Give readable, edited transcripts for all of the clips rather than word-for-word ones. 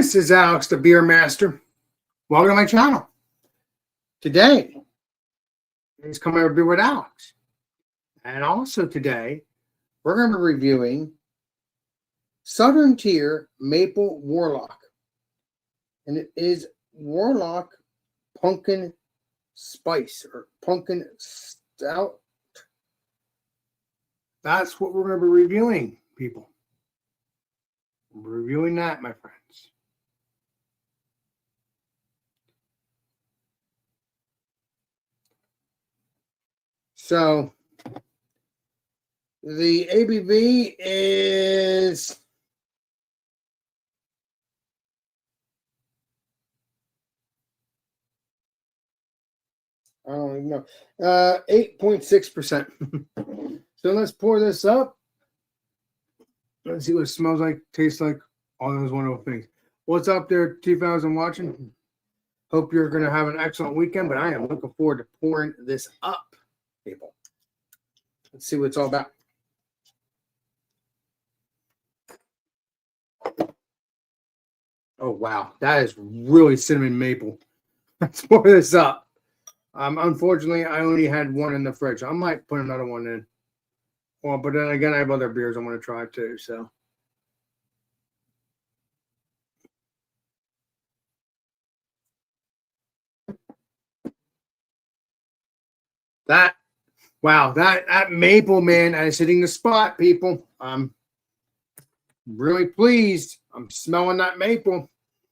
This is Alex, the Beer Master. Welcome to my channel. Today is Come Over Beer with Alex. And also today, we're going to be reviewing Southern Tier Maple Warlock. And it is Warlock Pumpkin Spice or Pumpkin Stout. That's what we're going to be reviewing, people. We're reviewing that, my friends. So the ABV is I don't even know 8.6%. So let's pour this up. Let's see what it smells like, tastes like, all those wonderful things. What's up there, 2000 watching? Hope you're going to have an excellent weekend, but I am looking forward to pouring this up, people. Let's see what it's all about. Oh, wow. That is really cinnamon maple. Let's pour this up. Unfortunately, I only had one in the fridge. I might put another one in. Well, but then again, I have other beers I want to try too, so. That maple, man, is hitting the spot, people. I'm really pleased. I'm smelling that maple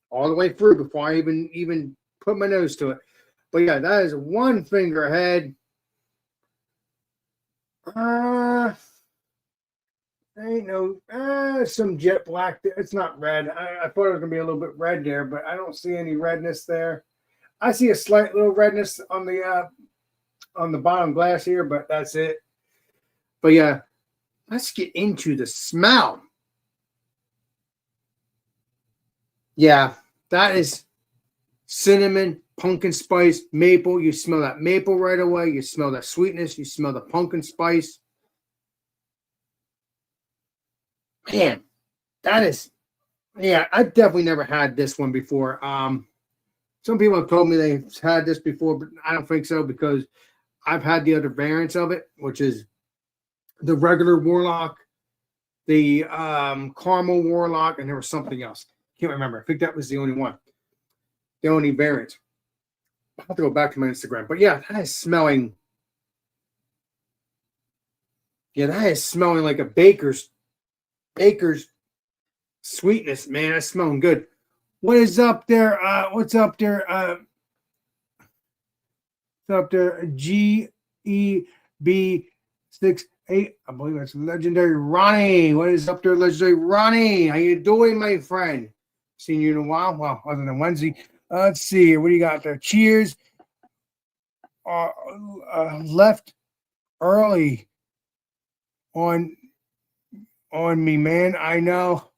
all the way through before I even put my nose to it. But yeah, that is one finger ahead. Ain't no some jet black there. It's not red. I thought it was gonna be a little bit red there, but I don't see any redness there. I see a slight little redness on the bottom glass here, but that's it. But yeah, let's get into the smell. Yeah, that is cinnamon, pumpkin spice, maple. You smell that maple right away. You smell that sweetness. You smell the pumpkin spice. Man, that is, yeah, I've definitely never had this one before. Some people have told me they've had this before, but I don't think so because I've had the other variants of it, which is the regular Warlock, the caramel Warlock, and there was something else. Can't remember. I think that was the only one, the only variant. I'll have to go back to my Instagram. But yeah, that is smelling. Yeah, that is smelling like a baker's sweetness, man. That's smelling good. What is up there? What's up there? What's up there? GEB68. I believe that's Legendary Ronnie. What is up there, Legendary Ronnie? How you doing, my friend? Seen you in a while. Well, other than Wednesday. Let's see here. What do you got there? Cheers. Left early on me, man. I know.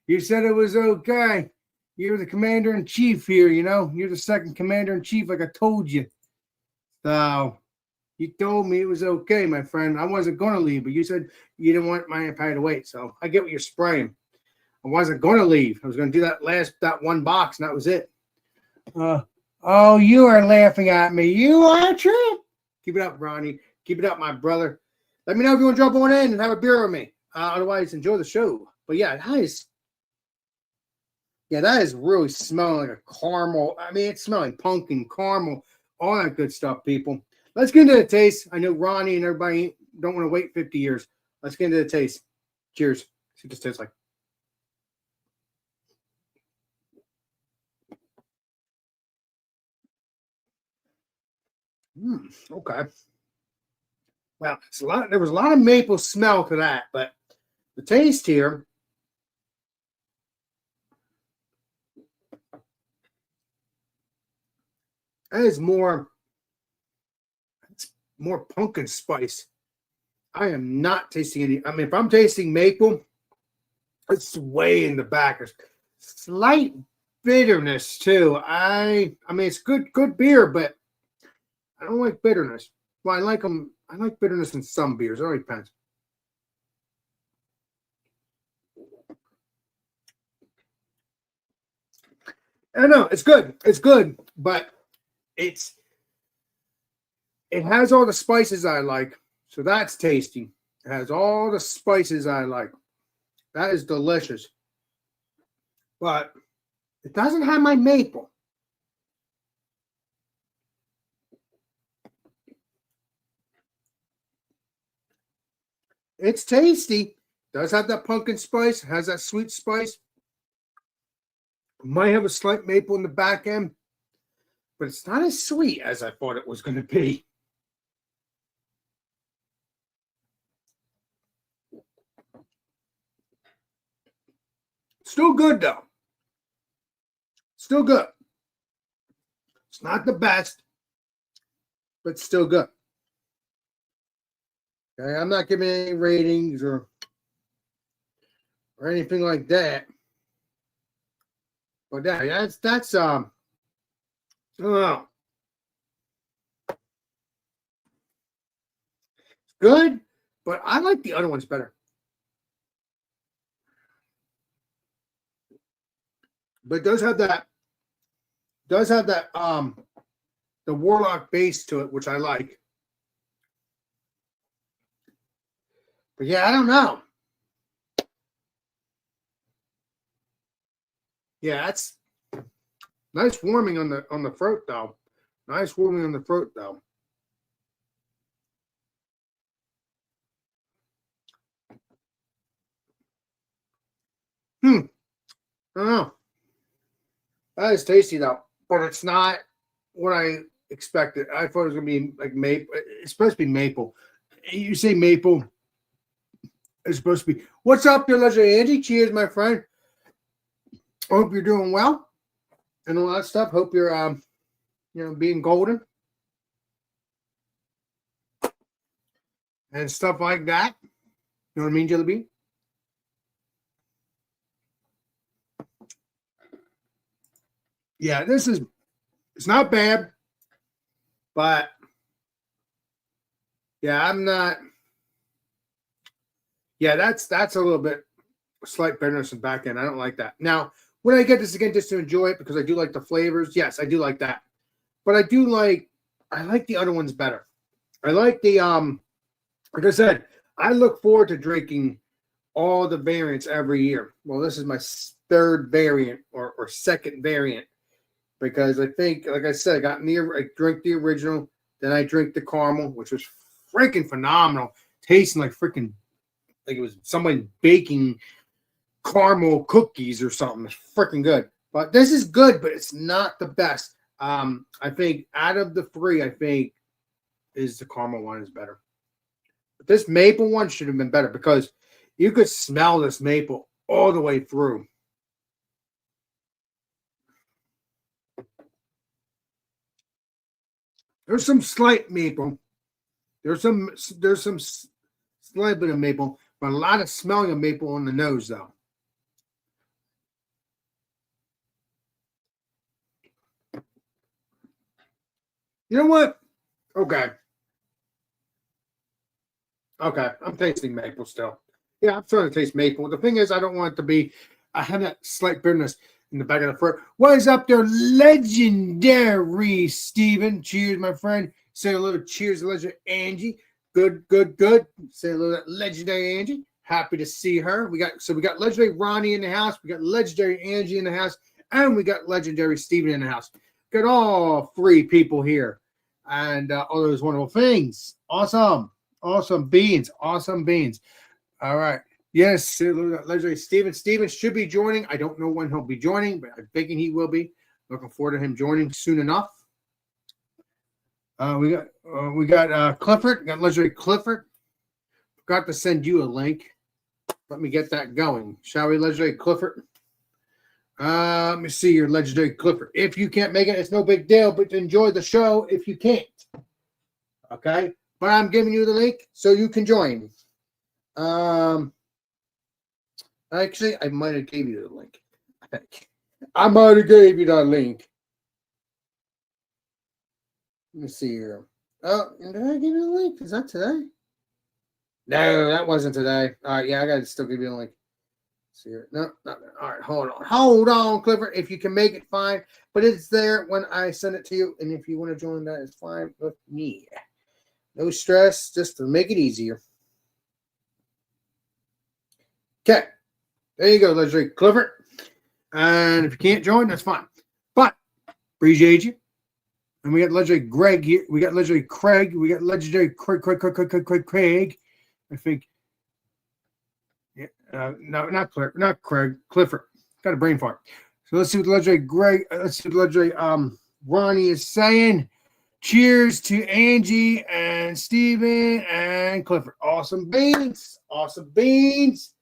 You said it was okay. You're the commander-in-chief here, you know. You're the second commander-in-chief, like I told you. So you told me it was okay, my friend. I wasn't going to leave, but you said you didn't want my pie to wait. So I get what you're spraying. I wasn't going to leave. I was going to do that one box, and that was it. Oh, you are laughing at me. You are true. Keep it up, Ronnie. Keep it up, my brother. Let me know if you want to jump on in and have a beer with me. Otherwise, enjoy the show. But yeah, that is really smelling like a caramel. I mean, it's smelling pumpkin, caramel, all that good stuff, people. Let's get into the taste. I know Ronnie and everybody don't want to wait 50 years. Let's get into the taste. Cheers. See what this tastes like. Okay. Well, there was a lot of maple smell to that, but the taste here, that is more pumpkin spice. I am not tasting any. I mean, if I'm tasting maple, it's way in the back. There's slight bitterness too. I mean, it's good beer, but I don't like bitterness. Well, I like them. I like bitterness in some beers. It all depends. I know it's good. It's good, but it has all the spices I like, so that's tasty. It has all the spices I like. That is delicious, but it doesn't have my maple. It's tasty. Does have that pumpkin spice, has that sweet spice. Might have a slight maple in the back end, but it's not as sweet as I thought it was going to be. Still good though. Still good. It's not the best, but still good. Okay, I'm not giving any ratings or anything like that. But that's I don't know. It's good, but I like the other ones better. But it does have that the Warlock base to it, which I like. But yeah, I don't know. Yeah, that's nice warming on the throat though. Nice warming on the throat though. I don't know. That is tasty though, but it's not what I expected. I thought it was gonna be like maple. It's supposed to be maple. You say maple. It's supposed to be. What's up there, Legendary Andy? Cheers, my friend. Hope you're doing well and all that stuff. Hope you're being golden and stuff like that. You know what I mean, Jelly Bean? Yeah, it's not bad, but yeah, I'm not. Yeah, that's a little bit slight bitterness in back end. I don't like that. Now, when I get this again just to enjoy it because I do like the flavors, yes, I do like that. But I like the other ones better. I like the like I said, I look forward to drinking all the variants every year. Well, this is my third variant or second variant because I think, like I said, I drink the original, then I drink the caramel, which was freaking phenomenal, tasting like freaking like it was somebody baking caramel cookies or something. It's freaking good. But this is good, but it's not the best. I think out of the three, I think is the caramel one is better. But this maple one should have been better because you could smell this maple all the way through. There's some slight maple. There's some slight bit of maple, but a lot of smelling of maple on the nose though. You know what? Okay. Okay. I'm tasting maple still. Yeah, I'm starting to taste maple. The thing is, I don't want it to be, I have that slight bitterness in the back of the throat. What is up there, legendary Steven? Cheers, my friend. Say a little cheers, legendary Angie. Good. Say a little legendary Angie. Happy to see her. We got legendary Ronnie in the house. We got legendary Angie in the house. And we got legendary Steven in the house. Got all three people here. And all those wonderful things. Awesome beans. All right. Yes, legendary Steven. Steven should be joining. I don't know when he'll be joining, but I'm thinking he will be. Looking forward to him joining soon enough. We got Clifford. Got legendary Clifford. Forgot to send you a link. Let me get that going. Shall we, legendary Clifford? Let me see your legendary Clifford. If you can't make it, it's no big deal, but enjoy the show if you can't. Okay? But I'm giving you the link so you can join. Actually, I might have gave you the link. I might have gave you that link. Let me see here. Oh, did I give you the link? Is that today? No, that wasn't today. All right, yeah, I got to still give you the link. See it? No, not there. All right, hold on, Clifford. If you can make it, fine. But it's there when I send it to you, and if you want to join that, it's fine with me. No stress, just to make it easier. Okay, there you go, legendary Clifford. And if you can't join, that's fine. But appreciate you. And we got legendary Greg here. We got legendary Craig. We got legendary Craig. I think. Yeah, no, not Craig. Clifford. Got a brain fart. So let's see what legendary Greg. Let's see what legendary Ronnie is saying. Cheers to Angie and Steven and Clifford. Awesome beans. Awesome beans.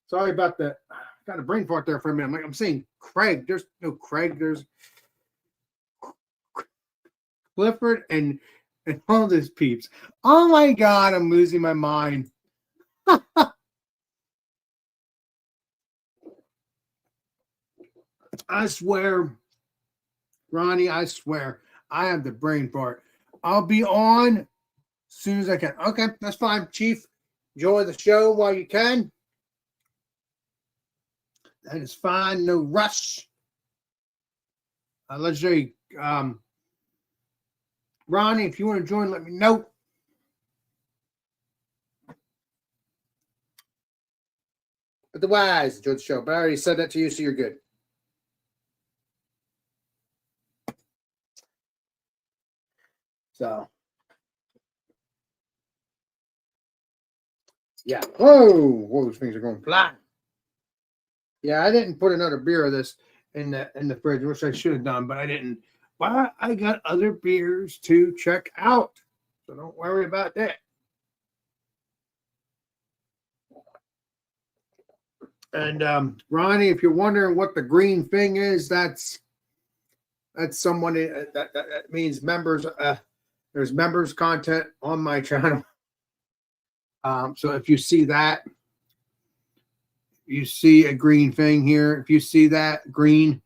Sorry about that. Got a brain fart there for a minute. I'm saying Craig. There's no Craig. There's Clifford and all these peeps. Oh my God, I'm losing my mind. I swear, Ronnie, I swear, I have the brain fart. I'll be on as soon as I can. Okay, that's fine, Chief. Enjoy the show while you can. That is fine. No rush. Legendary Ronnie, if you want to join, let me know. Otherwise, enjoy the show. But I already said that to you, so you're good. So, yeah. Whoa, those things are going flying. Yeah, I didn't put another beer of this in the fridge, which I should have done, but I didn't. But I got other beers to check out, so don't worry about that. And Ronnie, if you're wondering what the green thing is, that's someone that means members. There's members content on my channel. So if you see that, you see a green thing here. If you see that green,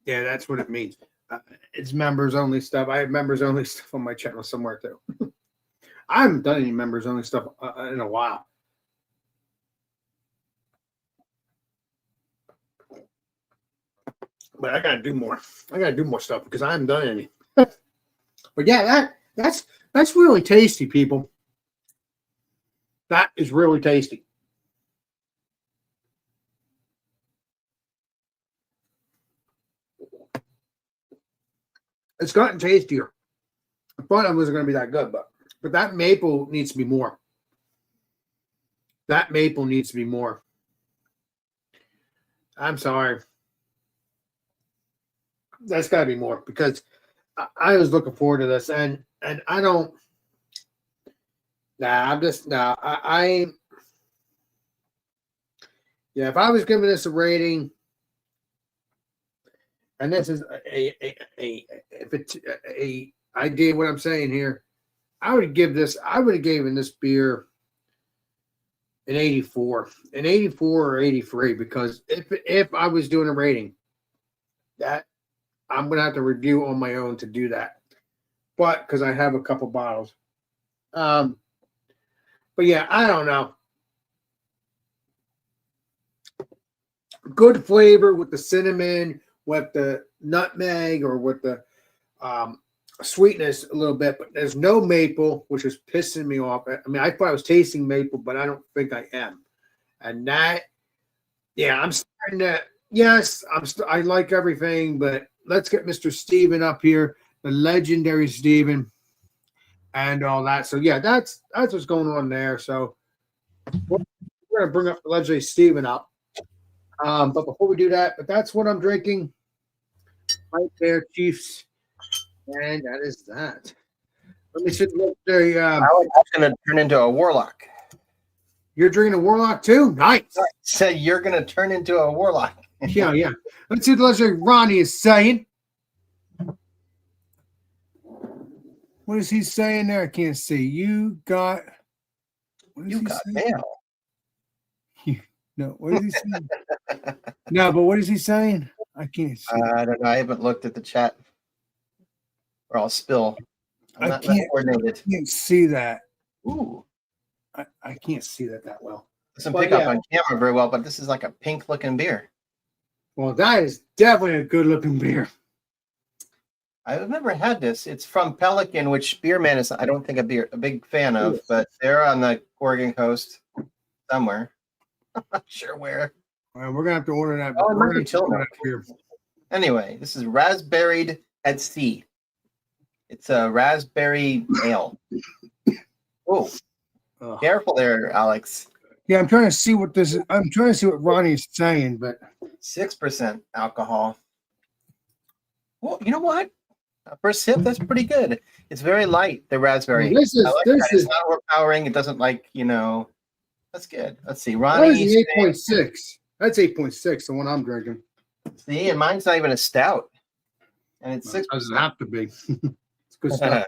yeah, that's what it means. It's members only stuff. I have members only stuff on my channel somewhere too. I haven't done any members only stuff in a while. But I gotta do more. I gotta do more stuff because I haven't done any. But yeah, that's really tasty, people. That is really tasty. It's gotten tastier. I thought it wasn't going to be that good, but that maple needs to be more. That maple needs to be more. I'm sorry. That's got to be more because I was looking forward to this, and I don't. Nah, I'm just nah. Yeah, if I was giving this a rating, and this is if it's a idea what I'm saying here, I would have given this beer an 84, or 83, because if I was doing a rating, that I'm gonna have to review on my own to do that. But because I have a couple bottles. But yeah, I don't know. Good flavor with the cinnamon, with the nutmeg, or with the sweetness a little bit, but there's no maple, which is pissing me off. I mean, I thought I was tasting maple, but I don't think I am. And that, yeah, I'm starting to. Yes, I like everything, but let's get Mr. Steven up here, the legendary Steven, and all that. So yeah, that's what's going on there. So we're gonna bring up the legendary Steven up. But before we do that, but that's what I'm drinking right there, Chiefs. And that is that. Let me see. I was going to turn into a warlock. You're drinking a warlock too? Nice. Said you're going to turn into a warlock. Yeah. Let's see what legendary Ronnie is saying. What is he saying there? I can't see. You got. You got mail. No, what is he saying? No, but what is he saying? I can't see. I don't know. I haven't looked at the chat. Or I'll spill. I'm not coordinated. I can't see that. Ooh. I can't see that well. doesn't Well, pick up yeah. on camera very well, but this is like a pink looking beer. Well, that is definitely a good looking beer. I've never had this. It's from Pelican, which Beerman is, I don't think, a big fan of, but they're on the Oregon coast somewhere. I'm not sure where. We're gonna have to order that. Oh, it We're might be gonna have to order Tillamook. that beer. Anyway, this is Raspberried at Sea. It's a raspberry ale. Oh, Ugh. careful there, Alex. Yeah, I'm trying to see what this is. I'm trying to see what Ronnie's saying, but 6% alcohol. Well, you know what? First sip, that's pretty good. It's very light, the raspberry. This is- I like this that. is- It's not overpowering. It doesn't that's good. Let's see. what Ronnie, is 8.6? That's 8.6, the one I'm drinking. see, and mine's not even a stout. And it's It 6%. doesn't have to be. It's good stuff.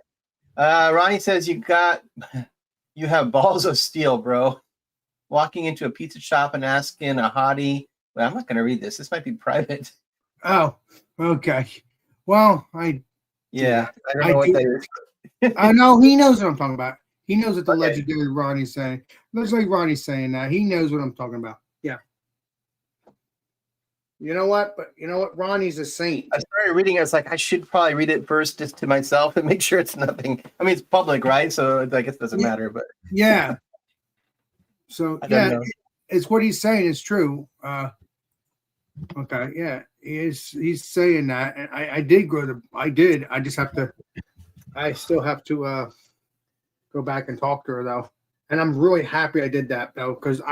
Ronnie says you have balls of steel, bro. Walking into a pizza shop and asking a hottie. Well, I'm not going to read this. This might be private. Oh, okay. Well, Yeah, I don't I know what do- that is. I know he knows what I'm talking about. He knows what the Okay. legendary Ronnie's saying. Looks like Ronnie's saying that. He knows what I'm talking about. Yeah. You know what? But you know what? Ronnie's a saint. I started reading it. I was like, I should probably read it first just to myself and make sure it's nothing. I mean, it's public, right? So I guess it doesn't matter. But Yeah. So I don't yeah, know. it's what he's saying is true. Okay, yeah, he's saying that, and I did go to. I did. I just have to. I still have to go back and talk to her though, and I'm really happy I did that though because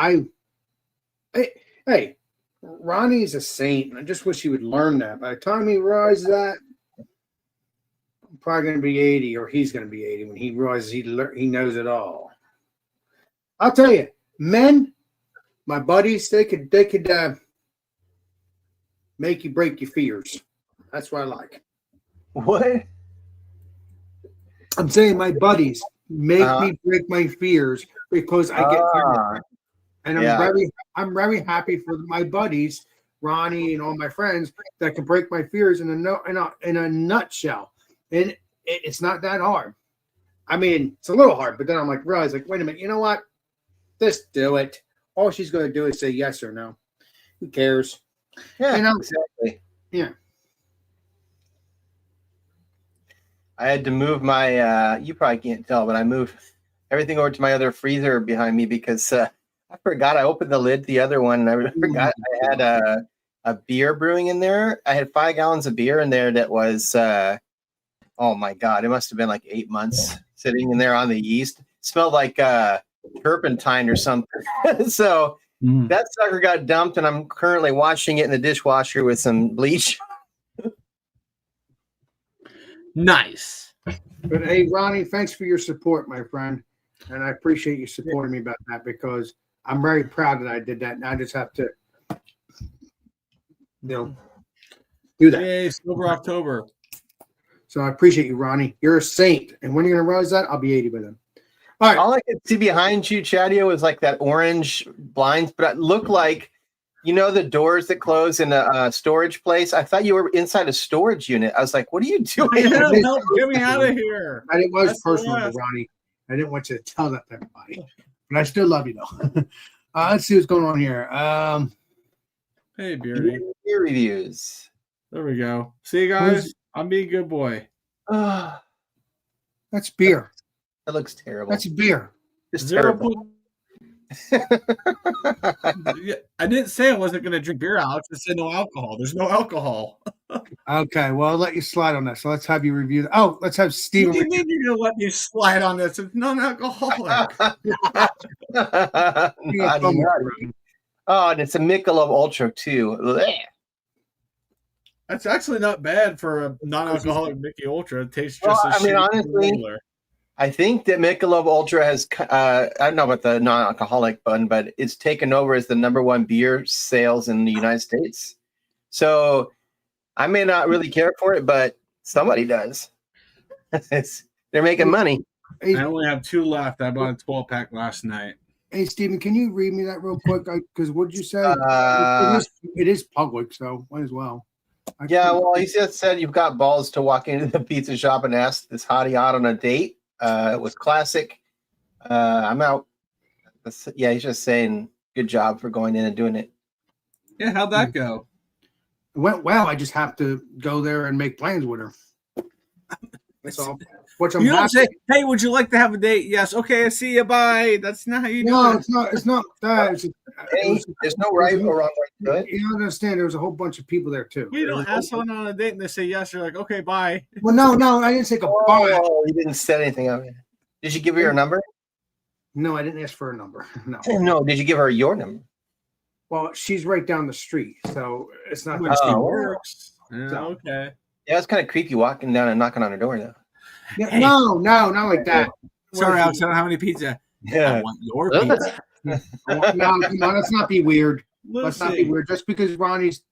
hey, Ronnie's a saint. And I just wish he would learn that. By the time he realizes that, I'm probably going to be 80, or he's going to be 80 when he realizes he knows it all. I'll tell you, men, my buddies, they could make you break your fears. That's what I like. What? I'm saying my buddies make me break my fears because I get fearful. And I'm very happy for my buddies, Ronnie and all my friends that can break my fears in a nutshell. And it's not that hard. I mean, it's a little hard, but then I'm realize wait a minute, you know what? Just do it. All she's going to do is say yes or no. Who cares? Yeah, You know? exactly. Yeah. I had to move my, you probably can't tell, but I moved everything over to my other freezer behind me because I forgot I opened the lid to the other one and I forgot I had a beer brewing in there. I had 5 gallons of beer in there that was, oh my God, it must have been like 8 months sitting in there on the yeast. It smelled like turpentine or something. So that sucker got dumped and I'm currently washing it in the dishwasher with some bleach. Nice. But hey, Ronnie, thanks for your support, my friend. And I appreciate you supporting me about that because I'm very proud that I did that. And I just have to, do that. Yay, Silver October. So I appreciate you, Ronnie. You're a saint. And when you're going to realize that, I'll be 80 by then. All right. All I could see behind you, Chadio, was like that orange blinds, but it looked like, the doors that close in a storage place. I thought you were inside a storage unit. I was like, what are you doing? Help, get me out of here. It was That's personal the to last. Ronnie. I didn't want you to tell that to everybody. But I still love you, though. Let's see what's going on here. Hey, Beardy. Beer reviews. There we go. See you guys. I'm being a good boy. That That's beer. looks terrible. That's beer. Just 0. terrible. Yeah, I didn't say I wasn't going to drink beer, Alex. I said no alcohol. There's no alcohol. Okay, well, I'll let you slide on that. So let's have you review. Let's have What Steven. do you mean you're going to let me slide on this? It's non-alcoholic. Naughty, naughty. Oh, and it's a Michelob Ultra too. Blech. That's actually not bad for a non-alcoholic Mickey Ultra. It tastes Well, just as I mean, shitty as honestly, regular. I think that Michelob Ultra has, I don't know about the non-alcoholic one, but it's taken over as the #1 beer sales in the United States. So I may not really care for it, but somebody does. They're making money. Hey, I only have 2 left. I bought a 12-pack last night. hey, Steven, can you read me that real quick? Because what did you say? It is public, so might as well. Yeah, well, he just said you've got balls to walk into the pizza shop and ask this hottie out on a date. It was classic. I'm out. Yeah, he's just saying good job for going in and doing it. Yeah, how'd that go? It went well. I just have to go there and make plans with her. That's all. Which I'm You don't happy. say, "Hey, would you like to have a date?" Yes. Okay. I see you. Bye. That's not how you do No, it. it's not. It's not that. It's just, Hey, there's no right or wrong way to do it. you don't understand. There was a whole bunch of people there too. You don't ask someone on a date and they say yes. You're like, "Okay, bye." Well, no, I didn't say goodbye. Oh, you didn't set anything up. Did you give her your number? No, I didn't ask for a number. No. No. Did you give her your number? Well, she's right down the street, so it's not. When she Oh. works. Yeah, So- okay. Yeah, it's kind of creepy walking down and knocking on her door, though. Yeah, no, not like that. Sorry, Alex. I don't have any pizza. I Yeah. want your pizza. No, come on, let's not be weird. Let's not be Lucy. weird. Just because Ronnie's,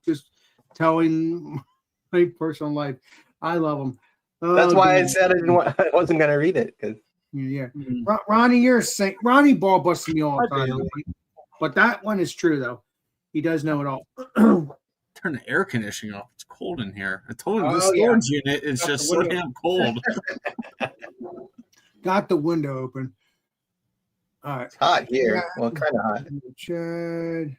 just telling my personal life, I love him. Oh, That's why I God. said I wasn't going to read it. 'Cause Yeah. Mm. Ronnie, you're a saint. Ronnie ball busting me all the I time. do. But that one is true, though. He does know it all. Turn the air conditioning off. It's cold in here. I told him the Oh, yeah. storage unit is Got just the so window. damn cold. Got the window open. All right. it's hot here. Yeah. Well, kind of hot. Chad.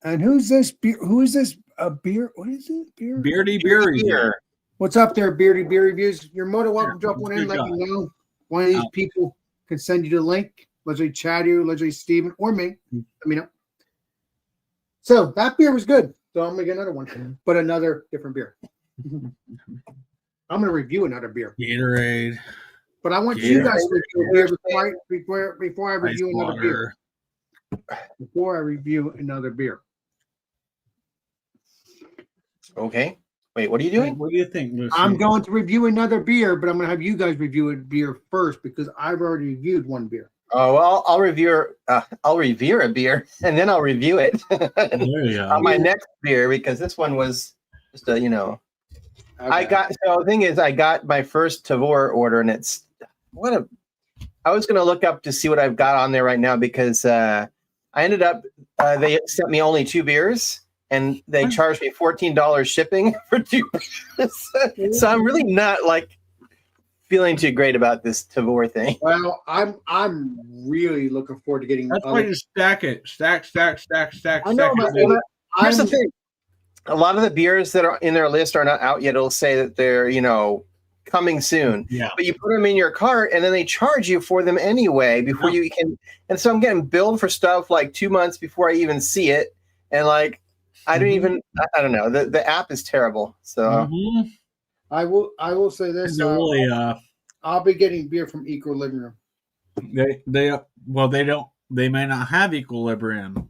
And who's this? Who is this? A beer? What is it? Beer? Beardy Beery. Here. What's up there, Beardy Beer Reviews? You're more than welcome to drop one in. Good Let guy. me know. One of these Oh. people can send you the link. Leslie Chad, you, Leslie Steven, or me. Let me know. So that beer was good. So I'm gonna get another one, but another different beer. I'm gonna review another beer, Gatorade. but I want you Yeah. guys to review a beer before I Ice review another beer. water. Before I review another beer. Okay. Wait, what are you doing? What do you think, Lucy? I'm going to review another beer, but I'm gonna have you guys review a beer first because I've already reviewed one beer. Oh well, I'll review a beer and then I'll review it There you go. on my next beer because this one was just a I got so the thing is I got my first Tavour order and it's I was gonna look up to see what I've got on there right now because I ended up they sent me only 2 beers and they charged me $14 shipping for 2 beers. So I'm really not like feeling too great about this Tavour thing. Well, I'm really looking forward to getting. That's why you stack it. Stack. I know, stack but it. Here's the I'm, thing. A lot of the beers that are in their list are not out yet. It'll say that they're, coming soon. Yeah. But you put them in your cart and then they charge you for them anyway before you can. And so I'm getting billed for stuff like 2 months before I even see it. And like, I don't even, I don't know. The app is terrible. So Mhm. I will say this. They're really, I'll be getting beer from Eco Living Room. they may not have equilibrium.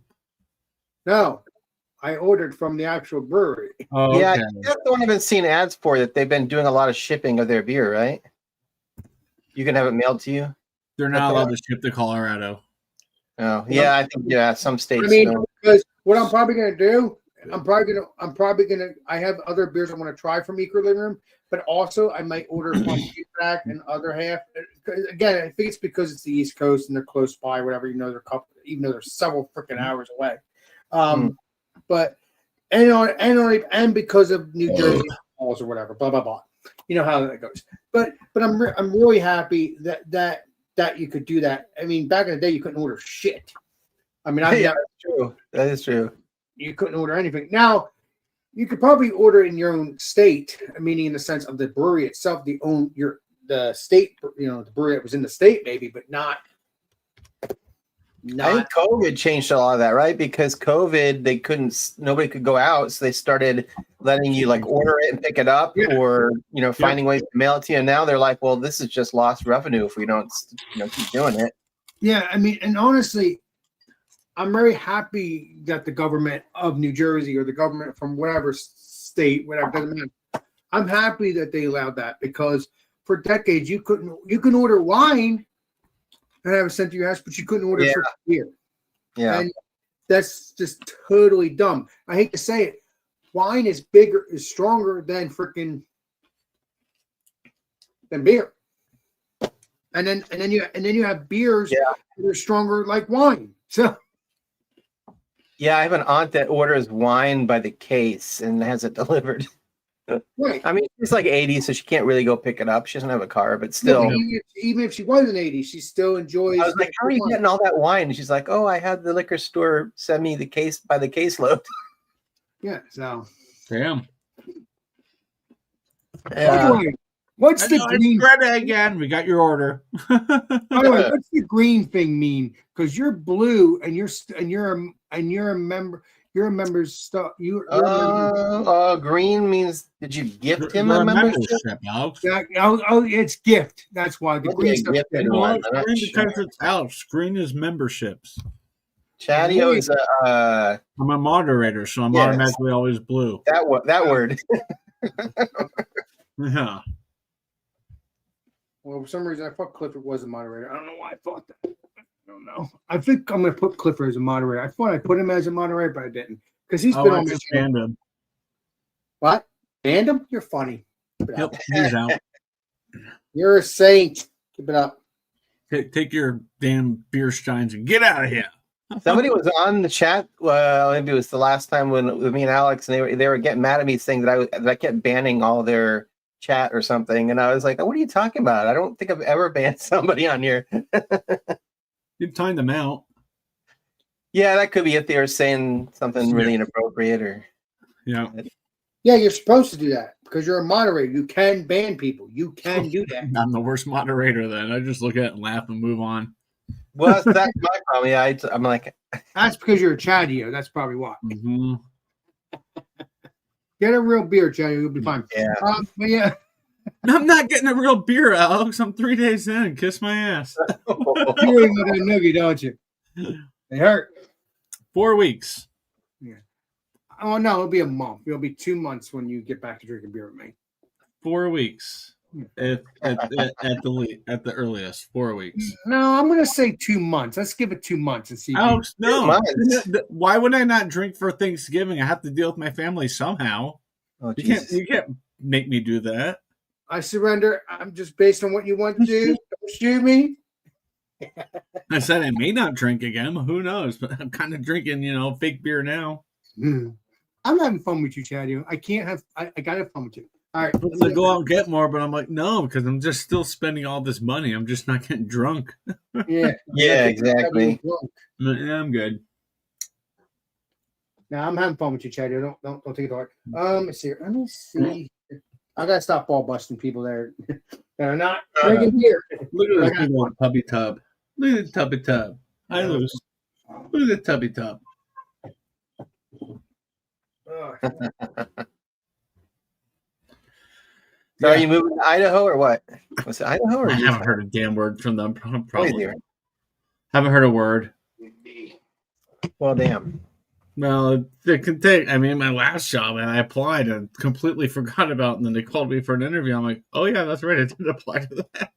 No, I ordered from the actual brewery. Oh, yeah, okay. that's the one I've been seeing ads for that they've been doing a lot of shipping of their beer, right? You can have it mailed to you. They're not allowed to ship to Colorado. Oh, yeah, I think some states. I mean, don't. because what I'm probably gonna do, I'm probably gonna. I have other beers I want to try from Eco Living Room, but also I might order from Feedback and other half. Again, I think it's because it's the East Coast and they're close by, whatever. Even though they're several freaking hours away. But and because of New Jersey laws or whatever, blah blah blah. You know how that goes. But I'm really happy that you could do that. I mean, back in the day, you couldn't order shit. I mean, Yeah, that's true. That is true. you couldn't order anything. Now, you could probably order in your own state, meaning in the sense of the brewery itself, the state, the brewery that was in the state, maybe, but not. I think COVID changed a lot of that, right? Because COVID, nobody could go out, so they started letting you like order it and pick it up, or finding ways to mail it to you. And now they're like, well, this is just lost revenue if we don't, keep doing it. Yeah, I mean, and honestly, I'm very happy that the government of New Jersey or the government from whatever state, whatever, doesn't matter. I'm happy that they allowed that because for decades you can order wine and have it sent to your house, but you couldn't order for beer. Yeah. And that's just totally dumb. I hate to say it. Wine is stronger than beer. And then you have beers that are stronger like wine. So yeah, I have an aunt that orders wine by the case and has it delivered. Right. I mean, she's like 80, so she can't really go pick it up. She doesn't have a car, but still. Even if she was an 80, she still enjoys. I was like, how are you getting all that wine? And she's like, oh, I had the liquor store send me the case by the caseload. Yeah, so. Damn. Anyway, what's the green? Greta again. We got your order. By the way, what's the green thing mean? Because you're blue and you're a member. You're a member's stuff. Green means did you gift him You're a membership? Alex. It's gift. That's why the That'd green be a stuff. gifted No, one. it's I'm not green sure. because it's Alex. Green is memberships. Chadio is I'm a moderator, so I'm Yes. automatically always blue. that word. Yeah. Well, for some reason, I thought Clifford was a moderator. I don't know why I thought that. I don't know. I think I'm going to put Clifford as a moderator. I thought I put him as a moderator, but I didn't. Because he's been on the show. him. What? Banned him? You're funny. Keep it Yep, up. he's out. You're a saint. Keep it up. Take your damn beer steins and get out of here. Somebody was on the chat. Maybe it was the last time with me and Alex, and they were getting mad at me saying that I kept banning all their chat or something, and I was like, "What are you talking about? I don't think I've ever banned somebody on here." You time them out. Yeah, that could be it. They were saying something really inappropriate, or Yeah. Yeah, you're supposed to do that because you're a moderator. You can ban people. You can do that. I'm the worst moderator then. I just look at it and laugh and move on. well, that's my problem. Yeah, I'm like, That's because you're a Chadio. That's probably why. Mm-hmm. Get a real beer, Chadio. You'll be fine. yeah. But yeah. I'm not getting a real beer, Alex. I'm 3 days in. Kiss my ass. You ain't with that noogie, don't you? They hurt. 4 weeks. Oh no, it'll be a month. It'll be 2 months when you get back to drinking beer with me. 4 weeks. At the earliest. 4 weeks. No, I'm gonna say 2 months. Let's give it 2 months and see. Alex, no. months. Why would I not drink for Thanksgiving? I have to deal with my family somehow. Oh, You Jesus. can't make me do that. I surrender. I'm just based on what you want to do. Don't shoot me. I said I may not drink again. Who knows? But I'm kind of drinking, fake beer now. I'm having fun with you, Chadio. I can't have. I gotta have fun with you. All right. I'm gonna go out and get more, but I'm like, no, because I'm just still spending all this money. I'm just not getting drunk. Yeah. Yeah, exactly. Yeah, I'm good. Now I'm having fun with you, Chadio. Don't take it hard. Let's see. Let me see. I gotta stop ball busting people that are not drinking beer. Look at this big old tubby tub. Look at the tubby tub. I lose. Look at the tubby tub. So are you moving to Idaho or what? Was it Idaho or I Utah? haven't heard a damn word from them. Probably. Crazy. Haven't heard a word. Well, damn. Well, it can take. I mean, my last job, and I applied and completely forgot about it. And then they called me for an interview. I'm like, oh, yeah, that's right. I did apply to that.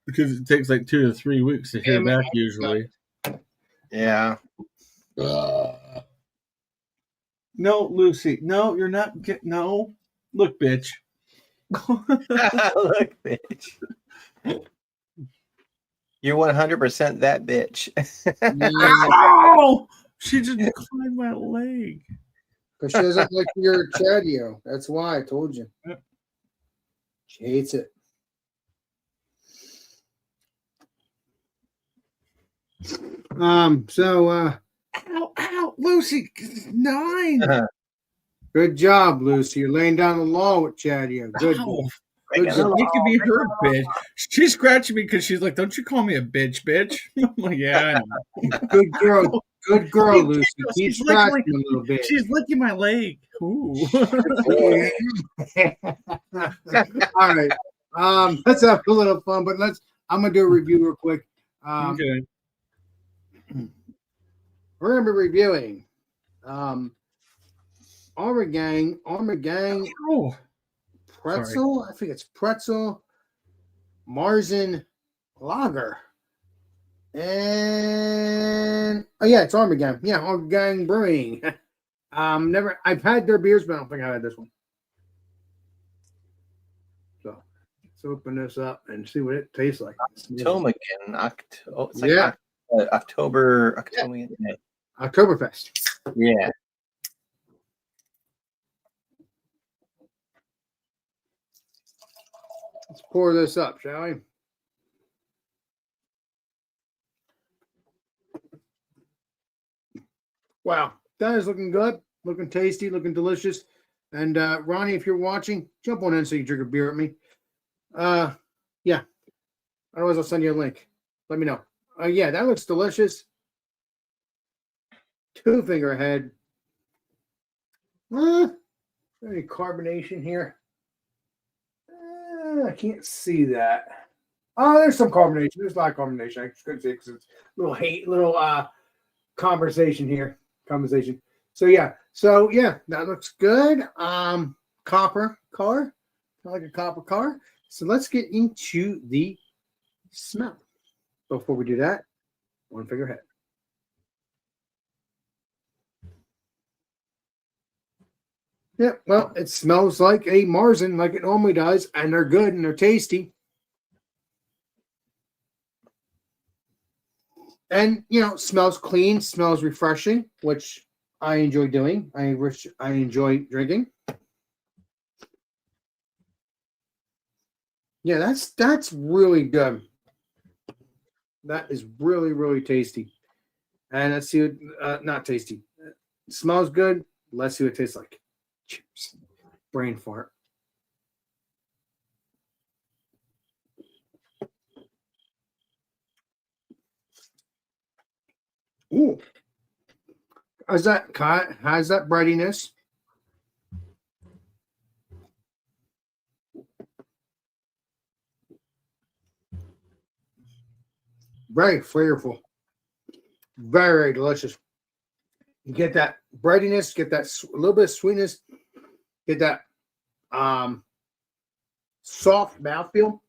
Because it takes like 2 to 3 weeks to hear back, usually. Yeah. No, Lucy. No, you're not. No. Look, bitch. Look, bitch. You're 100% that bitch. Oh! She just climbed my leg. Because she doesn't like your Chadio. That's why I told you. She hates it. Ow, Lucy, 9. Good job, Lucy. You're laying down the law with Chadio. Good. Ow. Good She's job. making me her bitch. She's scratching me because she's like, "Don't you call me a bitch, bitch?" I'm like, "Yeah, I know." Good girl. Good girl, Lucy. Keep She's licking scratching a little bit. She's licking my leg. Ooh. All right. Let's have a little fun, but I'm gonna do a review real quick. Okay. We're gonna be reviewing Armor Gang Oh. Pretzel. I think it's Pretzel Marzen Lager. And it's Armor Gang. Yeah, Armor Gang Brewing. I've had their beers, but I don't think I had this one. So let's open this up and see what it tastes like. Potomac in October. Oktoberfest. Yeah. pour this up, shall we? Wow, that is looking good, looking tasty, looking delicious. And Ronnie, if you're watching, jump on in so you drink a beer with me. Yeah. Otherwise, I'll send you a link. Let me know. Yeah, that looks delicious. 2-finger ahead. Any carbonation here? I can't see that. Oh, there's some carbonation. There's a lot of carbonation. I couldn't say because it's little conversation here. Conversation. So yeah, that looks good. Copper car, I like a copper car. So let's get into the smell. Before we do that, 1-finger ahead. Yeah, well, it smells like a Marzen, like it normally does, and they're good and they're tasty. And smells clean, smells refreshing, which I enjoy doing. I enjoy drinking. Yeah, that's really good. That is really, really tasty. And let's see what not tasty. It smells good. Let's see what it tastes like. Cheers. Brain fart. Ooh. Has that breadiness? Very flavorful. Very delicious. You get that breadiness, get that a little bit of sweetness, get that soft mouthfeel.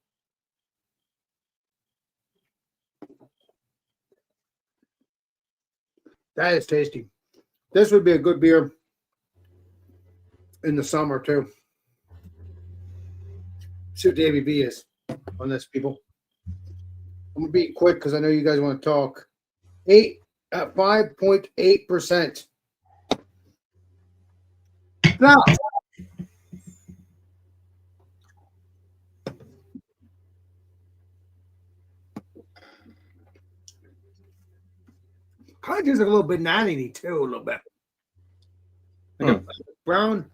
That is tasty. This would be a good beer in the summer too. See what the ABV is on this, people. I'm gonna be quick because I know you guys want to talk. 5.8%. Now, kind of tastes like a little banana-y too, a little bit. Like a brown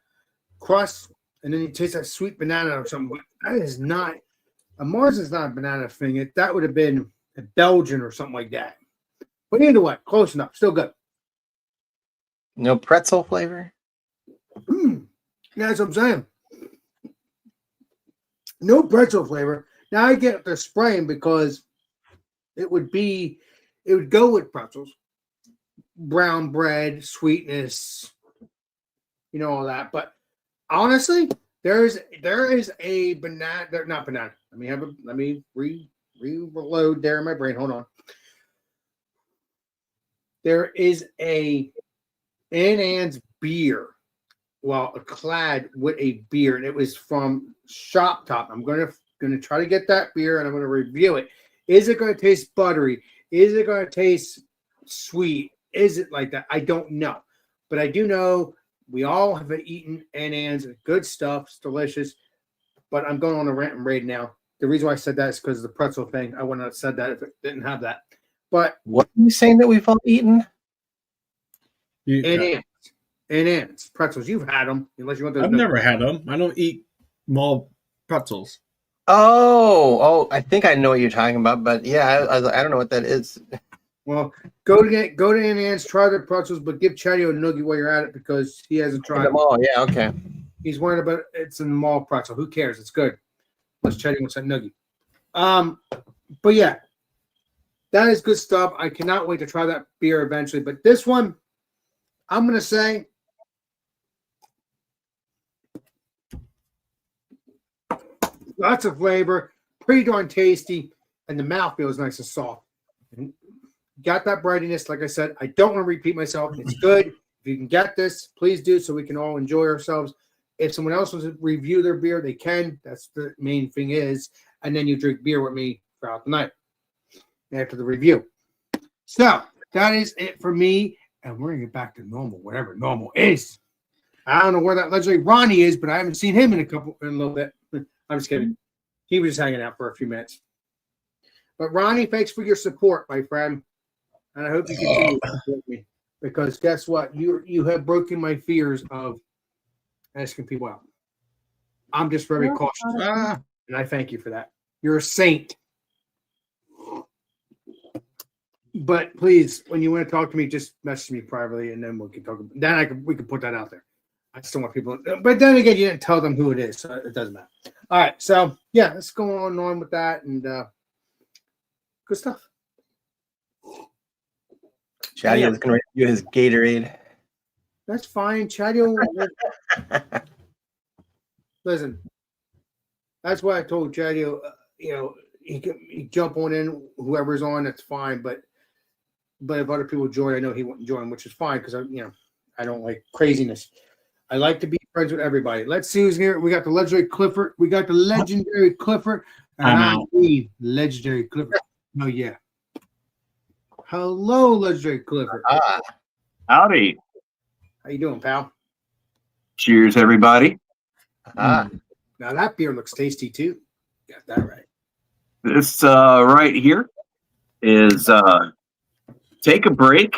crust, and then you taste that sweet banana or something. That is not a Marzen's not a banana thing. That would have been a Belgian or something like that. But either way, close enough. Still good. No pretzel flavor? Yeah, that's what I'm saying. No pretzel flavor. Now I get the spraying because it would go with pretzels. Brown bread, sweetness, all that. But honestly, there is a banana. Not banana. Let me reload there in my brain. Hold on. There is a Ann's beer. Well, clad with a beer, and it was from Shop Top. I'm gonna try to get that beer, and I'm gonna review it. Is it gonna taste buttery? Is it gonna taste sweet? Is it like that? I don't know, but I do know we all have eaten Ann's. Good stuff. It's delicious. But I'm going on a rant and rave now. The reason why I said that is because of the pretzel thing. I wouldn't have said that if it didn't have that. But what are you saying that we've all eaten? Ann's pretzels. You've had them, unless you want those. I've never had them. I don't eat mall pretzels. Oh, I think I know what you're talking about, but yeah, I don't know what that is. Well, go to Ann's, try their pretzels, but give Chatty a noogie while you're at it because he hasn't tried them all. Yeah, okay. He's worried about it's in the mall pretzel. Who cares? It's good. Unless Chatty wants that noogie. But yeah, that is good stuff. I cannot wait to try that beer eventually. But this one, I'm gonna say lots of flavor, pretty darn tasty, and the mouthfeel is nice and soft. And got that breadiness, like I said. I don't want to repeat myself. It's good. If you can get this, please do so we can all enjoy ourselves. If someone else wants to review their beer, they can. That's the main thing is. And then you drink beer with me throughout the night after the review. So that is it for me. And we're going to get back to normal, whatever normal is. I don't know where that legendary Ronnie is, but I haven't seen him in a little bit. I'm just kidding. He was just hanging out for a few minutes. But Ronnie, thanks for your support, my friend. And I hope you continue to support me. Because guess what? You have broken my fears of asking people out. I'm just very cautious. And I thank you for that. You're a saint. But please, when you want to talk to me, just message me privately, and then we can talk. Then we can put that out there. I still want people, but then again, you didn't tell them who it is, so it doesn't matter. All right, so yeah, let's go on with that, and good stuff. Chatty was going to review his Gatorade. That's fine, Chatty. Listen, that's why I told Chatty, he can jump on in, whoever's on, that's fine. But if other people join, I know he wouldn't join, which is fine because I don't like craziness. I like to be friends with everybody. Let's see who's here. We got the legendary Clifford. We got the legendary Clifford. And I mean legendary Clifford. Oh yeah. Hello, legendary Clifford. Howdy. How you doing, pal? Cheers, everybody. Now that beer looks tasty too. Got that right. This right here is Take a Break.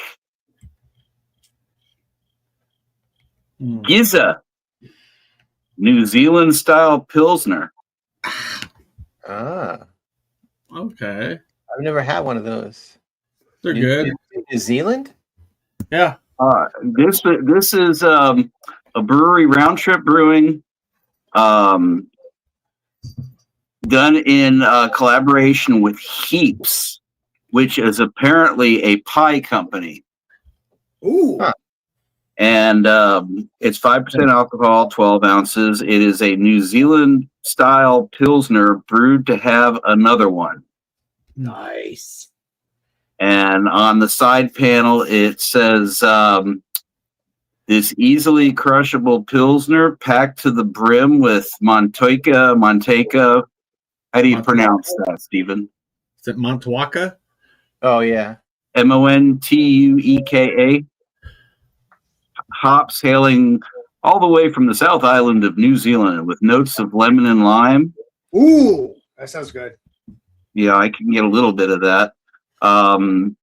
Giza, New Zealand style Pilsner. Okay. I've never had one of those. They're good. New Zealand? Yeah. This is a brewery, Round Trip Brewing, done in collaboration with Heaps, which is apparently a pie company. Ooh. Huh. And it's 5% alcohol, 12 ounces. It is a New Zealand style Pilsner brewed to have another one. Nice. And on the side panel, it says, this easily crushable Pilsner packed to the brim with Montaka. How do you pronounce that, Stephen? Is it Montwaka? Oh, yeah. Montueka. Hops hailing all the way from the South Island of New Zealand with notes of lemon and lime. Ooh, that sounds good. Yeah, I can get a little bit of that.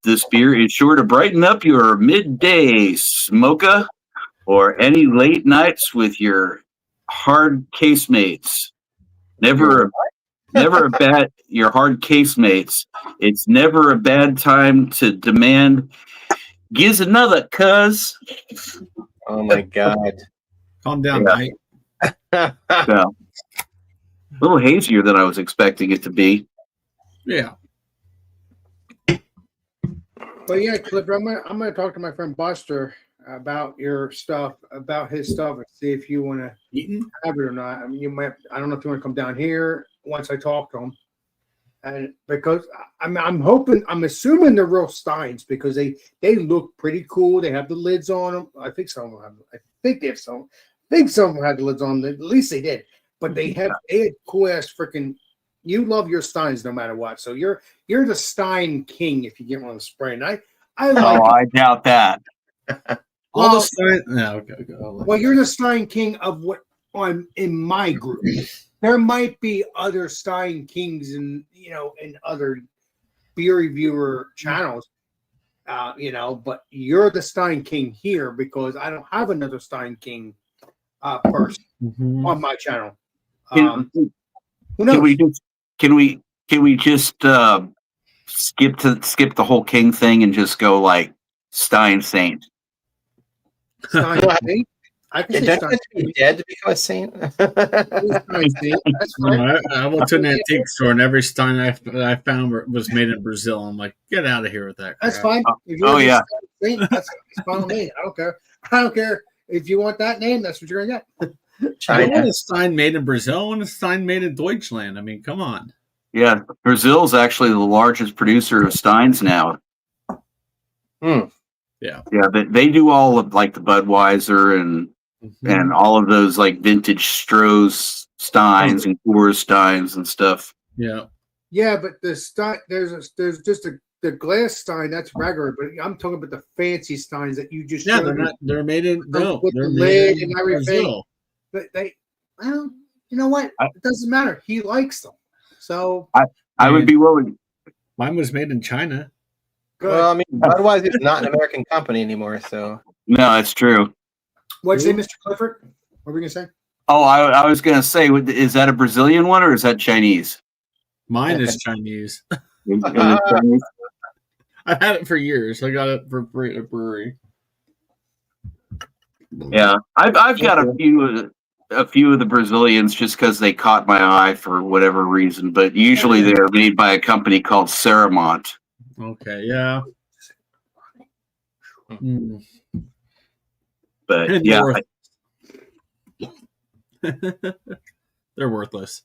This beer is sure to brighten up your midday smoka or any late nights with your hard casemates. Never a bad your hard casemates. It's never a bad time to demand gives another cuz. Oh my God. Calm down, Mike. Yeah. A little hazier than I was expecting it to be. Yeah. But yeah, Clifford, I'm gonna talk to my friend Buster about your stuff, about his stuff, and see if you want to have it or not. I mean, you might. I don't know if you want to come down here once I talk to him, and because I'm assuming they're real Steins because they look pretty cool. They have the lids on them. I think some of them have. I think they have some. I think some of them had the lids on them. At least they did. But they had cool ass freaking. You love your Steins no matter what. So you're the Stein king if you get one of the spray. And I like. Oh, I doubt that. All the Stein. No, okay. Well, you're the Stein king of what I'm in my group. There might be other Stein kings in other beer reviewer channels, but you're the Stein king here because I don't have another Stein king person on my channel. Who knows? Can we just skip the whole king thing and just go like Stein Saint? Stein Saint? I can say Stein Saint. Dead to become a saint. That's fine. I went to an antique store and every Stein I found was made in Brazil. I'm like, get out of here with that crap. That's fine. If you're Stein Saint, that's fine with me. I don't care. I don't care if you want that name. That's what you're gonna get. I want a Stein made in Brazil. I want a Stein made in Deutschland. I mean, come on. Yeah, Brazil's actually the largest producer of Steins now. Yeah. Yeah, they do all of like the Budweiser and all of those like vintage Stroh's Steins and Coors Steins and stuff. Yeah. Yeah, but the Stein there's just the glass Stein that's regular, but I'm talking about the fancy Steins that you just they're made in with they're the made lid in and everything. Brazil. But you know what? It doesn't matter. He likes them. So I would be willing. Mine was made in China. good. Well, I mean, Budweiser is not an American company anymore, so No, that's true. What'd you say, Mr. Clifford? What were we gonna say? Oh, I was going to say, is that a Brazilian one or is that Chinese? Mine is Chinese. Is it Chinese? I've had it for years. I got it for free at a brewery. Yeah, I've got a few of the Brazilians just because they caught my eye for whatever reason, but usually they're made by a company called Ceramont. Okay, yeah. Mm. But And yeah, they're worthless.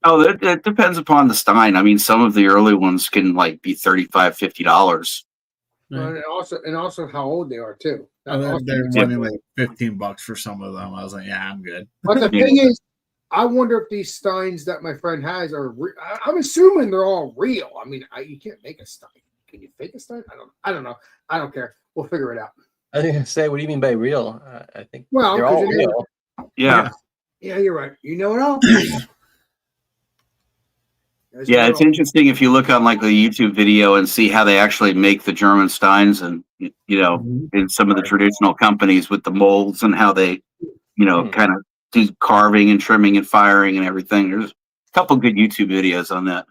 it depends upon the Stein. I mean, some of the early ones can like be $35-$50. And also how old they are too. They're running like $15 for some of them. I was like, yeah, I'm good. But the thing is, I wonder if these Steins that my friend has are. I'm assuming they're all real. I mean, you can't make a Stein. Can you fake a Stein? I don't know. I don't care. We'll figure it out. I was going to say, what do you mean by real? I think Well, they're 'cause all you know- real. Yeah. Yeah, you're right. You know it all. Yeah, it's interesting if you look on like the YouTube video and see how they actually make the German Steins and, in some of the traditional companies with the molds and how they, kind of do carving and trimming and firing and everything. There's a couple good YouTube videos on that.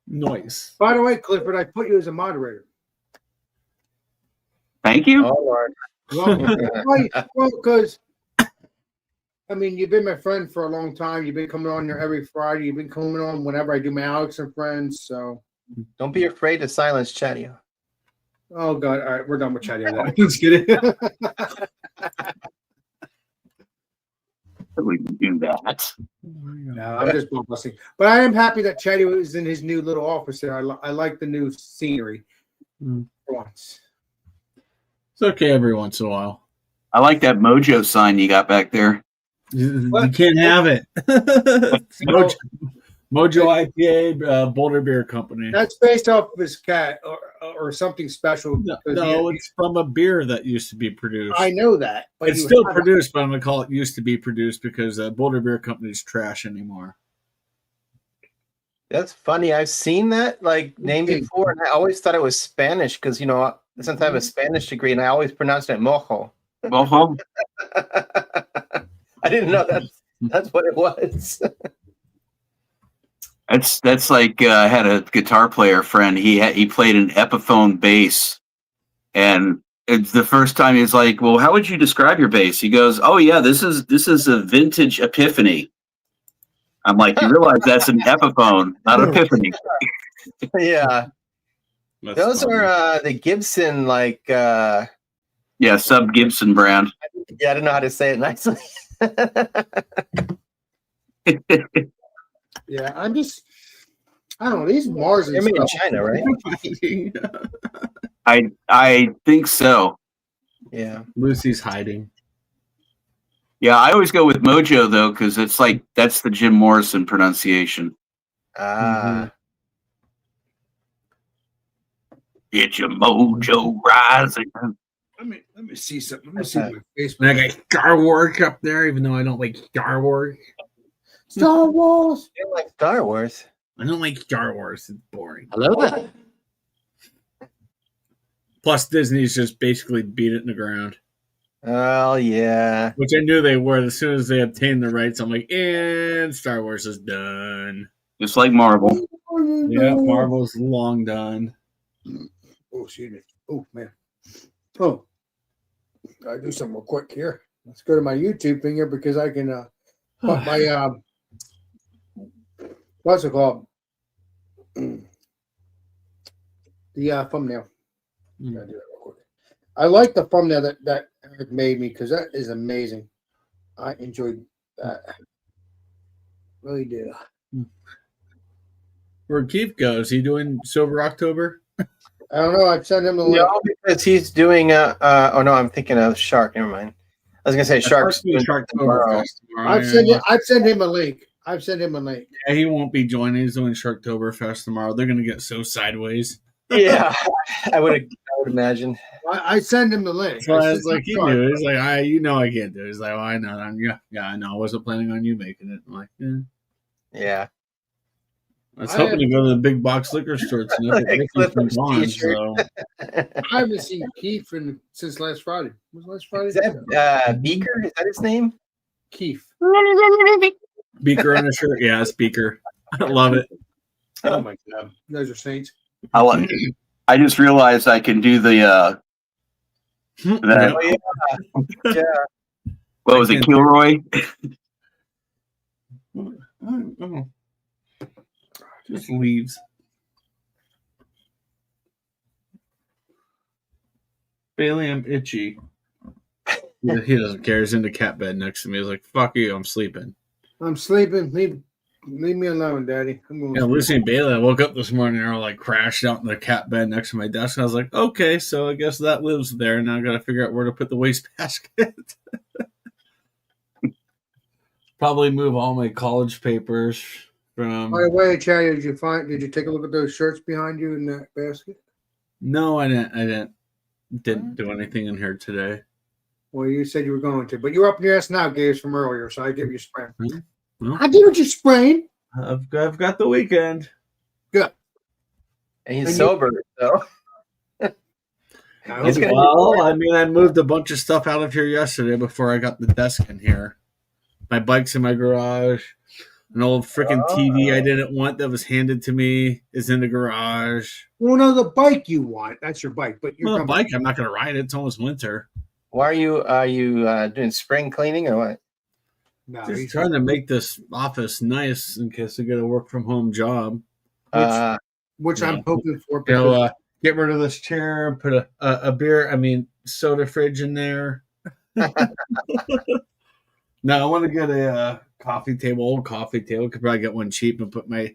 Nice. By the way, Clifford, I put you as a moderator. Thank you. Oh, Lord. Well, because I mean, you've been my friend for a long time. You've been coming on here every Friday. You've been coming on whenever I do my Alex and Friends. So, Don't be afraid to silence Chatty. oh god, all right, we're done with chatting. Just kidding. We can do that. No, I'm just busting. But I am happy that Chatty was in his new little office there. I like the new scenery for once. It's okay every once in a while. I like that Mojo sign you got back there. You What? can't have it. Mojo IPA, Boulder Beer Company. That's based off of his cat or something special. No, because it's from a beer that used to be produced. I know that. But It's you still have- produced, but I'm going to call it used to be produced because Boulder Beer Company's trash anymore. That's funny. I've seen that name before, and I always thought it was Spanish because since I have a Spanish degree, and I always pronounced it mojo. Mojo? I didn't know that's what it was. That's like I had a guitar player friend. He played an Epiphone bass, and it's the first time he's like, "Well, how would you describe your bass?" He goes, "Oh yeah, this is a vintage Epiphany." I'm like, "You realize that's an Epiphone, not Epiphany." Yeah, That's those funny. are the Gibson Yeah, sub Gibson brand. Yeah, I don't know how to say it nicely. Yeah, I don't know. These Mars They're and made in stuff. China, right? I think so. Yeah. Lucy's hiding. Yeah, I always go with Mojo though, because it's like that's the Jim Morrison pronunciation. Ah. Get your mojo rising. Let me see something. Let me see my And Facebook. I got Star Wars up there, even though I don't like Star Wars. Star Wars. You don't like Star Wars. I don't like Star Wars. It's boring. Hello there. Plus, Disney's just basically beat it in the ground, Oh yeah. which I knew they were. As soon as they obtained the rights, I'm like, and Star Wars is done. Just like Marvel. Yeah, Marvel's long done. Oh, excuse me. Oh, man. Oh, gotta do something real quick here. Let's go to my YouTube thing here because I can put my what's it called? The thumbnail. Gotta do that real quick. I like the thumbnail that Eric made me because that is amazing. I enjoyed that. Really do. Where Keith goes, he doing Sober October? I don't know. I've sent him the link. No, because he's doing oh no, I'm thinking of Shark. Never mind. I was gonna say Shark's doing tomorrow. I've sent him a link. I've sent him a link. Yeah, he won't be joining. He's doing Sharktoberfest tomorrow. They're gonna get so sideways. Yeah, I would imagine. I send him the link. So I said, was like, he "Sorry." knew. He's like, I can't do it. He's like, well, I know. Yeah, I know. I wasn't planning on you making it. I'm like, Yeah. I was I hoping to have- go to the big box liquor store tonight. but everything's been Clifford's gone, t-shirt. so. I haven't seen Keith since last Friday. Was it last Friday? Is that Beaker? Is that his name? Keith. Beaker on a shirt. Yeah, it's Beaker. I love it. Oh my god, you guys are saints. I just realized I can do the that, Oh, yeah. Yeah. what was it, Kilroy? Oh. Just leaves. Bailey, I'm itchy. He doesn't care. He's in the cat bed next to me. He's like, fuck you, I'm sleeping. I'm sleeping. Leave me alone, Daddy. I'm going Yeah, Lucy and Bailey, I woke up this morning and they were like crashed out in the cat bed next to my desk. And I was like, okay, so I guess that lives there. Now I got to figure out where to put the wastebasket. Probably move all my college papers from. By the way, Chad, did you take a look at those shirts behind you in that basket? No, I didn't do anything in here today. Well, you said you were going to, but you're up in your ass now, Gabe, from earlier, so I give you sprain. Well, I give you sprain. I've got the weekend. Good. And he's And sober, so He's gonna- Well, I mean, I moved a bunch of stuff out of here yesterday before I got the desk in here. My bike's in my garage. An old freaking TV I didn't want that was handed to me is in the garage. Well, no, the bike you want. That's your bike, but you're Well, coming. bike, I'm not going to ride it. It's almost winter. why are you doing spring cleaning or what? No, Just he's trying to make this office nice in case I get a work from home job. which I'm hoping for. You know, Because get rid of this chair and put a soda fridge in there. No, I want to get a old coffee table. Could probably get one cheap and put my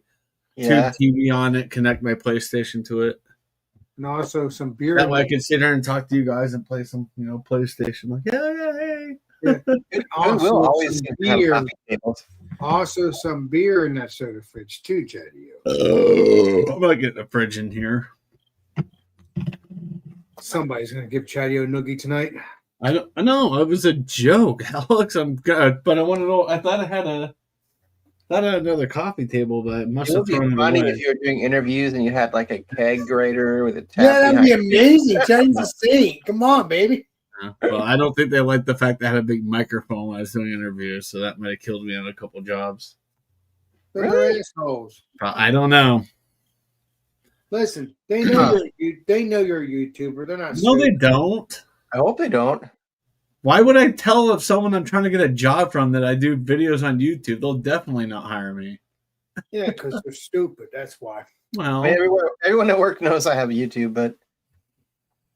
yeah. tube TV on it, connect my PlayStation to it. and also some beer. That way I can sit here and talk to you guys and play some, PlayStation. Like, hey. Also We'll always some have beer. coffee tables. Also some beer in that soda fridge too, Jetty. I'm not getting a fridge in here. Somebody's gonna give Chatty a noogie tonight. I know it was a joke, Alex. I'm good, but I want to know. I thought I had another coffee table, but I must It have would be thrown it funny away. if you were doing interviews and you had like a kegerator with a tap. Yeah, that'd be behind it. amazing. Chatty's a saint. Come on, baby. Yeah. Well, I don't think they liked the fact that I had a big microphone when I was doing interviews, so that might have killed me on a couple jobs. They're Really? assholes. I don't know. Listen, they know you're a YouTuber. They're not. No, they stupid. don't. I hope they don't. Why would I tell if someone I'm trying to get a job from that I do videos on YouTube? They'll definitely not hire me. Yeah, because they're stupid. That's why. Well, I mean, everyone at work knows I have a YouTube, but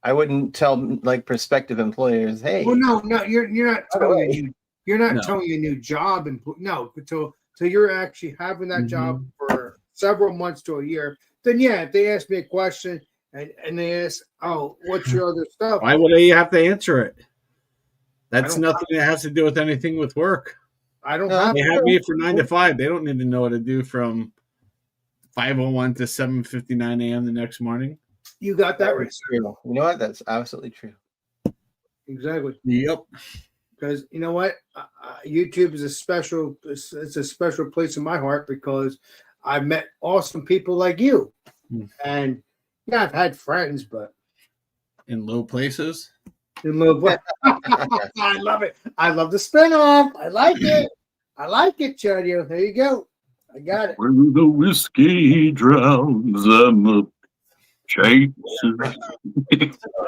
I wouldn't tell like prospective employers, "Hey, Well, no, you're not By the telling way- you. You're not No. telling a new job and no, until you're actually having that job Mm-hmm. for several months to a year. Then yeah, if they ask me a question and they ask, "Oh, what's your other stuff?" why would I have to answer it? That's don't- nothing that has to do with anything with work. I don't No, have. They have me for 9 to 5. They don't need to know what to do from 5:01 to 7:59 a.m. the next morning. You got that that right. is true." You know what? That's absolutely true. Exactly. Yep. Because you know what, YouTube is a special. It's a special place in my heart because I've met awesome people like you, and yeah, I've had friends, but In low places. in love. I love it. I love the spinoff. I like it. I like it, Chadio. There you go. I got it. Where the whiskey drowns them up. Chase.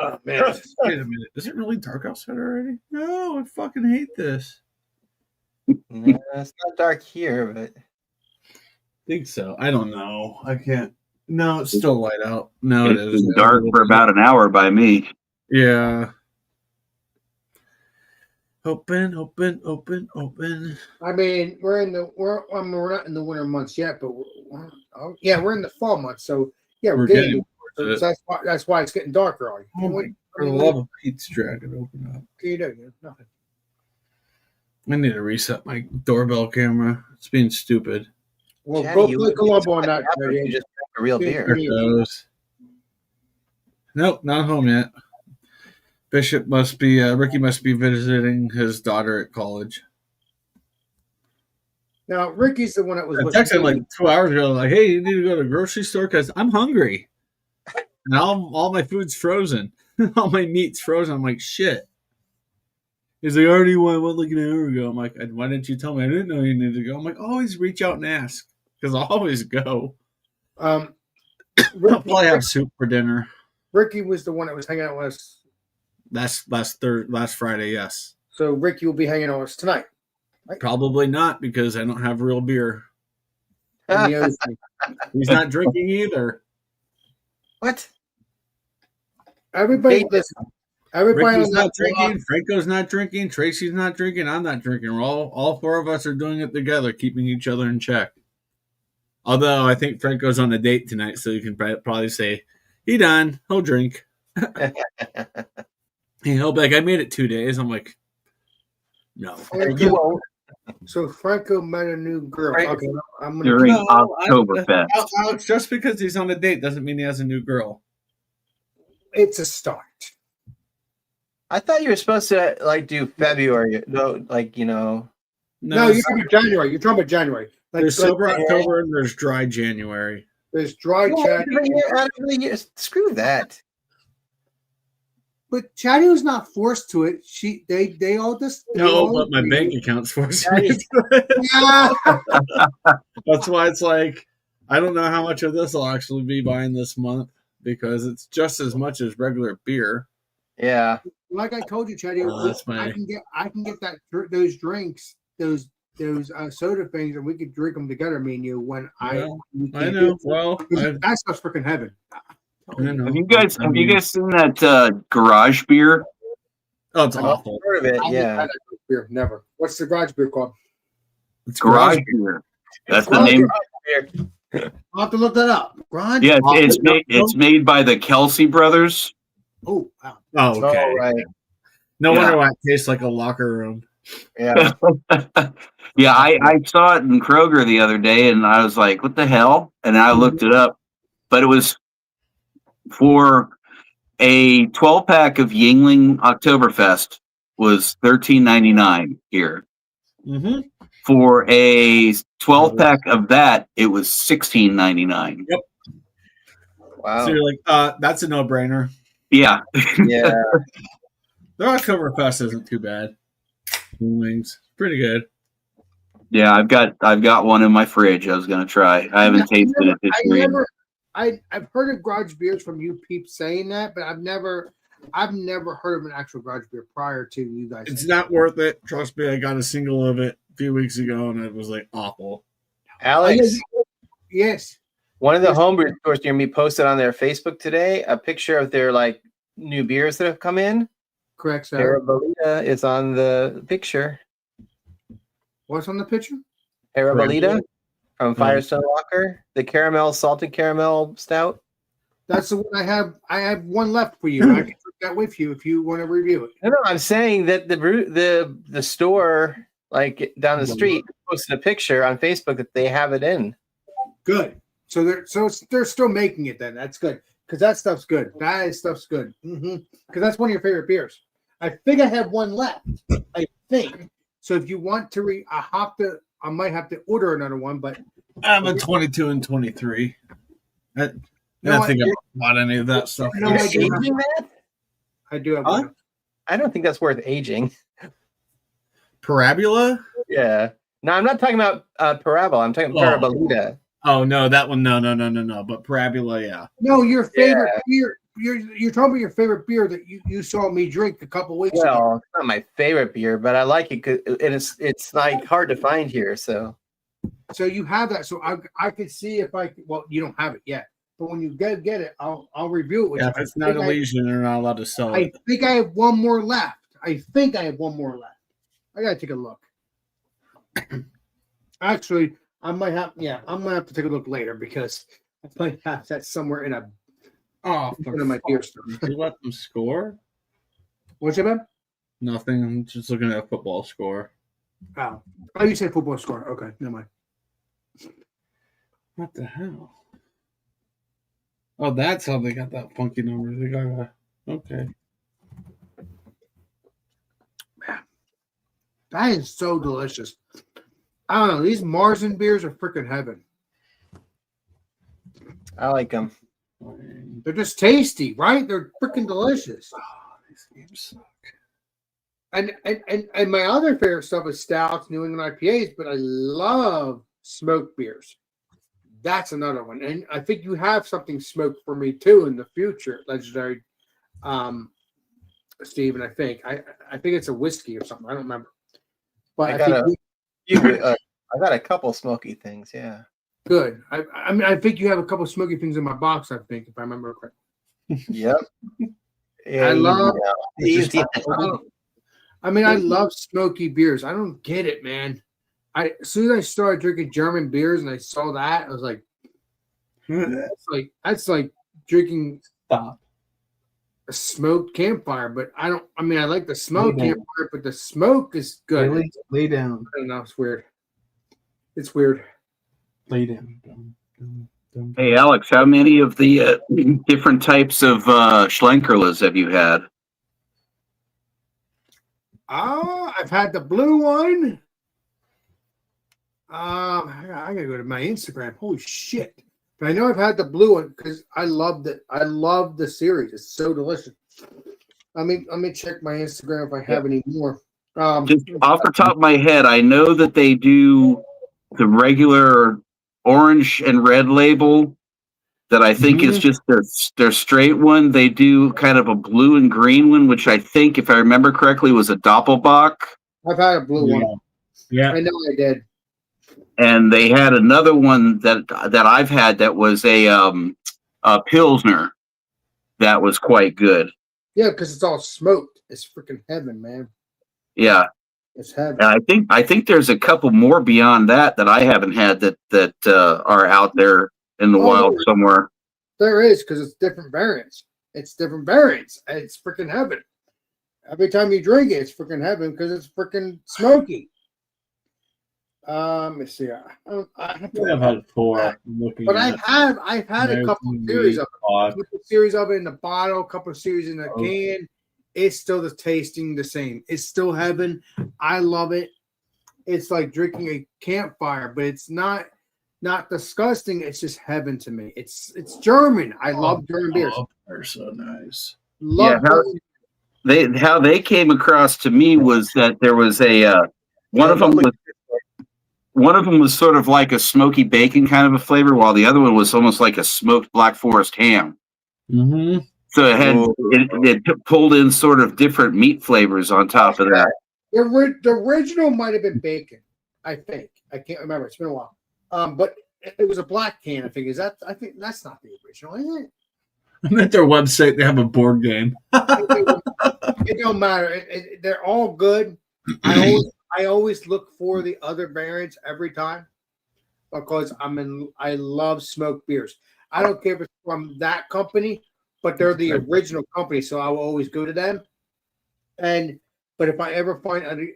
Oh, man. Wait a minute. Is it really dark outside already? No, I fucking hate this. No, it's not dark here, but Think so. I don't know. I can't. No, it's still light out. No, It's it is been dark for about an hour by me. Yeah. Open. I mean, we're not in the winter months yet, but we're in the fall months. So yeah, We're getting getting so that's why it's getting dark early. Oh my- For the love of Pete's Dragon, open up. Can you do? Nothing. I need to reset my doorbell camera. It's being stupid. Well, Chatty, go you play wouldn't Columbo on that. you just drink a real Yeah. beer. There it goes. Nope, not home yet. Bishop must be Ricky must be visiting his daughter at college. Now Ricky's the one that was I with texted him me. like 2 hours ago, like, "Hey, you need to go to the grocery store because I'm hungry, and all my food's frozen, all my meat's frozen." I'm like, "Shit." He's like, "I already went like an hour ago." I'm like, "Why didn't you tell me? I didn't know you needed to go." I'm like, "Always reach out and ask because I'll always go. Um, I'll probably have soup for dinner." Ricky was the one that was hanging out with us. Last Friday, yes. So Ricky will be hanging out with us tonight. Probably not because I don't have real beer. And he owes me. He's not drinking either. What? Everybody, Hey, listen. Everybody Ricky's on not that drinking. block, Franco's not drinking. Tracy's not drinking. I'm not drinking. We're all four of us are doing it together, keeping each other in check. Although I think Franco's on a date tonight, so you can probably say he done. He'll drink. He'll be like, "I made it 2 days." I'm like, "No." You won't. So Franco met a new girl. Right. Okay, I'm gonna. During No, Oktoberfest. Alex, just because he's on a date doesn't mean he has a new girl. It's a start. I thought you were supposed to like do February, no, like No, you're talking about January. You're talking about January. Like, there's sober October and there's dry January. there's dry chat. Screw that. But Chatty not forced to it. They all just No, but my bank account's forcing me. Yeah. That's why it's like I don't know how much of this I'll actually be buying this month because it's just as much as regular beer. Yeah. Like I told you, Chatty, that's my- I can get those drinks, those soda things, and we could drink them together, me and you. When Well, we I can't know. do it. Well, That stuff's freaking heaven. I know. Have you guys seen that garage beer? Oh, it's I've awful. heard of it. I haven't Yeah. had that beer, never. What's the garage beer called? It's Garage beer. That's the Garage name. I'll have to look that up. Garage. Yeah, Oh, it's made by the Kelsey brothers. Oh, wow. Oh, okay. Oh, right. No Yeah. wonder why it tastes like a locker room. Yeah. Yeah, I saw it in Kroger the other day, and I was like, "What the hell?" And I looked it up, but it was for a 12-pack of Yingling Oktoberfest was $13.99 here. Mm-hmm. For a 12-pack of that, it was $16.99. Wow. So you're like, that's a no-brainer. Yeah, Yeah. Their Oktoberfest isn't too bad. Wings, pretty good. yeah. I've got one in my fridge. I was gonna try. I haven't tasted it this year. I've heard of garage beers from you peeps saying that, but I've never heard of an actual garage beer prior to you guys. It's saying not worth it. Trust me, I got a single of it a few weeks ago, and it was like awful. Alex, that. Yes. one of the homebrew stores near me posted on their Facebook today a picture of their like new beers that have come in. Correct, sir. Parabolita is on the picture. What's on the picture? Parabolita from Hmm. Firestone Walker, the salted caramel stout. That's the one I have. I have one left for you. I can take that with you if you want to review it. No, I'm saying that the store like down the street posted a picture on Facebook that they have it in. Good. So they're still making it then. That's good because that stuff's good. That stuff's good. Because that's one of your favorite beers. I think I have one left. I think so. If you want to, I might have to order another one. But I'm a 22 and 23. I No, don't think I bought any of that stuff. No, You're I do not. aging that? I do have Huh? one. I don't think that's worth aging. Parabola? Yeah. No, I'm not talking about Parabola. I'm talking Oh. Parabolita. Oh no, that one. No. But Parabola, yeah. No, your favorite beer. You're talking about your favorite beer that you saw me drink a couple weeks ago. Well, it's not my favorite beer, but I like it because it's like hard to find here. So So you have that. So I could see if I. Well, you don't have it yet, but when you get it, I'll review it with Yeah, you. if it's not Elysian, they're not allowed to sell I it. think I have one more left. I gotta take a look. Actually, I'm gonna have to take a look later because I might have that somewhere in Oh, one of my beer stuff. you let them score? What's it about? Nothing. I'm just looking at a football score. Oh, you said football score. Okay, never mind. What the hell? Oh, that's how they got that funky number. They got okay. That is so delicious. I don't know. These Marzen beers are freaking heaven. I like them. They're just tasty, right? They're freaking delicious. These games suck. And my other favorite stuff is stouts, New England IPAs, but I love smoked beers. That's another one. And I think you have something smoked for me too in the future, Legendary Steven, I think. I think it's a whiskey or something. I don't remember. But I got a couple smoky things. Yeah. good. I mean, I think you have a couple of smoky things in my box, I think, if I remember correctly. Yep. I love easy. I love smoky beers. I don't get it, man. As soon as I started drinking German beers and I saw that, I was like, that's like drinking Stop. a smoked campfire. But I like the smoked campfire, but the smoke is good. Lay down. I don't know. It's weird. It's weird. Lay down. Dum. Hey, Alex, how many of the different types of Schlenkerlas have you had? I've had the blue one. I gotta go to my Instagram. Holy shit! But I know I've had the blue one because I loved it. I love the series. It's so delicious. Let me check my Instagram if I have any more. Just off the top of my head, I know that they do the regular orange and red label that I think is just their straight one. They do kind of a blue and green one, which I think, if I remember correctly, was a Doppelbock. I've had a blue one. Yeah. I know I did. And they had another one that I've had that was a Pilsner that was quite good. Yeah, because it's all smoked. It's freaking heaven, man. Yeah. It's heaven. And I think there's a couple more beyond that I haven't had that are out there in the wild somewhere. There is, because it's different variants. It's different variants. It's freaking heaven. Every time you drink it, it's freaking heaven because it's freaking smoky. Let me see. I've had 4. But I've had a couple of series of it. A couple series of it in the bottle, a couple of series in the can. It's still tasting the same. It's still heaven. I love it. It's like drinking a campfire, but it's not disgusting. It's just heaven to me. It's German. I love German beers. They're so nice. How they came across to me was that there was one of them was sort of like a smoky bacon kind of a flavor, while the other one was almost like a smoked Black Forest ham. Mm-hmm. So it pulled in sort of different meat flavors on top of that. The original might have been bacon, I think. I can't remember. It's been a while. But it was a black can, I think. I think that's not the original, is it? I'm at their website. They have a board game. It don't matter. They're all good. I always look for the other variants every time because I love smoked beers. I don't care if it's from that company, but they're the original company, so I will always go to them. But if I ever find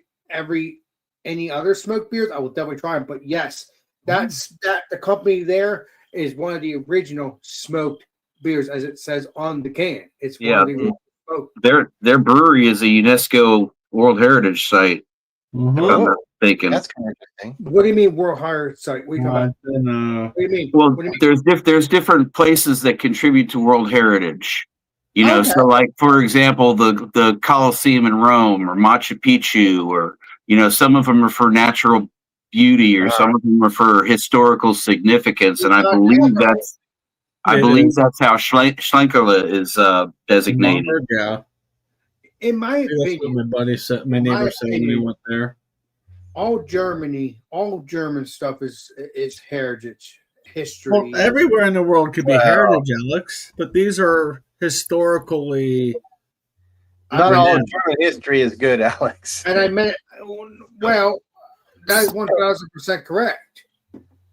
any other smoked beers, I will definitely try them. But yes, the company there is one of the original smoked beers, as it says on the can. It's one of the original smoked. Their brewery is a UNESCO World Heritage Site. Mm-hmm. If I'm not mistaken. That's kind of interesting. What do you mean World Heritage Site? What are you talking about? What do you mean? Well, What do you mean? there's different places that contribute to World Heritage. You know, so like for example, the Colosseum in Rome or Machu Picchu, or some of them are for natural beauty, or some of them are for historical significance, and I believe that's how Schlenkerla is designated. Yeah. In my That's opinion, what my buddy said. My neighbor said when we went there. all German stuff is heritage, history. Well, everywhere in the world could be heritage, Alex, but these are historically. Not all German history is good, Alex. And I meant, well, that is 1,000% correct.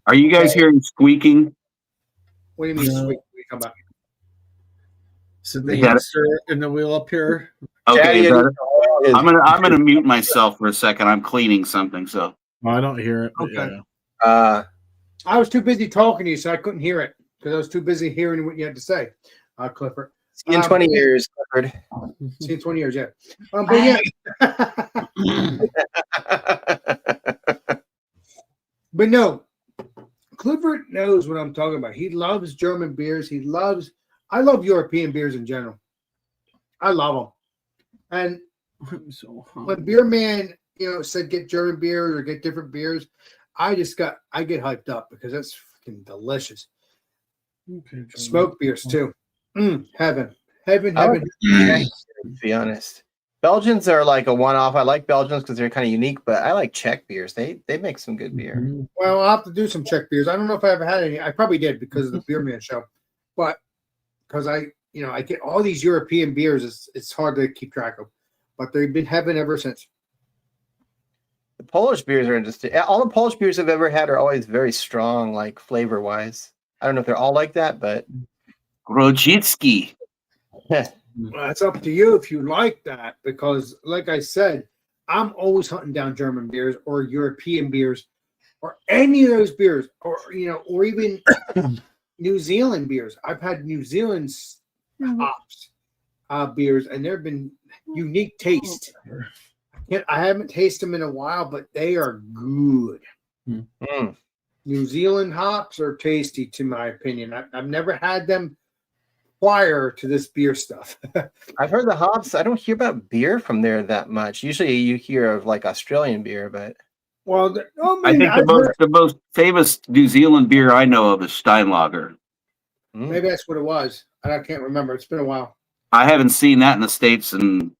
Are you guys hearing squeaking? What do you mean? No. Sweet? What are you talking about? So the Is that- hamster in the wheel up here. Okay, Daddy, I'm gonna mute myself for a second. I'm cleaning something, so Oh, I don't hear it. But Okay. yeah. I was too busy talking to you, so I couldn't hear it. because I was too busy hearing what you had to say, Clifford. See you in 20 years, Clifford. See you in 20 years, yeah. But yeah. But no, Clifford knows what I'm talking about. He loves German beers. I love European beers in general. I love them. And I'm so when Beer Man, said get German beers or get different beers, I get hyped up because that's freaking delicious. okay, Smoked beers too. Heaven. I like Czech, to be honest. Belgians are like a one-off. I like Belgians because they're kind of unique, but I like Czech beers. They make some good beer. Mhm. Well, I'll have to do some Czech beers. I don't know if I ever had any. I probably did because of the Beer Man show, but because I get all these European beers, it's hard to keep track of. But they've been heaven ever since. The Polish beers are interesting. All the Polish beers I've ever had are always very strong, like flavor-wise. I don't know if they're all like that, but Grodzicki. Well, it's up to you if you like that, because like I said, I'm always hunting down German beers or European beers or any of those beers, or or even New Zealand beers. I've had New Zealand hops beers, and they've been unique taste. I haven't tasted them in a while, but they are good. Mm. New Zealand hops are tasty, to my opinion. I've never had them prior to this beer stuff. I've heard the hops. I don't hear about beer from there that much. Usually you hear of like Australian beer, but Well, I think the most famous New Zealand beer I know of is Steinlager. maybe that's what it was. I can't remember. It's been a while. I haven't seen that in the States in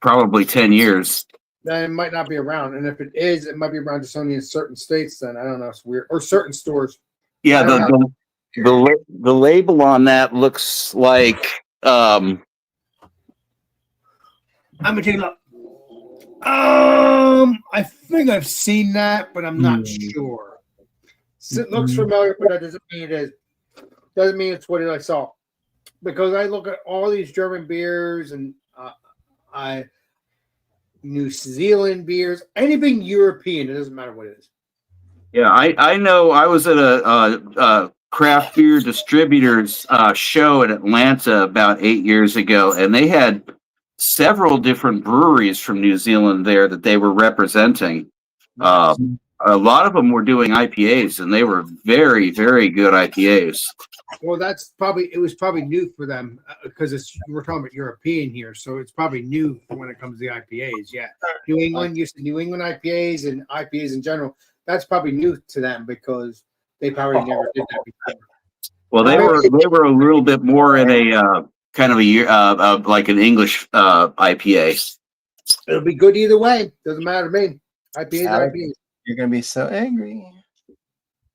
probably 10 years. Then it might not be around, and if it is, it might be around just only in certain states. Then I don't know. It's weird, or certain stores. Yeah, I don't the label on that looks like I'm gonna take a look. I think I've seen that, but I'm not sure. It looks familiar, but that doesn't mean it is. Doesn't mean it's what I saw, because I look at all these German beers and New Zealand beers, anything European. It doesn't matter what it is. Yeah, I know. I was at a craft beer distributors show in Atlanta about 8 years ago, and they had several different breweries from New Zealand there that they were representing. A lot of them were doing IPAs, and they were very, very good IPAs. Well, it was probably new for them because we're talking about European here, so it's probably new when it comes to the IPAs. Yeah, New England used to New England IPAs and IPAs in general. That's probably new to them because they probably never did that before. Well, they were a little bit more in a kind of a like an English IPA. It'll be good either way. Doesn't matter to me. IPAs, IPAs. You're gonna be so angry.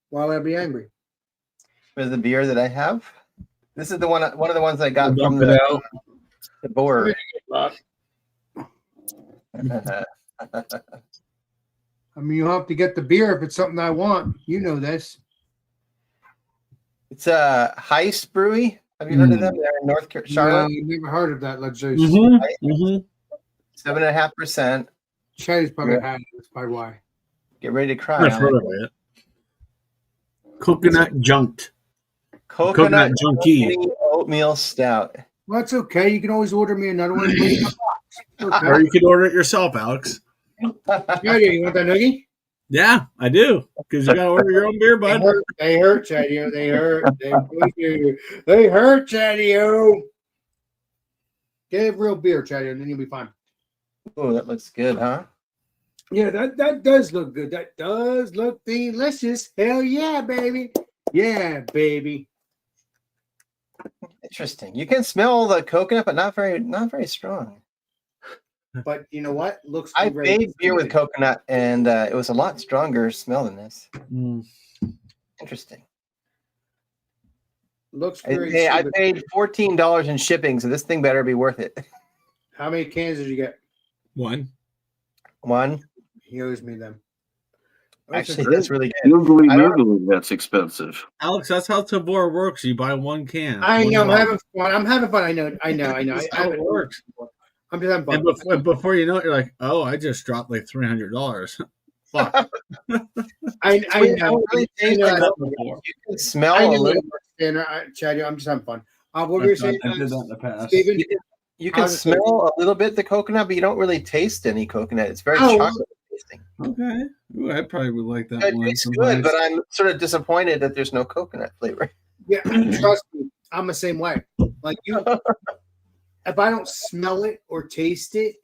Why would I be angry? With the beer that I have. This is one of the ones I got from Dump it out. the board. I mean, you'll have to get the beer if it's something I want. You know this. It's a Heist Brewery. Have you heard of them? They're in North Charlotte. No, I've never heard of that. Let's say 7.5%. Chad's probably had it. That's probably why. Get ready to cry. I've heard of it. Coconut Junked. Coconut Junkie. oatmeal stout. Well, that's okay. You can always order me another one. And put it in a box. Or you could order it yourself, Alex. Yeah, you want that noogie? Yeah, I do. Because you got to order your own beer, bud. They hurt, Chatty-O. They hurt. They hurt, Chatty-O. Get a real beer, Chatty-O, and then you'll be fine. Oh, that looks good, huh? Yeah, that does look good. That does look delicious. Hell yeah, baby. Yeah, baby. Interesting. You can smell the coconut, but not very strong. But you know what? Looks. I very made beer with coconut, and it was a lot stronger smell than this. Interesting. Looks very. Hey, I paid $14 in shipping, so this thing better be worth it. How many cans did you get? One. He owes me them. Actually, that's really good. Googly, that's expensive. Alex, that's how Tabor works. You buy one can. I know. I'm One having fun. I'm having fun. I know. That's how it works. I'm just having fun. And before you know it, you're like, oh, I just dropped like $300. Fuck. I know. Really I know. you can smell a little more understand, Chad. I'm just having fun. What were you saying, I did that in the past. Steven? You can How's it smell a little bit the coconut, but you don't really taste any coconut. It's very Oh, chocolate tasting. Okay. Ooh, I probably would like that It one. tastes good, but I'm sort of disappointed that there's no coconut flavor. Yeah, trust me, I'm the same way. Like you, if I don't smell it or taste it,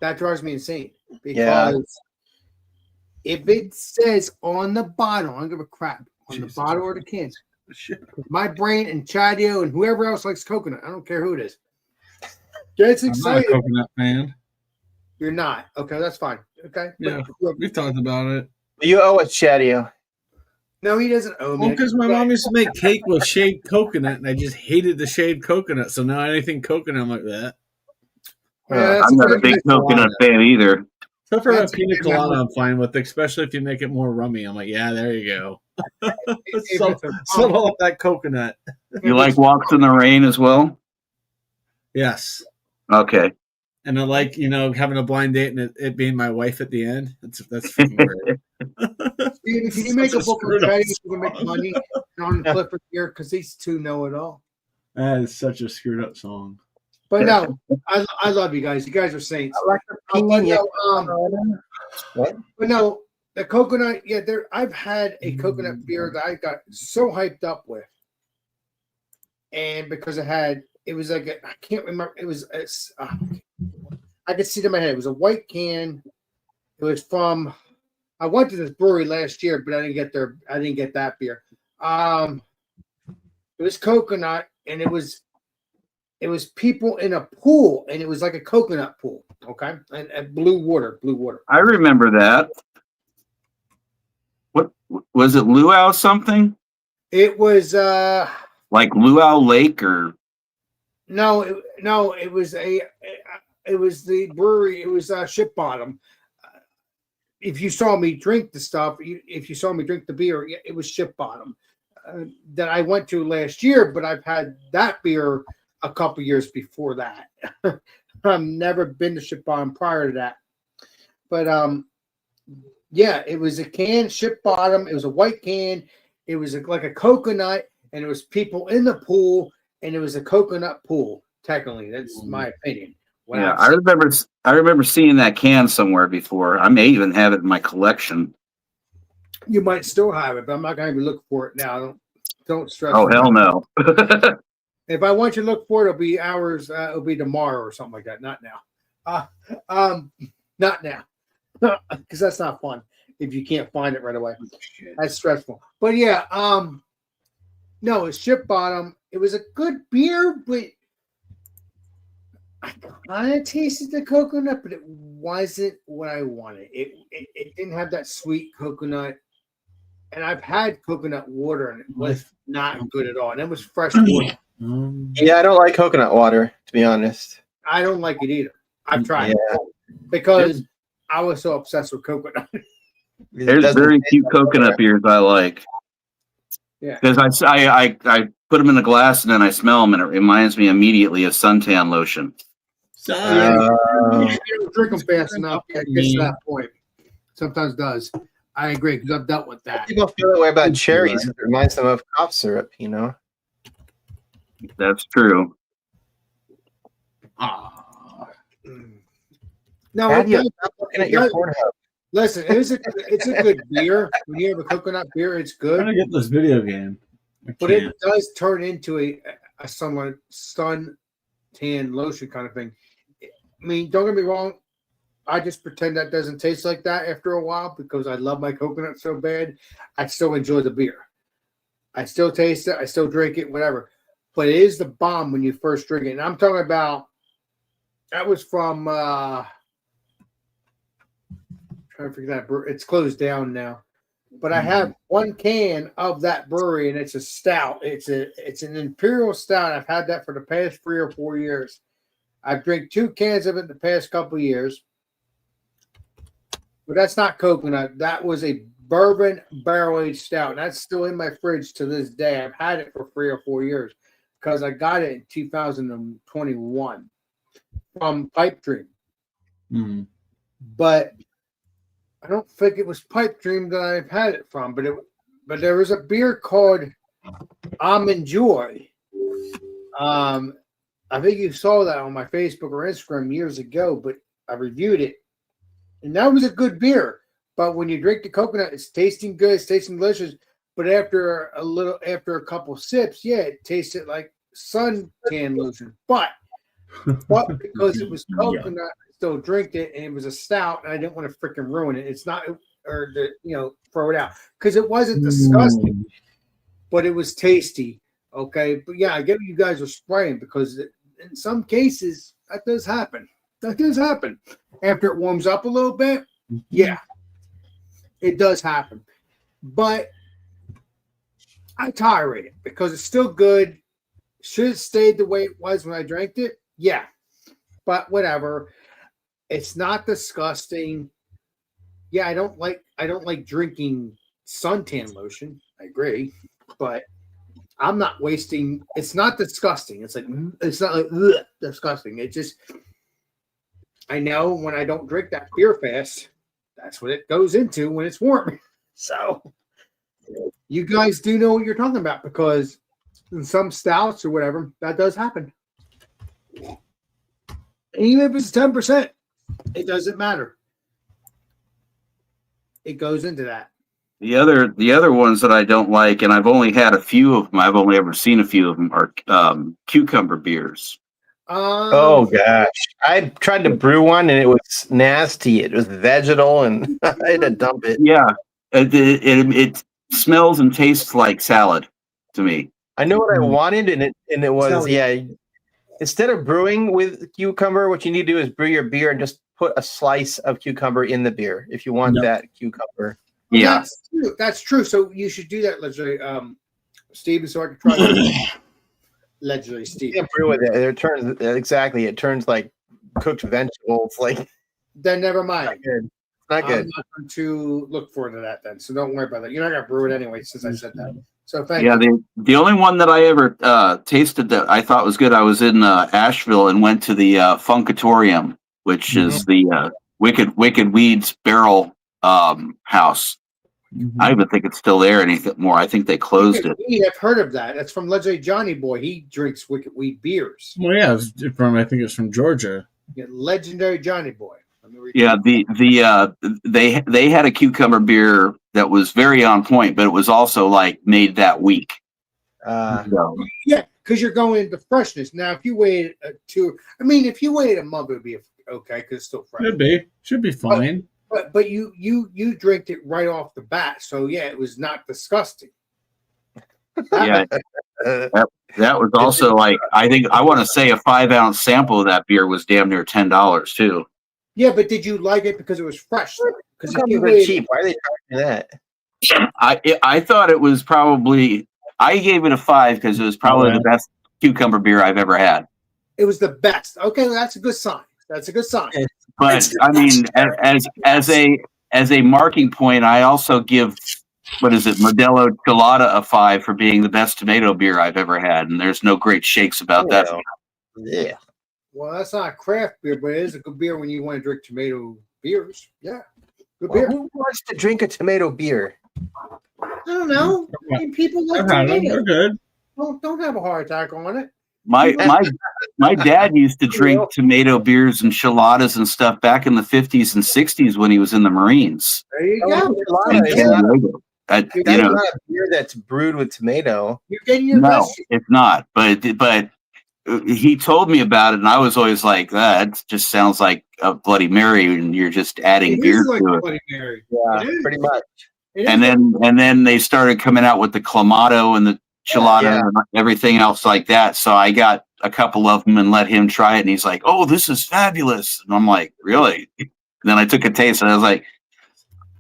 that drives me insane. Because if it says on the bottle, I don't give a crap on the bottle or the can. My brain and Chadio and whoever else likes coconut, I don't care who it is, gets I'm not a excited. coconut fan. You're not. Okay, that's fine. Okay. Yeah, But- we've talked about it. You owe it, Chadio. no, he doesn't owe me. Well, because my mom used to make cake with shaved coconut, and I just hated the shaved coconut. So now anything coconut, I'm like that. Yeah, that's I'm not a good. big coconut fan either. Except for a That's pina a good colada, memory. I'm fine with, especially if you make it more rummy. I'm like, yeah, there you go. If So, it's a- settle up that coconut. You like walks in the rain as well? Yes. Okay. And I like, having a blind date and it being my wife at the end. That's freaking great. Steven, can you make a Such book screwed of up Chinese to make money on Clifford here? Because these two know it all. That is such a screwed up song. But no, I love you guys. You guys are saints. I like the But pina no, What? but no, the coconut. Yeah, I've had a coconut beer that I got so hyped up with, and because it was like I can't remember. It was I could see it in my head. It was a white can. It was from. I went to this brewery last year, but I didn't get there. I didn't get that beer. It was coconut, and it was people in a pool, and it was like a coconut pool. Okay, and blue water. I remember that. What was it? Luau something? It was Like Luau Lake or no, it was the brewery. It was Ship Bottom. If you saw me drink the stuff, if you saw me drink the beer, it was Ship Bottom that I went to last year. But I've had that beer a couple years before that. I've never been to Ship Bottom prior to that. But yeah, it was a can, Ship Bottom. It was a white can. It was like a coconut, and it was people in the pool, and it was a coconut pool. Technically, that's my opinion. When yeah. I was- I remember seeing that can somewhere before. I may even have it in my collection. you might still have it, but I'm not going to be looking for it now. Don't stress. Oh hell no. If I want you to look for it, it'll be hours. It'll be tomorrow or something like that. Not now. Not now, because that's not fun. If you can't find it right away, that's stressful. But yeah, no, it's Ship Bottom. It was a good beer, but I kind of tasted the coconut, but it wasn't what I wanted. It didn't have that sweet coconut. And I've had coconut water, and it was not good at all. And it was fresh water. Yeah, I don't like coconut water, to be honest. I don't like it either. I've tried it because I was so obsessed with coconut. There's very few coconut beers I like. Yeah. Because I put them in a glass and then I smell them and it reminds me immediately of suntan lotion. You don't drink them fast enough. It gets to that point. Sometimes does. I agree because I've dealt with that. People feel that way about cherries. It reminds them of cough syrup, That's true. No, Dad, it you does- stop looking at your Pornhub. listen, it's a good beer. When you have a coconut beer, it's I'm trying good. to get this video game. I But can't. it does turn into a somewhat sun tan lotion kind of thing. I mean, don't get me wrong. I just pretend that doesn't taste like that after a while because I love my coconut so bad. I still enjoy the beer. I still taste it. I still drink it, whatever. But it is the bomb when you first drink it. And I'm talking about that was from trying to figure that. It's closed down now. But I have one can of that brewery, and it's a stout. It's an imperial stout. I've had that for the past 3 or 4 years. I've drank 2 cans of it in the past couple of years. But that's not coconut. That was a bourbon barrel-aged stout. And that's still in my fridge to this day. I've had it for 3 or 4 years because I got it in 2021 from Pipe Dream. Mm. But I don't think it was Pipe Dream that I've had it from. But there was a beer called Almond Joy. I think you saw that on my Facebook or Instagram years ago, but I reviewed it, and that was a good beer. But when you drink the coconut, it's tasting good, it's tasting delicious. But after a couple sips, yeah, it tasted like suntan lotion. But because it was coconut, I still drank it, and it was a stout, and I didn't want to freaking ruin it. It's not, or throw it out because it wasn't disgusting, but it was tasty. Okay, but yeah, I get what you guys are spraying because in some cases that does happen. That does happen after it warms up a little bit. Yeah, it does happen, but I tolerate it because it's still good. Should have stayed the way it was when I drank it. Yeah, but whatever. It's not disgusting. Yeah, I don't like drinking suntan lotion. I agree, but I'm not wasting. It's not disgusting. It's not like ugh, disgusting. It just, I know when I don't drink that beer fast, that's what it goes into when it's warm. So you guys do know what you're talking about because in some stouts or whatever, that does happen. Even if it's 10%, it doesn't matter. It goes into that. The other ones that I don't like, and I've only had a few of them. I've only ever seen a few of them are cucumber beers. Oh gosh, I tried to brew one and it was nasty. It was vegetal, and I had to dump it. Yeah, it smells and tastes like salad to me. I know what I wanted, and it was Instead of brewing with cucumber, what you need to do is brew your beer and just put a slice of cucumber in the beer if you want that cucumber. Yeah, that's true. So you should do that, legendary Steve, so I can try that. Legendary Steve. You can't brew with it. It turns like cooked vegetables. Like then never mind. Not good. I'm not going to look forward to that then. So don't worry about that. You're not going to brew it anyway since I said that. So thank you. The only one that I ever tasted that I thought was good, I was in Asheville and went to the Funkatorium, which is the Wicked Weeds barrel house. I even think it's still there anymore. I think they closed it. We have heard of that. That's from Legendary Johnny Boy. He drinks Wicked Weed beers. Well, yeah, I think it's from Georgia. Yeah, Legendary Johnny Boy. Yeah, they had a cucumber beer that was very on point, but it was also like made that week. Yeah, because you're going into freshness. Now, if you wait if you wait a month, it would be okay because it's still fresh. Should be fine. But you drank it right off the bat, so yeah, it was not disgusting. Yeah, that was also like I want to say a 5-ounce sample of that beer was damn near $10 too. Yeah, but did you like it because it was fresh? Because it's cheap. Why are they charging that? I thought it was probably. I gave it a 5 because it was probably the best cucumber beer I've ever had. It was the best. Okay, that's a good sign. That's a good sign. But I mean, as a marking point, I also give Modelo Chelada a 5 for being the best tomato beer I've ever had, and there's no great shakes about that. Yeah. Well, that's not a craft beer, but it is a good beer when you want to drink tomato beers. Yeah, good beer. Who wants to drink a tomato beer? I don't know. I mean, people like They're tomatoes. good. Don't have a heart attack on it. My dad used to drink tomato beers and chiladas and stuff back in the 50s and 60s when he was in the Marines. There you go. That's not a beer that's brewed with tomato. You're getting your No, best. it's not. But he told me about it, and I was always like, that just sounds like a Bloody Mary, and you're just adding beer like to it. Bloody Mary. Yeah, pretty much. And then they started coming out with the Clamato and the Chilada and everything else like that. So I got a couple of them and let him try it, and he's like, "Oh, this is fabulous!" And I'm like, "Really?" And then I took a taste, and I was like,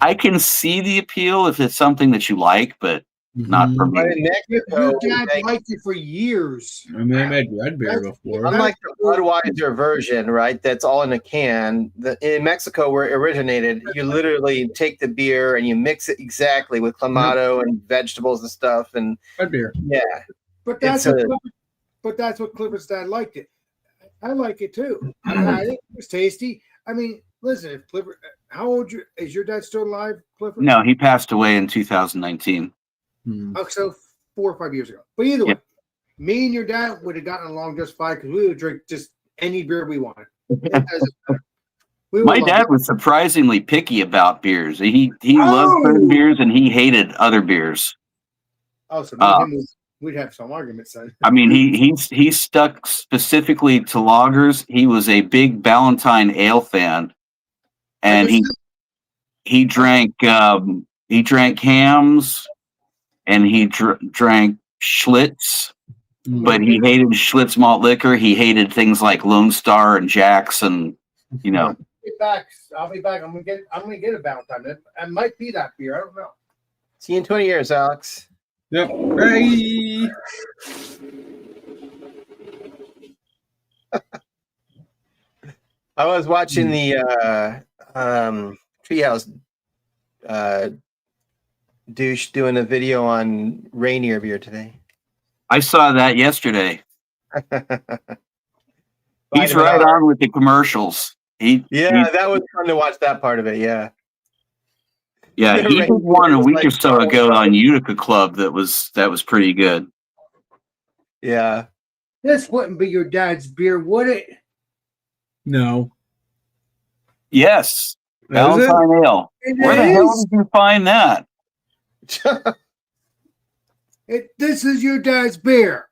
"I can see the appeal if it's something that you like, but not for me." But in Mexico, your dad liked it for years. I mean, they made red beer before. unlike the Budweiser version, right? That's all in a can. In Mexico, where it originated, you literally take the beer and you mix it exactly with clamato and vegetables and stuff. And Red beer. yeah, But that's what Clifford's dad liked it. I like it too. I had it. It was tasty. I mean, listen, if Clifford, how old is your dad still alive, Clifford? No, he passed away in 2019. Oh, so 4 or 5 years ago. But either way, Yeah. me and your dad would have gotten along just fine because we would drink just any beer we wanted. It doesn't matter. We would My love dad it. was surprisingly picky about beers. He Oh! loved certain beers and he hated other beers. Oh, so me and him we'd have some arguments then. I mean, he stuck specifically to lagers. He was a big Ballantine ale fan, and he drank hams, and he drank Schlitz, but he hated Schlitz malt liquor. He hated things like Lone Star and Jack's, and you know. I'll be back. I'm gonna get a Valentine. It might be that beer. I don't know. See you in 20 years, Alex. Yep. Bye. I was watching the Treehouse douche doing a video on Rainier beer today. I saw that yesterday. He's Vitamin right R. on with the commercials. That was fun to watch that part of it. Yeah. Yeah, he Right. did one a week or so Like- ago on Utica Club that was pretty good. Yeah. This wouldn't be your dad's beer, would it? No. Yes, Is it? Valentine Ale. It Where the hell is. did you find that? This is your dad's beer.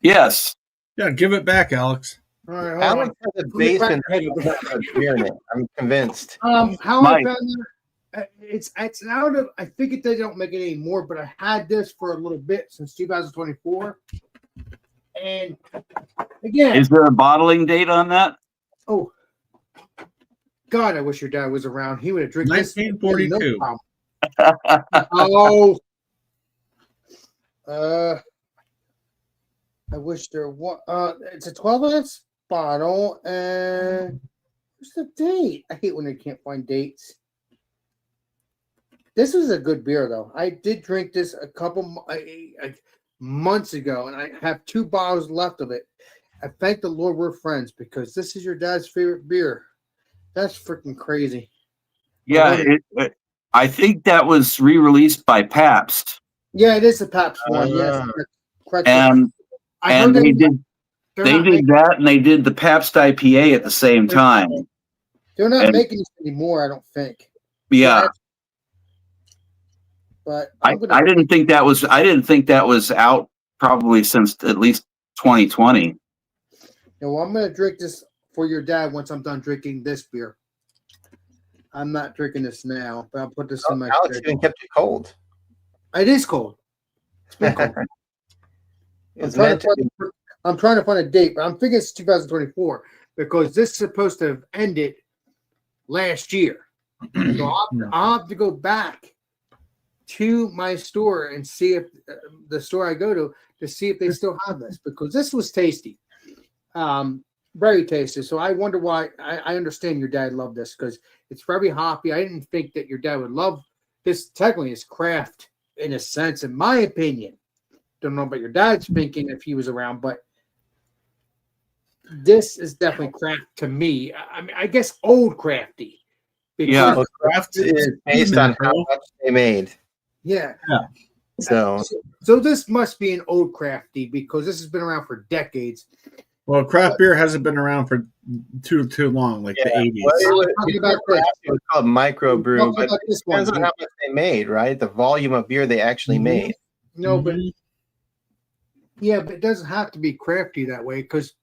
Yes. Yeah, give it back, Alex. All right, hold Alex on. has a basement that has beer in it. I'm convinced. How Mike. I found that, it's out of. I think they don't make it anymore, but I had this for a little bit since 2024. And again, Is there a bottling date on that? oh God, I wish your dad was around. He would have drank this. 1942. No problem. I wish there was. It's a 12-ounce bottle, and what's the date? I hate when they can't find dates. This was a good beer, though. I did drink this a couple months ago, and I have 2 bottles left of it. I thank the Lord we're friends because this is your dad's favorite beer. That's freaking crazy. Yeah, I think that was re-released by Pabst, Yeah, it is the Pabst one. Yes, correct. and I heard they did they're they not did making- that, and they did the Pabst IPA at the same time. They're not and- making this anymore. I don't think. Yeah, But I didn't think that was out probably since at least 2020. Well, I'm gonna drink this for your dad once I'm done drinking this beer. I'm not drinking this now, but I'll put this in my Alex fridge. even kept it cold. It is cold. It's been cold. It's meant to be. I'm trying to find a date, but I'm thinking it's 2024 because this is supposed to have ended last year. So I'll have to go back to my store and see if the store I go to see if they still have this because this was tasty. Very tasty. So I wonder why. I understand your dad loved this because it's very hoppy. I didn't think that your dad would love this. Technically, it's craft in a sense, in my opinion. Don't know about your dad's thinking if he was around, but this is definitely craft to me. I mean, I guess old crafty. Because, Yeah. Well, craft is based on how much they made. yeah. So So this must be an old crafty because this has been around for decades. Well, craft beer hasn't been around for too long, like the Yeah. 80s. Well, I'm talking about this. it was called microbrew, Talking but about it this one. depends on how much they made, right? The volume of beer they actually Mhm. made. No, but Mhm. yeah, but it doesn't have to be crafty that way because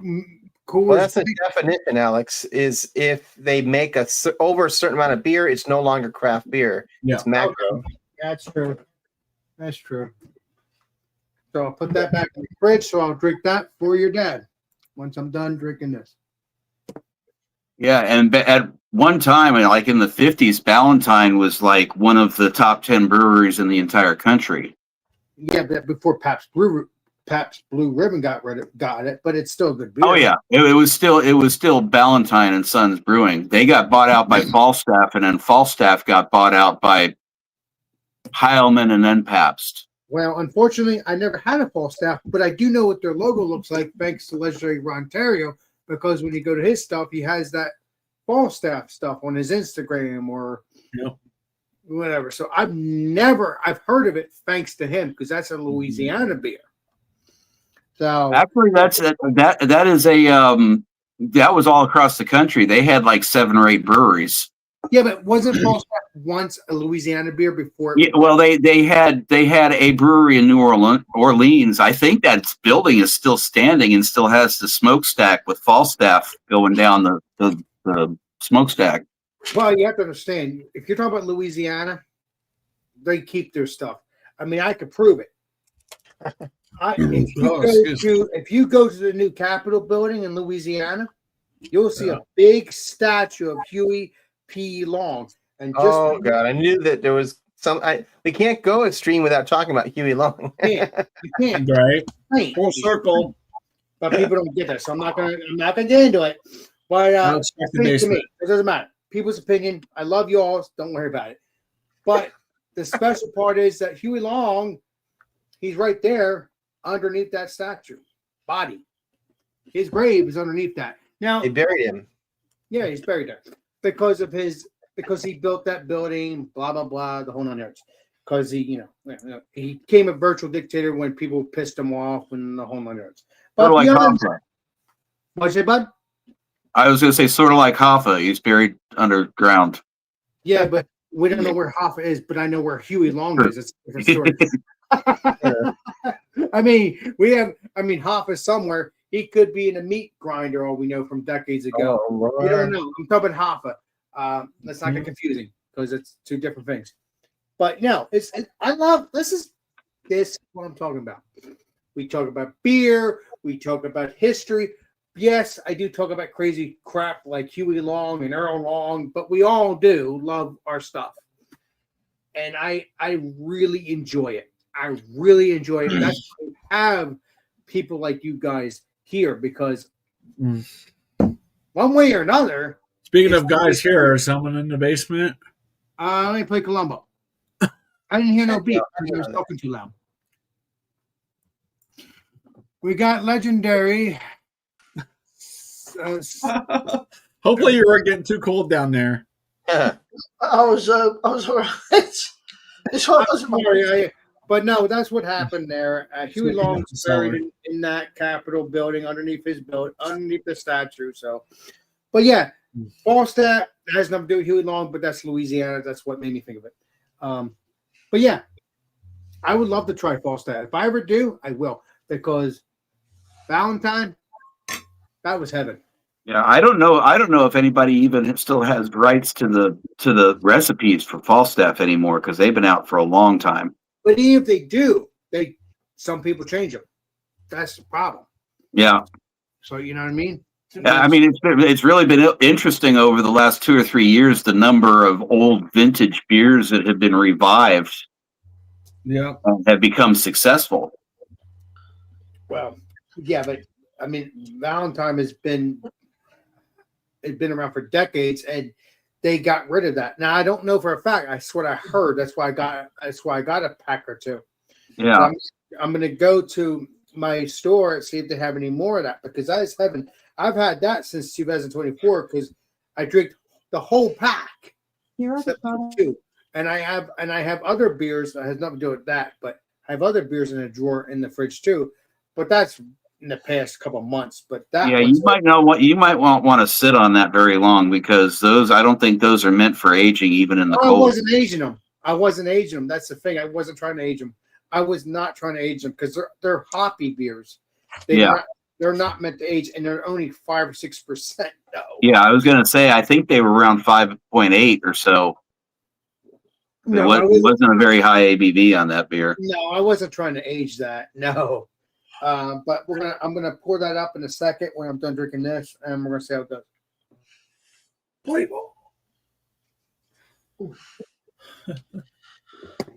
Well, that's the definition, Alex. Is if they make over a certain amount of beer, it's no longer craft beer. Yeah. It's macro. That's true. That's true. So I'll put that back in the fridge. So I'll drink that for your dad once I'm done drinking this. Yeah, and at one time, like in the 50s, Ballantine was like one of the top 10 breweries in the entire country. Yeah, but before Pabst Blue Ribbon got it, but it's still good beer. Oh yeah, it was still Ballantine and Sons Brewing. They got bought out by Falstaff, and then Falstaff got bought out by Heilman and then Pabst. Well, unfortunately, I never had a Falstaff, but I do know what their logo looks like thanks to Legendary Ontario, because when you go to his stuff, he has that Falstaff stuff on his Instagram or Yep. whatever. So I've heard of it thanks to him because that's a Louisiana beer. So Actually, that is a that was all across the country. They had like 7 or 8 breweries. yeah, but wasn't Falstaff once a Louisiana beer before? Yeah, well, they had a brewery in New Orleans. I think that building is still standing and still has the smokestack with Falstaff going down the smokestack. Well, you have to understand, if you're talking about Louisiana, they keep their stuff. I mean, I could prove it. If you go to the new Capitol building in Louisiana, you'll see a big statue of Huey P. Long. And just God, I knew that there was some. We can't go extreme without talking about Huey Long. you can't. Right. Full circle. But people don't get that, so I'm not gonna get into it. But to me, it doesn't matter. People's opinion. I love y'all. Don't worry about it. But the special part is that Huey Long, he's right there underneath that statue body. His grave is underneath that. Now They buried him. yeah, he's buried there because he built that building. Blah blah blah. The whole 9 yards. Because he became a virtual dictator when people pissed him off and the whole 9 yards. But Sort of like beyond Hoffa. what's it, bud? I was going to say sort of like Hoffa. He's buried underground. Yeah, but we don't know where Hoffa is, but I know where Huey Long is. It's a different story. I mean, Hoffa's somewhere. He could be in a meat grinder, all we know from decades ago. We don't know. I'm talking Hoffa. Let's not get confusing because it's 2 different things. But no, this is what I'm talking about. We talk about beer. We talk about history. Yes, I do talk about crazy crap like Huey Long and Earl Long, but we all do love our stuff. And I really enjoy it. I really enjoy it. That's why we have people like you guys here because one way or another. Speaking of guys here, is someone in the basement? Let me play Columbo. I didn't hear no beat because I was talking too loud. We got legendary. Hopefully you weren't getting too cold down there. Yeah. I was all right. It's hard. But no, that's what happened there. Huey Long was buried in that Capitol building underneath underneath the statue. So, but yeah, Falstaff has nothing to do with Huey Long, but that's Louisiana. That's what made me think of it. But yeah, I would love to try Falstaff. If I ever do, I will because Valentine, that was heaven. Yeah, I don't know if anybody even still has rights to the recipes for Falstaff anymore because they've been out for a long time. But even if they do, some people change them. That's the problem. Yeah. So you know what I mean? Yeah, I mean it's really been interesting over the last 2 or 3 years the number of old vintage beers that have been revived. Yeah, have become successful. Well, yeah, but I mean, Valentine has been around for decades, and they got rid of that. Now I don't know for a fact. That's what I heard. That's why I got a pack or 2. Yeah, So I'm going to go to my store and see if they have any more of that because that is heaven. I've had that since 2024 because I drink the whole pack. Except for 2. And I have other beers that has nothing to do with that, but I have other beers in a drawer in the fridge too. But that's in the past couple of months. But that you might not want to sit on that very long because I don't think those are meant for aging even in the cold. I wasn't aging them. That's the thing. I wasn't trying to age them. I was not trying to age them because they're hoppy beers. They're not meant to age, and they're only 5 or 6%. No. Yeah, I was going to say I think they were around 5.8 or so. No, it wasn't a very high ABV on that beer. No, I wasn't trying to age that. No. But I'm gonna pour that up in a second when I'm done drinking this, and we're gonna see how it goes.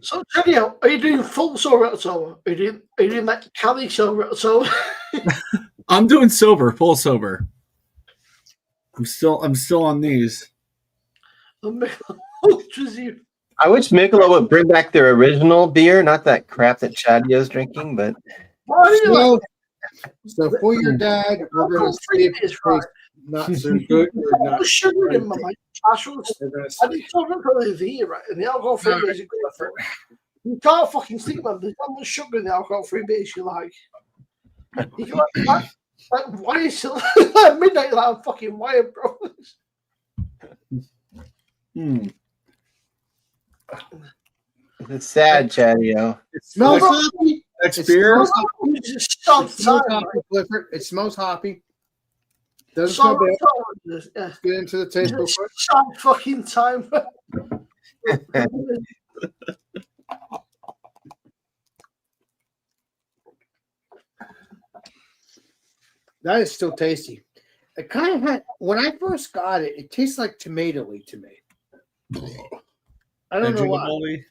So, check it out. Are you doing full silver at all? Are you doing that Cali silver at all? I'm doing sober, full sober. I'm still on these. I wish Michelob would bring back their original beer, not that crap that Chadio's drinking, but So for your dad, we're gonna see if not so good. Or I not. was sugar in my cashews. They're gonna I did talk about the V, right? And the alcohol-free beers are good for it. You can't fucking think, man. There's not much sugar in the alcohol-free beers you like. You can like why is it like midnight? Like I'm fucking wired, bro. It's sad, Chadio. It smells hoppy. Next It beer. smells hoppy. It's just stop It smells time. hoppy, Clifford. It smells hoppy. Doesn't smell bad. Yeah. Get into the taste real Just quick. stop fucking time. That is still tasty. It kind of had when I first got it. It tastes like tomatoey to me. I don't know why.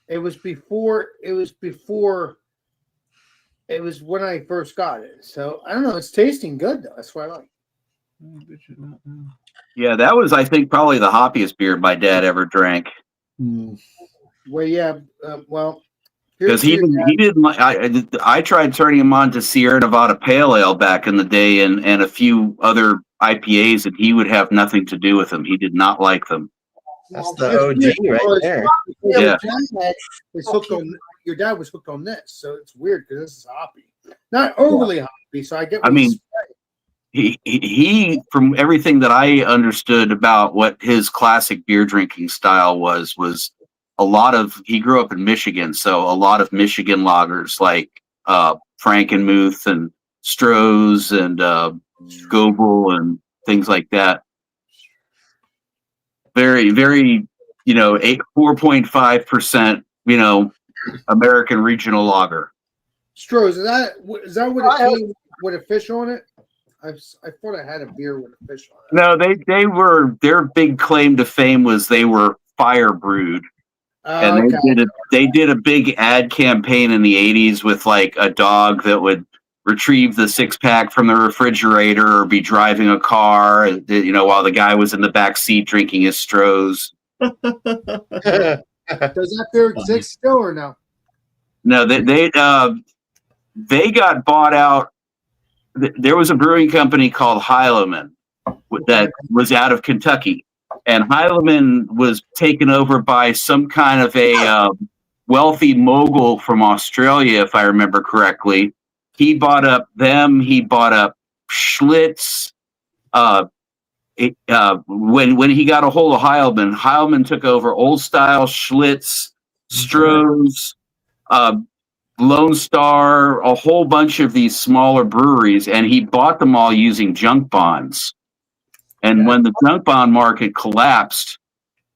It was before. It was when I first got it. So I don't know. It's tasting good though. That's what I like. Yeah, that was, I think, probably the hoppiest beer my dad ever drank. Well, yeah. Well, Because he didn't like. I tried turning him on to Sierra Nevada Pale Ale back in the day, and a few other IPAs, and he would have nothing to do with them. He did not like them. That's the OG right there. Yeah. Your dad was hooked on this, so it's weird because this is hoppy, not overly hoppy. So I get. I mean, he from everything that I understood about what his classic beer drinking style was a lot of. He grew up in Michigan, so a lot of Michigan lagers like Frankenmuth and Stroh's and Goebel and things like that. Very, very, 4.5%, American regional lager. Stroh's, is that what it came with a fish on it? I thought I had a beer with a fish on it. No, they were, their big claim to fame was they were fire brewed. And they did a big ad campaign in the 80s with like a dog that would retrieve the 6-pack from the refrigerator or be driving a car, while the guy was in the back seat drinking his Stroh's. Does that beer exist still or no? No, they got bought out. There was a brewing company called Heilemann that was out of Kentucky, and Heilemann was taken over by some kind of a wealthy mogul from Australia, if I remember correctly. He bought up them. He bought up Schlitz. When he got a hold of Heilemann took over Old Style, Schlitz, Stroh's, Lone Star, a whole bunch of these smaller breweries, and he bought them all using junk bonds. And when the junk bond market collapsed,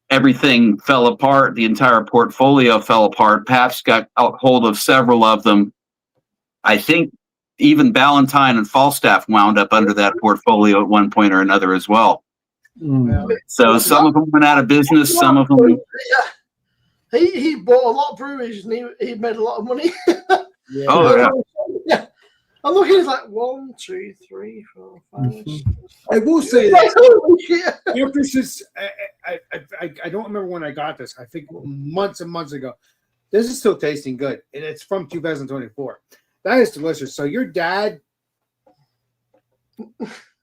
everything fell apart. The entire portfolio fell apart. Pabst got a hold of several of them. I think even Ballantyne and Falstaff wound up under that portfolio at one point or another as well. So some of them went out of business. Some of them. Yeah. He bought a lot of breweries and he made a lot of money. Yeah. Oh, yeah. Yeah. I'm looking at like 1, 2, 3, 4, 5. 6. I will say that. After since I don't remember when I got this. I think months and months ago. This is still tasting good, and it's from 2024. That is delicious. So your dad,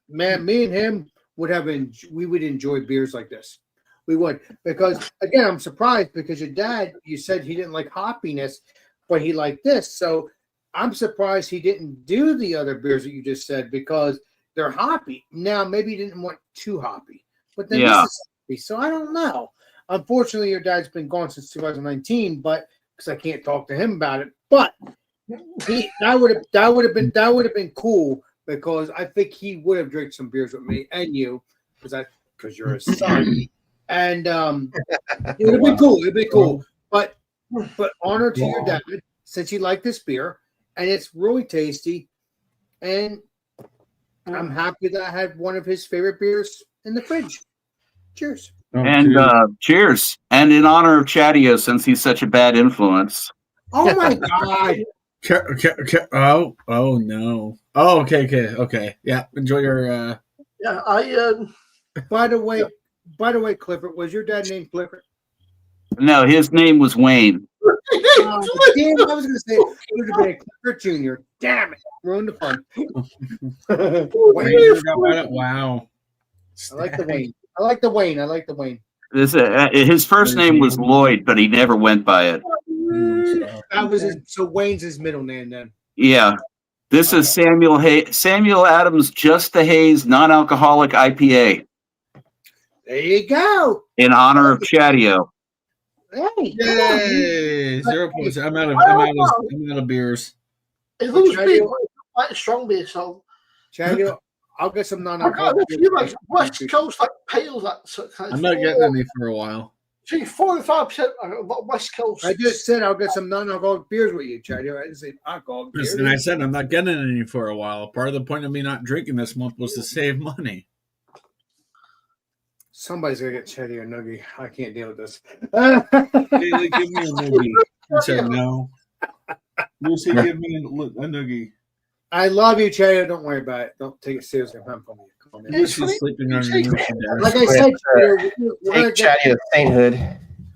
man, me and him would enjoy beers like this. We would, because again, I'm surprised because your dad, you said he didn't like hoppiness, but he liked this. So I'm surprised he didn't do the other beers that you just said because they're hoppy. Now maybe he didn't want too hoppy, but then this is hoppy. So I don't know. Unfortunately, your dad's been gone since 2019, but because I can't talk to him about it. But that would have been cool because I think he would have drank some beers with me and you because you're his son. And it would have been cool. It'd be cool. But honor to your dad since you like this beer and it's really tasty. And I'm happy that I had one of his favorite beers in the fridge. Cheers. And cheers. And in honor of Chadio, since he's such a bad influence. Oh my God. Oh no. Oh, okay. Yeah. Enjoy your Yeah, By the way, Clifford, was your dad named Clifford? No, his name was Wayne. Oh, damn, I was gonna say it would have been Clifford Jr. Damn it, ruined the fun. Wayne. Wow. I like the Wayne. I like the Wayne. I like the Wayne. His first name was Lloyd, but he never went by it. That was so Wayne's his middle name then. Yeah. This is Samuel Adams Just the Haze non-alcoholic IPA There you go. in honor of Chatio. Hey, Yay! 0 points. I'm out of beers. It looks big, quite a strong beer, so Chad, I'll get some I non-alcoholic. feel like West Coast like pales that sort of kind I'm not getting any for a while. See, 45% West Coast. I just said I'll get some non-alcoholic beers with you, Chad. I didn't say alcoholic beers. And I said I'm not getting any for a while. Part of the point of me not drinking this month was to save money. Somebody's gonna get Chetty or Nuggy. I can't deal with this. Haley, give me a noogie. I said no. Lucy, give me a noogie. I love you, Chetty. Don't worry about it. Don't take it seriously. I'm from you. Come on, man. Lucy's sleeping on your bed. Like I said, Chetty, we're gonna Take Chatty to sainthood.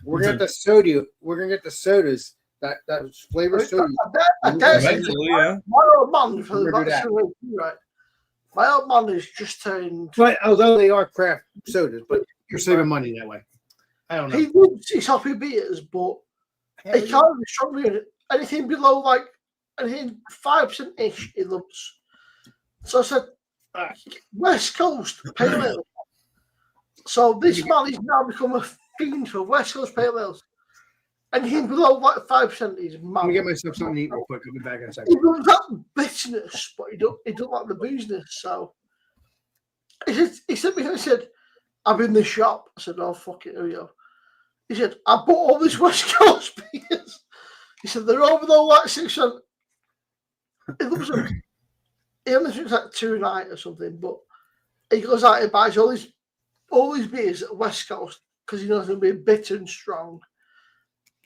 we're gonna get the soda. We're gonna get the sodas. That flavor soda. I dare say, Eventually, yeah. my old man, for We're gonna do the right? My old man has just turned. But although they are craft sodas, but you're saving money that way. I don't know. He loves his happy beers, but he can't be strongly anything below like anything 5% ish. He loves. So I said, West Coast Pale Ale. So this man has now become a fiend for West Coast Pale Ales. Anything below like 5% is mad. Let me get myself something to eat real quick. I'll be back in a He second. loves that bitterness, but he don't like the booziness. So he said me, he said, I'm in the shop. I said, oh fuck it, here we go. He said, I bought all these West Coast beers. He said, they're over the like 6%. He loves them. He only drinks like 2 a night or something, but he goes out and buys all these beers at West Coast because he knows they're going to be bitter and strong.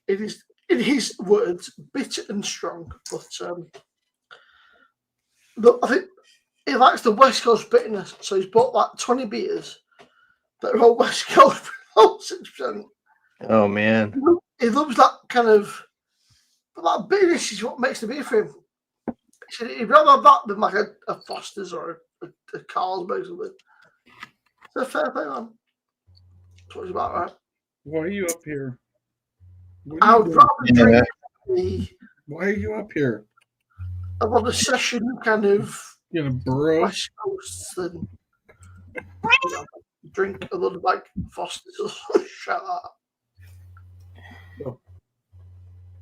It is, in his words, bitter and strong. But I think he likes the West Coast bitterness, so he's bought like 20 beers that are all West Coast, all 6%. Oh man. He loves that kind of, but that bitterness is what makes the beer for him. He said he'd rather have that than like a Foster's or a Carlsberg or something. It's a fair play, man. That's what it's about, right? Why are you up here? What I are you would doing? rather drink Why are you up here? a lot of session kind of You gonna burrow? West Coast than drink a lot of like Foster's or shit like that.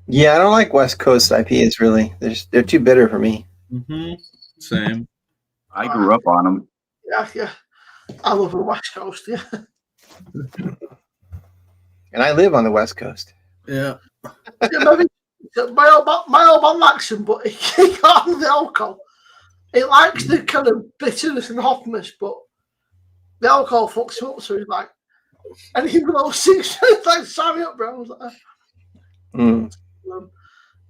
Yeah, I don't like West Coast IPAs really. They're too bitter for me. Mm-hmm. Same. I grew up on them. Yeah. I love the West Coast, yeah. And I live on the West Coast. Yeah. Yeah, maybe my old man likes them, but he can't have the alcohol. He likes the kind of bitterness and hoppiness, but the alcohol fucks him up. So he's like, anything below 6, it's like, sign me up, bro. I was like,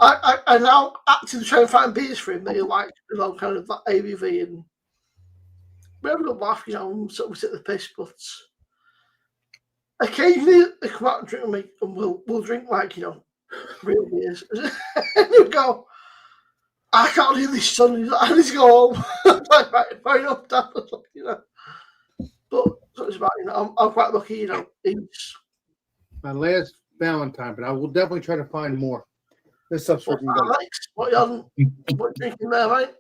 I now actively try and find beers for him that he likes, kind of that ABV, and we have a good laugh, so we take the piss, but occasionally they come out and drink with me, and we'll drink like, real beers. And we go, I can't do this, son. I need to go home. Like, right, fair enough, Dad. But so it's about, I'm quite lucky, he's My last Valentine, but I will definitely try to find more. This stuff's freaking good. Alex, what you drinking there, mate?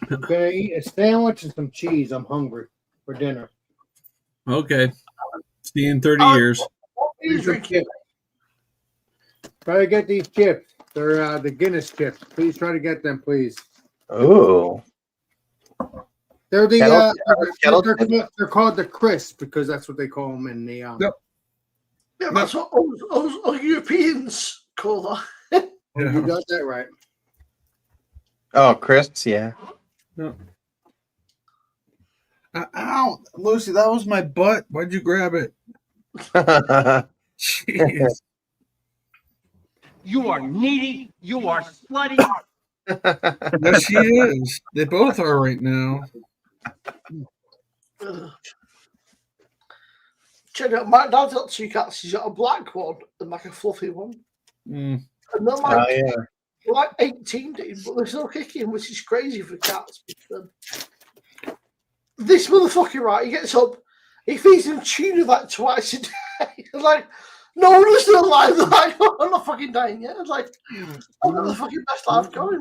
I'm gonna eat a sandwich and some cheese. I'm hungry for dinner. Okay. See you in 30 years. What are you Here's some drinking? chips. Try to get these chips. They're the Guinness chips. Please try to get them, please. Oh. They're the Kettle- they're called the crisp because that's what they call them in the Yep. Yeah, that's what all Europeans call that. You got that right. Oh, crisps, yeah. Ow, Lucy, that was my butt. Why'd you grab it? Jeez. You are needy. You are slutty. Yes, she is. They both are right now. Check out, my dad's got 2 cats. He's got a black one and like a fluffy one. Mm. And they're like, Oh yeah. they're like 18, dude, but they're still kicking, which is crazy for cats. This motherfucker, right? He gets up, he feeds him tuna like twice a day. It's like, no one is still alive. They're like, oh, I'm not fucking dying yet. It's like, I've got the fucking best life going.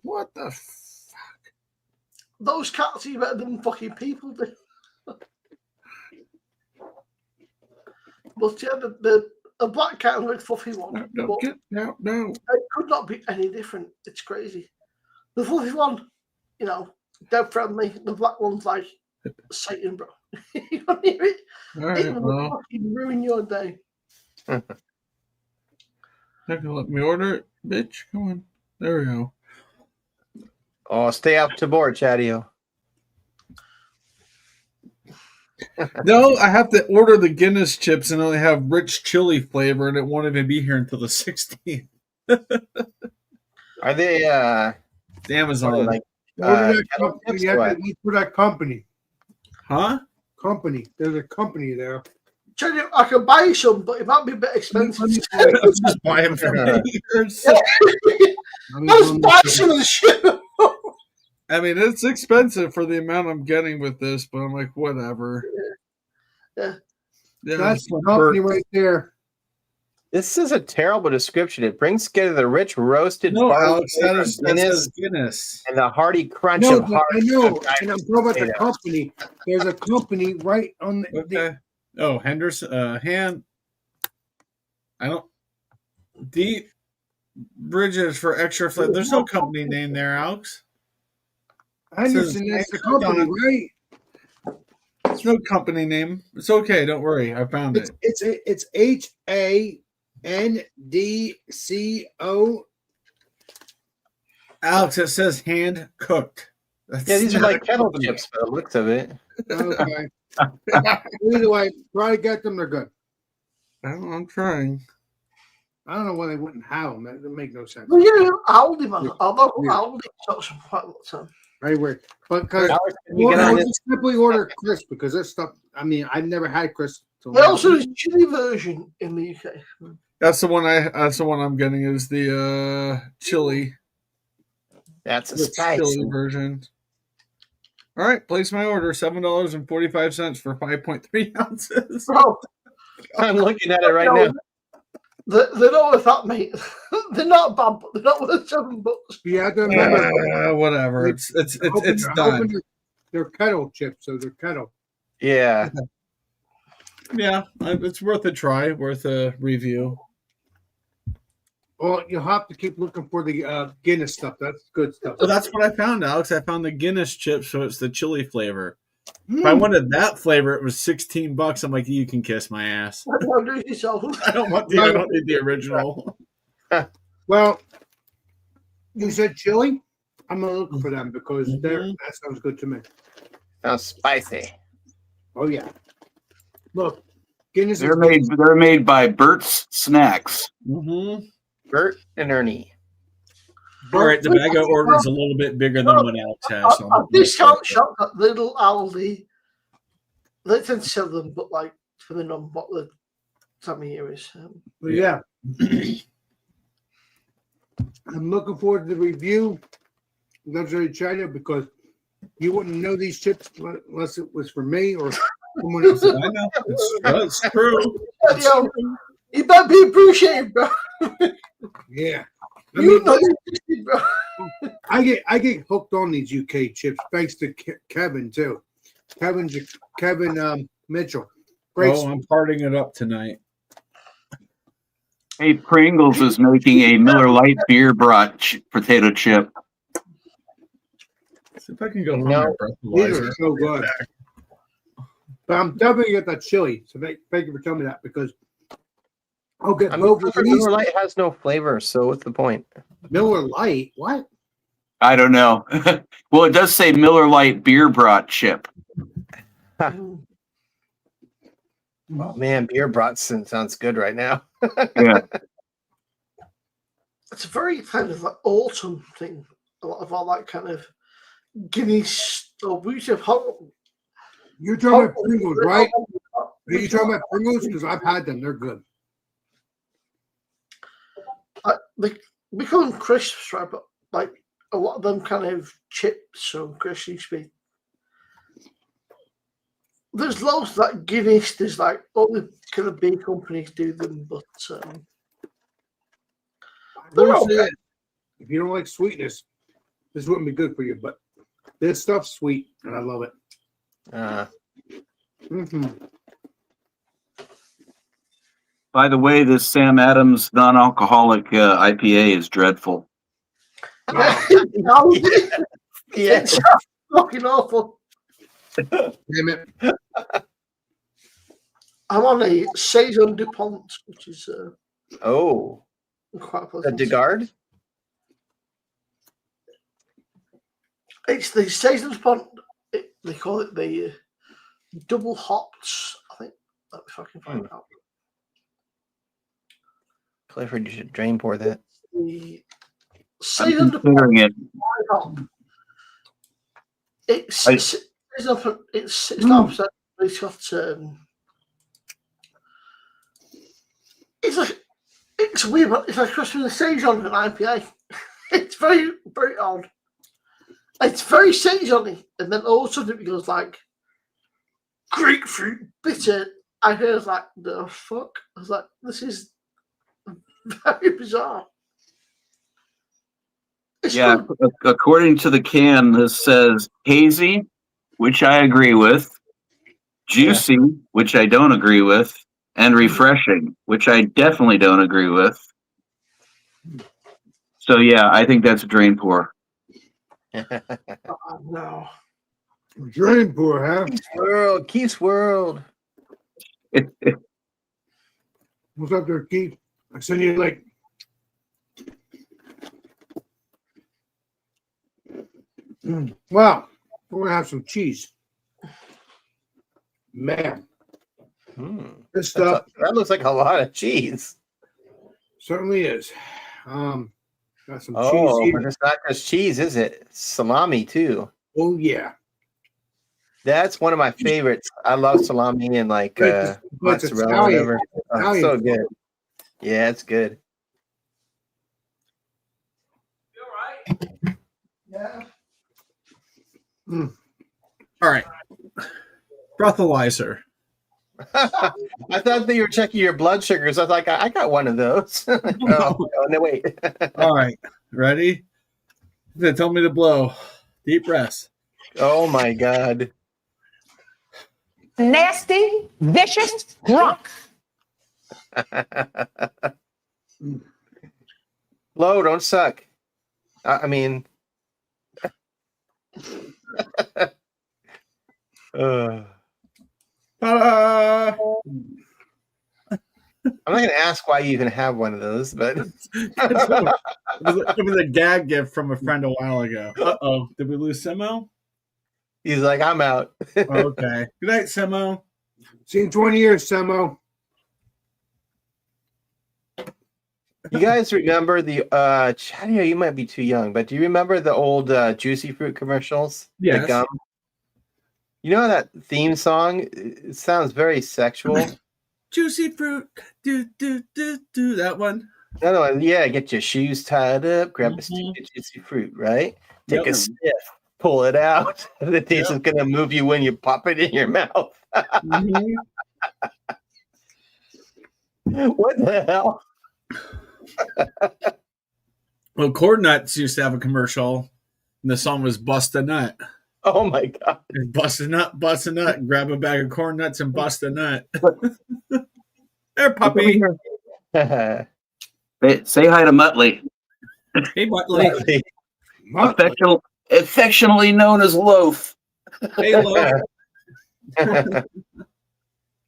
What the Those cats are better than fucking people do. But yeah, the black cat and the fluffy one. no, no. It could not be any different. It's crazy. The fluffy one, you know, dead friendly. The black one's like Satan, bro. You don't hear it. All It right, will well, fucking ruin your day. not gonna let me order it, bitch. Come on, there we go. Oh, stay up to board, Chadio. No, I have to order the Guinness chips, and they have rich chili flavor, and it won't even be here until the 16th. Are they It's Amazon, like Order that kettle company. chips You or have what? to look for that company. huh? Company. There's a company there. Jenny, I can buy you some, but it might be a bit expensive. Let's just buy them from me. Let's buy some of the shit. I mean, it's expensive for the amount I'm getting with this, but I'm like, whatever. Yeah. That's the company right there. This is a terrible description. It brings together the rich roasted No, barley Alex, that flavor is of that Guinness says Guinness. and the hearty crunch No, of but hard. I know, of and I'm talking about the potato. company. There's a company right on the. Okay. Oh, Henderson, hand. I don't. Deep Bridges for extra flavor. There's no company name there, Alex. Henderson, that's the company, right? There's no company name. It's okay. Don't worry. I found it. It's HANDCO. Alex, it says hand cooked. That's Yeah, these are not like a kettle company. chips by the looks of it. Okay. Either way, try to get them. They're good. I'm trying. I don't know why they wouldn't have them. That doesn't make no sense. Well, yeah, Aldi, man. Yeah. Although Yeah. Aldi got some quite a lot of time. Very weird. But because Alex, can you get on I'll this? just simply order crisp because this stuff. I mean, I've never had crisp. till They now. also have a chili version in the UK. That's the one I'm getting is the chili. That's a The spice. chili version. All right, place my order. $7.45 for 5.3 ounces. Bro, I'm looking at it right no, now. they're not worth that, mate. They're not bad, but they're not worth $7. You have to remember. Whatever. It's hoping done. They're kettle chips, so they're kettle. Yeah. Yeah, it's worth a try, worth a review. Well, you'll have to keep looking for the Guinness stuff. That's good stuff. Well, that's what I found, Alex. I found the Guinness chips, so it's the chili flavor. If I Mm. wanted that flavor, it was $16. I'm like, you can kiss my ass. Don't do it yourself. I don't need the original. Well, you said chili. I'm gonna look for them because Mhm. that sounds good to me. Sounds spicy. Oh yeah. Look, Guinness. They're made by Bert's Snacks. Mm-hmm. Bert and Ernie. All right, the bag I ordered is a little bit bigger than what Alex has. So A discount shop at Little Aldi. They tend to sell them, but like depending on what the time of year is. But yeah. I'm looking forward to the review. Luxury China because you wouldn't know these chips unless it was for me or someone else. I know it's true. Yo, you better be appreciated, bro. Yeah. I You mean, know you existed, bro. I get hooked on these UK chips thanks to Kevin too. Kevin Mitchell. Great. Oh, I'm partying it up tonight. Hey, Pringles is making a Miller Lite beer brought potato chip. See if I can go No. home. These are so good. But I'm definitely get that chili. So thank you for telling me that because I'll get I mean, both of these. Miller Lite has no flavor, so what's the point? Miller Lite. What? I don't know. Well, it does say Miller Lite beer brought chip. Oh man, beer Bratson sounds good right now. Yeah. It's a very kind of like autumn thing. A lot of all that kind of Guinness stuff. We used to have hot. You're talking about Pringles, right? Are you talking about Pringles? Because I've had them. They're good. They become crisps, right? But like a lot of them kind of chips or crisps used to be. There's loads like Guinness. There's like all the kind of big companies do them, but They're okay. If you don't like sweetness, this wouldn't be good for you. But this stuff's sweet, and I love it. By the way, this Sam Adams non-alcoholic IPA is dreadful. No, it's fucking awful. Damn it. I'm on a Saison DuPont, which is Oh, quite the pleasant. Degard? It's the Saison DuPont. They call it the double hops. I think. Let me fucking find it out. Clifford, you should drain pour that. The I'm Saison considering it. DuPont. It's I- it's not upset. It's got it's weird, but it's like Christmas with Saison and IPA. It's very, very odd. It's very Saison-y, and then all of a sudden it goes like grapefruit bitter. I was like, the fuck? I was like, this is very bizarre. It's Yeah, good. according to the can, this says hazy, which I agree with, juicy, which I don't agree with, and refreshing, which I definitely don't agree with. So yeah, I think that's a drain pour. Oh, no. Drain pour, huh? Keith's World. What's up there, Keith? I send you like. Wow, we're gonna have some cheese. Man, this stuff That looks like a lot of cheese. certainly is. Got some cheese Oh, here. but it's not just cheese, is it? Salami too. Oh yeah, That's one of my favorites. I love salami and like But it's mozzarella, Italian. whatever. Oh, it's so good. Yeah, it's good. Yeah. All right. Breathalyzer. I thought that you were checking your blood sugars. I was like, I got one of those. Oh, no, wait. All right. Ready? Then tell me to blow. Deep breaths. Oh my God. Nasty, vicious, drunk. Blow, don't suck. I mean, Ta-da! I'm not going to ask why you even have one of those, but It was a gag gift from a friend a while ago. Uh-oh. Did we lose Simo? he's like, I'm out. Okay. Good night, Simo. see you in 20 years, Samo. You guys remember the Chadia, you might be too young, but do you remember the old Juicy Fruit commercials? Yes. The gum. You know that theme song? It sounds very sexual. Juicy fruit. Do, do, do, do. That one. Another one, yeah, get your shoes tied up, grab a Mhm. stick of juicy fruit, right? Take Yep. a sniff, pull it out. The taste is gonna move you when you pop it in your mouth. Mhm. What the hell? Well, Corn Nuts used to have a commercial, and the song was "Bust a Nut." Oh my god. Bust a nut, grab a bag of corn nuts and bust a nut. There, puppy. Say hi to Muttley, Hey, Muttley. affectionately known as Loaf. Hey, Lo.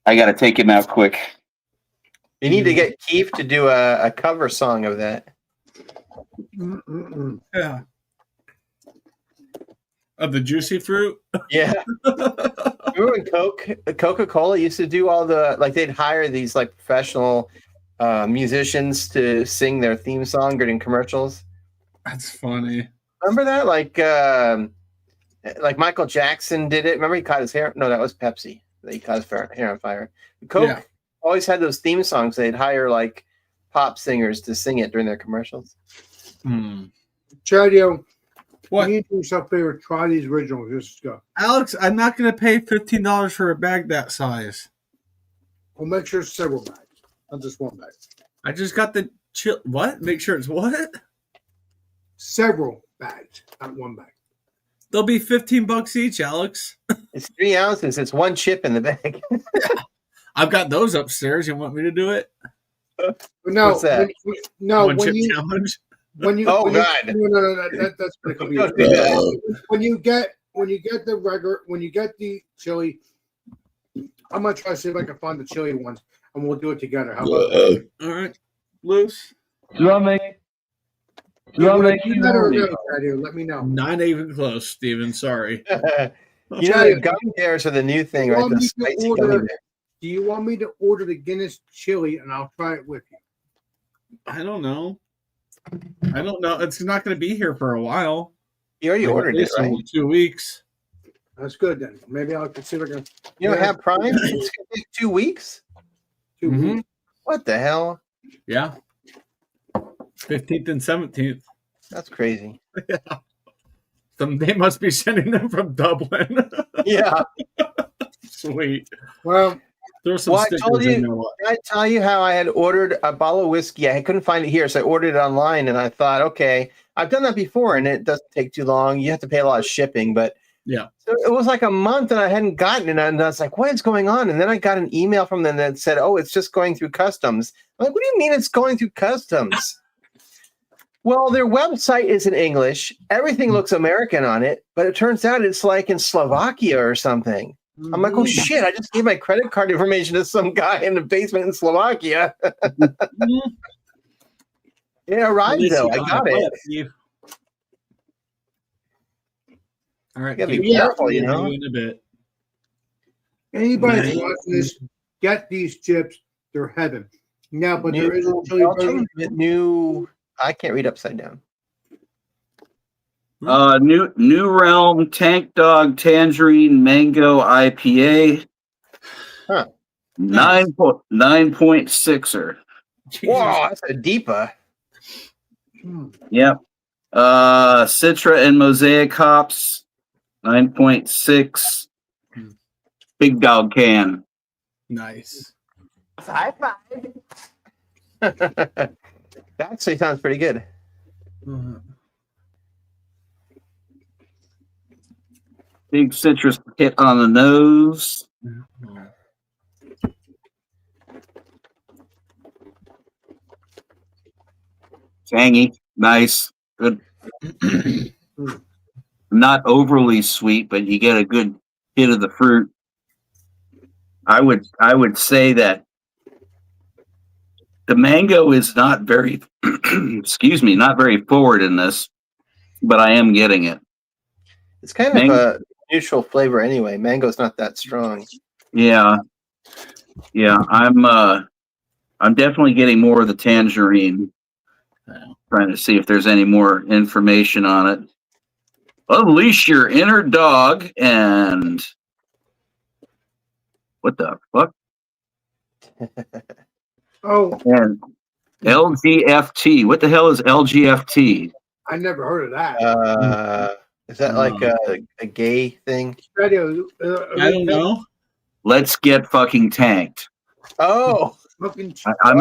I got to take him out quick. You need to get Keith to do a cover song of that. Yeah. Of the juicy fruit. Yeah. Remember when Coca-Cola used to do all the, like, they'd hire these like professional musicians to sing their theme song during commercials? That's funny. Remember that? Like Michael Jackson did it. Remember he caught his hair? No, that was Pepsi. He caught his hair on fire. Coke Yeah. always had those theme songs. They'd hire like pop singers to sing it during their commercials. Chadio, What? you do yourself a favor. Try these originals. Just go. Alex, I'm not going to pay $15 for a bag that size. We'll make sure it's several bags, not just one bag. I just got the chill. What? Make sure it's what? Several bags, not one bag. They'll be $15 each, Alex. It's 3 ounces. It's one chip in the bag. I've got those upstairs. You want me to do it? But no, What's that? One when chip you challenge. when you Oh, when you- God. no, that's pretty cool. Don't do that. When you get the regular, when you get the chili, I'm gonna try to see if I can find the chili ones, and we'll do it together. How about that? All right, loose. You let her know, Chadio. Let me know. Not even close, Steven. Sorry. You know, the gummy bears are the new thing, right? Want The me to spicy order- gummy bears. Do you want me to order the Guinness chili, and I'll try it with you? I don't know. It's not going to be here for a while. You already Like, ordered at it, least right? in 2 weeks. That's good then. Maybe I'll see if I can. You don't Yeah. have Prime? It's going to take 2 weeks? 2 Mhm. weeks. What the hell? Yeah. 15th and 17th. That's crazy. They must be sending them from Dublin. Yeah. Sweet. Well, Throw some Well, I stickers told in you- there. Did I tell you how I had ordered a bottle of whiskey? I couldn't find it here, so I ordered it online, and I thought, okay, I've done that before, and it doesn't take too long. You have to pay a lot of shipping, but Yeah. so it was like a month, and I hadn't gotten it, and I was like, what is going on? And then I got an email from them that said, oh, it's just going through customs. I'm like, what do you mean it's going through customs? Well, their website is in English. Everything looks American on it, but it turns out it's like in Slovakia or something. I'm like, oh shit, I just gave my credit card information to some guy in the basement in Slovakia. It arrived though. I got it. Steve. All right. You gotta be keep careful, going. you know? In a bit. anybody that's Nice. watching this, get these chips. They're heaven. Now, but there is a New chili Belgium, version. new. I can't read upside down. New Realm Tank Dog Tangerine Mango IPA. Huh. 9.6er. Whoa, that's a deepa. Yep. Citra and Mosaic hops. 9.6. Big dog can. Nice. High five. That actually sounds pretty good. Big citrus hit on the nose. Tangy. Nice. Good. Not overly sweet, but you get a good hit of the fruit. I would say that the mango is not very excuse me, not very forward in this, but I am getting it. It's kind of a neutral flavor anyway. Mango's not that strong. Yeah. Yeah, I'm definitely getting more of the tangerine. Trying to see if there's any more information on it. Unleash your inner dog and what the fuck? Oh, And LGFT. What the hell is LGFT? I never heard of that. Is that like a gay thing? Radio, I don't know. Let's get fucking tanked. Oh, Fucking I'm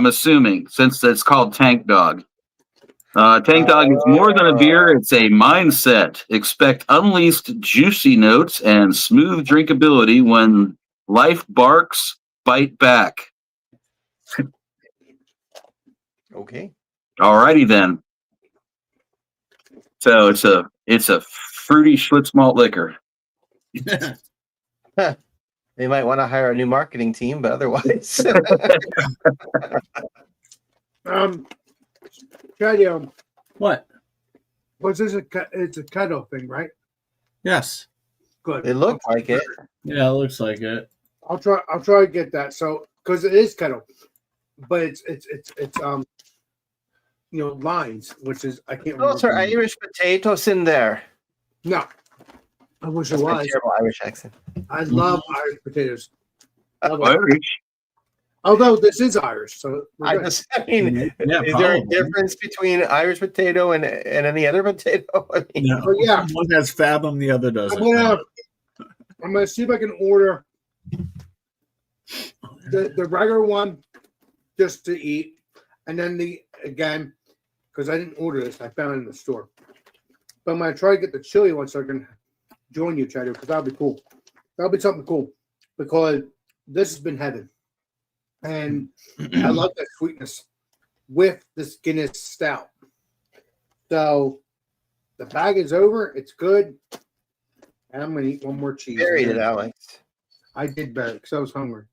assuming since it's called Tank Dog. Tank Dog is more than a beer, it's a mindset. Expect unleashed juicy notes and smooth drinkability when life barks, bite back. okay. Alrighty then. So it's a fruity Schlitz malt liquor. They might want to hire a new marketing team, but otherwise, Radio, What? what's this? It's a kettle thing, right? Yes. Good. it looked like it. Yeah, it looks like it. I'll try to get that. So, because it is kettle, but it's lines, which is I can't. Those are remember. Irish potatoes in there. No, I wish it That's my was. terrible Irish accent. I love Irish potatoes. Irish. Although this is Irish, so we're I good. just, I mean, Yeah, is there a probably. difference between Irish potato and any other potato? I mean, No, But yeah. one has fathom, the other I'm doesn't. gonna see if I can order the regular one just to eat, and then again because I didn't order this, I found it in the store. But I'm gonna try to get the chili one so I can join you, Cheddar, because that'll be cool. That'll be something cool because this has been heaven, and I love that sweetness with this Guinness Stout. So the bag is over. It's good. And I'm going to eat one more cheese. buried it, Alex. I did bury it because I was hungry.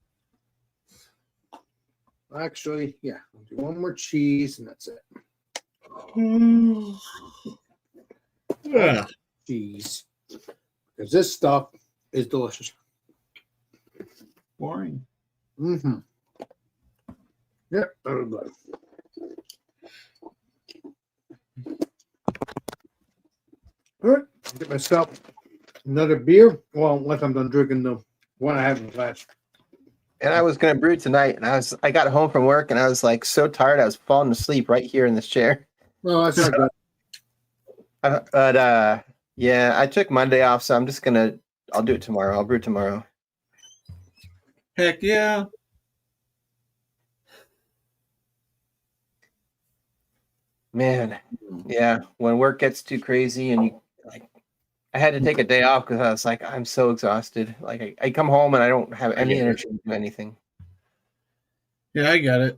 Actually, yeah. I'll do one more cheese and that's it. Yeah. Cheese. Because this stuff is delicious. Boring. Mm-hmm. Yep. Everybody. All right. I'll get myself another beer. Well, unless I'm done drinking the one I have in the glass. And I was gonna brew tonight, and I got home from work, and I was like so tired, I was falling asleep right here in this chair. No, that's not good. But yeah, I took Monday off, so I'll do it tomorrow. I'll brew tomorrow. Heck yeah. Man, yeah, when work gets too crazy and I had to take a day off because I was like, I'm so exhausted. Like I come home and I don't have any energy to do anything. Yeah, I got it.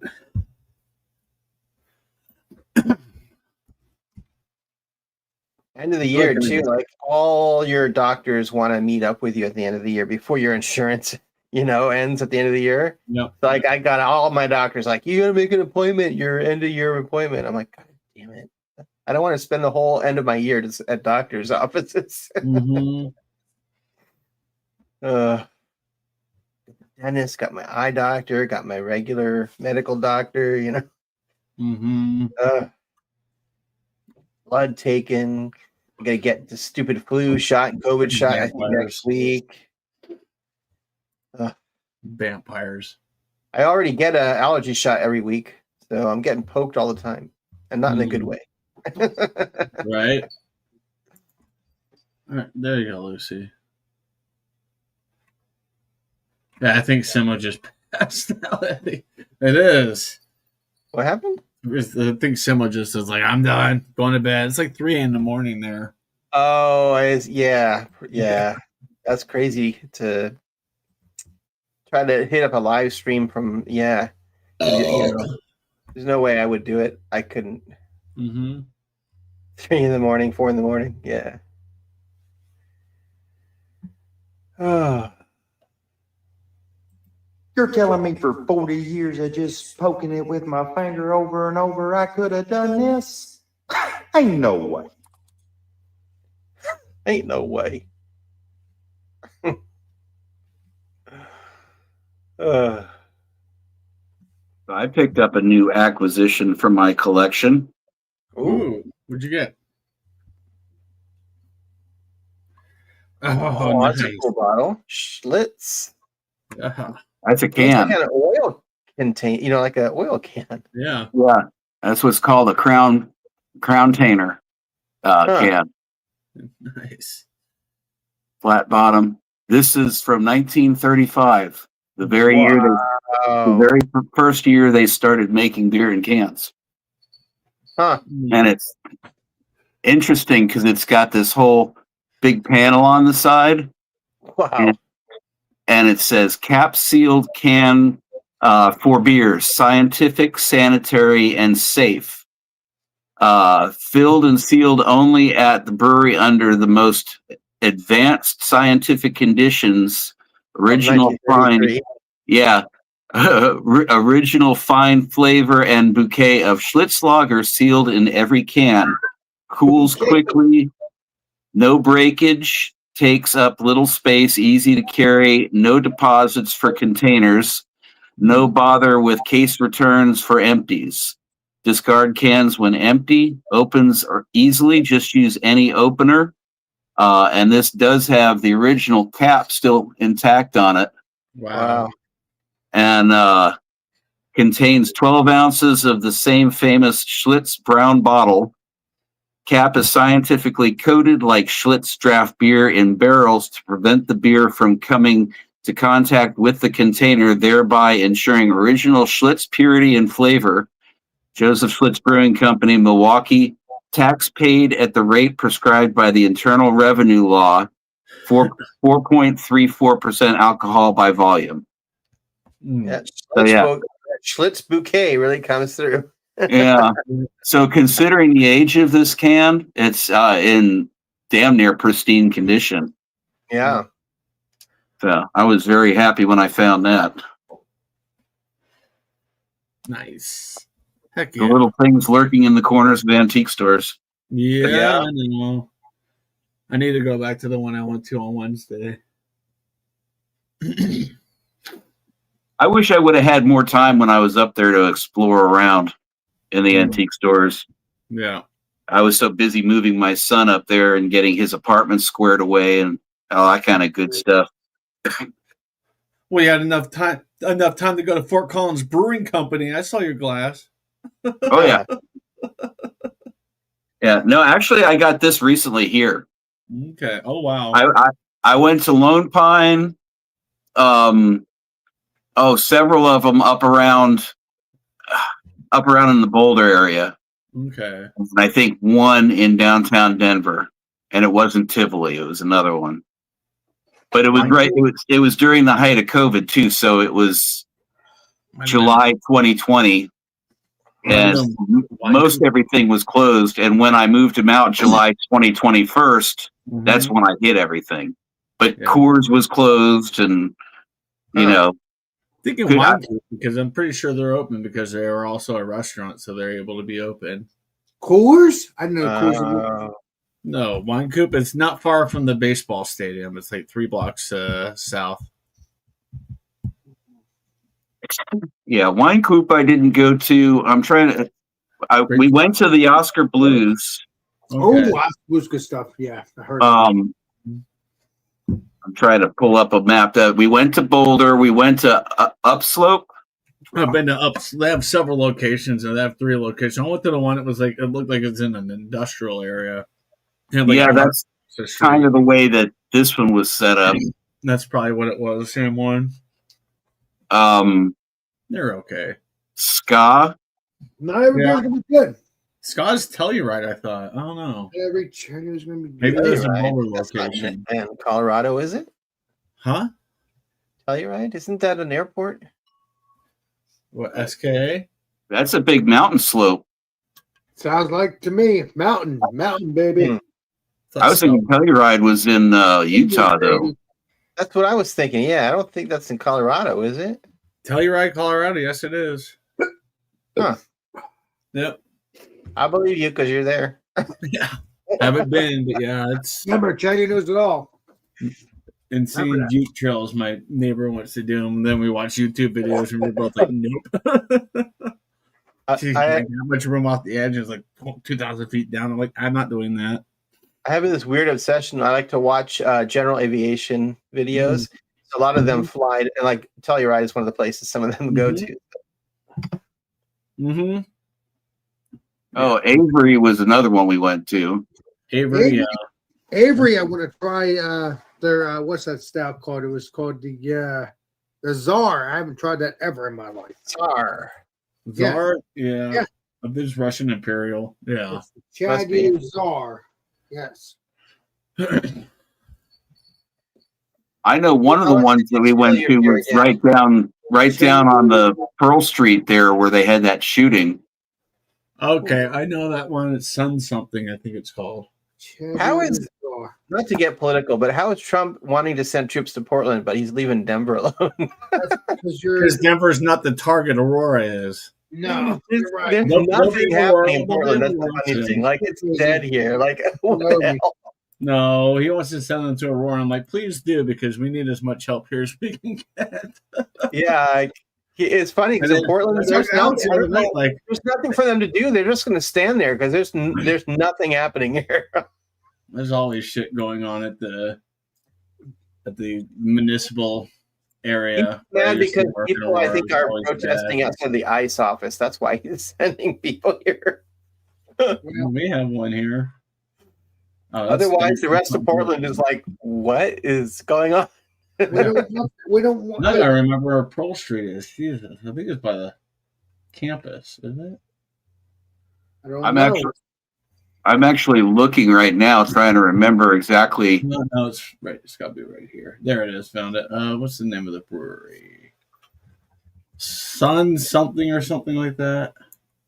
End of the year too, like all your doctors want to meet up with you at the end of the year before your insurance, ends at the end of the year. Yep. So like I got all my doctors like, you gotta make an appointment, your end of year appointment. I'm like, God damn it. I don't want to spend the whole end of my year just at doctor's offices. Mm-hmm. Dentist, got my eye doctor, got my regular medical doctor, Mm-hmm. Blood taken. I gotta get the stupid flu shot, COVID shot, I think next week. Vampires. I already get an allergy shot every week, so I'm getting poked all the time, and not in a good way. Right. All right, there you go, Lucy. Yeah, I think Simo just passed out. It is. What happened? I think Simo just is like, I'm done, going to bed. It's like 3 a.m. there. Oh, yeah. That's crazy to try to hit up a live stream from. Yeah, there's no way I would do it. I couldn't. Mm-hmm. 3 a.m, 4 a.m. Yeah. Oh. You're telling me for 40 years of just poking it with my finger over and over, I could have done this? Ain't no way. Ain't no way. I picked up a new acquisition for my collection. Ooh, what'd you get? Oh, nice. that's a cool bottle. Schlitz. Uh-huh. That's a It's can. like an oil contain, like an oil can. Yeah. Yeah, that's what's called a crown tainer can. Nice. Flat bottom. This is from 1935, the very year the very first year they started making beer in cans. Huh. And it's interesting because it's got this whole big panel on the side. Wow. And it says cap sealed can for beer, scientific, sanitary, and safe. Filled and sealed only at the brewery under the most advanced scientific conditions. Original fine, original fine flavor and bouquet of Schlitz Lager sealed in every can. Cools quickly, no breakage. Takes up little space, easy to carry, no deposits for containers, no bother with case returns for empties. Discard cans when empty, opens are easily, just use any opener. And this does have the original cap still intact on it. Wow. And Contains 12 ounces of the same famous Schlitz brown bottle. Cap is scientifically coated like Schlitz draft beer in barrels to prevent the beer from coming to contact with the container, thereby ensuring original Schlitz purity and flavor. Joseph Schlitz Brewing Company, Milwaukee. Tax paid at the rate prescribed by the Internal Revenue Law. 4.34% alcohol by volume. Yeah, So, yeah. Schlitz bouquet really comes through. Yeah. So considering the age of this can, it's in damn near pristine condition. Yeah. So I was very happy when I found that. Nice. Heck The yeah. little things lurking in the corners of antique stores. Yeah, Yeah. I know. I need to go back to the one I went to on Wednesday. I wish I would have had more time when I was up there to explore around in the antique stores. Yeah. I was so busy moving my son up there and getting his apartment squared away and all that kind of good stuff. Well, you had enough time to go to Fort Collins Brewing Company. I saw your glass. Oh yeah. Yeah. No, actually I got this recently here. Okay. Oh wow. I went to Lone Pine. Several of them up around in the Boulder area. Okay. And I think one in downtown Denver, and it wasn't Tivoli; it was another one. But it was right. It was during the height of COVID too, so it was July 2020, and most everything was closed. And when I moved him out July 2021, that's when I hit everything. But Coors was closed, and you know. Thinking Wine Coop, because I'm pretty sure they're open because they are also a restaurant, so they're able to be open. Coors? I didn't know Coors. No, Wine Coop. It's not far from the baseball stadium. It's like 3 blocks south. Yeah, Wine Coop I didn't go to. I'm trying to. We went to the Oscar Blues. Okay. Oh, Blues good stuff. Yeah, I heard. I'm trying to pull up a map. We went to Boulder. We went to Upslope. I've been to Ups. They have several locations, and they have 3 locations. I went to the one that was like it looked like it's in an industrial area. Yeah, that's kind of the way that this one was set up. That's probably what it was. Same one. They're okay. Ska. Not every beer's gonna be good. Ska's Telluride, I thought. I don't know. Every cherry is gonna be good. Maybe there's a Telluride. Boulder That's not location. in Colorado, is it? Huh? Telluride? Isn't that an airport? What, SKA? That's a big mountain slope. Sounds like to me, mountain, baby. I was thinking Telluride was in Utah, though. That's what I was thinking. Yeah, I don't think that's in Colorado, is it? Telluride, Colorado. Yes, it is. Huh. Yep. I believe you because you're there. Yeah. Haven't been, but yeah, it's. Remember, Chatty knows it all. And seeing Jeep trails, my neighbor wants to do them. And then we watch YouTube videos, and we're both like, nope. She's like, how much room off the edge is like 2,000 feet down. I'm like, I'm not doing that. I have this weird obsession. I like to watch general aviation videos. So a lot of them fly, and like Telluride is one of the places some of them go to. Mm-hmm. Oh, Avery was another one we went to. Avery, yeah. Avery, I want to try their what's that stout called? It was called the Tsar. I haven't tried that ever in my life. Tsar. Tsar, yeah. There's Russian Imperial, yeah. Chatty Tsar. Yes. I know one of the ones that we went to was right down on the Pearl Street there where they had that shooting. Okay, I know that one. It's Sun something, I think it's called. How is, not to get political, but how is Trump wanting to send troops to Portland, but he's leaving Denver alone? Because Denver's not the target Aurora is. No, there's right. nothing happening in Portland. That's the funny thing. Like, it's dead here. Like, what the hell? No, he wants to send them to Aurora. I'm like, please do, because we need as much help here as we can get. Yeah, it's funny because in Portland, there's nothing for them to do. They're just going to stand there because there's nothing happening here. There's always shit going on at the municipal area. Mad I used to because work in people, I Aurora. think, It was are always protesting bad. outside the ICE office. That's why he's sending people here. We have one here. Oh, that's Otherwise, the rest of something. Portland is like, what is going on? We don't want. Now I remember where Pearl Street is. Jesus, I think it's by the campus, isn't it? I don't I'm know. I'm actually looking right now, trying to remember exactly. No, it's right. It's got to be right here. There it is. Found it. What's the name of the brewery? Sun something or something like that.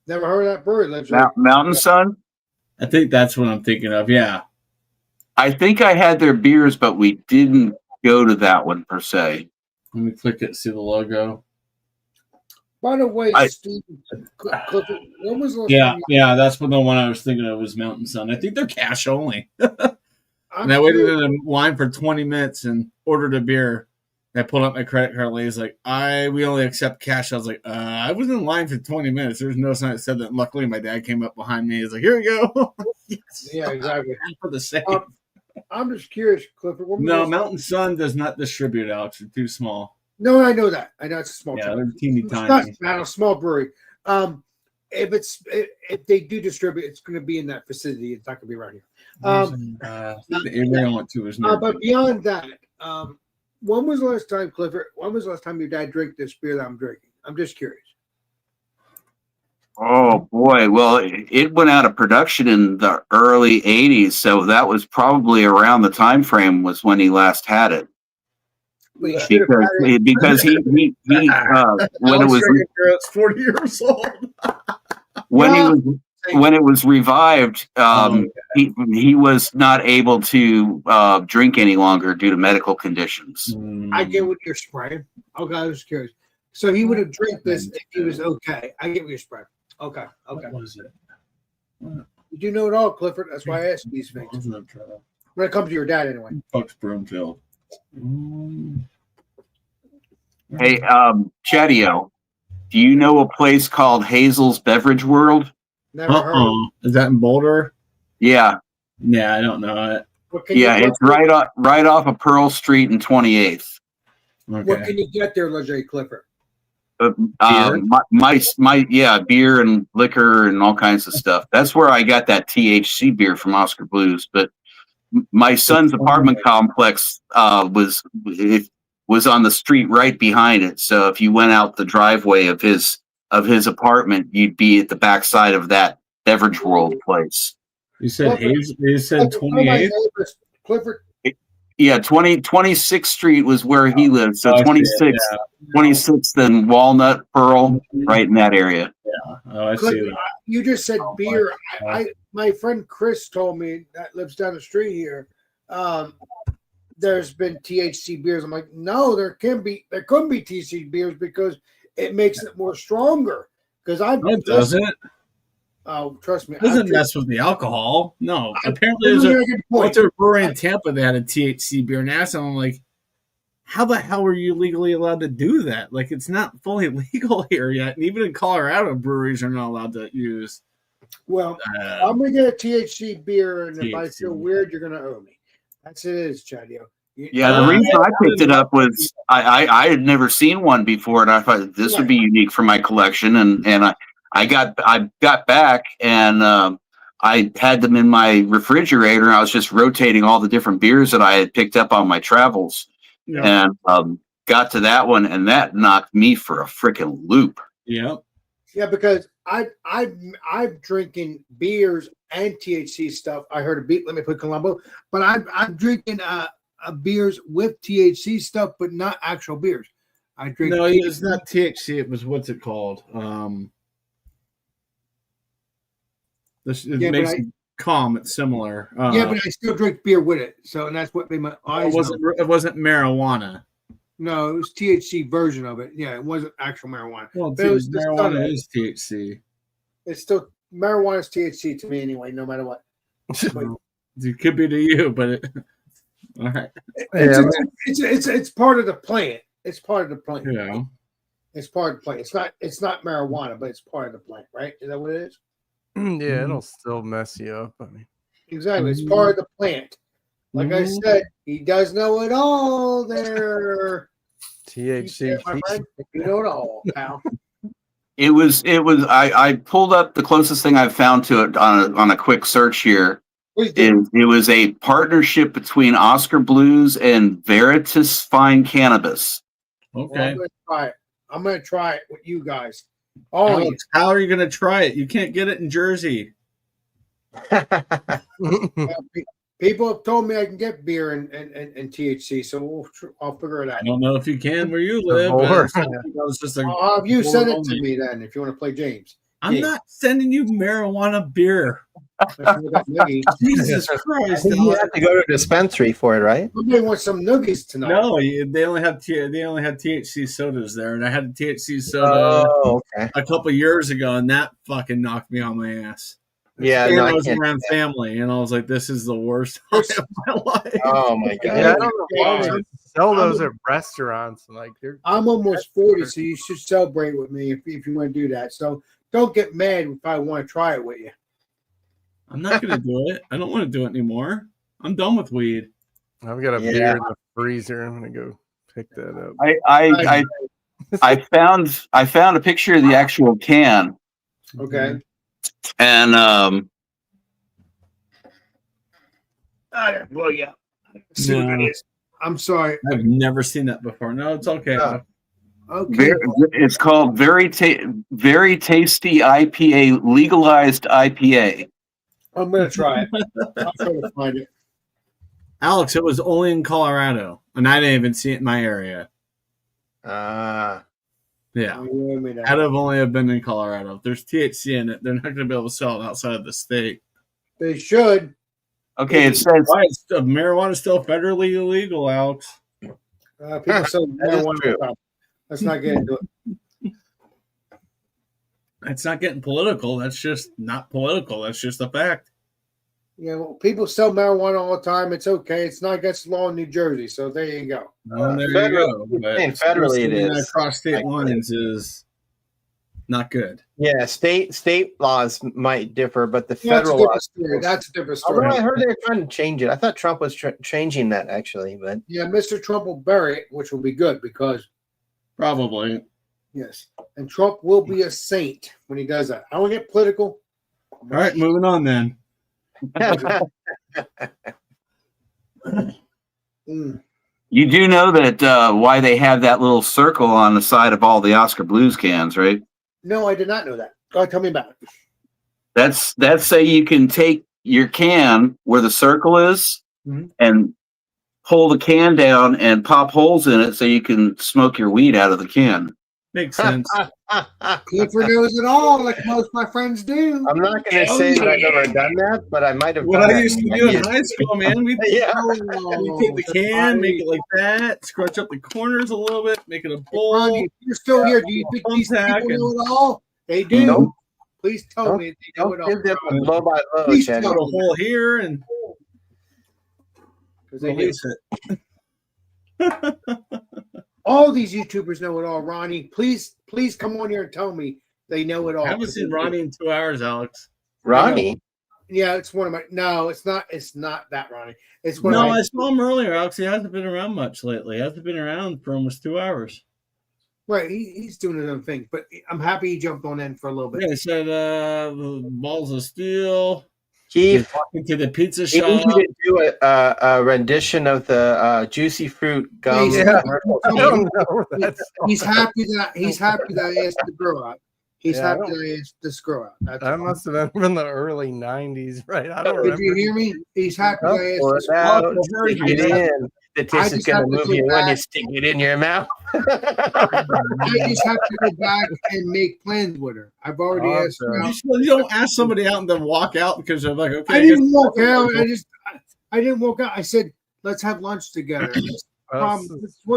Never heard of that brewery. Let's say. Mountain Sun. I think that's what I'm thinking of. Yeah. I think I had their beers, but we didn't go to that one per se. Let me click it. See the logo. By the way, I- Steve, Clifford, when was the last Yeah, time yeah. That's what the one I was thinking of was Mountain Sun. I think they're cash only. I'm And I waited curious- in a line for 20 minutes and ordered a beer. And I pulled up my credit card. Lady's like, we only accept cash. I was like, I was in line for 20 minutes. There's no sign that said that. Luckily, my dad came up behind me. He's like, here you go. Yes. Yeah, exactly. For the same. I'm just curious, Clifford. when was No, the- Mountain Sun does not distribute out. They're too small. No, I know that. I know it's a small. Yeah, town. they're teeny It's tiny. not a small brewery. If they do distribute, it's going to be in that vicinity. It's not going to be around here. The area I went to was near. But beyond that, when was the last time, Clifford? When was the last time your dad drank this beer that I'm drinking? I'm just curious. Oh boy, well, it went out of production in the early '80s, so that was probably around the time frame was when he last had it. But you should have had it. Because he when it was It's 40 years old. when it was revived, he was not able to drink any longer due to medical conditions. I get what you're spraying. Okay, I was curious. So he would have drank this if he was okay. I get what you're spraying. Okay. What was it? You do know it all, Clifford. That's why I ask these things. Wasn't it, When it comes to your dad, anyway. Bucks Broomfield. Hey, Chatio, do you know a place called Hazel's Beverage World? Never heard. Of it. Is that in Boulder? Yeah, Yeah, I don't know it. What can you get it's right off of Pearl Street and 28th. What Okay. can you get there, Leger Clifford? Beer and liquor and all kinds of stuff. That's where I got that THC beer from Oscar Blues. But my son's apartment complex was on the street right behind it. So if you went out the driveway of his apartment, you'd be at the backside of that Beverage World place. You said Hayes. You said One of my 28. neighbors, Clifford. Yeah, 26th Street was where he lived. So Oh, I see it, 26th and Walnut, Pearl, right in that area. Oh, I see Clifford, that. you just said beer. My friend Chris told me that lives down the street here. There's been THC beers. I'm like, no, there couldn't be THC beers because it makes it more stronger. Because No, it doesn't. Oh, trust me. It doesn't I've mess with the alcohol. No. Apparently, You're there's making a good went point. to a brewery in Tampa that had a THC beer, and I asked them, I'm like, how the hell are you legally allowed to do that? Like, it's not fully legal here yet. And even in Colorado, breweries are not allowed to use. Well, I'm gonna get a THC beer, and if I THC. feel weird, you're gonna owe me. That's it is, Chadio. Yeah, the reason I picked it up was I had never seen one before, and I thought this would be unique for my collection, and I got back and I had them in my refrigerator, and I was just rotating all the different beers that I had picked up on my travels, and got to that one, and that knocked me for a freaking loop. Yeah. Yeah, because I'm drinking beers and THC stuff. I heard a beat. Let me put Colombo, but I'm drinking beers with THC stuff, but not actual beers. I drink. No, it's not THC. It was, what's it called? It makes you calm. It's similar. Yeah, but I still drink beer with it. So, and that's what made my eyes. It wasn't marijuana. No, it was THC version of it. Yeah, it wasn't actual marijuana. Well, But it was just marijuana done- is THC. It's still marijuana is THC to me anyway, no matter what. It could be to you, but it, all right. It's part of the plant. It's part of the plant. Yeah. It's part of the plant. It's not marijuana, but it's part of the plant, right? Is that what it is? Yeah, it'll still mess you up. I mean, Exactly. It's part of the plant. Like I said, he does know it all there. THC. My friend, you know it all, pal. It was. I pulled up the closest thing I've found to it on a quick search here. Please do. It was a partnership between Oscar Blues and Veritas Fine Cannabis. Well, Okay. I'm gonna try it. I'm gonna try it with you guys. Oh, Alex, how are you going to try it? You can't get it in Jersey. people have told me I can get beer and THC, so I'll figure it out. I don't know if you can where you live. Lord. but that was just a- I'll have you send it to only. me then if you want to play James. I'm not sending you marijuana beer. If you got noogies. Jesus I Christ. think you have to go to a dispensary for it, right? Somebody wants some noogies tonight. No, they only had THC sodas there, and I had a THC soda Oh, okay. a couple years ago, and that fucking knocked me on my ass. Yeah, And no, I I was can't. around family, and I was like, "This is the worst time of my life." Oh my Yeah, I god. don't know why they sell those at restaurants. Like, they're I'm almost 40, so you should celebrate with me if you want to do that. So don't get mad if I want to try it with you. I'm not going to do it. I don't want to do it anymore. I'm done with weed. I've got a Yeah. beer in the freezer. I'm gonna go pick that up. I found a picture of the actual can, Okay. and Well, yeah. See what No. it is. I'm sorry. I've never seen that before. No, it's okay. Oh. Okay. it's called Very Tasty IPA, legalized IPA. I'm gonna try it. I'll try to find it. Alex, it was only in Colorado, and I didn't even see it in my area. Ah. Yeah. Oh, wait a minute. I'd have only have been in Colorado. If there's THC in it, they're not going to be able to sell it outside of the state. They should. Okay, it says Why is marijuana still federally illegal, Alex? People say That is marijuana. true. Let's not get into it. It's not getting political. That's just not political. That's just a fact. Yeah, well, people sell marijuana all the time. It's okay. It's not against the law in New Jersey. So there you go. Well, there federally- you go. But saying federally it sending that is. across state Like- lines is not good. Yeah, state laws might differ, but the That's a federal different laws. story. That's a different Although story. I heard they were trying to change it. I thought Trump was changing that actually, but Yeah, Mr. Trump will bury it, which will be good because Probably. yes, and Trump will be a saint when he does that. I don't get political. All right, moving on then. Mm. you do know that why they have that little circle on the side of all the Oscar Blues cans, right? No, I did not know that. Go tell me about it. That's so you can take your can where the circle is Mhm. and pull the can down and pop holes in it so you can smoke your weed out of the can. Makes sense. Clifford knows it all, like most of my friends do. I'm not going to say that I've ever done that, but I might have. What done I that. used to do in high school, man, we Yeah. take the can, make it like that, scrunch up the corners a little bit, make it a bowl. Ronnie, you're still here. Do you think these people Thumbtack know it all? They do. Nope. Please tell me they know Don't it all. give them a blow by blow, Please Chad. tell Put a hole here and 'Cause they do. release it. All these YouTubers know it all, Ronnie. Please come on here and tell me they know it all. I haven't seen Ronnie in 2 hours, Alex. Ronnie. Yeah, it's one of my. No, it's not. It's not that Ronnie. It's one No, of my. I saw him earlier, Alex. He hasn't been around much lately. He hasn't been around for almost 2 hours. Right, he's doing his own thing, but I'm happy he jumped on in for a little bit. Yeah, he said the balls of steel. Keith, Walking to the pizza we shop. need you to do a rendition of the juicy fruit gum. He's, I don't know. he's happy that I asked the girl out. He's Yeah, I happy that I asked this girl out. That's That all. must have been in the early '90s, right? I don't Did remember. you hear me? He's happy that I Pour asked it this girl out, Oh, stick I it just- in. The I taste is just going have to to move go you when you back. stick it in your mouth. I just have to go back and make plans with her. I've already asked her out. You don't ask somebody out and then walk out because they're like, okay. I didn't walk out. I didn't walk out. I said, let's have lunch together. What's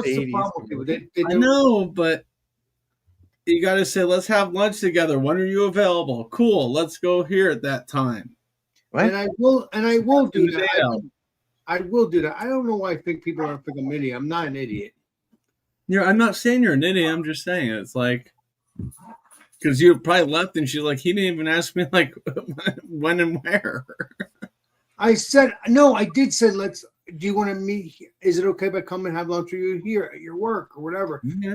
the 80s, problem with people? They I do- know, but you got to say, let's have lunch together. When are you available? Cool. Let's go here at that time. And I will do that. Yeah. I will do that. I don't know why I think people are think I'm an idiot. I'm not an idiot. I'm not saying you're an idiot. I'm just saying it's like, because you probably left and she's like, he didn't even ask me like when and where. I said no. I did say let's. do you want to meet? Is it okay if I come and have lunch with you here at your work or whatever? Yeah.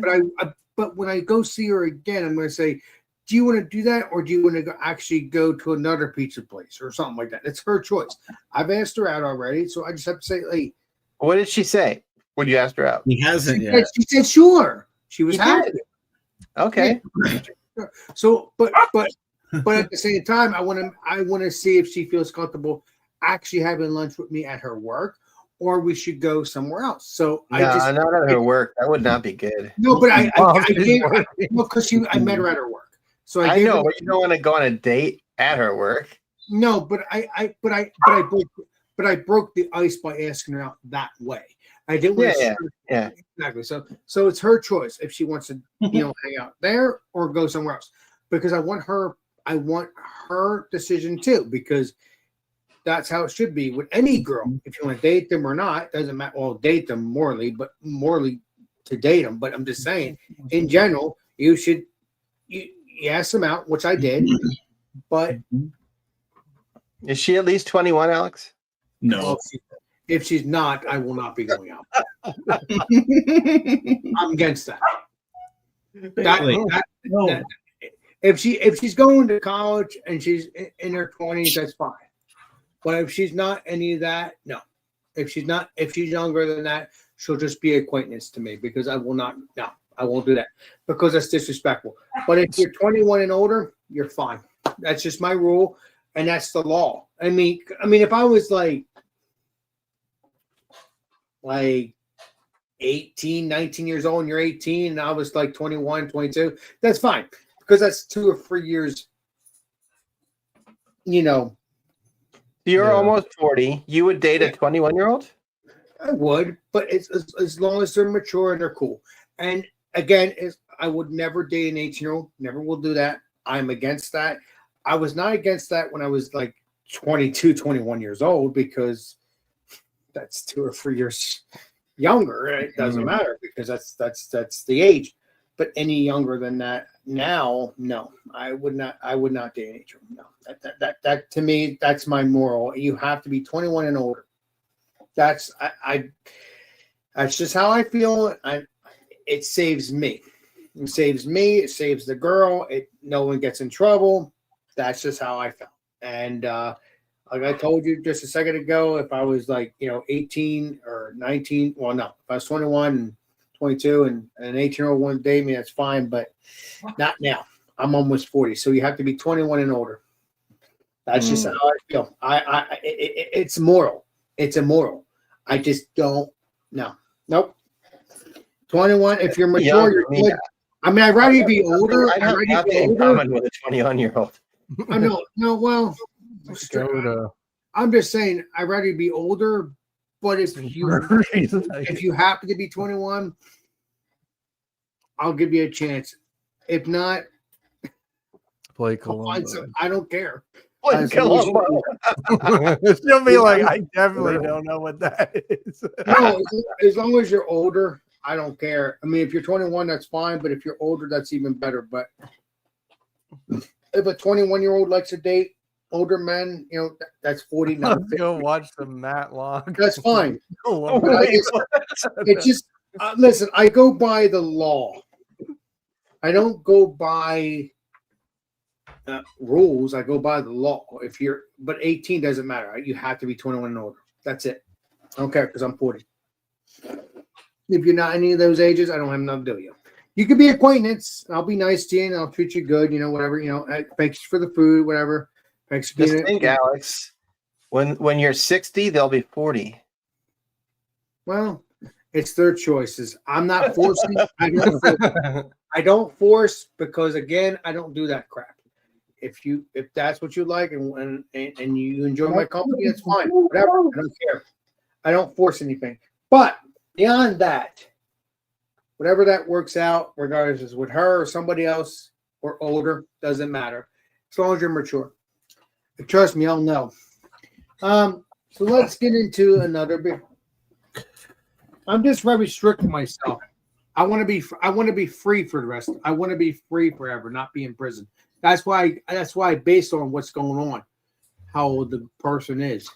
But when I go see her again, I'm going to say, do you want to do that, or do you want to actually go to another pizza place or something like that? It's her choice. I've asked her out already, so I just have to say, hey. What did she say when you asked her out? He hasn't yet. She said sure. She was He happy. did. Okay. So, but at the same time, I want to see if she feels comfortable actually having lunch with me at her work, or we should go somewhere else. So No, not at her work. That would not be good. No, but I she's gave working. because I met her at her work. So I gave know, her- but you don't want to go on a date at her work. No, but I broke the ice by asking her out that way. I didn't want to Yeah. exactly. So it's her choice if she wants to, hang out there or go somewhere else. Because I want her decision too, because that's how it should be with any girl. If you want to date them or not, doesn't matter. Well, date them morally, but morally to date them. But I'm just saying, in general, you should you ask them out, which I did. But Is she at least 21, Alex? No. if she's not, I will not be going out. I'm against that. No. If she's going to college and she's in her 20s, that's fine. But if she's not any of that, no. If she's younger than that, she'll just be acquaintance to me, because I will not. No, I won't do that, because that's disrespectful. But if you're 21 and older, you're fine. That's just my rule, and that's the law. I mean, if I was like 18, 19 years old and you're 18 and I was like 21, 22, that's fine, because that's 2 or 3 years, You're almost 40. You would date a 21-year-old? I would, but it's as long as they're mature and they're cool. And again, I would never date an 18-year-old. Never will do that. I'm against that. I was not against that when I was like 22, 21 years old, because that's 2 or 3 years younger. It doesn't matter, because that's the age. But any younger than that now, no, I would not date an 18-year-old. No, that to me, that's my moral. You have to be 21 and older. That's just how I feel. It saves me. It saves me. It saves the girl. No one gets in trouble. That's just how I felt. And like I told you just a second ago, if I was like 18 or 19, well, no, if I was 21 and 22 and an 18-year-old wanted to date me, that's fine, but not now. I'm almost 40, so you have to be 21 and older. That's just how I feel. It's moral. It's immoral. I just don't. No. Nope. 21. If you're mature, you're good. I mean, I'd rather be older. I have nothing in common with a 21-year-old. I know. No, well, Go I'm just saying, I'd rather be older. But if you happen to be 21, I'll give you a chance. If not, play I'll find Columbo. some- I don't care. Play Columbo. She'll be like, I definitely don't know what that is. No, as long as you're older, I don't care. I mean, if you're 21, that's fine. But if you're older, that's even better. But if a 21-year-old likes to date older men, that's 40. Let's go watch some Matt Long. That's fine. Columbo. But it just listen. I go by the law. I don't go by rules. I go by the law. But 18 doesn't matter. Right? You have to be 21 and older. That's it. I don't care, because I'm 40. If you're not any of those ages, I don't have nothing to do with you. You could be acquaintance. I'll be nice to you and I'll treat you good. Whatever. Thanks for the food. Whatever. Thanks for Just think, Alex. When you're 60, they'll be 40. Well, it's their choices. I'm not forcing. I don't force, because again, I don't do that crap. If that's what you like and you enjoy my company, it's fine. Whatever. I don't care. I don't force anything. But beyond that, whatever that works out, regardless if it's with her or somebody else or older, doesn't matter. As long as you're mature. And trust me, I'll know. So let's get into another bit. I'm just very strict with myself. I want to be free for the rest. I want to be free forever, not be in prison. That's why based on what's going on, how old the person is.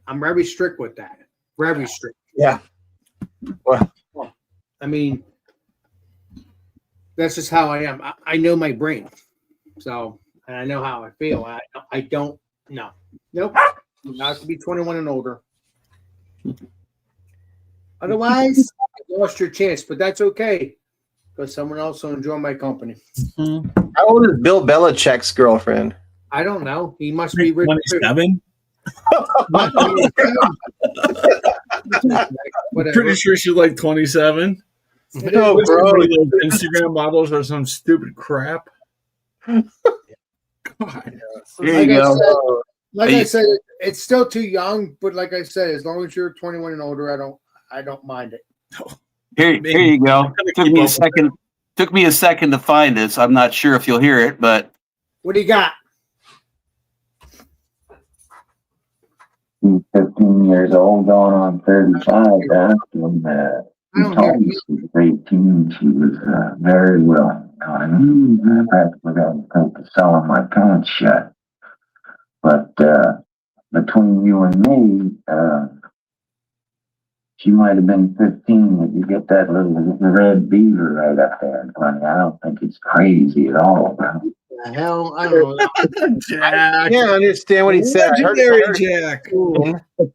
I'm very strict with that. for every street. Yeah. Well, I mean, that's just how I am. I know my brain, so and I know how I feel. I don't know. Nope. Not to be 21 and older. Otherwise, you lost your chance, but that's okay because someone else will enjoy my company. how old is Bill Belichick's girlfriend? I don't know. He must be rich too. 27. Whatever. Pretty sure she's like 27. No, One bro. of those Instagram models or some stupid crap. God. There you go. Like I said, it's still too young, but like I said, as long as you're 21 and older, I don't mind it. Here you go. Took me a second to find this. I'm not sure if you'll hear it, but What do you got? 15 years old, going on 35. That's when I don't hear Thomas was 18. She was very well. I forgot to sell on my pants shut. But between you and me, she might have been 15 if you get that little red beaver right up there in front of you. I don't think it's crazy at all. Bro. The hell, I don't know. I Jack. can't understand what he said. I heard Legendary Jack.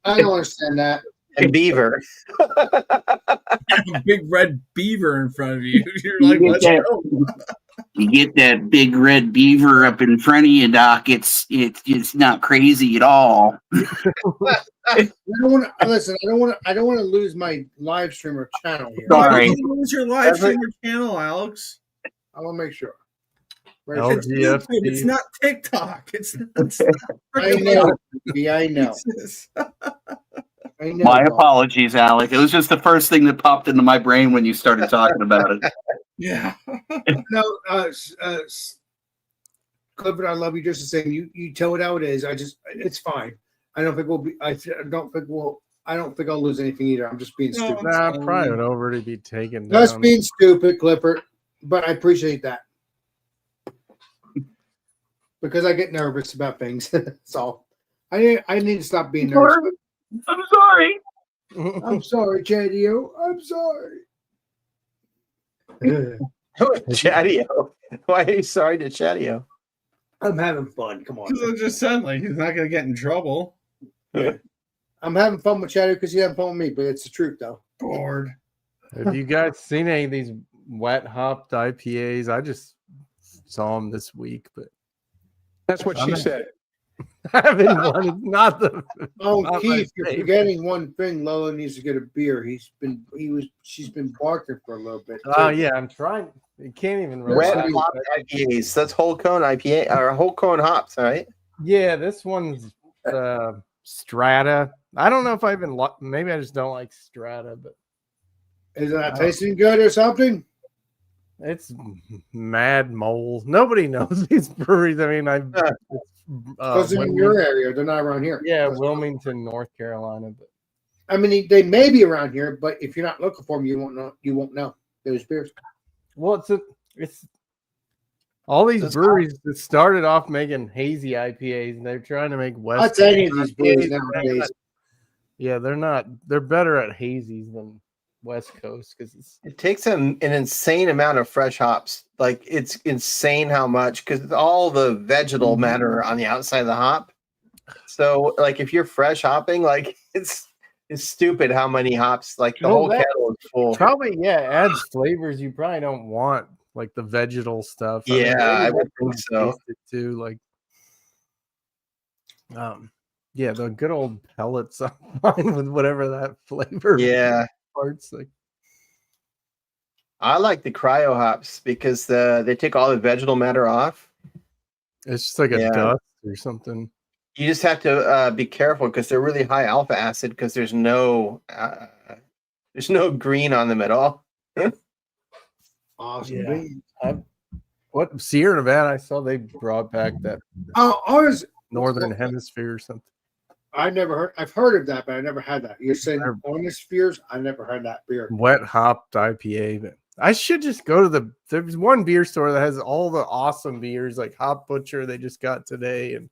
I don't understand that. and Beaver. A big red beaver in front of you. You're like, You let's get go. you get that big red beaver up in front of you, Doc. It's not crazy at all. I don't want to listen. I don't want to lose my live streamer channel here. Sorry. What's your live streamer channel, Alex? I want to make sure. Make sure. It's YouTube. It's not TikTok. It's not I know. Yeah, I know. Jesus. I know. My apologies, Alec. It was just the first thing that popped into my brain when you started talking about it. Yeah. No, Clifford, I love you just the same. You tell it how it is. It's fine. I don't think we'll be. I don't think I'll lose anything either. I'm just being stupid. Nah, probably would already be taken down. Just being stupid, Clifford. But I appreciate that because I get nervous about things. That's all. I need to stop being nervous. I'm sorry. I'm sorry, Chadio. I'm sorry. Chadio. Why are you sorry to Chadio? I'm having fun. Come on. Because I just said, like, he's not going to get in trouble. I'm having fun with Chadio because he's having fun with me, but it's the truth, though. Bored. Have you guys seen any of these wet hopped IPAs? I just saw them this week, but That's what she said. I haven't one. It's not the. Oh, not my Keith, you're favorite. forgetting one thing. Lola needs to get a beer. She's been barking for a little bit. Oh too. yeah, I'm trying. You can't even. Red remember. hop IPAs. That's whole cone IPA or whole cone hops, all right? Yeah, this one's Strata. I don't know if I even maybe I just don't like Strata, but Is that tasting good or something? it's Mad Mole. Nobody knows these breweries. I mean, Because they're in your area, they're not around here. Yeah, Wilmington, North Carolina. But I mean, they may be around here, but if you're not looking for them, you won't know. You won't know those beers. well, it's all these breweries that started off making hazy IPAs, and they're trying to make West. That's any of these breweries IPAs. nowadays. Yeah, they're not. They're better at hazies than West Coast because It takes an insane amount of fresh hops. Like it's insane how much because all the vegetal matter on the outside of the hop. So like if you're fresh hopping, like it's stupid how many hops. Like the whole kettle is full. probably adds flavors you probably don't want, like the vegetal stuff. Yeah, I would maybe think so. taste it too, like yeah, the good old pellets are fine with whatever that flavor. Yeah. Parts like I like the cryo hops because they take all the vegetal matter off. it's just like a Yeah. dust or something. You just have to be careful because they're really high alpha acid because there's no green on them at all. Awesome. Yeah. beans. What Sierra Nevada? I saw they brought back that Oh, ours. Northern Hemisphere or something. I've heard of that, but I never had that. You're saying Honest Spheres? I never had that beer. Wet hopped IPA. But I should just go to there's one beer store that has all the awesome beers, like Hop Butcher they just got today, and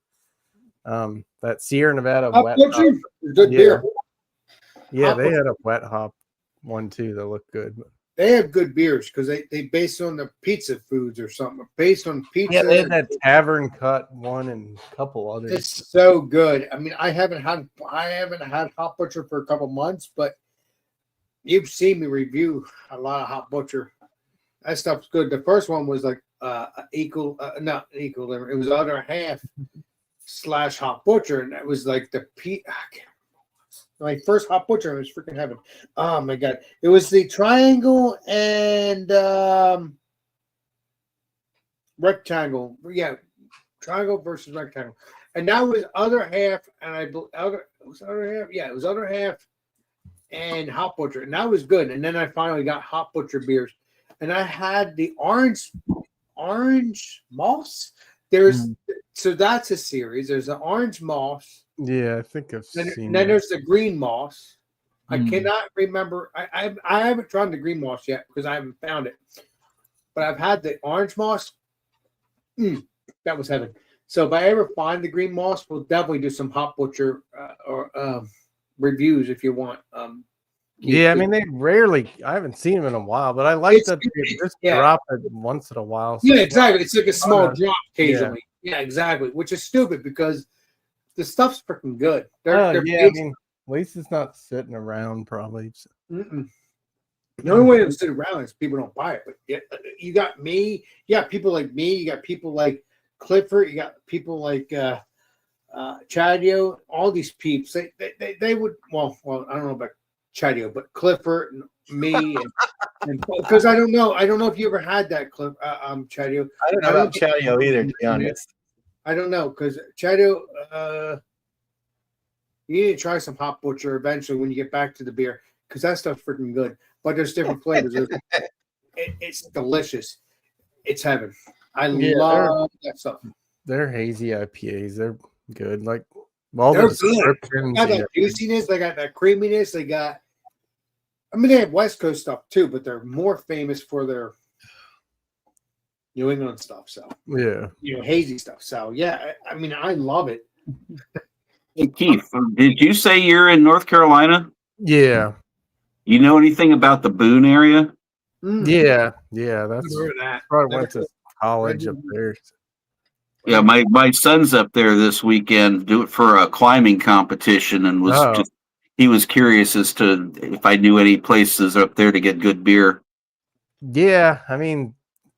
that Sierra Nevada Hop wet Butcher? hop. Good beer. Yeah, Hop they Butcher, had a wet hop one too that looked good. they have good beers because they base it on the pizza foods or something. Based on pizza, Yeah, they had that tavern cut one and a couple others. it's so good. I mean, I haven't had Hop Butcher for a couple months, but you've seen me review a lot of Hop Butcher. That stuff's good. The first one was like not equal. It was Other Half / Hop Butcher, and it was like my first Hop Butcher was freaking heaven. Oh my god! It was the triangle and rectangle. Yeah, triangle versus rectangle, and that was Other Half. And it was Other Half. Yeah, it was Other Half and Hop Butcher, and that was good. And then I finally got Hop Butcher beers, and I had the orange moss. So that's a series. There's the orange moss. Yeah, I think I've seen. And then there's the green moss. I cannot remember. I haven't tried the green moss yet because I haven't found it. But I've had the orange moss. That was heaven. So if I ever find the green moss, we'll definitely do some Hop Butcher or reviews if you want. Yeah, I mean they rarely. I haven't seen them in a while, but I like that they just drop it once in a while. Yeah, exactly. It's like a small drop occasionally. Yeah, exactly. Which is stupid because the stuff's freaking good. They're I mean, at least it's not sitting around. Probably. The only way to sit around is people don't buy it. But you got me. You got people like me. You got people like Clifford. You got people like Chadio. All these peeps. They would. Well, I don't know about Chadio, but Clifford and me and because I don't know if you ever had that Chadio. I don't know about Chadio either, to be honest. I don't know because Chadio. You need to try some Hop Butcher eventually when you get back to the beer because that stuff's freaking good. But there's different flavors. It's delicious. It's heaven. I love that stuff. They're hazy IPAs. They're good. Like they're good. They got that juiciness. They got that creaminess. They got. I mean, they have West Coast stuff too, but they're more famous for their New England stuff. So hazy stuff. So yeah, I mean, I love it. Hey Keith, did you say you're in North Carolina? Yeah. You know anything about the Boone area? Yeah. That's probably went to college up there. Yeah, my son's up there this weekend do it for a climbing competition and he was curious as to if I knew any places up there to get good beer. Yeah, I mean,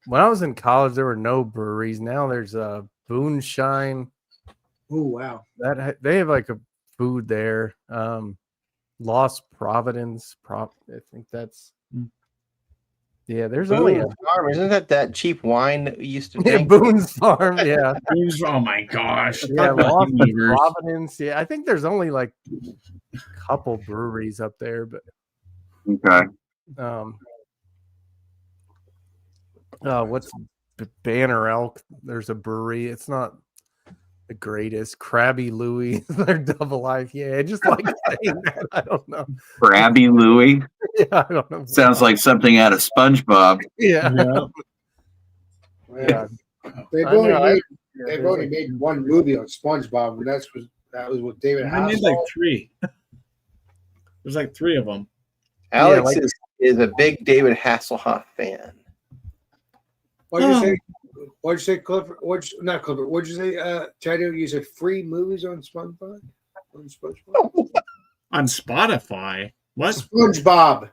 when I was in college, there were no breweries. Now there's a Boone Shine. Oh wow! They have like a food there. Lost Providence. I think that's. Yeah, there's only Farm. Isn't that cheap wine that we used to drink? Boone's Farm, yeah. Oh my gosh. Yeah, Lost Providence. Yeah, I think there's only like a couple breweries up there, but okay. What's Banner Elk? There's a brewery. It's not the greatest. Krabby Louie, their double IPA. I just like saying that. I don't know. Krabby Louie? Yeah, I don't know. Sounds like something out of SpongeBob. Yeah. They've only made one movie on SpongeBob, and that was with David Hasselhoff. They made like 3. There's like 3 of them. Alex is a big David Hasselhoff fan. What'd you say? What'd you say, Clifford? Not Clifford. What'd you say, Chadio? You said free movies on SpongeBob? On Spotify? What? SpongeBob.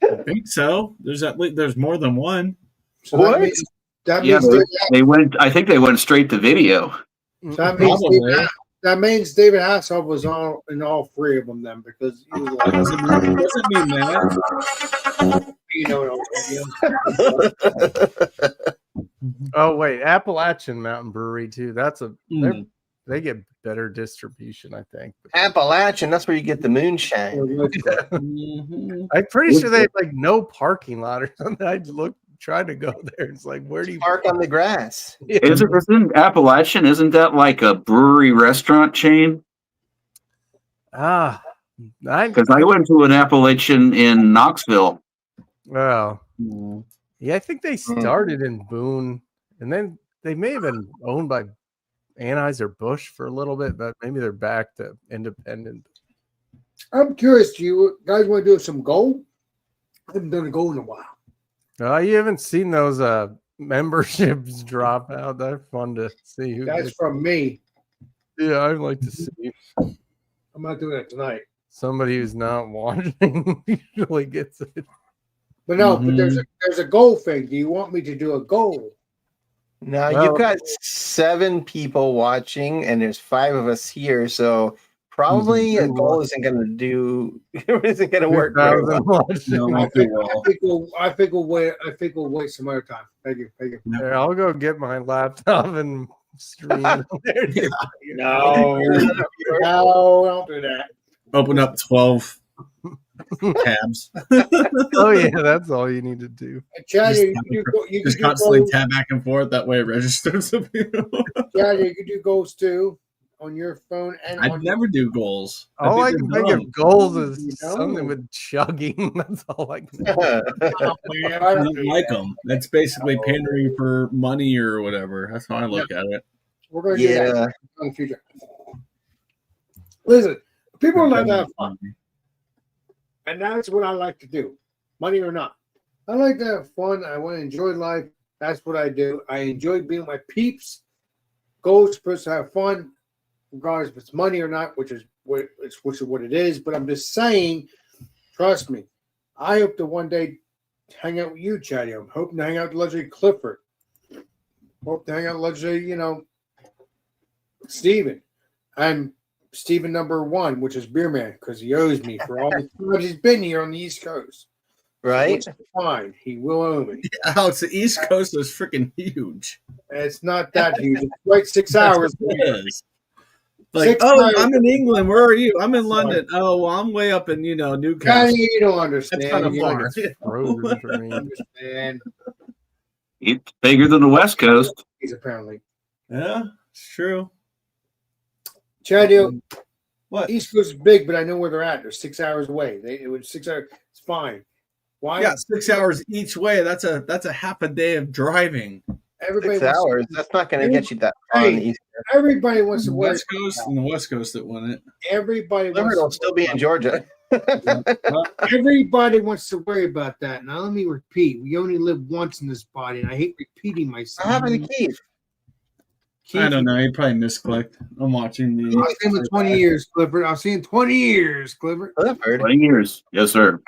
I think so. There's more than one. So what? That means they went. I think they went straight to video. So that means David Hasselhoff was in all 3 of them then, because he was like, doesn't mean that. You know what I'm saying? Oh wait, Appalachian Mountain Brewery too. That's they get better distribution, I think. Appalachian, that's where you get the moonshine. I'm pretty sure they have like no parking lot or something. I tried to go there. It's like, where do you park on the grass? Yeah. Isn't Appalachian? Isn't that like a brewery restaurant chain? Because I went to an Appalachian in Knoxville. Well, yeah, I think they started in Boone, and then they may have been owned by Anheuser-Busch for a little bit, but maybe they're back to independent. I'm curious. Do you guys want to do some goal? I haven't done a goal in a while. You haven't seen those memberships drop out. They're fun to see. Who That's gets- from me. Yeah, I'd like to see. I'm not doing it tonight. Somebody who's not watching usually gets it. But no, but there's a goal thing. Do you want me to do a goal? Now Well- you've got 7 people watching, and there's 5 of us here, so probably a goal isn't going to work very well. 2,000 watching. No, I not too think, well. I think we'll wait. I think we'll wait some other time. Thank you. Thank you. Here, I'll go get my laptop and stream it on there. No, no, don't do that. Open up 12 tabs. Oh yeah, that's all you need to do. Chad, Just you can do, you Just can do constantly goals. tab back and forth. That way it registers. Chad, you can do goals too on your phone and I on never do goals. All I think can they're think dumb. of goals is You know. something with chugging. That's all I can. Oh, man, I I don't don't do like that. them. That's basically pandering for money or whatever. That's how I look at it. We're going to do Yeah. that in the future. Listen, people like to have fun, and that's what I like to do, money or not. I like to have fun. I want to enjoy life. That's what I do. I enjoy being with my peeps. Goals supposed to have fun, regardless if it's money or not, which is what it is. But I'm just saying, trust me. I hope to one day hang out with you, Chatty. I'm hoping to hang out with Legendary Clifford. Hope to hang out with Legendary, Steven. I'm Steven #1, which is Beer Man, because he owes me for all the times he's been here on the East Coast. Right? Which is fine. He will owe me. Alex, the East Coast is freaking huge. It's not that huge. It's like 6 hours. It is. Like, 6 oh, hours. I'm in England. Where are you? I'm in London. Oh, well, I'm way up in, Newcastle. Guy, you don't That's understand. kind of You far. don't Frozen for me. understand. It's bigger than the West Coast. He's apparently. Yeah, it's true. Chadio, What? East Coast is big, but I know where they're at. They're 6 hours away. It was 6 hours. It's fine. Why? Yeah, 6 hours each way. That's a half a day of driving. Everybody 6 wants to- hours. That's not going to get you that far on the East Coast. Everybody wants to The worry. West Coast and the West Coast that won it. Everybody Clifford will wants. still be in Georgia. Everybody wants to worry about that. Now let me repeat: we only live once in this body, and I hate repeating myself. What happened to Keith? I don't know. He probably misclicked. I'm watching the. I'll see him in 20 years, Clifford. I'll see you in 20 years, Clifford. Clifford. 20 years. Yes, sir.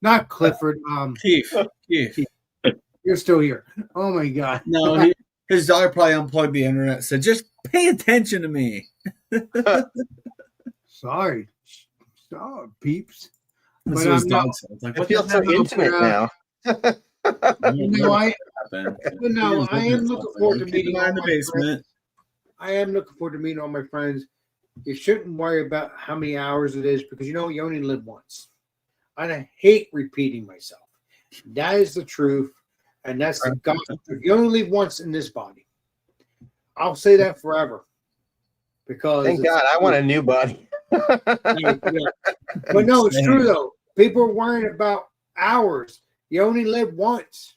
Not Clifford. Keith. You're still here. Oh my God. No, his daughter probably unplugged the internet and said, just pay attention to me. Sorry, peeps. That's But what his I'm dog not- said. It's like, I what feel the so hell? intimate now. You know, I Happened. no, I am looking forward to Keep meeting an eye all in the my friends. basement. I am looking forward to meeting all my friends. You shouldn't worry about how many hours it is because you know you only live once. And I hate repeating myself. That is the truth, and that's the gospel. You only live once in this body. I'll say that forever. Because Thank God. I want a new body. Yeah. But no, it's true though. People are worrying about hours. You only live once.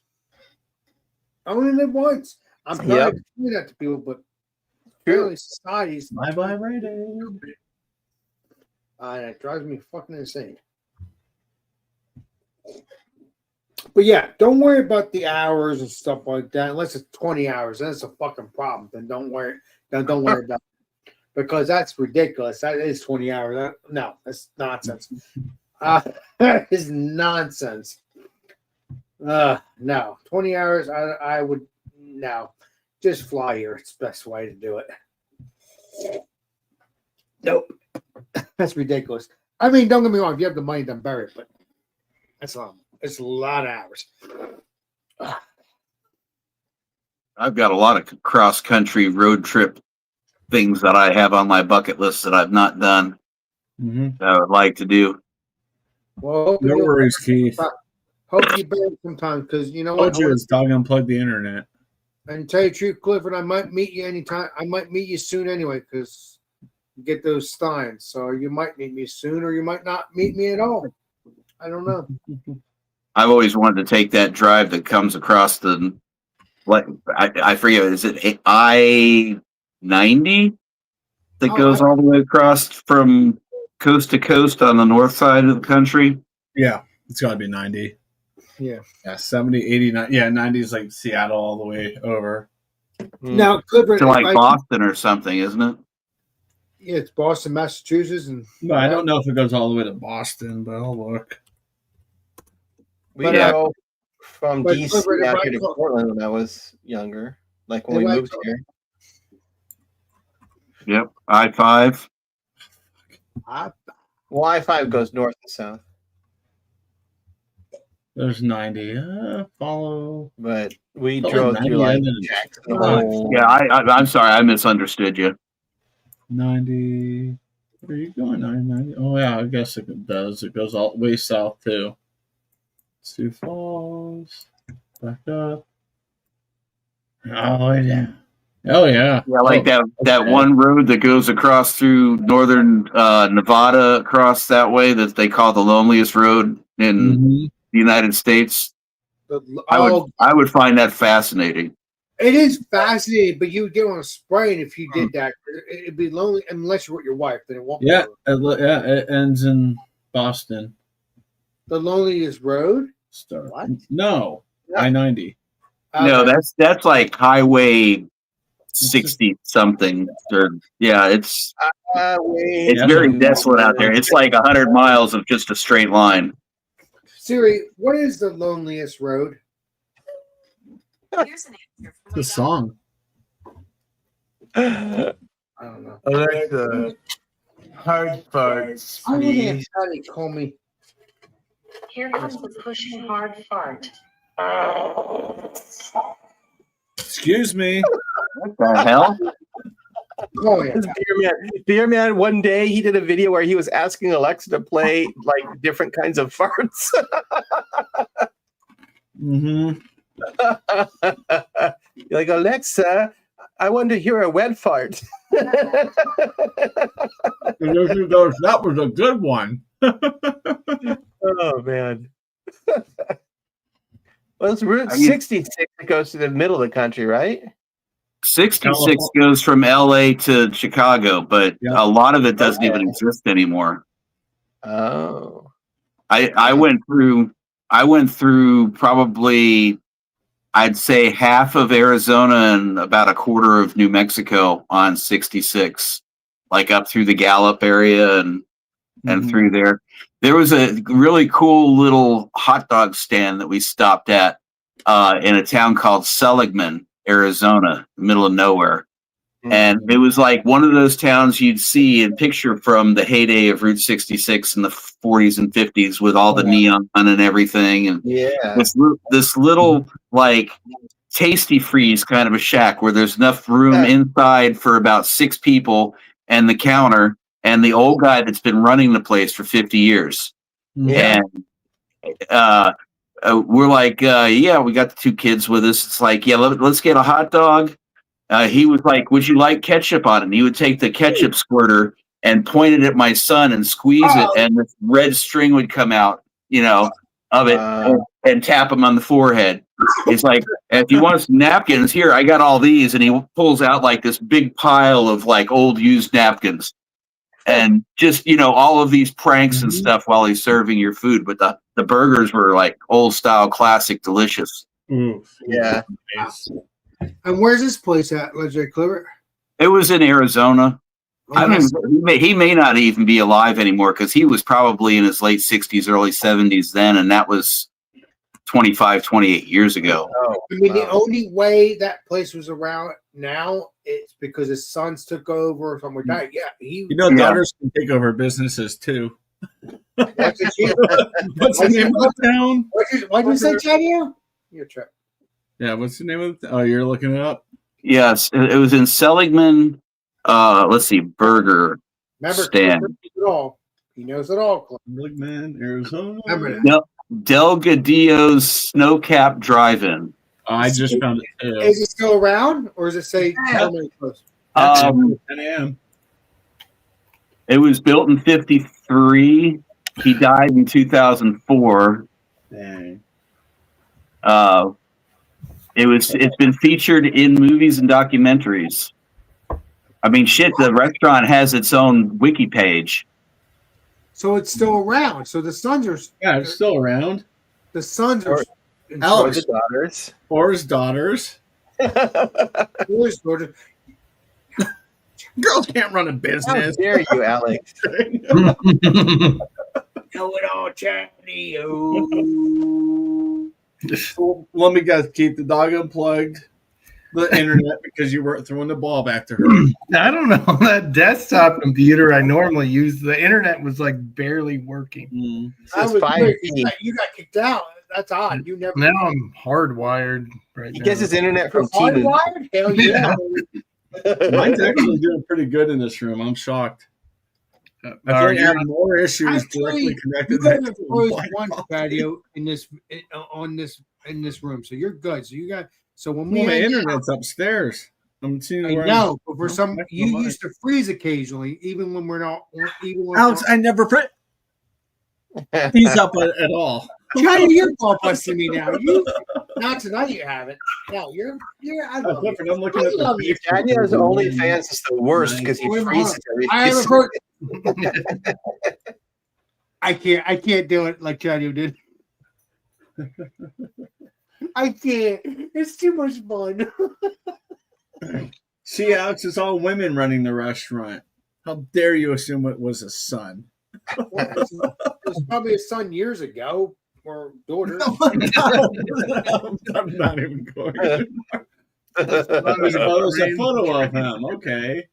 I only live once. I'm trying Yep. to explain that to people, but True. apparently society's Bye-bye rating. that drives me fucking insane. But yeah, don't worry about the hours and stuff like that. Unless it's 20 hours, then it's a fucking problem. Then don't worry. Don't worry about it. Because that's ridiculous. That is 20 hours. No, that's nonsense. That is nonsense. No. 20 hours, I would no. Just fly here. It's the best way to do it. Nope. That's ridiculous. I mean, don't get me wrong. If you have the money, then bury it. But that's a lot. It's a lot of hours. I've got a lot of cross country road trip things that I have on my bucket list that I've not done that I would like to do. Well, No worries, Keith. Hope you bury it sometime because you know what? Told you his dog unplugged the internet. And tell you the truth, Clifford, I might meet you anytime. I might meet you soon anyway because you get those steins. So you might meet me soon or you might not meet me at all. I don't know. I've always wanted to take that drive that comes across the, what I forget, is it I-90 that Oh, goes all the way across from coast to coast on the north side of the country? Yeah, it's got to be 90. Yeah. Yeah, 70, 89. Yeah, 90 is like Seattle all the way over. Now, Clifford, To like if I- Boston or something, isn't it? yeah, it's Boston, Massachusetts, and No, I don't know if it goes all the way to Boston, but I'll look. We But, drove from but DC Clifford, if out I here to call- Portland when I was younger, like when If we I moved call- here. Yep. I-5. Well, I-5 goes north and south, There's 90. Follow. but we Oh, drove 90 through like and then Jackson Oh, Hole. Yeah, I'm sorry. I misunderstood you. 90. Where are you going? 90. Oh, yeah, I guess it does. It goes all the way south, too. Sioux Falls. Back up. All the way down. Oh, yeah. Yeah, like that okay. one road that goes across through northern Nevada, across that way that they call the loneliest road in Mhm. the United States. I oh, would find that fascinating. it is fascinating, but you would get on a sprain if you did that. It'd be lonely unless you're with your wife. Then it won't. Yeah, be it ends in Boston. the loneliest road. What? No, I-90. No, that's like Highway 60 something. Or yeah, it's very desolate out there. It's like 100 miles of just a straight line. Siri, what is the loneliest road? The song. I don't know. Alexa, hard farts, I wouldn't have please. had it call me. Here comes the pushing hard fart. Excuse me. What the hell? Oh, yeah. Beer Man, one day he did a video where he was asking Alexa to play like different kinds of farts. Mm-hmm. You're like, Alexa, I want to hear a wet fart. That was a good one. Oh, man. Well, it's Route 66 that goes to the middle of the country, right? 66 goes from LA to Chicago, but a lot of it doesn't even exist anymore. Oh. I went through probably, I'd say, half of Arizona and about a quarter of New Mexico on 66, like up through the Gallup area and through there. There was a really cool little hot dog stand that we stopped at in a town called Seligman, Arizona, middle of nowhere. And it was like one of those towns you'd see and picture from the heyday of Route 66 in the 40s and 50s with all the neon and everything. And this little like Tasty Freeze kind of a shack where there's enough room inside for about 6 people and the counter and the old guy that's been running the place for 50 years. Yeah. And we're like, yeah, we got the 2 kids with us. It's like, yeah, let's get a hot dog. He was like, would you like ketchup on it? And he would take the ketchup squirter and point it at my son and squeeze it, and this red string would come out, of it, and tap him on the forehead. It's like, if you want some napkins, here, I got all these. And he pulls out like this big pile of like old used napkins. And just, all of these pranks and stuff while he's serving your food. But the burgers were like old style, classic, delicious. Yeah. And where's this place at, Legendary Clever? It was in Arizona. He may not even be alive anymore because he was probably in his late 60s, early 70s then. And that was 25, 28 years ago. The only way that place was around now it's because his sons took over or something like that. Yeah, daughters can take over businesses too. What's the name of the town? What did you say, Chad? Your trip. Yeah, what's the name of the? Oh, you're looking it up. Yes, it was in Seligman. Let's see, burger stand. He knows it all. Seligman, Arizona. Remember that. Delgadillo's Snowcap Drive-In. Oh, I just found it too. Is it still around, or does it say terminally closed? 10 a.m. It was built in 1953. He died in 2004. Dang. It's been featured in movies and documentaries. I mean, shit, the restaurant has its own wiki page. So it's still around. So the sons are Yeah, it's still around. the sons are in Or Alex. the daughters. Or his daughters. Boys, daughters. Girls can't run a How business. dare you, Alex? Know it all, Chatty. Oh. So let me guess, keep the dog unplugged the internet because you weren't throwing the ball back to her. I don't know. That desktop computer I normally use, the internet was like barely working. Mm. I This is was 5G. great. You got kicked out. That's odd. You never. Now I'm hardwired right He now. gets his internet from You're T-Mobile. hardwired? Hell yeah. Mine's actually doing pretty good in this room. I'm shocked. I Are think I you- have more issues Actually, directly connected You to guys the have closed Wi-Fi. one patio in this room, so you're good. So you got when we Well, my hang out, internet's upsters. I'm seeing I where know, but for No, some that's you not used to freeze occasionally, even when we're not. Even when Alex, I never freeze up at all. Johnny, you're ball busting me now. You not tonight. You haven't. No, you're. I love you. I'm looking I at love you. Daniel's OnlyFans is the worst because he Wait, hold freezes on. I have a everything. quote. I can't do it like Johnny did. I can't. It's too much fun. See, Alex, it's all women running the restaurant. How dare you assume it was a son? It was probably a son years ago or daughter. I'm not even going. There's a photo of him. Okay.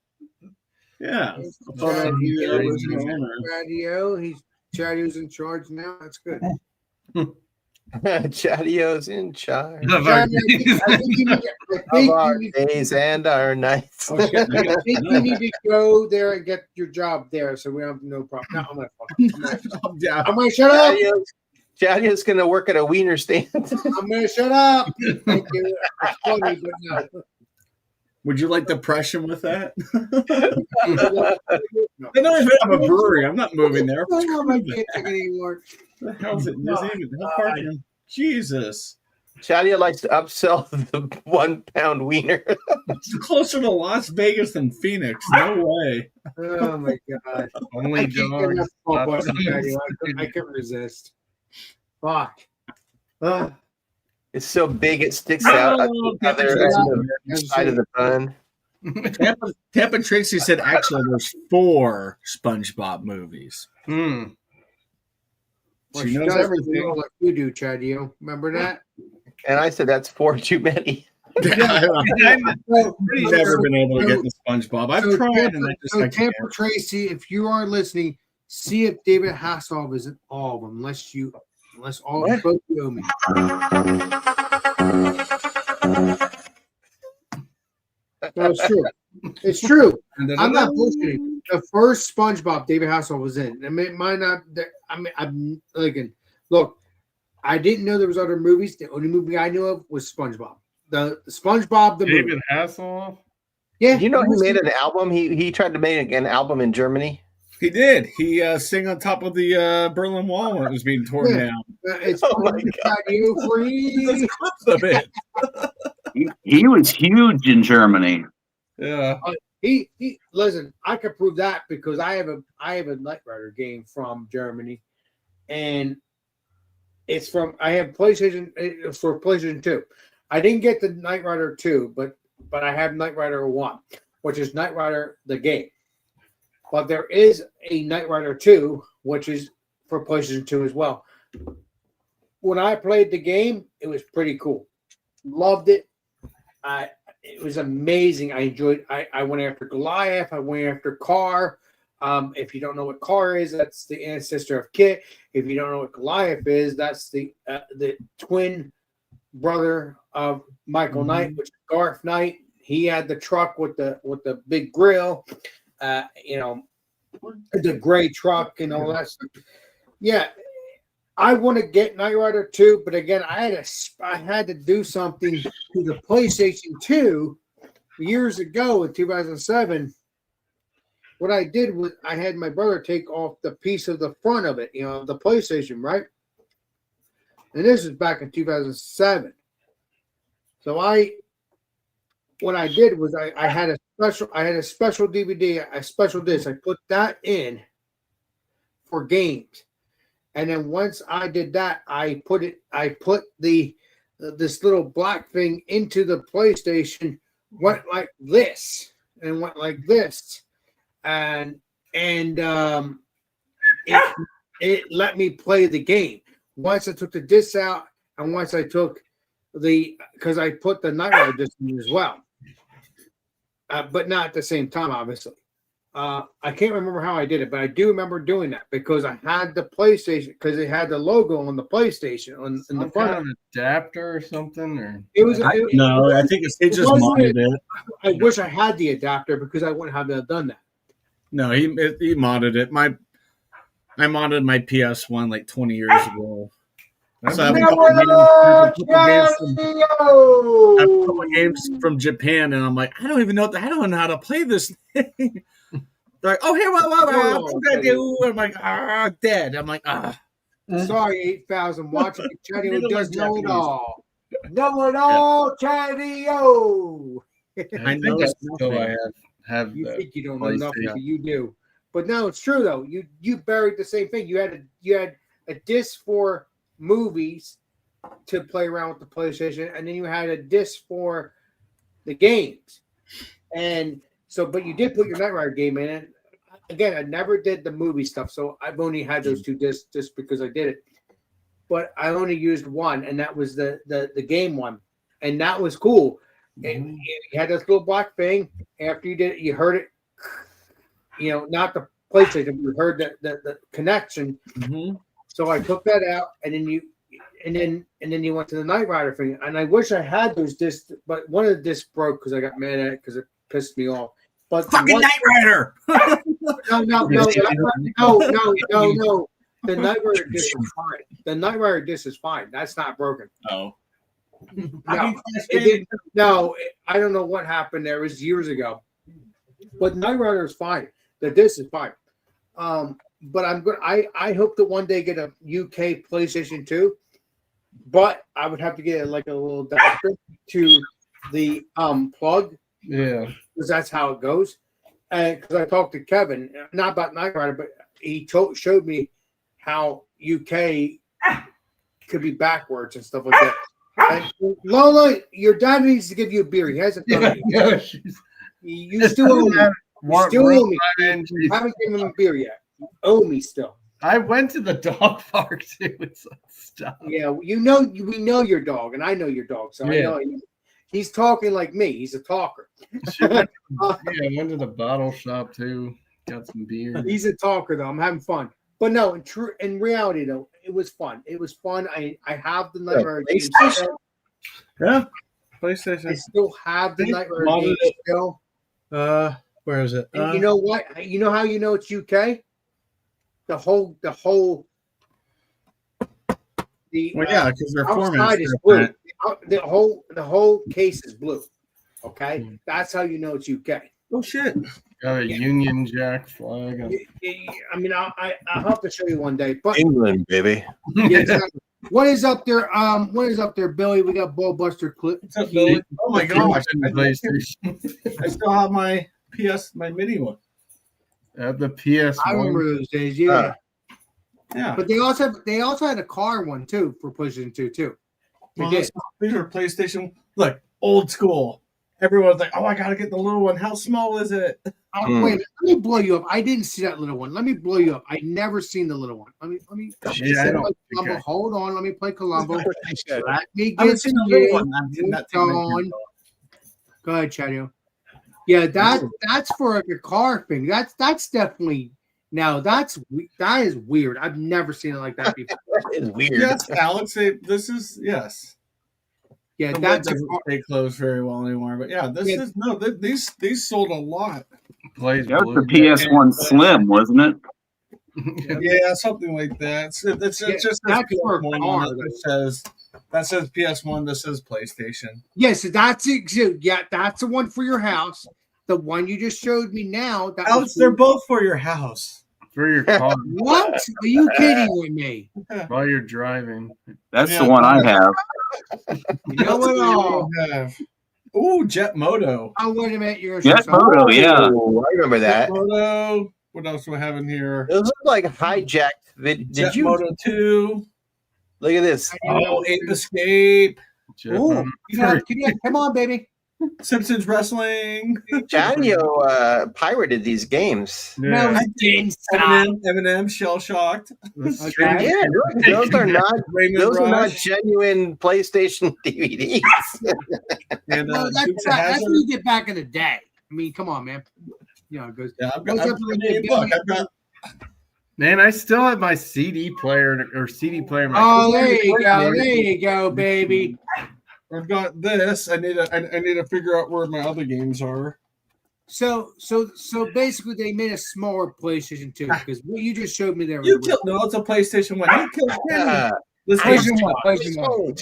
Yeah. A photo of the original owner. Chatty's in charge now. That's good. Chatio's in charge Of Johnny, our- I think you need of our days and our nights. I think you need to go there and get your job there, so we have no problem. No, I'm gonna shut up. Chatio's gonna work at a wiener stand. I'm gonna shut up. Thank you. It's funny, but no. Would you like depression with that? No. I don't even have a brewery. I'm not moving there. I can't take it anymore. What the hell is it? How far from Jesus. Chatio likes to upsell the 1 pound wiener. It's closer to Las Vegas than Phoenix. No way. Oh my god. Only I can't get dogs. enough ball busting, Chatty. I couldn't resist. Fuck. It's so big it sticks out at the other side of the bun. Tampa Tracy said actually there's 4 SpongeBob movies. Hmm. Well, She she knows does everything. know like you do, Chadio. Remember that? And I said that's 4 too many. I've never been able to get into SpongeBob. I've tried and I just I can't. Tampa Tracy, if you are listening, see if David Hasselhoff is in all of them, unless all What? both you owe me. No, it's true. It's true. I'm not bullshitting. The first SpongeBob David Hasselhoff was in. I mean, it might not. I mean, I'm like, look, I didn't know there was other movies. The only movie I knew of was SpongeBob. The SpongeBob the movie. David Hasselhoff. Yeah, You know, he made an album. He tried to make an album in Germany. He did. He sang on top of the Berlin Wall when it was being torn Yeah. down. It's Oh my you free. There's clips of it. He was huge in Germany. Yeah. He listen, I could prove that because I have a Knight Rider game from Germany, and it's from I have PlayStation. It's for PlayStation 2. I didn't get the Knight Rider 2, but I have Knight Rider 1, which is Knight Rider the game. But there is a Knight Rider 2, which is for PlayStation 2 as well. When I played the game, it was pretty cool. Loved it. It was amazing. I enjoyed. I went after Goliath. I went after Carr. If you don't know what Carr is, that's the ancestor of Kit. If you don't know what Goliath is, that's the twin brother of Michael Knight, which is Garth Knight. He had the truck with the big grill, the gray truck and all that stuff. Yeah, I want to get Knight Rider 2, but again, I had to do something to the PlayStation 2 years ago in 2007. What I did was I had my brother take off the piece of the front of it, the PlayStation, right? And this is back in 2007. So what I did was I had a special DVD, a special disc. I put that in for games. And then once I did that, I put the this little black thing into the PlayStation, went like this and went like this, and it let me play the game. Once I took the disc out, and once I took because I put the Knight Rider disc in as well, but not at the same time, obviously. I can't remember how I did it, but I do remember doing that because I had the PlayStation, because it had the logo on the PlayStation on in the front. Kind of adapter or something, or It was I think they just wasn't modded it. I wish I had the adapter because I wouldn't have done that. No, he modded it. I modded my PS1 like 20 years ago. So I have a couple games from Japan, and I'm like, I don't know how to play this thing. They're like, oh, here, what I do? I'm like, dead. I'm like, Sorry, 8,000 watching. Chatty does know it all. Know it all, Chatty. Oh, I know still I have. You think you don't know nothing, but you do. But no, it's true though. You buried the same thing. You had a disc for movies to play around with the PlayStation, and then you had a disc for the games. And so, but you did put your Knight Rider game in it. Again, I never did the movie stuff, so I've only had those two discs just because I did it. But I only used one, and that was the game one, and that was cool. And you had this little black thing. After you did it, you heard it. Not the PlayStation. You heard the connection. Mm-hmm. So I took that out, and then you went to the Knight Rider thing. And I wish I had those discs, but one of the discs broke because I got mad at it because it pissed me off. But fucking Knight Rider! No. The Knight Rider disc is fine. The Knight Rider disc is fine. That's not broken. Oh. No, it didn't. No, I don't know what happened there. It was years ago. But Knight Rider is fine. The disc is fine. But I'm good. I hope to one day get a UK PlayStation 2. But I would have to get like a little adapter to the plug. Yeah. Because that's how it goes. And because I talked to Kevin, not about Knight Rider, but he showed me how UK could be backwards and stuff like that. And Lola, your dad needs to give you a beer. He hasn't done it. You still owe me. You still owe me. You haven't given him a beer yet. You owe me still. I went to the dog park too. It's stuff. Yeah, we know your dog, and I know your dog, so I know he's talking like me. He's a talker. I went to the bottle shop too. Got some beer. He's a talker though. I'm having fun. But no, in reality though, it was fun. It was fun. I have the Knight Rider game still. Yeah, PlayStation. I still have the Knight Rider game still. Where is it? And you know what? You know how you know it's UK? The whole well, yeah, because their format is blue. The whole case is blue. Okay, that's how you know it's UK. Oh shit! Got a Union Jack flag. I mean, I'll have to show you one day. But England, baby. Yeah, exactly. What is up there? What is up there, Billy? We got Ballbuster clip. What's up, Billy? Oh my gosh! I still have my mini one. The PS1. I remember those days. Yeah. Yeah. But they also had a car one too for PlayStation 2 too. They did. These are PlayStation. Look, old school. Everyone's like, "Oh, I gotta get the little one. How small is it?" Wait a minute. Let me blow you up. I didn't see that little one. Let me blow you up. I never seen the little one. Let me. Yeah, hold on. Let me play Columbo. Let me I haven't get seen the little one. Go ahead, Chadio. Yeah, that's for like a car thing. That's definitely that is weird. I've never seen it like that before. It's weird. Yes, Alex. This is yes. Yeah, that doesn't stay closed very well anymore. But yeah, these sold a lot. That was the PS1 Slim, wasn't it? Yeah, something like that. It's just that's for a PS1 car, that says PS1. This says PlayStation. Yes, that's it. Yeah, that's the one for your house. The one you just showed me now. Alex, they're both for your house. For your car. What? Are you kidding with me? While you're driving. That's the one I have. You know what? All. Ooh, Jet Moto. Oh, wait a minute. You're Jet Moto, yeah. Oh, I remember that. Jet Moto. What else do I have in here? Those look like hijacked. Did Jet you Moto 2? look at this? Oh, Ape Escape. Ooh, come on, baby. Simpsons Wrestling. Janio pirated these games. No, I did. Eminem Shell Shocked. Okay. Yeah, those are not Raymond those are not Rush. genuine PlayStation DVDs. And Well, that's when you get back in the day. I mean, come on, man. You know, it goes. Yeah, I've goes got, up to the- look, I've got Man, I still have my CD player or CD player. In my Oh, there you go. There you go, baby. I've got this. I need to figure out where my other games are. So basically, they made a smaller PlayStation 2 because what you just showed me there. You was killed no, it's a PlayStation 1. You killed Kenny. This PlayStation is 1. PlayStation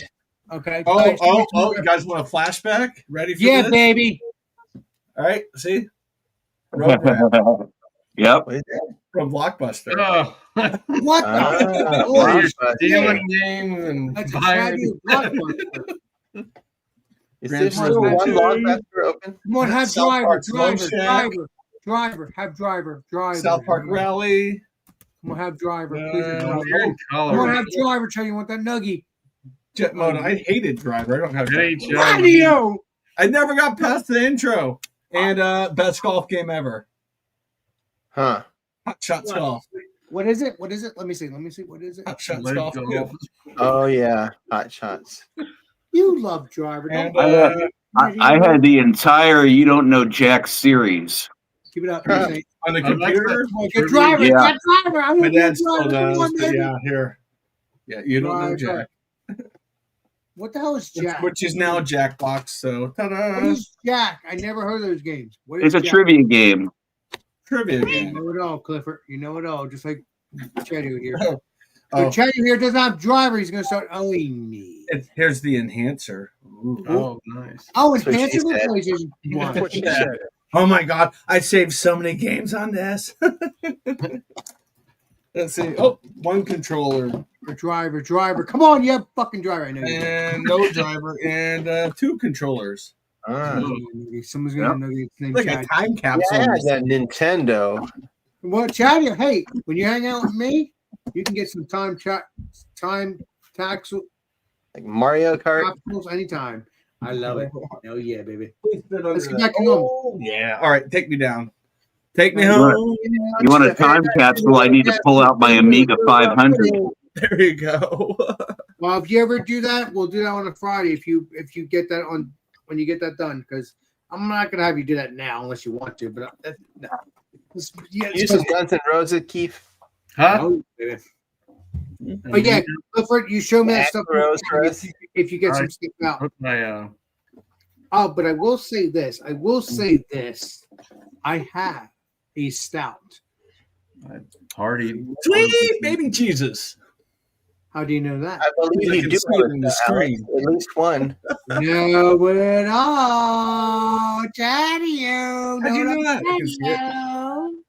1. Okay. Oh, you guys want a flashback? Ready for Yeah, this? baby. All right, see? Road Rat Yep. from Blockbuster. Oh, What the? Wow. Holy you're shit. stealing games and That's buying. exactly what Is Grand there still Turismo one 2. Blockbuster open? Come on, have South driver, Park Smoke driver, Shack. have driver. South Park Rally. Come on, have driver. No, Please, have driver. You're in Come on, color. have driver. Tell you want that nuggie. Jet Moto. I hated Driver. I don't have NHL. Radio. I never got past the intro. And best golf game ever. Huh. Hot Shots Golf. What is it? What is it? Let me see. What is it? Hot Shots Live Golf. Golf. Oh yeah. Hot shots. You love driver. And Don't I had the entire You Don't Know Jack series. keep it up. on the computer. Come on, get driver. Yeah. Get driver. I My want dad to still driver. Come does. on, But baby. yeah, here. Yeah, you don't know Driver. Jack. What the hell is Jack? Which is now Jackbox. So, ta-da. What is Jack? I never heard of those games. What is It's a Jack? trivia game. Trivia You game. know it all, Clifford. You know it all, just like Chetty here. Oh, So Chetty here doesn't have driver. He's going to start owing me. here's the enhancer. Ooh. Oh, nice. Oh, That's what enhance she it with said. PlayStation That's 1. what she said. Oh my god, I saved so many games on this. Let's see. Oh, one controller Driver. Come on, you have fucking driver. I know you do. and no driver and two controllers. Ah. Someone's going to know its name. Like a Chad. time Yeah, capsule. I had that Nintendo. Well, Chad, hey, when you hang out with me, you can get some time tax Like Mario Kart. capsules anytime. I love it. Oh yeah, baby. Please fit under Let's get that. back to normal. Oh, yeah. All right, take me down. Take me You home. want- You want a time capsule? I need to pull out my Amiga 500. There you go. Well, if you ever do that, we'll do that on a Friday. If you get that on when you get that done, because I'm not gonna have you do that now unless you want to. But no. Yeah, You some Guns N' Roses, Keith. Huh? oh, baby. But yeah, Clifford, you show me that stuff Rose for us. if you get some Alright. stuff out. Put my Oh, but I will say this. I have a stout. party. Sweet baby Jesus. How do you know that? I believe I you can do see it in the Alex. screen. At least one. No, it all. Daddy, How'd you know that? I can see it.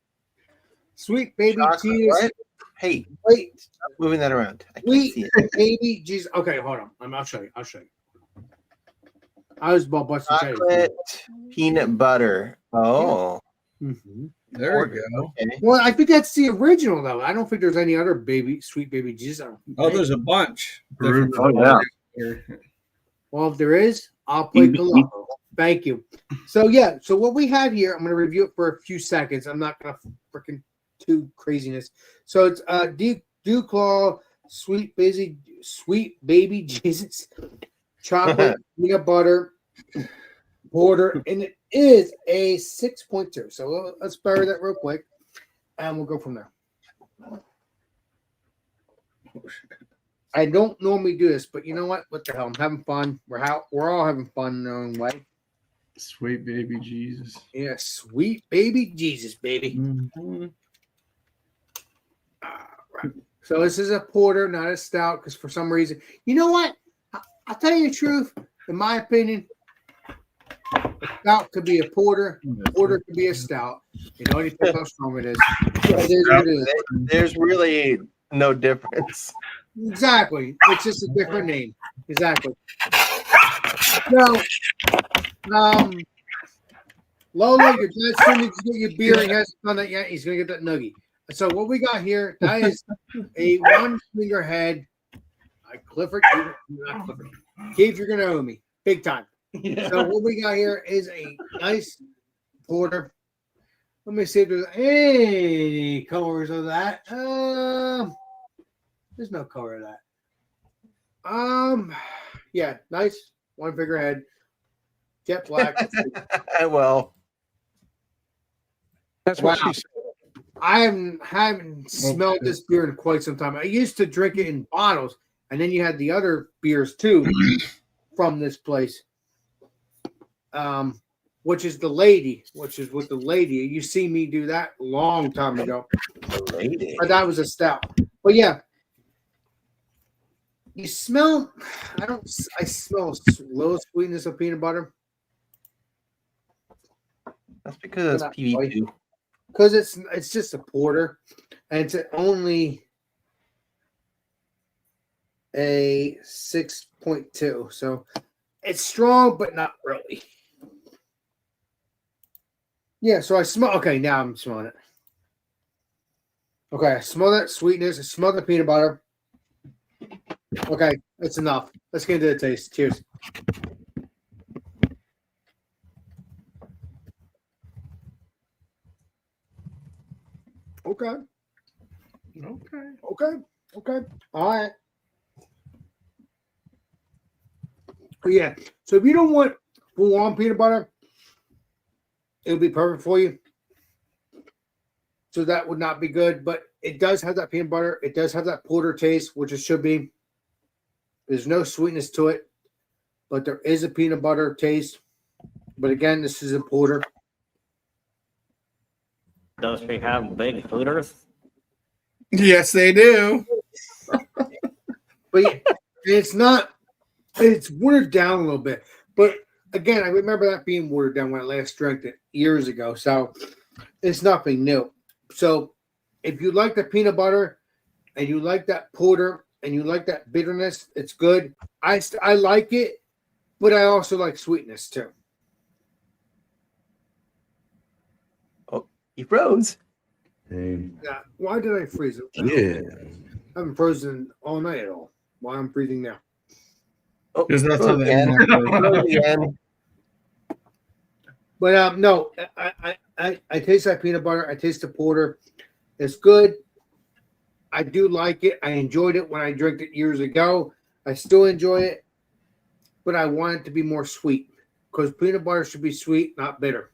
Sweet baby Chocolate, Jesus. what? Hey, Wait, stop moving that around. I can't sweet see it. baby Jesus. Okay, hold on. I'll show you. I was about busting Chocolate peanut butter. Oh. Mm-hmm. There we go. Okay. Well, I think that's the original though. I don't think there's any other sweet baby Jesus. Oh, there's a bunch. Fruit. Oh, yeah. Well, if there is, I'll play You- Colombo. Thank you. So yeah, so what we have here, I'm going to review it for a few seconds. I'm not going to freaking do craziness. So it's Dew Claw, sweet baby Jesus, chocolate peanut butter border, and it is a 6.2. So let's bury that real quick, and we'll go from there. I don't normally do this, but you know what? What the hell? I'm having fun. We're all having fun in our own way. Sweet baby Jesus. Yeah, sweet baby Jesus, baby. Mm-hmm. Right. So this is a porter, not a stout, because for some reason, you know what? I'll tell you the truth. In my opinion, a stout could be a porter. Porter could be a stout. You know, it depends how strong it is. It is what it is. There's really no difference. Exactly. It's just a different name. Exactly. So, Lola, your dad's going to get your beer. He hasn't done that yet. He's going to get that nugget. So what we got here, that is a one finger head. Clifford, not Clifford. Keith, you're going to owe me big time. So what we got here is a nice porter. Let me see if there's any colors of that. There's no color of that. Yeah, nice one figure head, jet black. Well, That's what Wow. she said. I haven't smelled this beer in quite some time. I used to drink it in bottles, and then you had the other beers too from this place. Which is the lady, which is with the lady. You see me do that a long time ago. lady. But that was a stout. But yeah, you smell. I smell low sweetness of peanut butter That's because it's PB2. because it's just a porter, and it's only a 6.2. So it's strong, but not really. Yeah, so I smell. Okay, now I'm smelling it. Okay, I smell that sweetness. I smell the peanut butter. Okay, that's enough. Let's get into the taste. Cheers. Okay. Okay. All right. Yeah. So if you don't want full on peanut butter, it'll be perfect for you. So that would not be good, but it does have that peanut butter. It does have that porter taste, which it should be. There's no sweetness to it, but there is a peanut butter taste. But again, this is a porter. Does she have big hooters? Yes, they do. But yeah, it's not, it's watered down a little bit. But again, I remember that being watered down when I last drank it years ago. So it's nothing new. So if you like the peanut butter and you like that porter and you like that bitterness, it's good. I like it, but I also like sweetness too. Oh, he froze. Yeah. Why did I freeze it? Yeah. I haven't frozen all night at all. Why I'm freezing now? Oh, Because that's how froze the again. internet Froze again. But no, I taste that peanut butter. I taste the porter. It's good. I do like it. I enjoyed it when I drank it years ago. I still enjoy it, but I want it to be more sweet because peanut butter should be sweet, not bitter.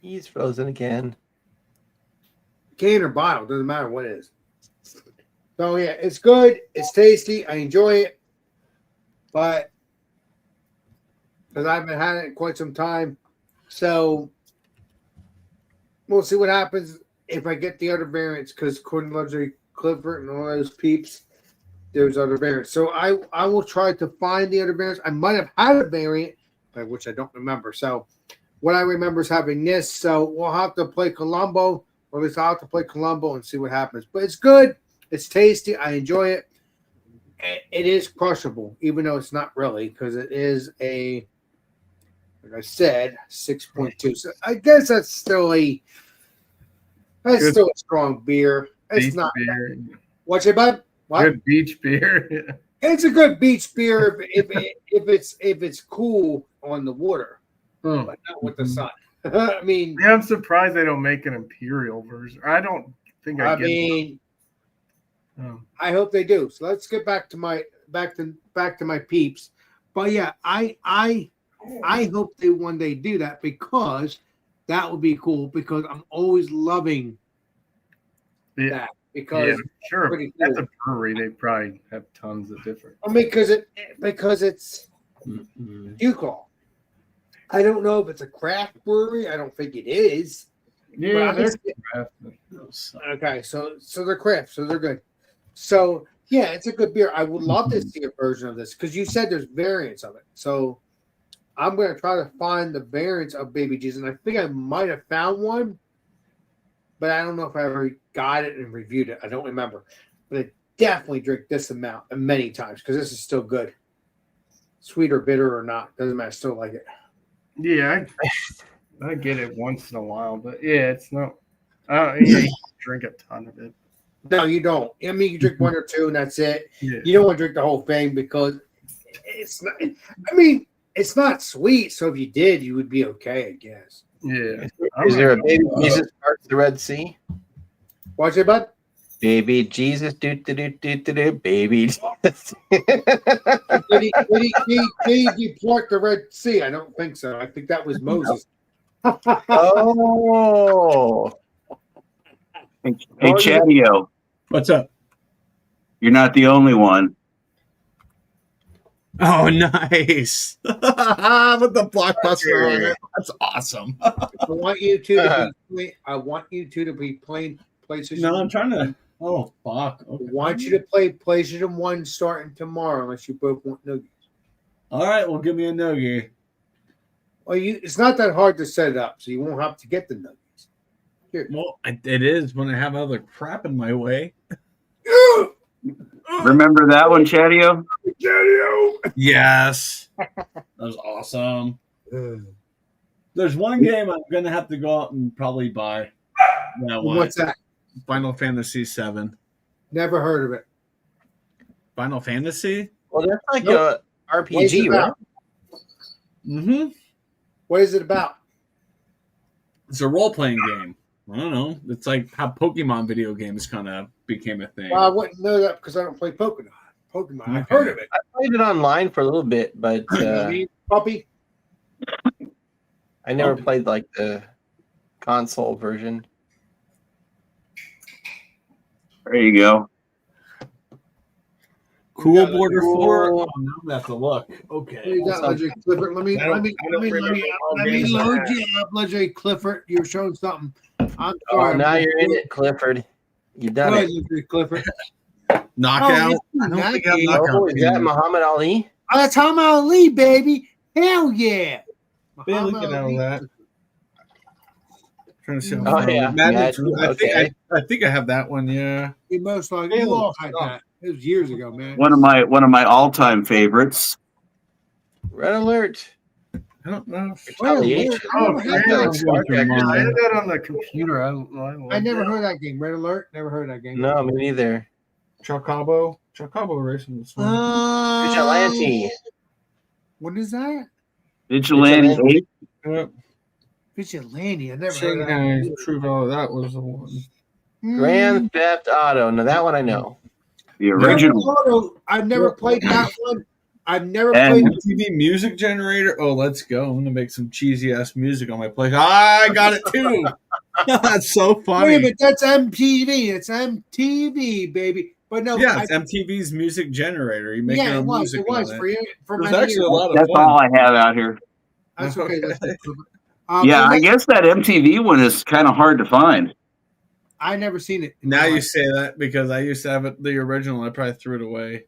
He's frozen again. Can or bottle, doesn't matter what it is. So yeah, it's good. It's tasty. I enjoy it, but because I haven't had it in quite some time, so we'll see what happens if I get the other variants. Because according to Luxury Clifford and all those peeps, there's other variants. So I will try to find the other variants. I might have had a variant, which I don't remember. So what I remember is having this. So we'll have to play Colombo, or at least I'll have to play Colombo and see what happens. But it's good. It's tasty. I enjoy it. It is crushable, even though it's not really, because it is a, like I said, 6.2. So I guess that's still a strong beer. It's Beach not. beer. What's it about? What? Good beach beer. It's a good beach beer if it's cool on the water, but not with the sun. I mean, Yeah, I'm surprised they don't make an imperial version. I don't think I get I hope they do. So let's get back to my peeps. But yeah, I hope they one day do that because that would be cool. Because I'm always loving that. Because yeah, sure. pretty At cool. the brewery, they probably have tons of different. I mean, because it's UCall. I don't know if it's a craft brewery. I don't think it is. Yeah, But they're craft. okay. So they're craft. So they're good. So yeah, it's a good beer. I would love to see a version of this because you said there's variants of it. So I'm going to try to find the variants of Baby Jesus, and I think I might have found one, but I don't know if I ever got it and reviewed it. I don't remember, but I definitely drink this amount many times because this is still good. sweet or bitter or not. Doesn't matter. I still like it. Yeah, I get it once in a while, but yeah, it's not. Yeah, you drink a ton of it. No, you don't. I mean, you drink one or two, and that's it. Yeah. You don't want to drink the whole thing because it's not. I mean, it's not sweet. So if you did, you would be okay, I guess. Yeah. Is there a baby Jesus parts the Red Sea? Watch it, bud. Baby Jesus, baby Jesus. Did he part the Red Sea? I don't think so. I think that was Moses. Oh. Hey, Chatio, What's up? you're not the only one. Oh, nice. With the blockbuster on it. That's awesome. I want you two to be. I want you two to be playing PlayStation. No, I'm trying to. Oh, fuck. I Okay. want you to play PlayStation 1 starting tomorrow, unless you both want no. All right, well, give me a no-gi. Well, it's not that hard to set it up, so you won't have to get the nuggets. Here. Well, it is when I have other crap in my way. Remember that one, Chatio? Yes. That was awesome. There's one game I'm going to have to go out and probably buy. That one. What's that? Final Fantasy VII. Never heard of it. Final Fantasy? Well, that's like Nope. a What is it RPG, right? about? Mm-hmm. What is it about? It's a role-playing game. I don't know. It's like how Pokemon video games kind of became a thing. Well, I wouldn't know that because I don't play Pokemon. I've heard of it. I played it online for a little bit, but Puppy. I never played like the console version. There you go. Cool Border 4. Oh, now I have to look. Okay. You got Legendary Clifford. Let me load you up, Legendary Clifford. You're showing something. I'm Oh, sorry. now you're in it, Clifford. You done Go it. ahead, Legendary Clifford. Knockout. Oh, I don't yeah, think I have yeah. knockout. Oh, is that Muhammad Ali? Oh, that's Muhammad Ali, baby. Hell yeah. Yeah, look Muhammad at all Ali. that. Trying to see. Oh, yeah. Madden, Yeah, okay. I think I have that one. Yeah. You most likely you all had that. It was years ago, man. One of my all-time favorites. Red Alert. I don't know. Retaliation. I don't have that. I had that on the computer. I never heard that game. Red Alert. Never heard that game. No, me neither. Chocabo Racing was fun. Vigilante. What is that? Vigilante 8. Yep. Vigilante. I never heard of Shanghai that. True Valor, that was the one. Grand Theft Auto. Now that one I know. The original. Auto, I've never played that one. I've never And- played. MTV Music Generator. Oh, let's go. I'm gonna make some cheesy ass music on my place. I got it too. That's so Wait a funny. minute, that's MTV. It's MTV, baby. But no, Yeah, it's MTV's Music Generator. You make your yeah, it own was. music It was on for you. For It was many actually a years. lot of That's fun. all I have out here. That's okay. Okay. Yeah, I I guess that MTV one is kind of hard to find. never seen it. Now you say that because I used to have it, the original. I probably threw it away.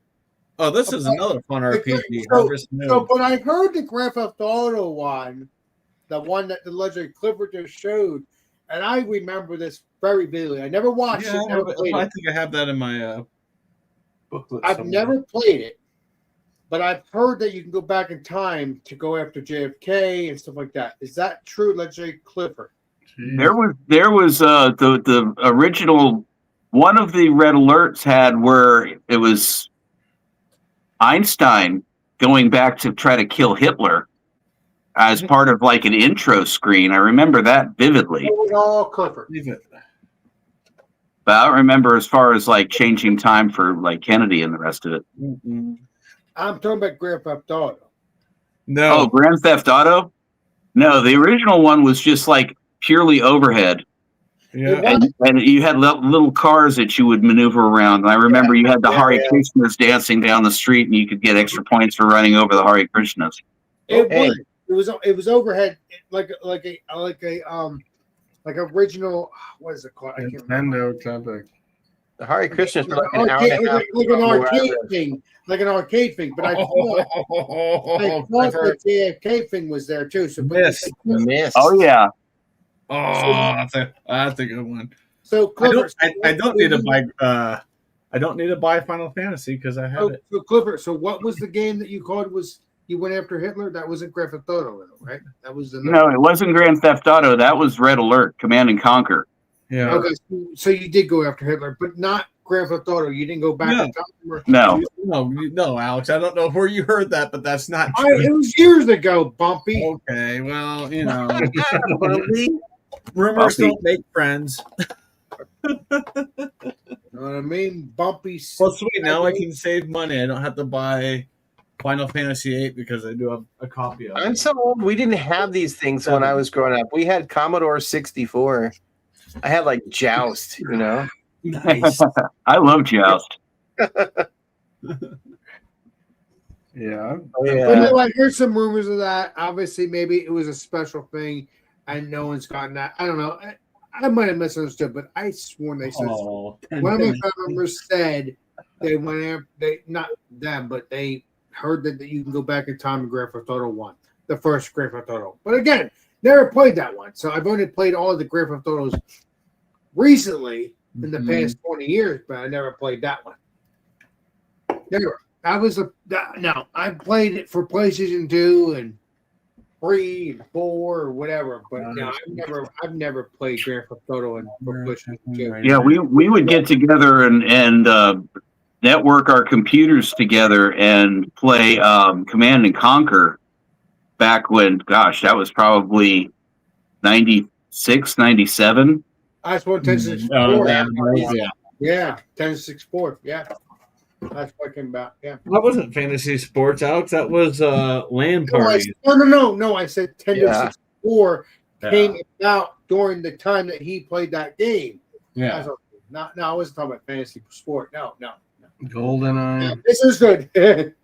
Oh, this is Okay. another fun RPG. So, Harvest Moon. so, but I heard the Grand Theft Auto one, the one that the Legendary Clifford just showed, and I remember this very vividly. I never watched yeah, it, never played I it. think I have that in my booklet. I've somewhere. never played it, but I've heard that you can go back in time to go after JFK and stuff like that. Is that true, Legendary Clifford? There was the original one of the Red Alerts had where it was Einstein going back to try to kill Hitler as part of like an intro screen. I remember that vividly. It was all Clifford. Leave it. But I don't remember as far as like changing time for like Kennedy and the rest of it. Mm-mm. I'm talking about Grand Theft Auto. No. Oh, Grand Theft Auto? No, the original one was just like purely overhead. Yeah. And you had little cars that you would maneuver around. And I remember you had the Hare Krishnas dancing down the street, and you could get extra points for running over the Hare Krishnas. It Hey. was. It was overhead, like original. What is it called? I can't remember. Nintendo type of. The Hare Krishnas for like an hour Arcade, and a half. like an before I arcade read. thing, like an arcade thing. But I thought the JFK thing was there too. So, Miss. The Mist. Oh yeah, Oh, that's a good one. So Clifford, I don't need to buy. I don't need to buy Final Fantasy because I have it. So Clifford, so what was the game that you called was You went after Hitler. That wasn't Grand Theft Auto, right? That was the No, it wasn't Grand Theft Auto. That was Red Alert, Command and Conquer. Yeah. Okay, so you did go after Hitler, but not Grand Theft Auto. You didn't go back in time. No. No, Alex. I don't know where you heard that, but that's not true. It was years ago, Bumpy. Okay, well, you know, Bumpy. rumors don't make friends. You know what I mean? Bumpy. Well, sweet. Now I can save money. I don't have to buy Final Fantasy VIII because I do have a copy of it. I'm so old. We didn't have these things when I was growing up. We had Commodore 64. I had like Joust, you know. Nice. I love Joust. Yeah. Oh, yeah. But no, I heard some rumors of that. Obviously, maybe it was a special thing, and no one's gotten that. I don't know. I might have misunderstood, but I sworn they said one of my family members said they went after not them, but they heard that you can go back in time in Grand Theft Auto 1, the first Grand Theft Auto. But again, never played that one, so I've only played all of the Grand Theft Autos recently in the past 20 years, but I never played that one. Never. I played it for PlayStation 2 and 3 and 4 or whatever, but no, I've never played Grand Theft Auto for PlayStation 2. Yeah, we would get together and network our computers together and play Command and Conquer back when, gosh, that was probably 96, 97. That's what 1064. Yeah, 1064. Yeah. That's what I came about. Yeah. That wasn't Fantasy Sports, Alex. That was LAN parties. No. I said 1064 Yeah. came about during the time that he played that game. Yeah. No, I wasn't talking about fantasy sport. No. GoldenEye. Yeah, this is good.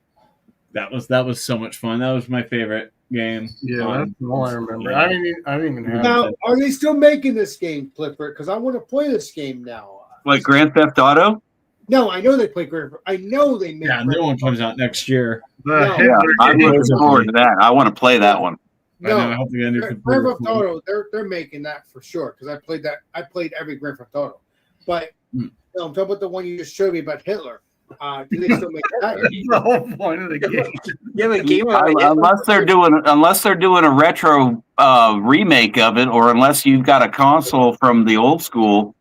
That was so much fun. That was my favorite game. Yeah, that's all I remember. I didn't even have Now, that. are they still making this game, Clifford? Because I want to play this game now. Like Grand Theft Auto? No, I know they play Grand. I know they make. Yeah, new one comes out next year. No. Yeah, I'm looking forward to that. I want to play that one. No, I hope they get a new Grand computer. Theft Auto, they're making that for sure because I played that. I played every Grand Theft Auto, but no, I'm talking about the one you just showed me about Hitler. Do they still make that? The whole point of the game. You have a game Unless they're doing a retro remake of it, or unless you've got a console from the old school.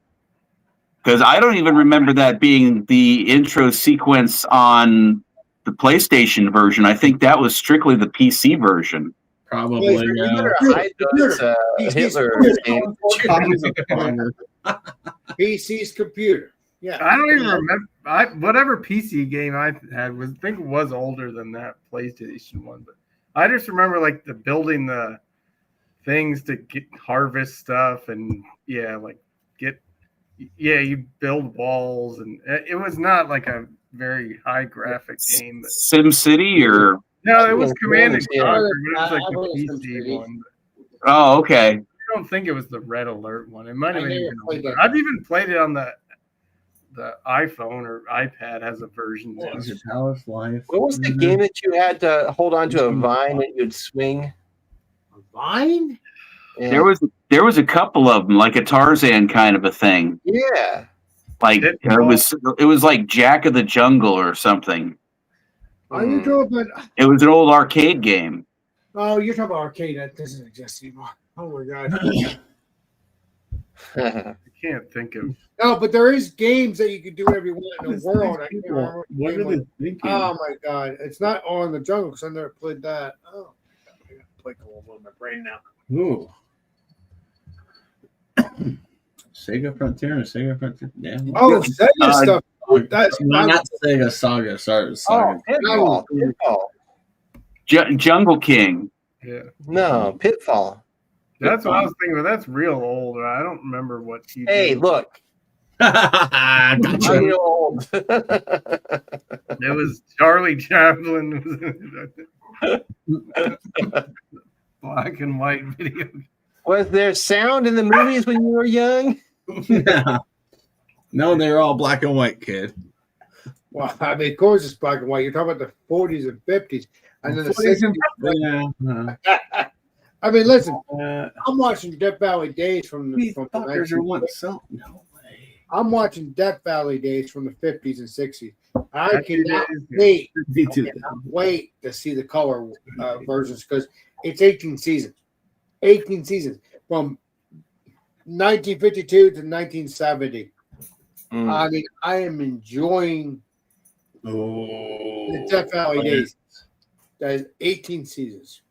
Because I don't even remember that being the intro sequence on the PlayStation version. I think that was strictly the PC version. Probably, yeah. Hitler game. PC's computer. Yeah, I don't even remember. Whatever PC game I had I think it was older than that PlayStation one. But I just remember like the building the things to harvest stuff and you build walls and it was not like a very high graphic game. But Sim City or no, it was Command and Conquer. It was like I the was PC one. oh, okay. I don't think it was the Red Alert one. It might have I been. never played that. I've even played it on the iPhone or iPad has a version. What was it? Palace Life. What was the game that you had to hold on to a vine and you'd swing? A vine? Yeah. There was a couple of them, like a Tarzan kind of a thing. Yeah. Like it was like Jack of the Jungle or something. Are you talking about? It was an old arcade game. Oh, you're talking about arcade. That doesn't exist anymore. Oh my god. I can't think of. No, but there is games that you can do whatever you want in the world. I can't remember What the are name they thinking? Oh my god, it's not All in the Jungle because I never played that. Oh, I gotta play a little bit of my brain now. Ooh. Sega Frontier and Sega Frontier. Yeah. Oh, Sega stuff. That's not Sega Saga. Sorry, Saga. Jungle King. Yeah. No, Pitfall. That's what I was thinking. But that's real old. I don't remember what he. Hey, did. look. Gotcha. Real old. It was Charlie Chaplin. Black and white video. Was there sound in the movies when you were young? Yeah. No, they're all black and white, kid. Well, I mean, of course it's black and white. You're talking about the 40s and 50s, and then the 60s. Yeah. I mean, listen, I'm watching Death Valley Days from the. Fuckers are once so. No way. I'm watching Death Valley Days from the 50s and 60s. I cannot wait. Wait to see the color versions because it's 18 seasons. 18 seasons from 1952 to 1970. I mean, I am enjoying the Death Valley days. That is 18 seasons.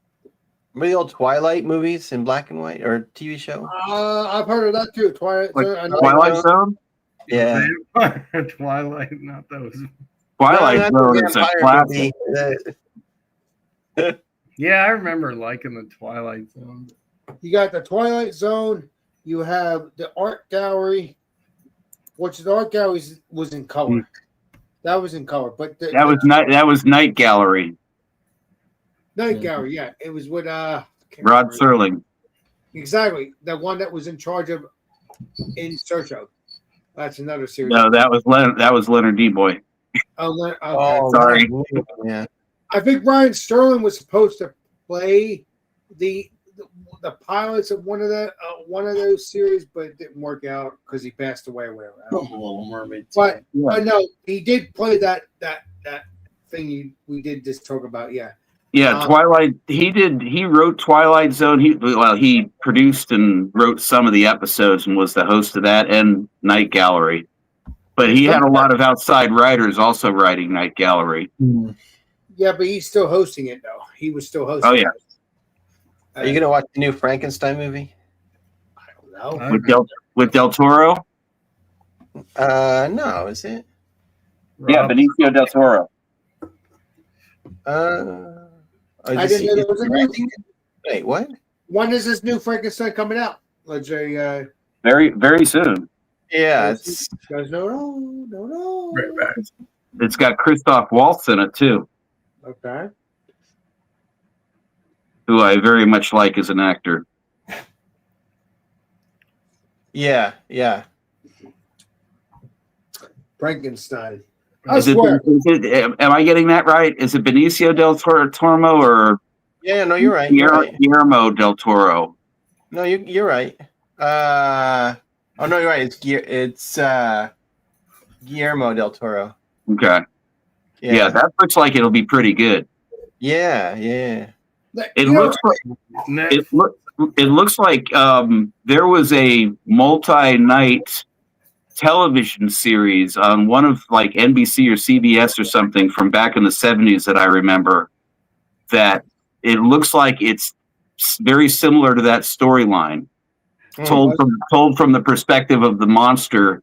Remember the old Twilight movies in black and white or TV show? I've heard of that too. Twilight Zone? Yeah. Twilight, not those. Twilight Zone is a classic. Yeah, I remember liking the Twilight Zone. You got the Twilight Zone. You have the art gallery, which the art gallery was in color. That was in color, but that was Night Gallery. Night Gallery, yeah, it was with Rod Serling. Exactly, the one that was in charge of In Search of. That's another series. No, that was Leonard Nimoy. Okay. Sorry. Yeah. I think Ryan Sterling was supposed to play the pilots of one of those series, but it didn't work out because he passed away or whatever. Little Mermaid. But no, he did play that thing we did just talk about. Yeah. Yeah, Twilight. He wrote Twilight Zone. He produced and wrote some of the episodes and was the host of that and Night Gallery. But he had a lot of outside writers also writing Night Gallery. Yeah, but he's still hosting it though. He was still hosting. Oh yeah. Are you gonna watch the new Frankenstein movie? I don't know. With Del Toro? No, is it? Yeah, Benicio Del Toro. I didn't know there was a new. Wait, what? When is this new Frankenstein coming out? Let's say very, very soon. Yeah, it's guys no. It's got Christoph Waltz in it too. Okay. Who I very much like as an actor. Yeah. Frankenstein. Am I getting that right? Is it Benicio del Toro or? Yeah, no, you're right. Guillermo del Toro. No, you're right. Oh no, you're right. It's Guillermo del Toro. Okay. Yeah, that looks like it'll be pretty good. Yeah. It looks like there was a multi-night television series on one of like NBC or CBS or something from back in the 70s that I remember, that it looks like it's very similar to that storyline, told from the perspective of the monster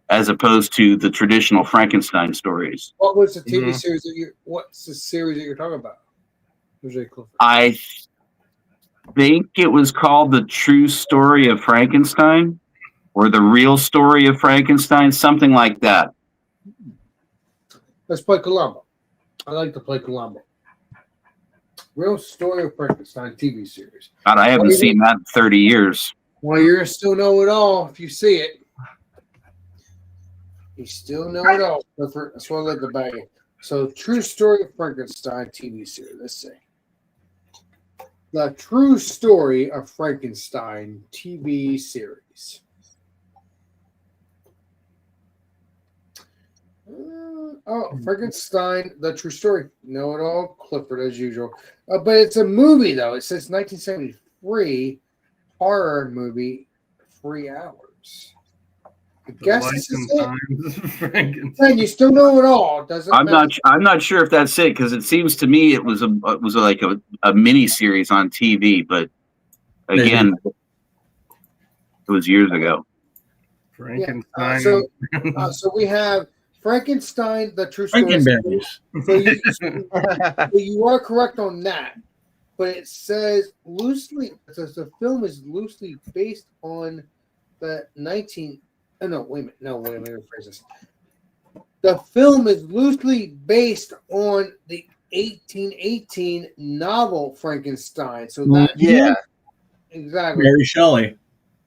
as opposed to the traditional Frankenstein stories. What was the TV series what's the series that you're talking about? I think it was called The True Story of Frankenstein or The Real Story of Frankenstein, something like that. Let's play Columbo. I like to play Columbo. Real Story of Frankenstein TV series. God, I haven't seen that in 30 years. Well, you're still know it all if you see it. You still know it all. That's what I like about you. So, True Story of Frankenstein TV series. Let's see. The True Story of Frankenstein TV series. Frankenstein, The True Story. Know it all. Clifford, as usual. But it's a movie, though. It says 1973 horror movie, 3 hours. I guess this is it. And you still know it all, doesn't it? I'm not sure if that's it because it seems to me it was like a mini series on TV, but again, it was years ago. Frankenstein. So we have Frankenstein, The True Story. So you are correct on that, but it says loosely. It says the film is loosely based on the 19. Oh, no, wait a minute. No, wait a minute. Rephrase this. The film is loosely based on the 1818 novel Frankenstein. So that exactly. Mary Shelley.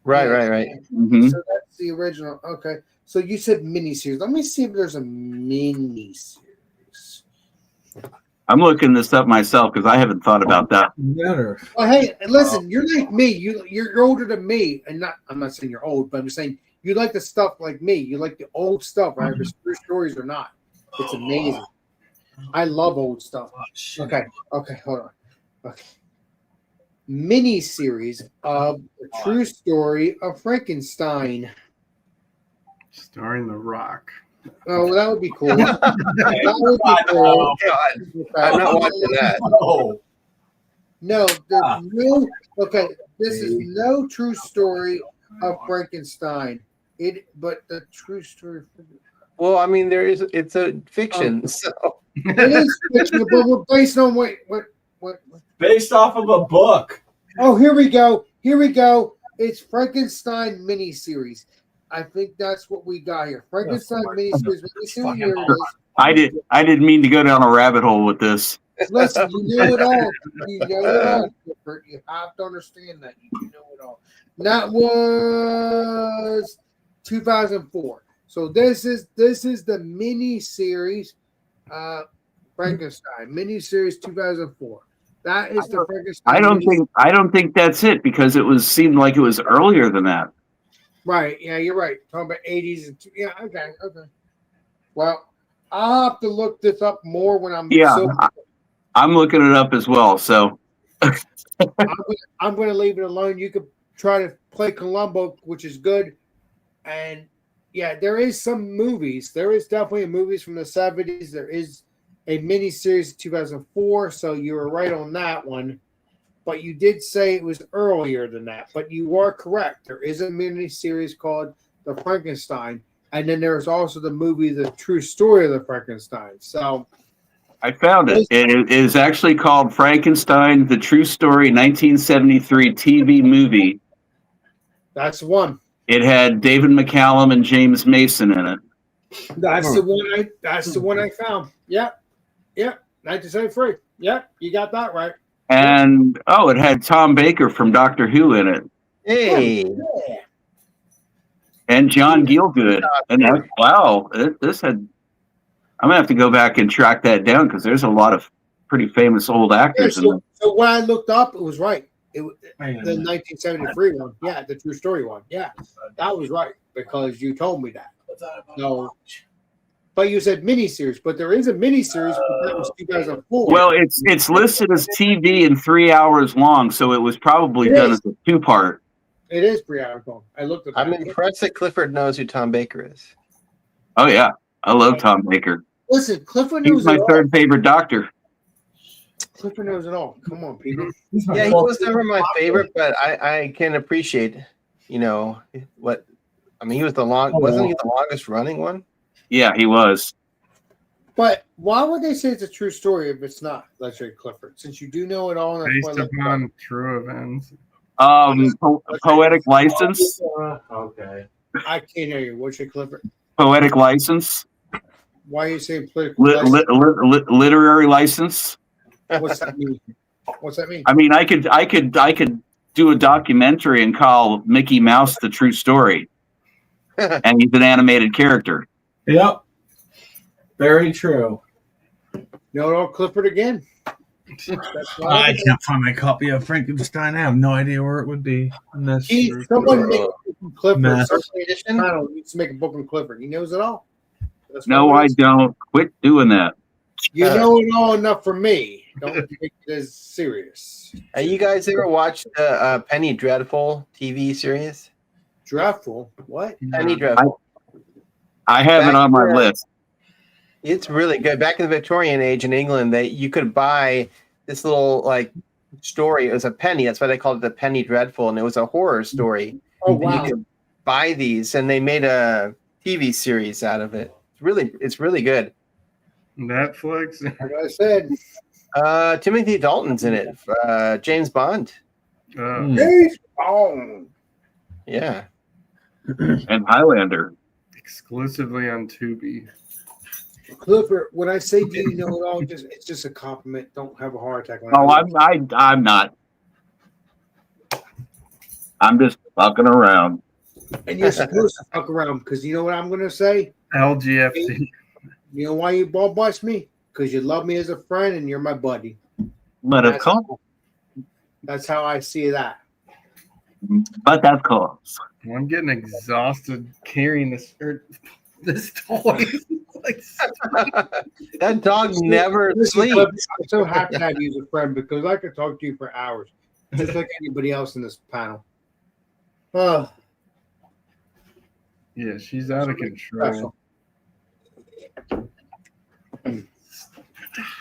Right. Mm-hmm. So that's the original. Okay. So you said miniseries. Let me see if there's a miniseries. I'm looking this up myself because I haven't thought about that. Well, hey, listen, you're like me. You're older than me, and I'm not saying you're old, but I'm saying you like the stuff like me. You like the old stuff, right? If it's true stories or not. It's amazing. I love old stuff. Okay, hold on. Okay. Mini series of the true story of Frankenstein. Starring The Rock. Oh, that would be cool. That would be cool. I'm not watching that. No, there's no. Okay, this is no true story of Frankenstein. But the true story. Well, I mean, it's a fiction, so It is fiction, but we're based on what? Based off of a book. Oh, here we go. It's Frankenstein miniseries. I think that's what we got here. Frankenstein miniseries. Here it is. I didn't mean to go down a rabbit hole with this. Listen, you know it all. You know it all. Clifford. You have to understand that. You know it all. That was 2004. So this is the mini series, Frankenstein mini series 2004. That is the Frankenstein. I don't think that's it because it seemed like it was earlier than that. Right. Yeah, you're right. Talking about 80s. Yeah. Okay. Well, I'll have to look this up more when I'm. Yeah, I'm looking it up as well. So I'm going to leave it alone. You could try to play Columbo, which is good. And yeah, there is some movies. There is definitely movies from the 70s. There is a mini series in 2004. So you were right on that one. But you did say it was earlier than that. But you are correct. There is a mini series called The Frankenstein. And then there's also the movie, The True Story of the Frankenstein. So I found it. It is actually called Frankenstein, The True Story 1973 TV movie. That's the one. It had David McCallum and James Mason in it. That's the one. That's the one I found. Yep. 1973. Yep, you got that right. And it had Tom Baker from Doctor Who in it. Hey. Yeah. And John Gielgud. And this had. I'm gonna have to go back and track that down because there's a lot of pretty famous old actors in it. So when I looked up, it was right. The 1973 one. Yeah, the True Story one. Yeah, that was right because you told me that. No. But you said miniseries, but there is a miniseries, but that was 2004. Well, it's listed as TV and 3 hours long, so it was probably done as a 2-part. It is 3 hours long. I looked at that. I'm impressed that Clifford knows who Tom Baker is. Oh yeah, I love Tom Baker. Listen, Clifford knows He's my third favorite Doctor. Clifford knows it all. Come on, people. Yeah, he was never my favorite, but I can appreciate, what. I mean, he was wasn't he the longest running one? Yeah, he was. But why would they say it's a true story if it's not? Let's say Clifford, since you do know it all. And Based upon true events. Poetic license. Okay. I can't hear you. What's your Clifford? Poetic license. Why are you saying political literary license. What's that mean? What's that mean? I mean, I could do a documentary and call Mickey Mouse The True Story, and he's an animated character. Yep, very true. No, Clifford again. I can't find my copy of Frankenstein. I have no idea where it would be. Someone make a book on Clifford. Channel needs to make a book on Clifford. He knows it all. No, I don't. Quit doing that. You know it all enough for me. Don't take it as serious. You guys ever watched the Penny Dreadful TV series? Dreadful? What? Penny Dreadful. I have it on my list. It's really good. Back in the Victorian age in England, you could buy this little story. It was a penny. That's why they called it the Penny Dreadful, and it was a horror story. Oh wow! And you could buy these, and they made a TV series out of it. It's really good. Netflix. Like I said, Timothy Dalton's in it. James Bond. James Bond. Yeah. And Highlander. Exclusively on Tubi. Clifford, when I say do you know it all, it's just a compliment. Don't have a heart attack. Oh, I'm not. I'm just fucking around. And you're supposed to fuck around because you know what I'm going to say? LGFT. You know why you ball bust me? Because you love me as a friend and you're my buddy. But of course. That's how I see that. But of course. I'm getting exhausted carrying this toy. That dog never Listen, sleeps. Cliff, I'm so happy to have you as a friend because I could talk to you for hours, just like anybody else in this panel. Oh, Yeah, she's out of control. special.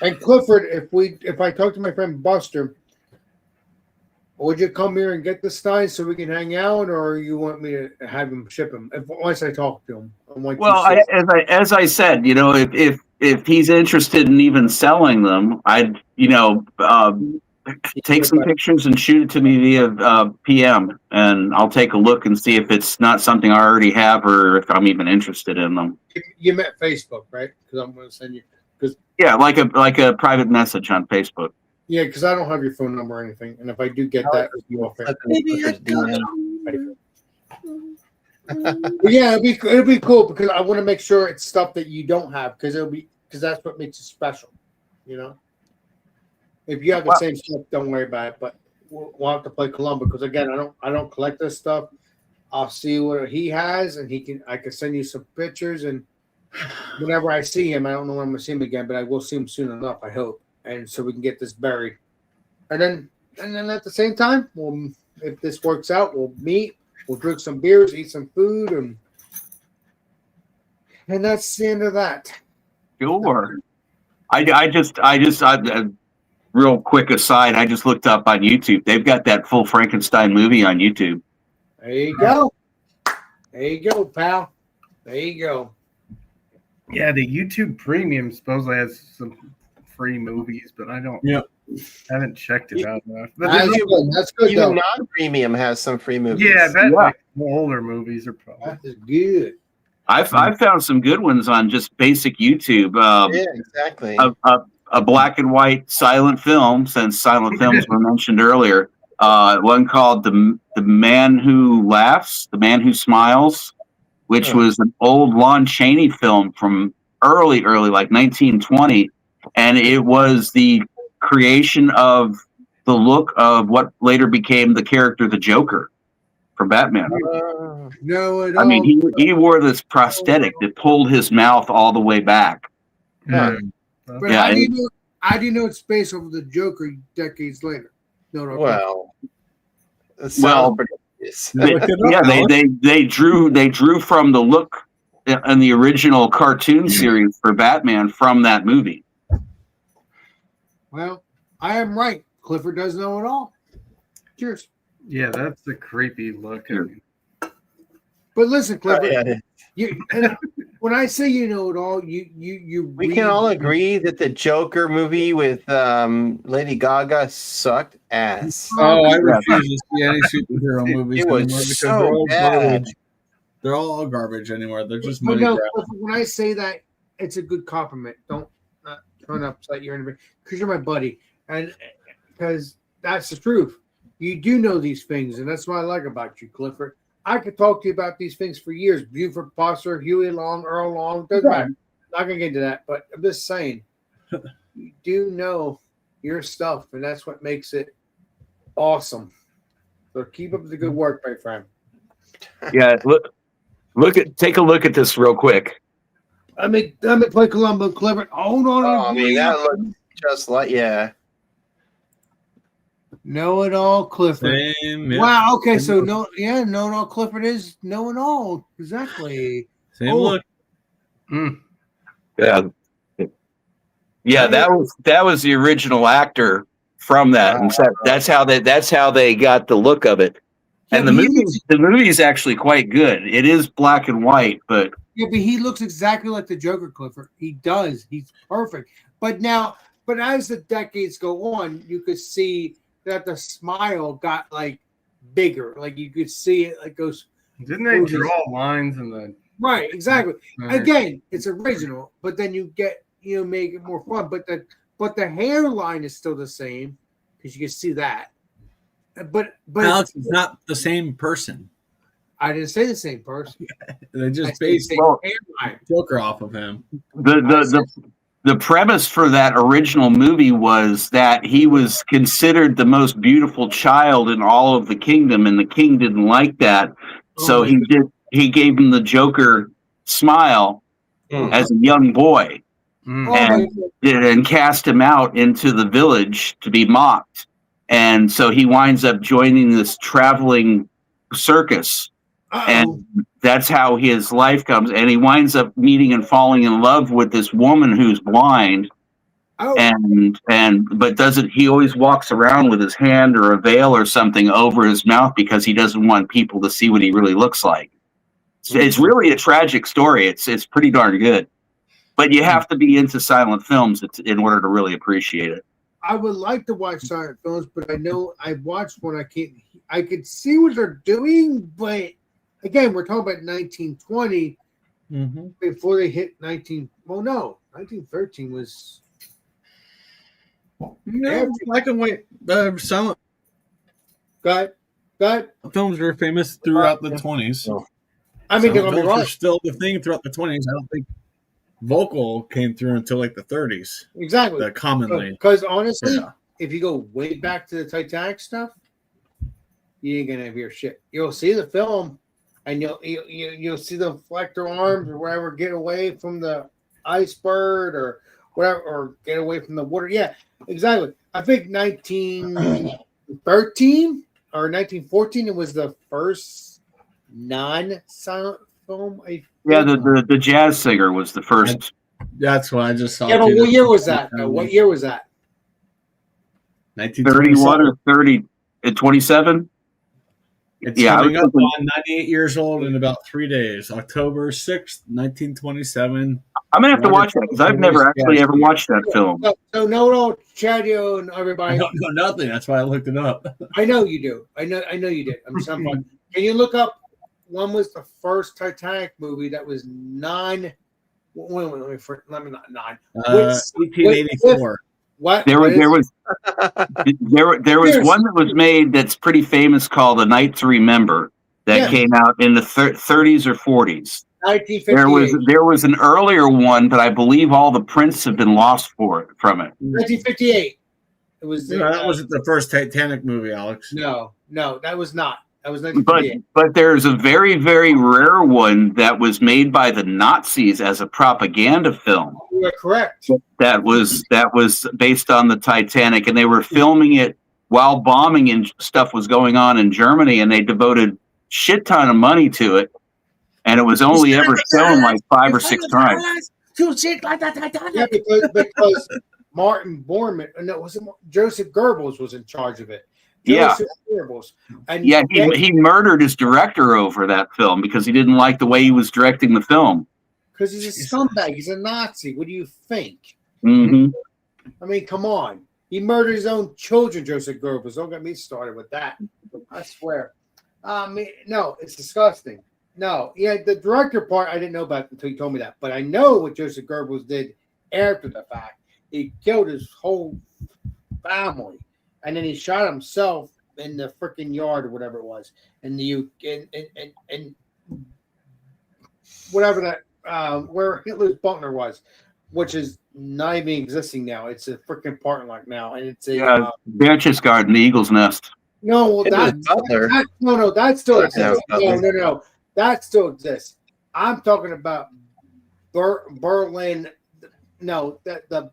And Clifford, if I talk to my friend Buster, would you come here and get the Stein so we can hang out, or you want me to have him ship him once I talk to him? Well, as I said, you know, if he's interested in even selling them, I'd take some pictures and shoot it to me via PM, and I'll take a look and see if it's not something I already have or if I'm even interested in them. You met Facebook, right? Because I'm going to send you. Yeah, like a private message on Facebook. Yeah, because I don't have your phone number or anything, and if I do get that, it'll be off air. But yeah, it'll be cool because I want to make sure it's stuff that you don't have because that's what makes it special, you know. If you have the same stuff, don't worry about it. But we'll have to play Columbo because again, I don't collect this stuff. I'll see what he has, and I can send you some pictures, and whenever I see him, I don't know when I'm gonna see him again, but I will see him soon enough, I hope, and so we can get this buried, and then at the same time, if this works out, we'll meet. We'll drink some beers, eat some food, and that's the end of that. Sure. I just real quick aside, I just looked up on YouTube. They've got that full Frankenstein movie on YouTube. There you go. There you go, pal. There you go. Yeah, the YouTube Premium supposedly has some free movies, but I don't. Yeah. Haven't checked it out enough. But That's good. Even non-premium has some free movies. yeah, like older movies are probably. That is good. I've found some good ones on just basic YouTube. Yeah, exactly. A black and white silent film, since silent films were mentioned earlier. One called the Man Who Laughs, The Man Who Smiles, which was an old Lon Chaney film from early, like 1920, and it was the creation of the look of what later became the character the Joker from Batman. No, I mean, he wore this prosthetic that pulled his mouth all the way back. But Yeah, how do you know it's based over the Joker decades later? No. Well, they drew from the look in the original cartoon series for Batman from that movie. Well, I am right. Clifford does know it all. Cheers. Yeah, that's a creepy look. But listen, Clifford, and when I say you know it all, we can all agree that the Joker movie with Lady Gaga sucked ass. Oh, I refuse to see any superhero movies It was anymore because so they're all bad. garbage. They're all garbage anymore. They're just But money no, grab. Clifford, when I say that, it's a good compliment. Don't turn upset your enemy because you're my buddy, and because that's the truth. You do know these things, and that's what I like about you, Clifford. I could talk to you about these things for years. Buford Foster, Huey Long, Earl Long, doesn't matter. Not gonna get into that, but I'm just saying, you do know your stuff, and that's what makes it awesome. So keep up the good work, my friend. Yeah, take a look at this real quick. Let me play Columbo, Clifford. Hold on. Oh, I mean, that looks just like, Know it all, Clifford. Same, yeah. Wow. Okay. So know it all. Clifford is know it all. Exactly. Same look. Yeah, that was the original actor from that, and so that's how they got the look of it. And the movie is actually quite good. It is black and white, but he looks exactly like the Joker, Clifford. He does. He's perfect. But as the decades go on, you could see that the smile got like bigger. Like you could see it like goes. Didn't they draw lines in the right? Exactly. Again, it's original, but then you get make it more fun. But the hairline is still the same because you can see that. But Alex is not the same person. I didn't say the same person. They just based Joker off of him. The premise for that original movie was that he was considered the most beautiful child in all of the kingdom, and the king didn't like that. So he gave him the Joker smile, as a young boy. And cast him out into the village to be mocked. And so he winds up joining this traveling circus. And that's how his life comes. And he winds up meeting and falling in love with this woman who's blind. But he always walks around with his hand or a veil or something over his mouth because he doesn't want people to see what he really looks like. It's really a tragic story. It's pretty darn good. But you have to be into silent films in order to really appreciate it. I would like to watch silent films, but I know I watched one. I could see what they're doing, but again, we're talking about 1920 before they hit 1913 was. No, black and white silent. Got films were famous throughout the 20s. I mean, silent films were still the thing throughout the 20s. I don't think vocal came through until like the 30s. Exactly. Commonly. Because honestly, if you go way back to the Titanic stuff, you ain't gonna hear shit. You'll see the film, and you'll see the reflector arms or whatever get away from the iceberg or whatever, or get away from the water. Yeah, exactly. I think 1913 or 1914 it was the first non-silent film. The jazz singer was the first. That's what I just saw. Yeah, but what year was that? What year was that? 1931 or 27? It's coming up on 98 years old in about 3 days. October 6th, 1927. I'm gonna have to watch that because I've never actually ever watched that film. So no, Chadio and everybody. I don't know nothing. That's why I looked it up. I know you do. I know you did. I'm just Can you look up? When was the first Titanic movie that was Let me not 1884. What? There was one that was made that's pretty famous called A Night to Remember that came out in the 30s or 40s. 1958. There was an earlier one, but I believe all the prints have been lost from it. 1958. It was. That wasn't the first Titanic movie, Alex. No, that was not. That was 1958. But there's a very, very rare one that was made by the Nazis as a propaganda film. You are correct. That was based on the Titanic, and they were filming it while bombing and stuff was going on in Germany, and they devoted shit ton of money to it, and it was only ever shown like 5 or 6 times. Yeah, because Martin Bormann, no, was it Joseph Goebbels was in charge of it. Joseph Goebbels. And he murdered his director over that film because he didn't like the way he was directing the film. Because he's a scumbag. He's a Nazi. What do you think? Mm-hmm. I mean, come on. He murdered his own children, Joseph Goebbels. Don't get me started with that. I swear. No, it's disgusting. No, the director part I didn't know about until you told me that. But I know what Joseph Goebbels did after the fact. He killed his whole family, and then he shot himself in the freaking yard or whatever it was, and whatever that where Hitler's bunker was, which is not even existing now. It's a freaking parking lot now, and it's a Berchtesgaden, the Eagle's Nest. No, well, that still exists. No, that still exists. I'm talking about Berlin. No, the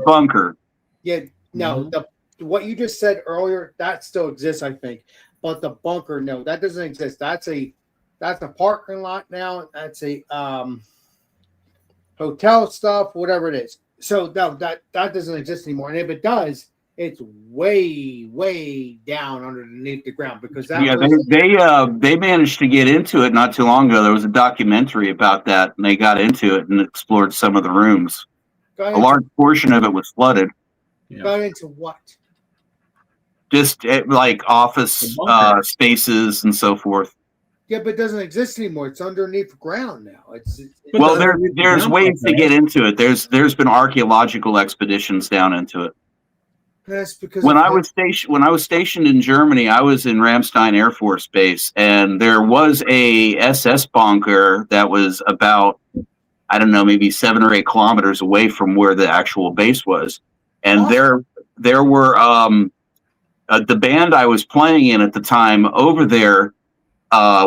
bunker. Yeah, no, what you just said earlier, that still exists, I think. But the bunker, no, that doesn't exist. That's a parking lot now. That's a hotel stuff, whatever it is. So no, that doesn't exist anymore. And if it does, it's way, way down underneath the ground because they managed to get into it not too long ago. There was a documentary about that, and they got into it and explored some of the rooms. A large portion of it was flooded. Got into what? Just like office spaces and so forth. Yeah, but it doesn't exist anymore. It's underneath the ground now. Well, there's ways to get into it. There's been archaeological expeditions down into it. That's because when I was stationed in Germany, I was in Ramstein Air Force Base, and there was a SS bunker that was about, I don't know, maybe 7 or 8 kilometers away from where the actual base was. And there were the band I was playing in at the time over there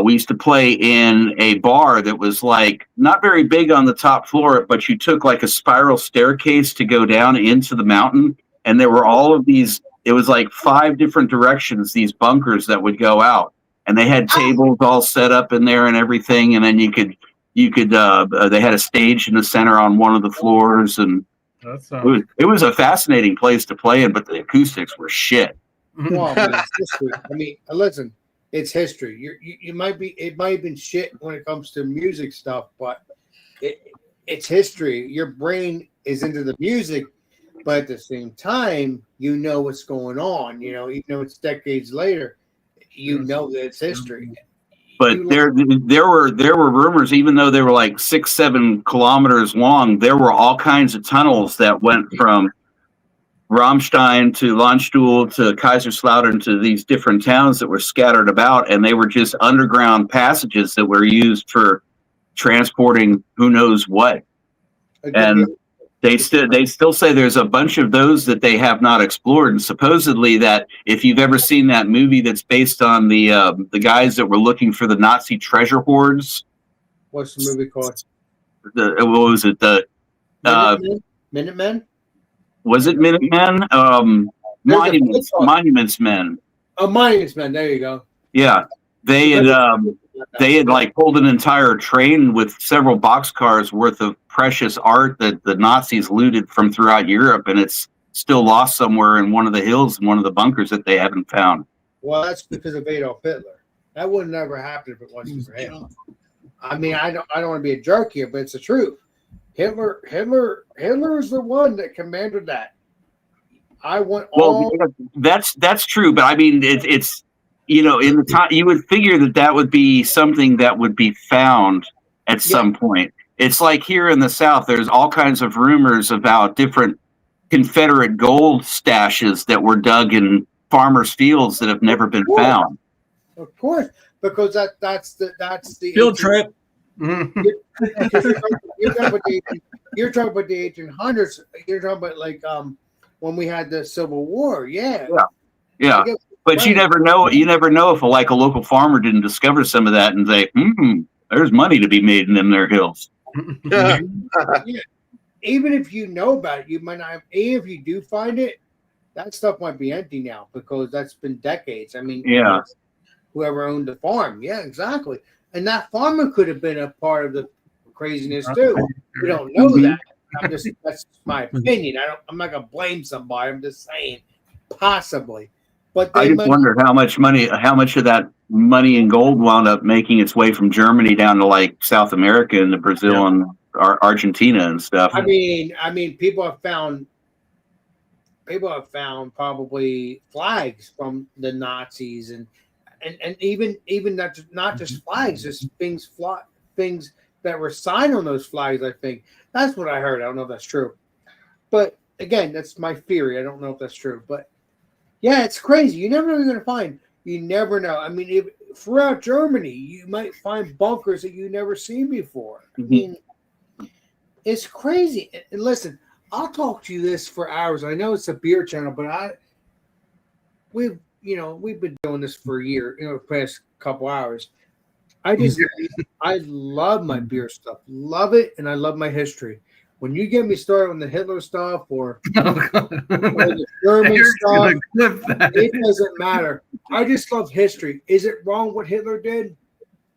we used to play in a bar that was like not very big on the top floor, but you took like a spiral staircase to go down into the mountain. And there were all of these, it was like 5 different directions, these bunkers that would go out. And they had tables all set up in there and everything. And then they had a stage in the center on one of the floors. And it was a fascinating place to play in, but the acoustics were shit. Well, I mean, it's history. I mean, listen, it's history. It might have been shit when it comes to music stuff, but it's history. Your brain is into the music, but at the same time, you know what's going on. You know, even though it's decades later, you know that it's history. But there were rumors, even though they were like 6-7 kilometers long, there were all kinds of tunnels that went from Rammstein to Landstuhl to Kaiserslautern to these different towns that were scattered about, and they were just underground passages that were used for transporting who knows what. And they still say there's a bunch of those that they have not explored. And supposedly that if you've ever seen that movie that's based on the guys that were looking for the Nazi treasure hoards. What's the movie called? What was it? Minutemen? Was it Minutemen? Monuments Men. Oh, Monuments Men. There you go. Yeah, they had like pulled an entire train with several boxcars worth of precious art that the Nazis looted from throughout Europe, and it's still lost somewhere in one of the hills in one of the bunkers that they haven't found. Well, that's because of Adolf Hitler. That would never happen if it wasn't for him. I mean, I don't want to be a jerk here, but it's the truth. Hitler is the one that commanded that. That's true, but I mean, it's in the time you would figure that would be something that would be found at some point. It's like here in the South, there's all kinds of rumors about different Confederate gold stashes that were dug in farmers' fields that have never been found. Of course, because that's the field trip. You're talking about the 1800s. You're talking about like when we had the Civil War. Yeah. But you never know. You never know if a local farmer didn't discover some of that and say, there's money to be made in them there hills. Yeah. Even if you know about it, you might not have. Even if you do find it, that stuff might be empty now because that's been decades. I mean, whoever owned the farm. Yeah, exactly. And that farmer could have been a part of the craziness too. We don't know that. That's my opinion. I'm not gonna blame somebody. I'm just saying, possibly. But I just wondered how much of that money in gold wound up making its way from Germany down to like South America and to Brazil and Argentina and stuff. I mean, people have found probably flags from the Nazis and even not just flags, just things that were signed on those flags. I think that's what I heard. I don't know if that's true, but again, that's my theory. I don't know if that's true, but yeah, it's crazy. You never know what you're gonna find. You never know. I mean, throughout Germany, you might find bunkers that you never seen before. I mean, it's crazy. And listen, I'll talk to you this for hours. I know it's a beer channel, but we've been doing this for a year, the past couple hours. I love my beer stuff. Love it, and I love my history. When you get me started on the Hitler stuff or the German stuff, it doesn't matter. I just love history. Is it wrong what Hitler did?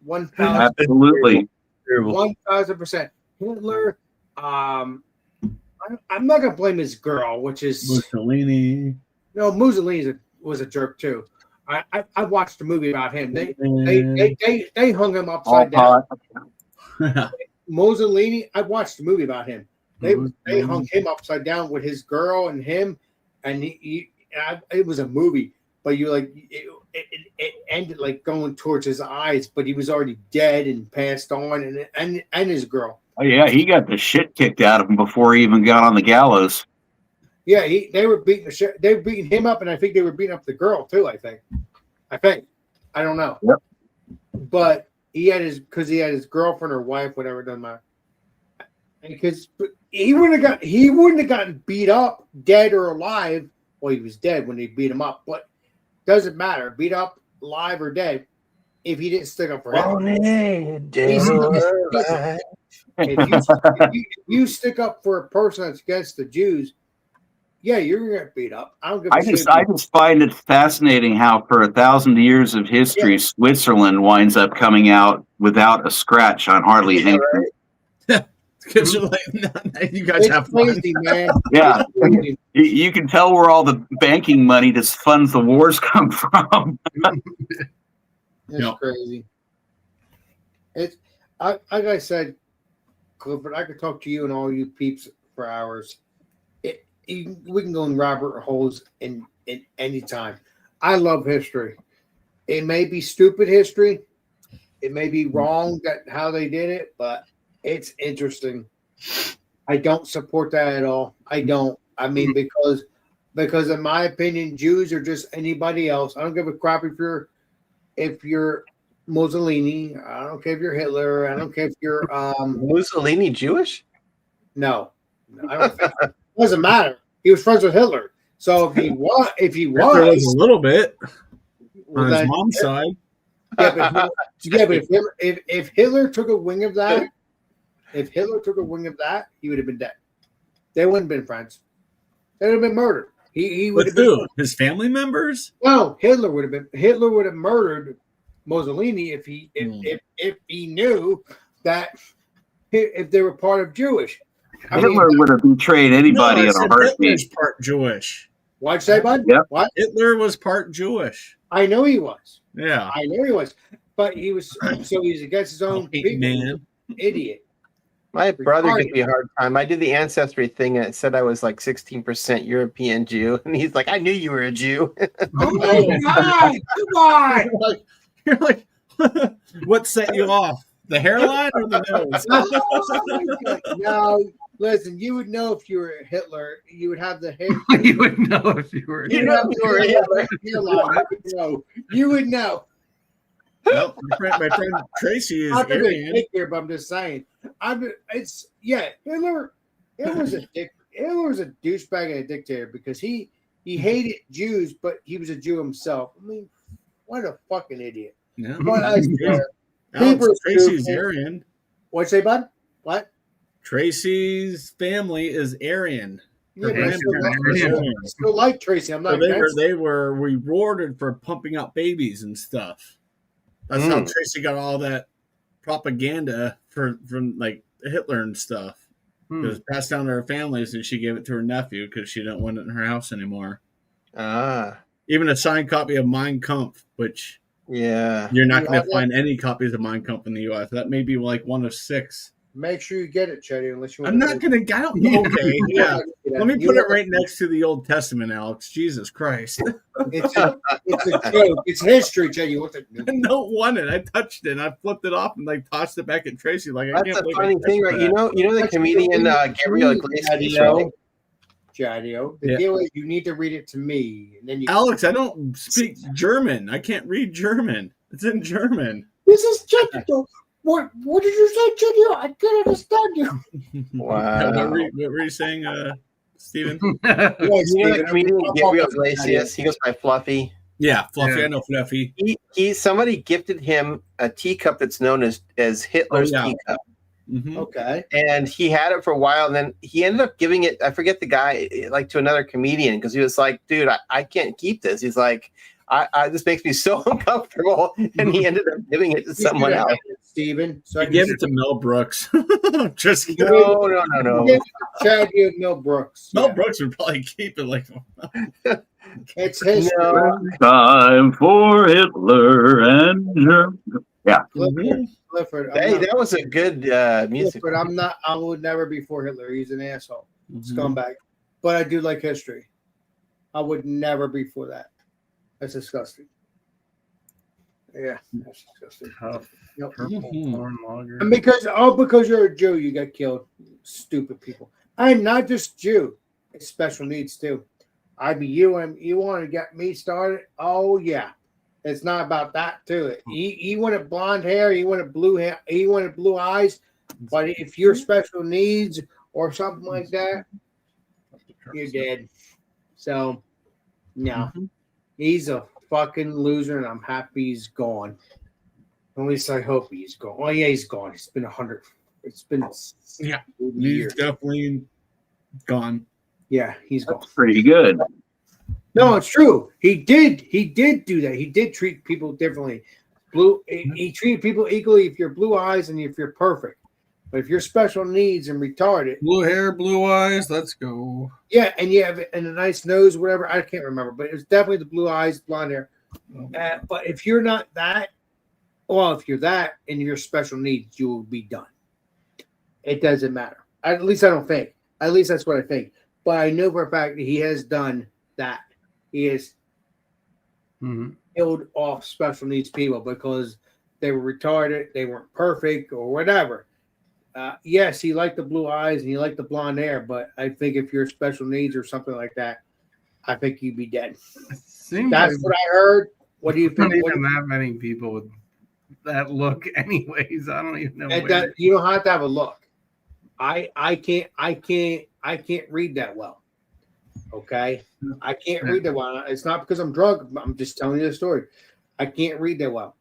1,000%. Absolutely. 1,000%. Hitler, I'm not going to blame his girl, which is Mussolini. No, Mussolini was a jerk too. I watched a movie about him. They hung him upside down. Mussolini, I watched a movie about him. They hung him upside down with his girl and him, and it was a movie. But it ended like going towards his eyes, but he was already dead and passed on, and his girl. Oh yeah, he got the shit kicked out of him before he even got on the gallows. Yeah, they were beating the shit. They were beating him up, and I think they were beating up the girl too. I think. I don't know. Yep. But he had his girlfriend or wife, whatever, doesn't matter. Because he wouldn't have gotten beat up, dead or alive. Well, he was dead when they beat him up, but doesn't matter. Beat up, alive or dead. if he didn't stick up for him. Wanted dead He's- or he's- alive. if you stick up for a person that's against the Jews, yeah, you're gonna get beat up. I don't give a shit. I just find it fascinating how for 1,000 years of history, Switzerland winds up coming out without a scratch on hardly anything. Because you're like, no, you guys It's have fun. crazy, man. Yeah. It's crazy. You can tell where all the banking money to fund the wars come from. It's crazy. It's like I said, Clifford, I could talk to you and all you peeps for hours. We can go in rabbit holes in any time. I love history. It may be stupid history. It may be wrong that how they did it, but it's interesting. I don't support that at all. I don't. I mean, because in my opinion, Jews are just anybody else. I don't give a crap if you're Mussolini. I don't care if you're Hitler. I don't care if you're Mussolini Jewish? No, I don't think it doesn't matter. He was friends with Hitler. So if he was Hitler was a little bit well, on his then- mom's side. but if Hitler took a wing of that, he would have been dead. They wouldn't have been friends. They would have been murdered. He would With have been who? His family members? no. Hitler would have murdered Mussolini if he knew that if they were part of Jewish. I mean, Hitler would have betrayed anybody No, I in said a heartbeat. Hitler's part Jewish. what'd you say, bud? Yep. What? Hitler was part Jewish. I know he was. Yeah. I know he was. But he was so he's against his own people. Man. Idiot. My brother Retarded. gives me a hard time. I did the ancestry thing and it said I was like 16% European Jew. And he's like, I knew you were a Jew. Oh my God! Come on! You're like, what set you off? The hairline or the nose? No, listen. You would know if you were Hitler. You would have the hair. You would know if you were. You know if you were Hitler. You would know. Well, my friend Tracy is Not to be Aryan. dick here, but I'm just saying. Hitler. Hitler was a dick. Hitler was a douchebag and a dictator because he hated Jews, but he was a Jew himself. I mean, what a fucking idiot. Yeah. What I swear. Alex, People are Tracy's stupid. Aryan. What'd you say, bud? What? Tracy's family is Aryan. Yeah, Her but I grandparents still, were I Aryan. still like Tracy. I'm So not against they were rewarded for pumping out babies and stuff. That's how Tracy got all that propaganda from like Hitler and stuff. It was passed down to her families, and she gave it to her nephew because she didn't want it in her house anymore. Ah, Even a signed copy of Mein Kampf, which yeah, you're not You going have to find any copies of Mein Kampf in the U.S. That may be like one of 6. Make sure you get it, Chetty, unless you want I'm not going to. I don't. Okay, yeah. Let me put it right next to the Old Testament, Alex. Jesus Christ. It's a joke. It's history, Chetty. What's it? I don't want it. I touched it. And I flipped it off and like tossed it back at Tracy. Like I that's can't a believe I funny thing, touched right? that. You know the comedian Gabriel Iglesias, right? Jadio. The Yeah. deal is you need to read it to me, and then you. Alex, I don't speak German. I can't read German. It's in German. This is Chetty. What did you say, Chetty? I can't understand you. Wow. What were you saying, Steven? You know the comedian Gabriel Iglesias? He goes by Fluffy. Yeah, Fluffy. Yeah. I know Fluffy. He somebody gifted him a teacup that's known as Hitler's Oh, yeah. teacup. Mhm. Okay. And he had it for a while, and then he ended up giving it, I forget the guy, like to another comedian, because he was like, dude, I can't keep this. He's like, I this makes me so uncomfortable. And he ended up giving it to someone else. Steven. So He gave it to Mel Brooks. Just kidding. No. Chad, you and Mel Brooks. Mel Yeah. Brooks would probably keep it like. It's history. No. Time for Hitler and Germany. Yeah. Clifford, Hey, that was a good music. But I would never be for Hitler. He's an asshole, Mhm. scumbag. But I do like history. I would never be for that. That's disgusting. Yeah, that's disgusting. Tough. Yep. Purple Mhm. corn lager. And because you're a Jew, you got killed. Stupid people. I'm not just Jew. It's special needs too. I be you, and you want to get me started? Oh yeah. It's not about that to it. He wanted blonde hair, he wanted blue hair, he wanted blue eyes. But if you're special needs or something like that, you're dead. So no. He's a fucking loser, and I'm happy he's gone. At least I hope he's gone. Oh yeah, he's gone. It's been 100. It's been Yeah, 80 he's years. definitely gone. Yeah, he's gone. Pretty good. No, it's true. He did do that. He did treat people differently. He treated people equally if you're blue eyes and if you're perfect. But if you're special needs and retarded, Blue hair, blue eyes. Let's go. yeah, and you have and a nice nose, whatever. I can't remember, but it was definitely the blue eyes, blonde hair. But if you're not that, well, if you're that and you're special needs, you will be done. It doesn't matter. At least I don't think. At least that's what I think. But I know for a fact that he has done that. He has killed off special needs people because they were retarded, they weren't perfect, or whatever. Yes, he liked the blue eyes and he liked the blonde hair, but I think if you're special needs or something like that, I think you'd be dead. That's what I heard. What do you think? Not even that many people with that look, anyways. I don't even know. You don't have to have a look. I can't read that well. Okay, I can't read that well. It's not because I'm drunk. I'm just telling you the story. I can't read that well.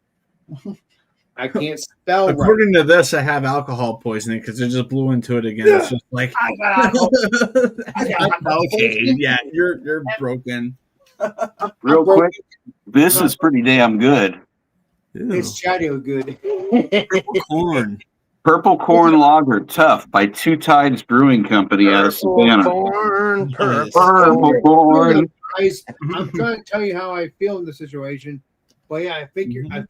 I can't spell. According to this, I have alcohol poisoning because I just blew into it again. Yeah. It's just like, I got okay, yeah, you're broken. Real quick, this is pretty damn good. It's Chadio good. Corn. Purple Corn Lager Tough by Two Tides Brewing Company out of Savannah. Purple Corn. Guys, I'm trying to tell you how I feel in the situation. But yeah, I think I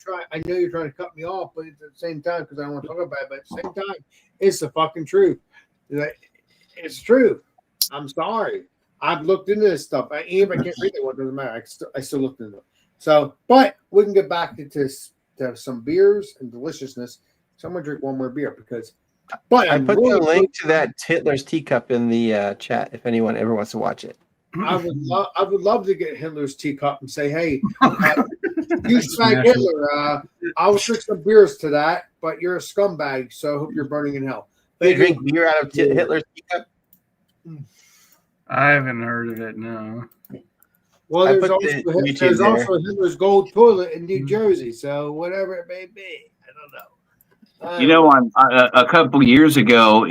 know you're trying to cut me off, but at the same time, because I don't want to talk about it, but at the same time, it's the fucking truth. It's true. I'm sorry. I've looked into this stuff. Even if I can't read it, what doesn't matter. I still looked into it. So, but we can get back to some beers and deliciousness. So I'm gonna drink one more beer because. But I put the link to that Hitler's teacup in the chat if anyone ever wants to watch it. I would love to get Hitler's teacup and say, hey, you slag Hitler. I will drink some beers to that, but you're a scumbag, so I hope you're burning in hell. They drink beer out of Hitler's teacup. I haven't heard of it. No. Well, there's also Hitler's gold toilet in New Jersey, so whatever it may be, I don't know. You know, a couple years ago,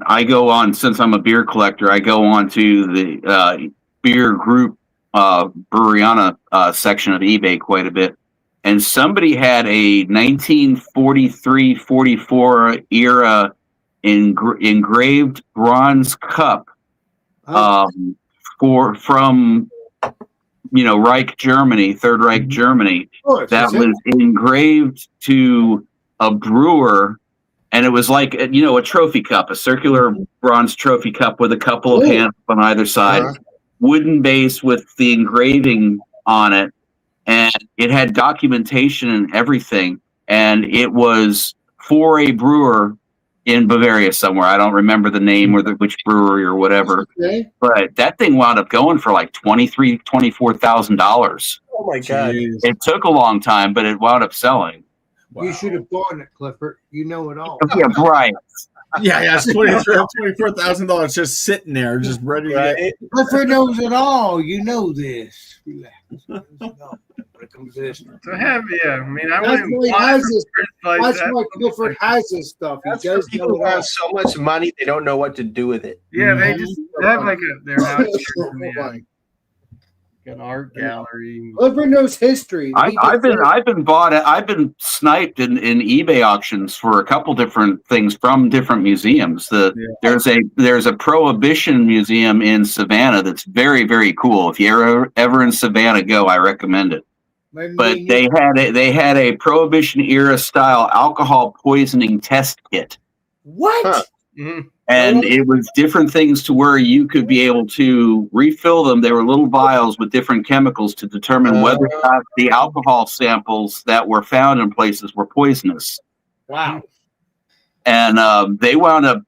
I go on, since I'm a beer collector, I go on to the beer group Breweryana section of eBay quite a bit. And somebody had a 1943-44 era engraved bronze cup from Reich Germany, Third Reich Germany, that was engraved to a brewer, and it was like a trophy cup, a circular bronze trophy cup with a couple of hands on either side, wooden base with the engraving on it, and it had documentation and everything, and it was for a brewer in Bavaria somewhere. I don't remember the name or which brewery or whatever, but that thing wound up going for like $24,000. Oh my god! It took a long time, but it wound up selling. Wow. You should have bought it, Clifford. You know it all. Yeah, right. Yeah, it's $24,000 just sitting there, just ready to get. Clifford knows it all. You know this. Relax. When it comes to this. So heavy, yeah. I mean, I That's wouldn't. why he has this. That's why Clifford has this stuff. That's for people who have so much money they don't know what to do with it. Yeah, they just have like their house. An art gallery. Clifford knows history. I've been sniped in eBay auctions for a couple different things from different museums. There's a Prohibition museum in Savannah that's very, very cool. If you're ever in Savannah, go. I recommend it. But they had a Prohibition era style alcohol poisoning test kit. What? Huh. Mm-hmm. And it was different things to where you could be able to refill them. They were little vials with different chemicals to determine whether or not the alcohol samples that were found in places were poisonous. Wow. And they wound up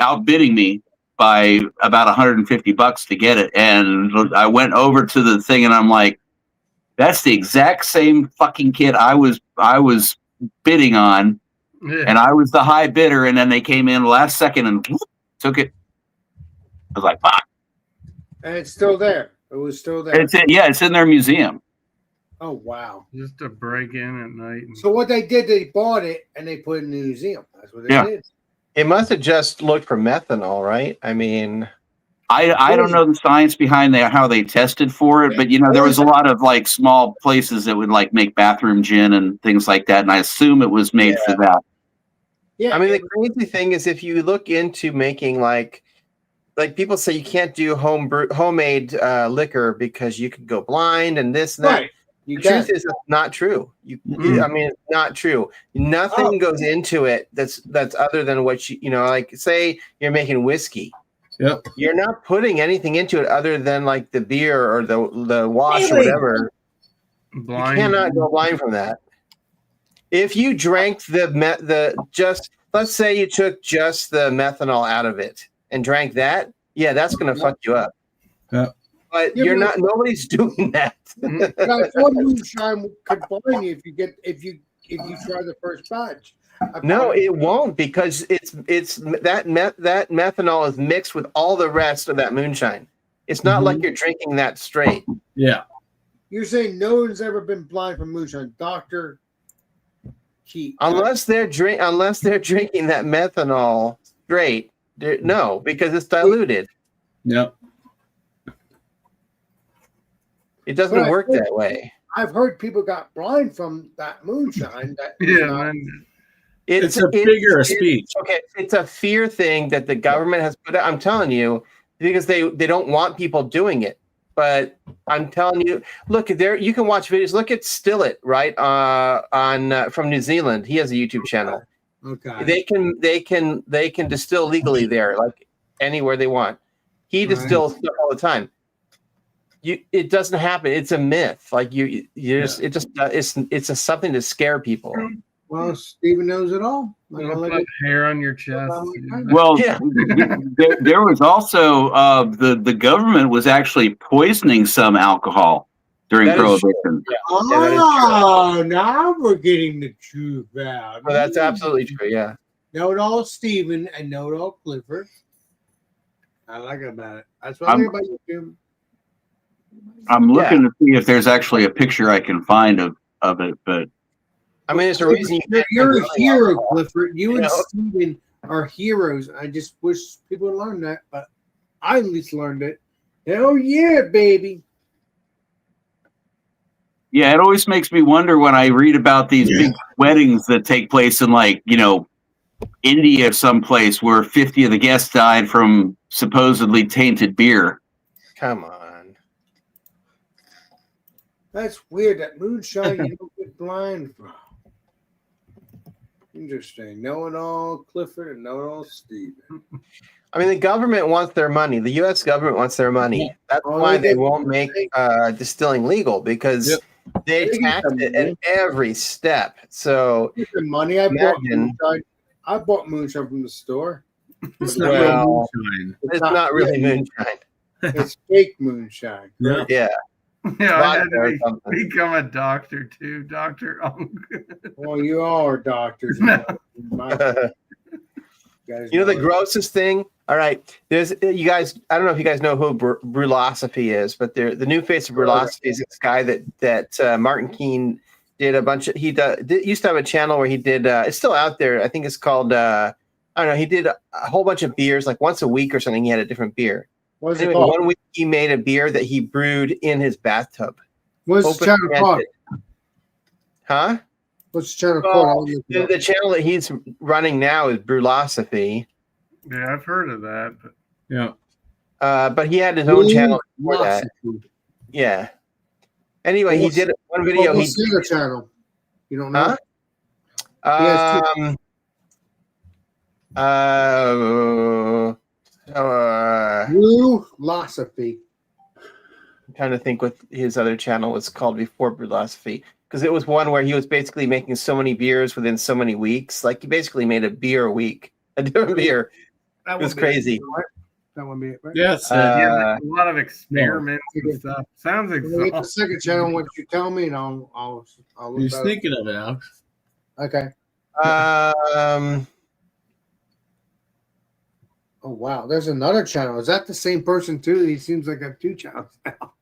outbidding me by about $150 to get it. And I went over to the thing and I'm like, that's the exact same fucking kit I was bidding on. And I was the high bidder, and then they came in last second and took it. I was like, fuck. And it's still there. It was still there. It's in their museum. Oh wow! Just to break in at night. So what they did, they bought it and they put it in the museum. That's what they Yeah. did. It must have just looked for methanol, right? I mean, I don't know the science behind that, how they tested for it, but there was a lot of like small places that would like make bathroom gin and things like that, and I assume it was made for that. Yeah. I mean, the crazy thing is if you look into making like people say you can't do homemade liquor because you could go blind and this and that. Right. You The can. truth is it's not true. I mean, it's not true. Nothing goes into it that's other than what like say you're making whiskey. Yep. You're not putting anything into it other than like the beer or the wash or Really? whatever. Blind. You cannot go blind from that. If you drank let's say you took just the methanol out of it and drank that, yeah, that's going to fuck you up. Yeah. But Yeah, but- nobody's doing that. But I thought moonshine could blind you if you try the first batch. No, it won't because it's that methanol is mixed with all the rest of that moonshine. It's not like you're drinking that straight. Yeah. You're saying no one's ever been blind from moonshine, Dr. Keith. Unless they're drinking that methanol straight. No, because it's diluted. Yep. It doesn't Right. work that way. I've heard people got blind from that moonshine. That is Yeah, not- man. It's a figure of speech. Okay, it's a fear thing that the government has put out. I'm telling you, because they don't want people doing it. But I'm telling you, look there. You can watch videos. Look at Stillett, right? From New Zealand. He has a YouTube channel. Okay. They can distill legally there, like anywhere they want. He distills stuff all the time. It doesn't happen. It's a myth. Like it's something to scare people. Well, Steven knows it all. You know, put hair on your chest. Well, Yeah. there was also the government was actually poisoning some alcohol during That is true. Prohibition. Oh, now we're getting the truth out. Well, that's absolutely true. Yeah. Know it all, Steven, and know it all, Clifford. I like it about it. That's what I I'm- hear about YouTube. I'm looking to see if there's actually a picture I can find of it, but I mean, there's a reason You're a hero, Clifford. You and know? Steven are heroes. I just wish people would learn that, but I at least learned it. Hell yeah, baby. yeah, it always makes me wonder when I read about these big weddings that take place in India someplace where 50 of the guests died from supposedly tainted beer. Come on. That's weird. That moonshine you don't get blind from. Interesting. Know it all, Clifford, and know it all, Steven. I mean, the government wants their money. The U.S. government wants their money. That's Oh, why they they do. won't make distilling legal because they They get tax some it money. at every step. So Get the money. I bought Imagine. moonshine. I bought moonshine from the store. It's not Well, real moonshine. it's not really moonshine. It's fake moonshine. Yeah. Yeah. Yeah, I had Vodka or to something. become a doctor too, Doctor. Well, you all are doctors. No. Guys You know the it. grossest thing? All right, there's you guys. I don't know if you guys know who Brulosophy is, but the new face of Brulosophy is this guy that Martin Keene did a bunch of. He used to have a channel where he did. It's still out there. I think it's called. I don't know. He did a whole bunch of beers, like once a week or something. He had a different beer. What's it Anyway, called? 1 week he made a beer that he brewed in his bathtub. What's the channel called? Huh? What's the channel Well, called? the channel that he's running now is Brulosophy. Yeah, I've heard of that. But Yeah. But he had his own channel before that. Yeah. Anyway, he What's- did one video. What's the other channel? You don't know? Huh? Yes, Brulosophy. I'm trying to think what his other channel was called before Brulosophy. Because it was one where he was basically making so many beers within so many weeks. Like he basically made a beer a week, a different beer. That It was would be it, crazy. right? That would be it, right? Yes. yeah, a lot of experiments and stuff. Sounds When we get the exhausting. second channel, what you tell me, and I'll look You're that up. thinking of it, Alex. Okay. Oh wow, there's another channel. Is that the same person too? He seems like I have two channels now.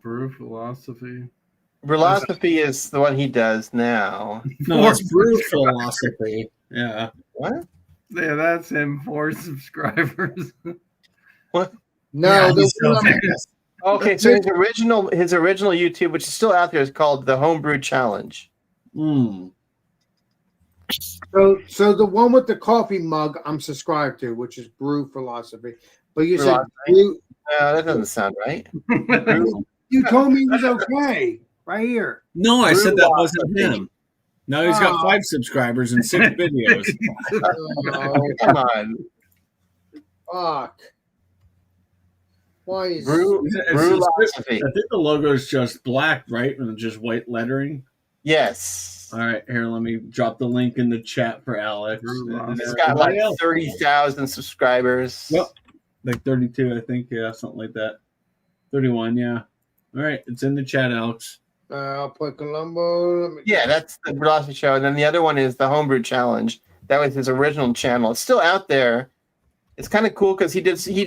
Brew philosophy. Philosophy is the one he does now. No, it's Brew Philosophy. Yeah. What? Yeah, that's him. 4 subscribers. What? No, Yeah, the he's so one I'm- famous. Okay, so his original YouTube, which is still out there, is called the Homebrew Challenge. Mm. so the one with the coffee mug I'm subscribed to, which is Brew Philosophy. But you said Brew, No, that doesn't sound right. you told me it was okay right here. No, I said that Brew wasn't him. No, he's got 5 subscribers and 6 videos. Oh, Come on. fuck. Why is Brew Philosophy. I think the logo is just black, right? And just white lettering. Yes. All right, here, let me drop the link in the chat for Alex. It's got like 30,000 subscribers. Yep. Like 32, I think. Yeah, something like that. 31, yeah. All right, it's in the chat, Alex. I'll put Colombo. Yeah, that's the Philosophy Show. And then the other one is the Homebrew Challenge. That was his original channel. It's still out there. It's kind of cool because he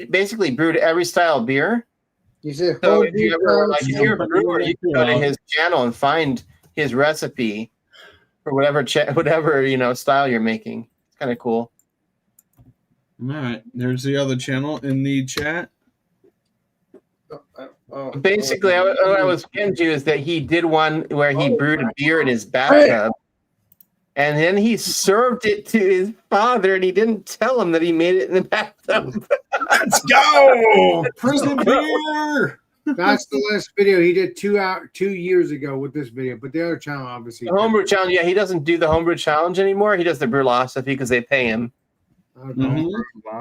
basically brewed every style of beer. You said So if you're a brewer, you can go to his channel and find his recipe for whatever style you're making. It's kind of cool. All right, there's the other channel in the chat. Basically, what I was getting to is that he did one where he brewed a beer in his bathtub, and then he served it to his father, and he didn't tell him that he made it in the bathtub. Let's go! Prison beer! That's the last video he did 2 years ago with this video, but the other channel obviously. The Homebrew Challenge, yeah, he doesn't do the Homebrew Challenge anymore. He does the Brewlosophy because they pay him. Okay.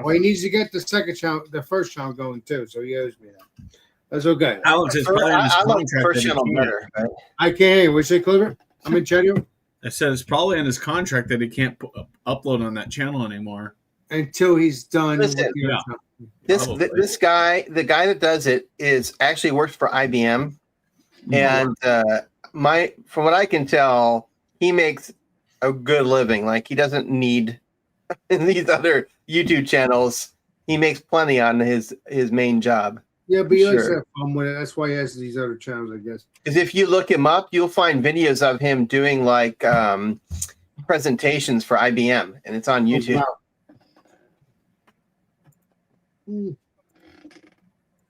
Well, he needs to get the second channel, the first channel going too, so he owes me that. That's okay. Alex is probably in his I like the contract. first that he channel can't- better. Right? I can't hear you. What'd you say, Cleaver? I'm in chat here. I said it's probably in his contract that he can't upload on that channel anymore. Until he's done. Listen, with the other yeah. channel. This guy, the guy that does it, is actually works for IBM, and from what I can tell, he makes a good living. Like he doesn't need these other YouTube channels. He makes plenty on his main job. Yeah, but he likes to Sure. have fun with it. That's why he has these other channels, I guess. Because if you look him up, you'll find videos of him doing like presentations for IBM, and it's on YouTube. Wow.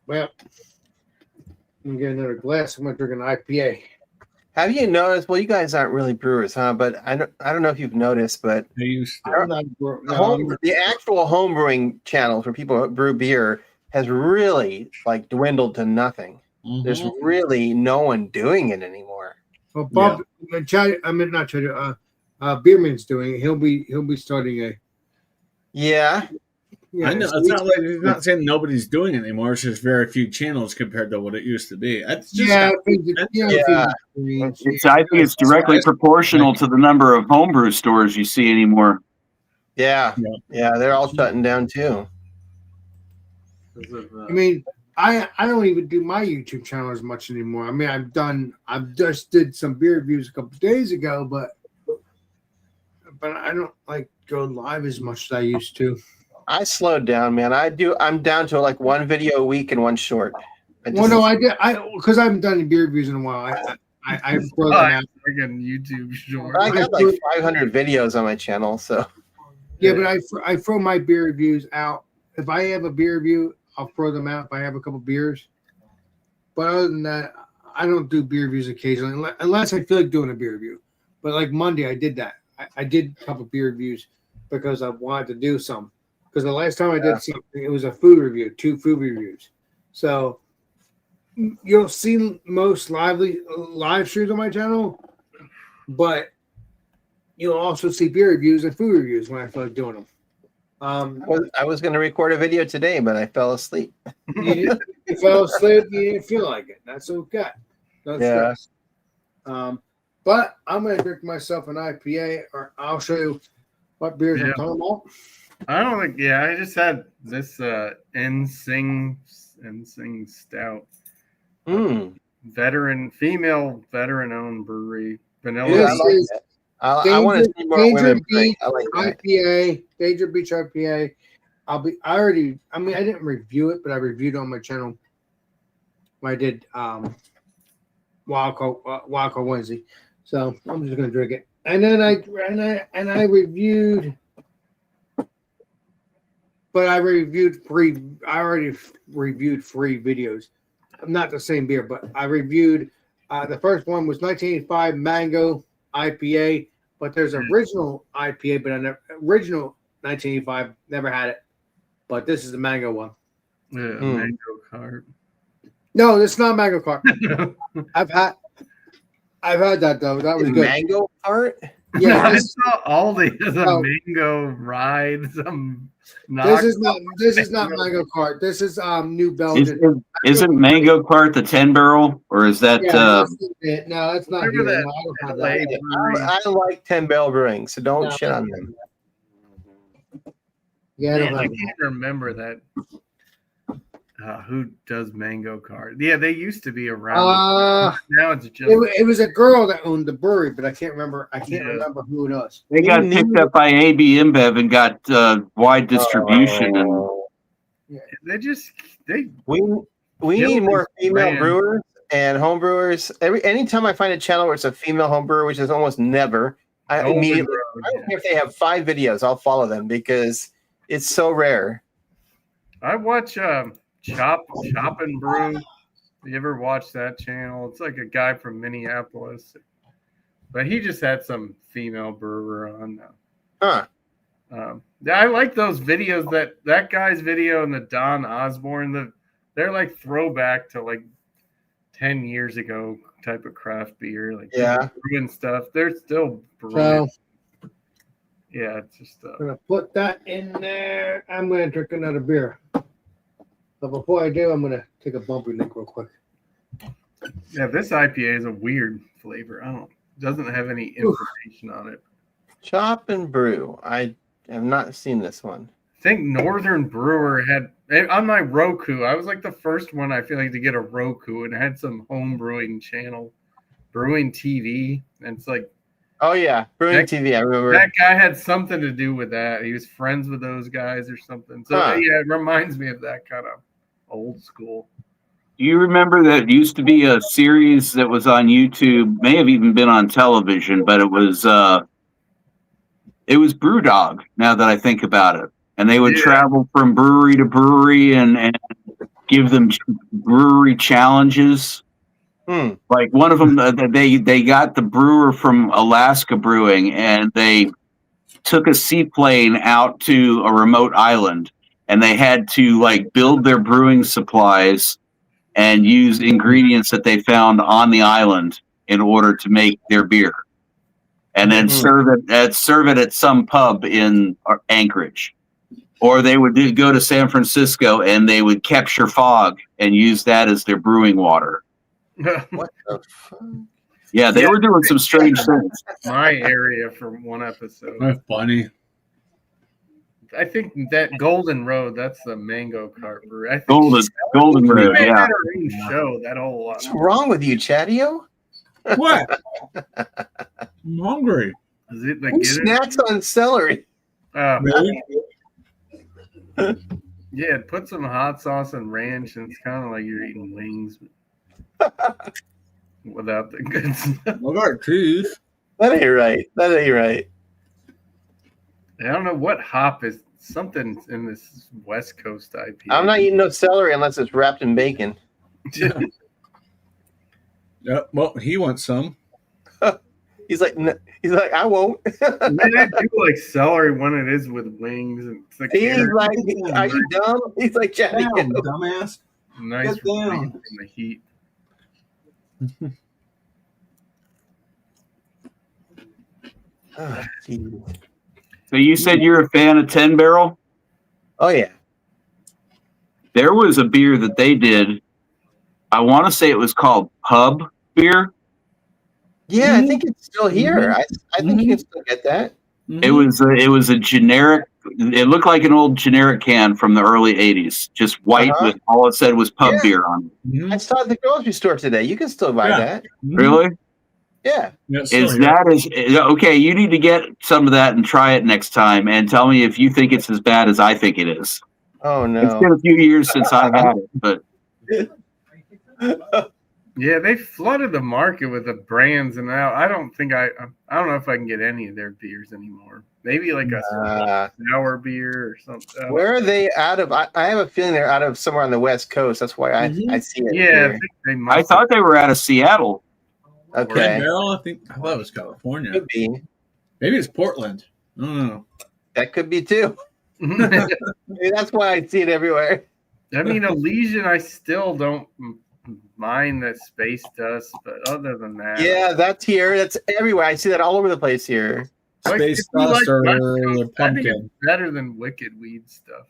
Well, I'm gonna get another glass. I'm gonna drink an IPA. Have you noticed? Well, you guys aren't really brewers, huh? But I don't know if you've noticed, but I used to. I'm not, the actual home brewing channel for people who brew beer has really like dwindled to nothing. There's really no one doing it anymore. well, Bob, I mean, not Chad, Beerman's doing it. He'll be starting a. Yeah. I know. It's not like he's not saying nobody's doing it anymore. It's just very few channels compared to what it used to be. It's just Yeah, I think it's directly proportional to the number of homebrew stores you see anymore. Yeah. They're all shutting down too. I mean, I don't even do my YouTube channel as much anymore. I mean, I've just did some beer reviews a couple days ago, but I don't like go live as much as I used to. I slowed down, man. I'm down to like one video a week and one short. Well, no, I did. Because I haven't done any beer reviews in a while. I throw them out. Freaking YouTube short. I got like 500 videos on my channel, so. Yeah, but I throw my beer reviews out. If I have a beer review, I'll throw them out if I have a couple beers. But other than that, I don't do beer reviews occasionally unless I feel like doing a beer review. But like Monday, I did that. I did a couple beer reviews because I wanted to do some. Because the last time I did something, it was a food review, 2 food reviews. So you'll see most live streams on my channel, but you'll also see beer reviews and food reviews when I feel like doing them. I was going to record a video today, but I fell asleep. You fell asleep, you didn't feel like it. That's okay. No stress. But I'm going to drink myself an IPA, or I'll show you what beers I'm talking about. I don't think. Yeah, I just had this NSYNC Stout. Female veteran-owned brewery. Vanilla. This I want to see more women drink. I like that. IPA, Danger Beach IPA. I didn't review it, but I reviewed it on my channel. I did when Wildcard Wednesday. So I'm just gonna drink it. And then I reviewed, but I already reviewed 3 videos. Not the same beer, but I reviewed. The first one was 1985 Mango IPA, but there's original IPA, but an original 1985 never had it. But this is the Mango one. Yeah, Mango cart. No, it's not Mango cart. I've had that though. That was good. Mango cart? Yeah, I saw Aldi as a mango ride. This is not Mango cart. This is New Belgium. Isn't Mango Cart the 10 barrel, or is that? No, that's not. Remember here. that No, I don't have that. I like 10 Barrel Brewing, so don't shit on them. Yeah, I can't remember that. Who does Mango Cart? Yeah, they used to be around. Now it's just. It was a girl that owned the brewery, but I can't remember. Remember who it was. They got picked up by AB InBev and got wide distribution. We need more female brewers and home brewers. Anytime I find a channel where it's a female home brewer, which is almost never, I immediately. I don't care if they have 5 videos, I'll follow them because it's so rare. I watch Chop and Brew. You ever watch that channel? It's like a guy from Minneapolis, but he just had some female brewer on now. I like those videos. That guy's video and the Don Osborne. They're like throwback to like 10 years ago type of craft beer, like brewing stuff. They're still brewing. Yeah, it's just. I'm gonna put that in there. I'm gonna drink another beer. But before I do, I'm gonna take a bumper nick real quick. Yeah, this IPA is a weird flavor. Doesn't have any information on it. Chop and Brew. I have not seen this one. I think Northern Brewer had on my Roku. I was like the first one I feel like to get a Roku, and it had some home brewing channel, Brewing TV, and it's like. Oh yeah, Brewing TV. I remember that guy had something to do with that. He was friends with those guys or something. So yeah, it reminds me of that kind of old school. You remember that used to be a series that was on YouTube, may have even been on television, but it was Brewdog. Now that I think about it, and they would travel from brewery to brewery and give them brewery challenges. Like one of them, they got the brewer from Alaska Brewing, and they took a seaplane out to a remote island, and they had to like build their brewing supplies and use ingredients that they found on the island in order to make their beer, and then serve it at some pub in Anchorage, or they would go to San Francisco and they would capture fog and use that as their brewing water. What the fuck? Yeah, they were doing some strange things. My area for one episode. That's funny. I think that Golden Road, that's the Mango Cart brewery. Golden Road, yeah. That show, that whole What's wrong with you, Chadio? What? I'm hungry. Is it like Who snacks on celery? Really? Yeah, put some hot sauce and ranch, and it's kind of like you're eating wings. Without the good stuff. I got cheese. That ain't right. I don't know what hop is. Something in this West Coast IPA. I'm not eating no celery unless it's wrapped in bacon. Yeah, well, he wants some. He's like, I won't. Man, I do like celery when it is with wings. And it's like he's like, are you dumb? He's like, Johnny, dumbass. Nice in the heat. So you said you're a fan of 10 Barrel? Oh yeah. There was a beer that they did. I want to say it was called Pub Beer. Yeah, I think it's still here. I think you can still get that. It was a generic. It looked like an old generic can from the early '80s, just white with all it said was pub beer on it. I saw it at the grocery store today. You can still buy that. Really? Yeah. Okay? You need to get some of that and try it next time, and tell me if you think it's as bad as I think it is. Oh no! It's been a few years since I've had it, but Yeah, they flooded the market with the brands, and now I don't know if I can get any of their beers anymore. Maybe like a sour beer or something. Where are they out of? I have a feeling they're out of somewhere on the West Coast. That's why I see it. Yeah, here. I thought they were out of Seattle. Okay. Red Barrel, I thought it was California. Could be. Maybe it's Portland. I don't know. That could be too. Maybe that's why I see it everywhere. I mean, Elysian, I still don't mind that Space Dust, but other than that, Yeah, that's here. That's everywhere. I see that all over the place here. Space if you Dust or West the Coast, I think pumpkin. it's better than Wicked Weed stuff.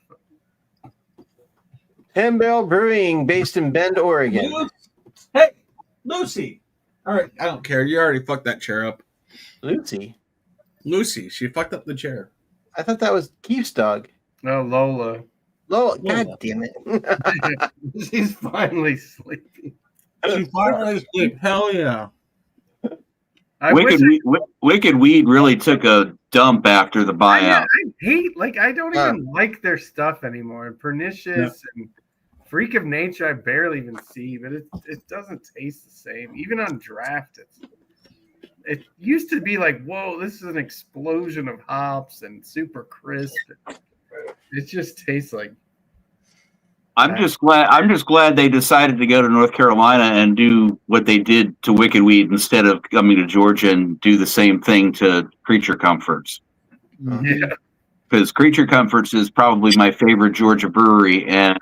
Hembell Brewing, based in Bend, Oregon. Hey, Lucy. All right, I don't care. You already fucked that chair up. Lucy. She fucked up the chair. I thought that was Keith's dog. No, Lola. Lola. God damn it. She's finally sleeping. She finally asleep. Hell yeah. Wicked Weed really took a dump after the buyout. I hate, I don't even like their stuff anymore. Pernicious and Freak of Nature, I barely even see, but it doesn't taste the same. Even on draft, it used to be like, whoa, this is an explosion of hops and super crisp. It just tastes like. I'm just glad they decided to go to North Carolina and do what they did to Wicked Weed instead of coming to Georgia and do the same thing to Creature Comforts. Yeah. Because Creature Comforts is probably my favorite Georgia brewery, and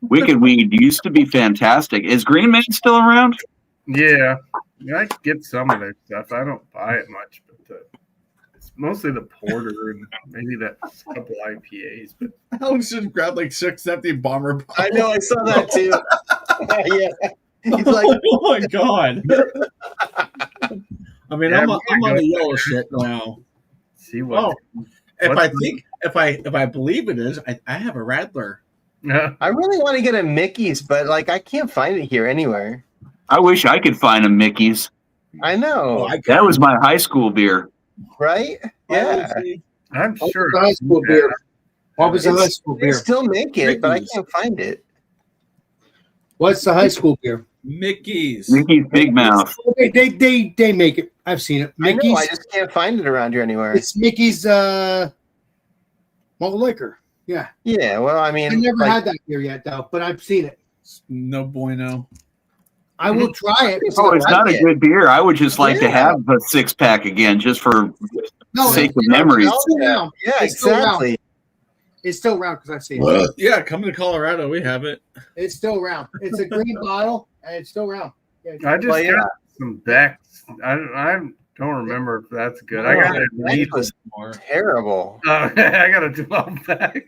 Wicked Weed used to be fantastic. Is Green Man still around? Yeah, I get some of their stuff. I don't buy it much, but it's mostly the porter and maybe that couple IPAs. But Alex just grabbed like 6 empty bomber bottles. I know, I saw that too. Yeah. He's like, oh my god. I mean, I'm on the yellow shit now. See what? Oh, if I believe it is, I have a Radler. I really want to get a Mickey's, but I can't find it here anywhere. I wish I could find a Mickey's. I know. That was my high school beer. Right? Yeah. I'm sure. High school beer. What was the high school They beer? still make it, but I can't find it. What's the high school beer? Mickey's Big Mouth. They make it. I've seen it. I know, Mickey's. I just can't find it around here anywhere. It's Mickey's malt liquor. Yeah. Yeah, well, I mean, I never had that beer yet, though, but I've seen it. No bueno. I will try it. Oh, it's not a good beer. I would just like to have a 6-pack again, just for sake of memories. Yeah, exactly. It's still around because I've seen it. Yeah, come to Colorado. We have it. It's still around. It's a green bottle, and it's still around. Yeah, I just got some Becks. I don't remember if that's good. I got That was terrible. I got a 12-pack.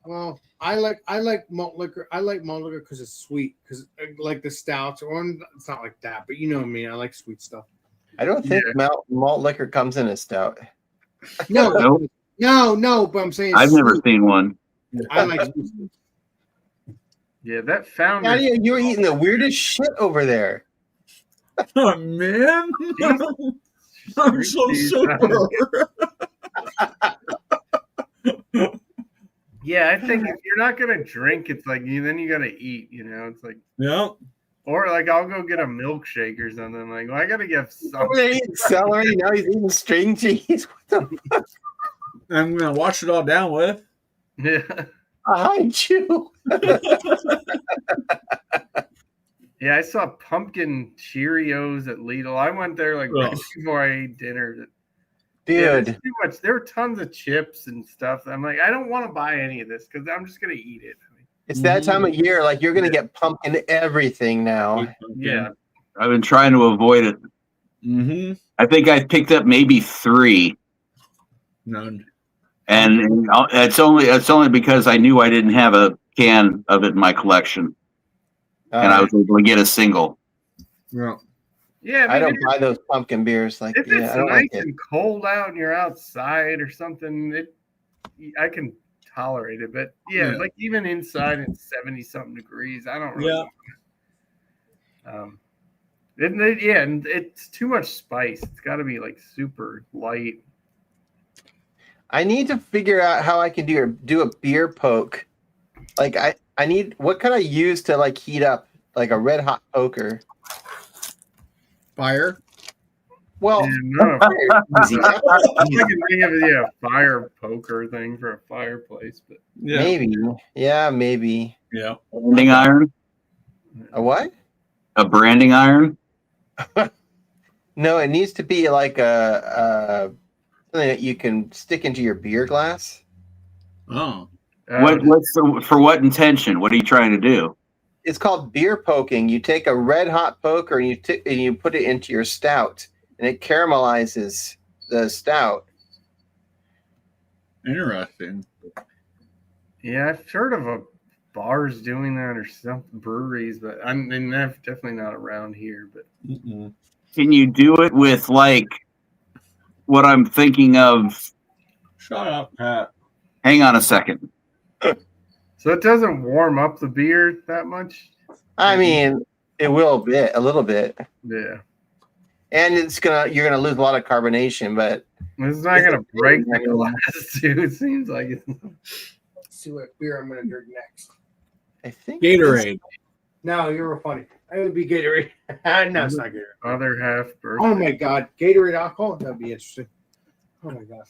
Well, I like malt liquor. I like malt liquor because it's sweet. Because like the stouts, or it's not like that, but you know me. I like sweet stuff. I don't think malt liquor comes in a stout. No, no. But I'm saying I've never seen one. I like sweet stuff. Yeah, that founder. Nadia, you were eating the weirdest shit over there. Oh man, I'm so super. Yeah, I think if you're not gonna drink, it's like then you gotta eat. It's like or I'll go get a milkshake or something. Like, well, I gotta get something. They're eating celery. Now he's eating string cheese. What the fuck? I'm gonna wash it all down with. Yeah. I chew. Yeah, I saw pumpkin Cheerios at Lidl. I went there right before I ate dinner. Dude, too much. There were tons of chips and stuff. I'm like, I don't want to buy any of this because I'm just gonna eat it. It's that time of year. Like, you're gonna get pumpkin everything now. Yeah, I've been trying to avoid it. Mm-hmm. I think I picked up maybe 3. None. And it's only because I knew I didn't have a can of it in my collection, and I was able to get a single. Yeah. Yeah, I don't buy those pumpkin beers. Like, if it's I don't nice like it. and cold out and you're outside or something, I can tolerate it. But yeah, like even inside it's 70-something degrees. I don't really. Yeah. And it's too much spice. It's got to be like super light. I need to figure out how I can do a beer poke. Like, I need, what can I use to heat up like a red hot poker? Fire. Well, Yeah, not a, easy. I can think of a fire poker thing for a fireplace, but Yeah. Maybe. Yeah, maybe. Yeah. Branding iron? A what? A branding iron? No, it needs to be like a something that you can stick into your beer glass. Oh. For what intention? What are you trying to do? It's called beer poking. You take a red hot poker and you put it into your stout, and it caramelizes the stout. Interesting. yeah, I've heard of bars doing that or some breweries, but I mean, that's definitely not around here. But Can you do it with like what I'm thinking of? Shut up, Pat. Hang on a second. so it doesn't warm up the beer that much. I mean, it will a little bit, Yeah, and you're gonna lose a lot of carbonation, but it's not gonna break the glass too. It seems like it. Let's see what beer I'm gonna drink next. I think Gatorade. No, you were funny. It would be Gatorade. No, it's not Gatorade. Other half birthday. Oh my god, Gatorade alcohol? That'd be interesting. Oh my god.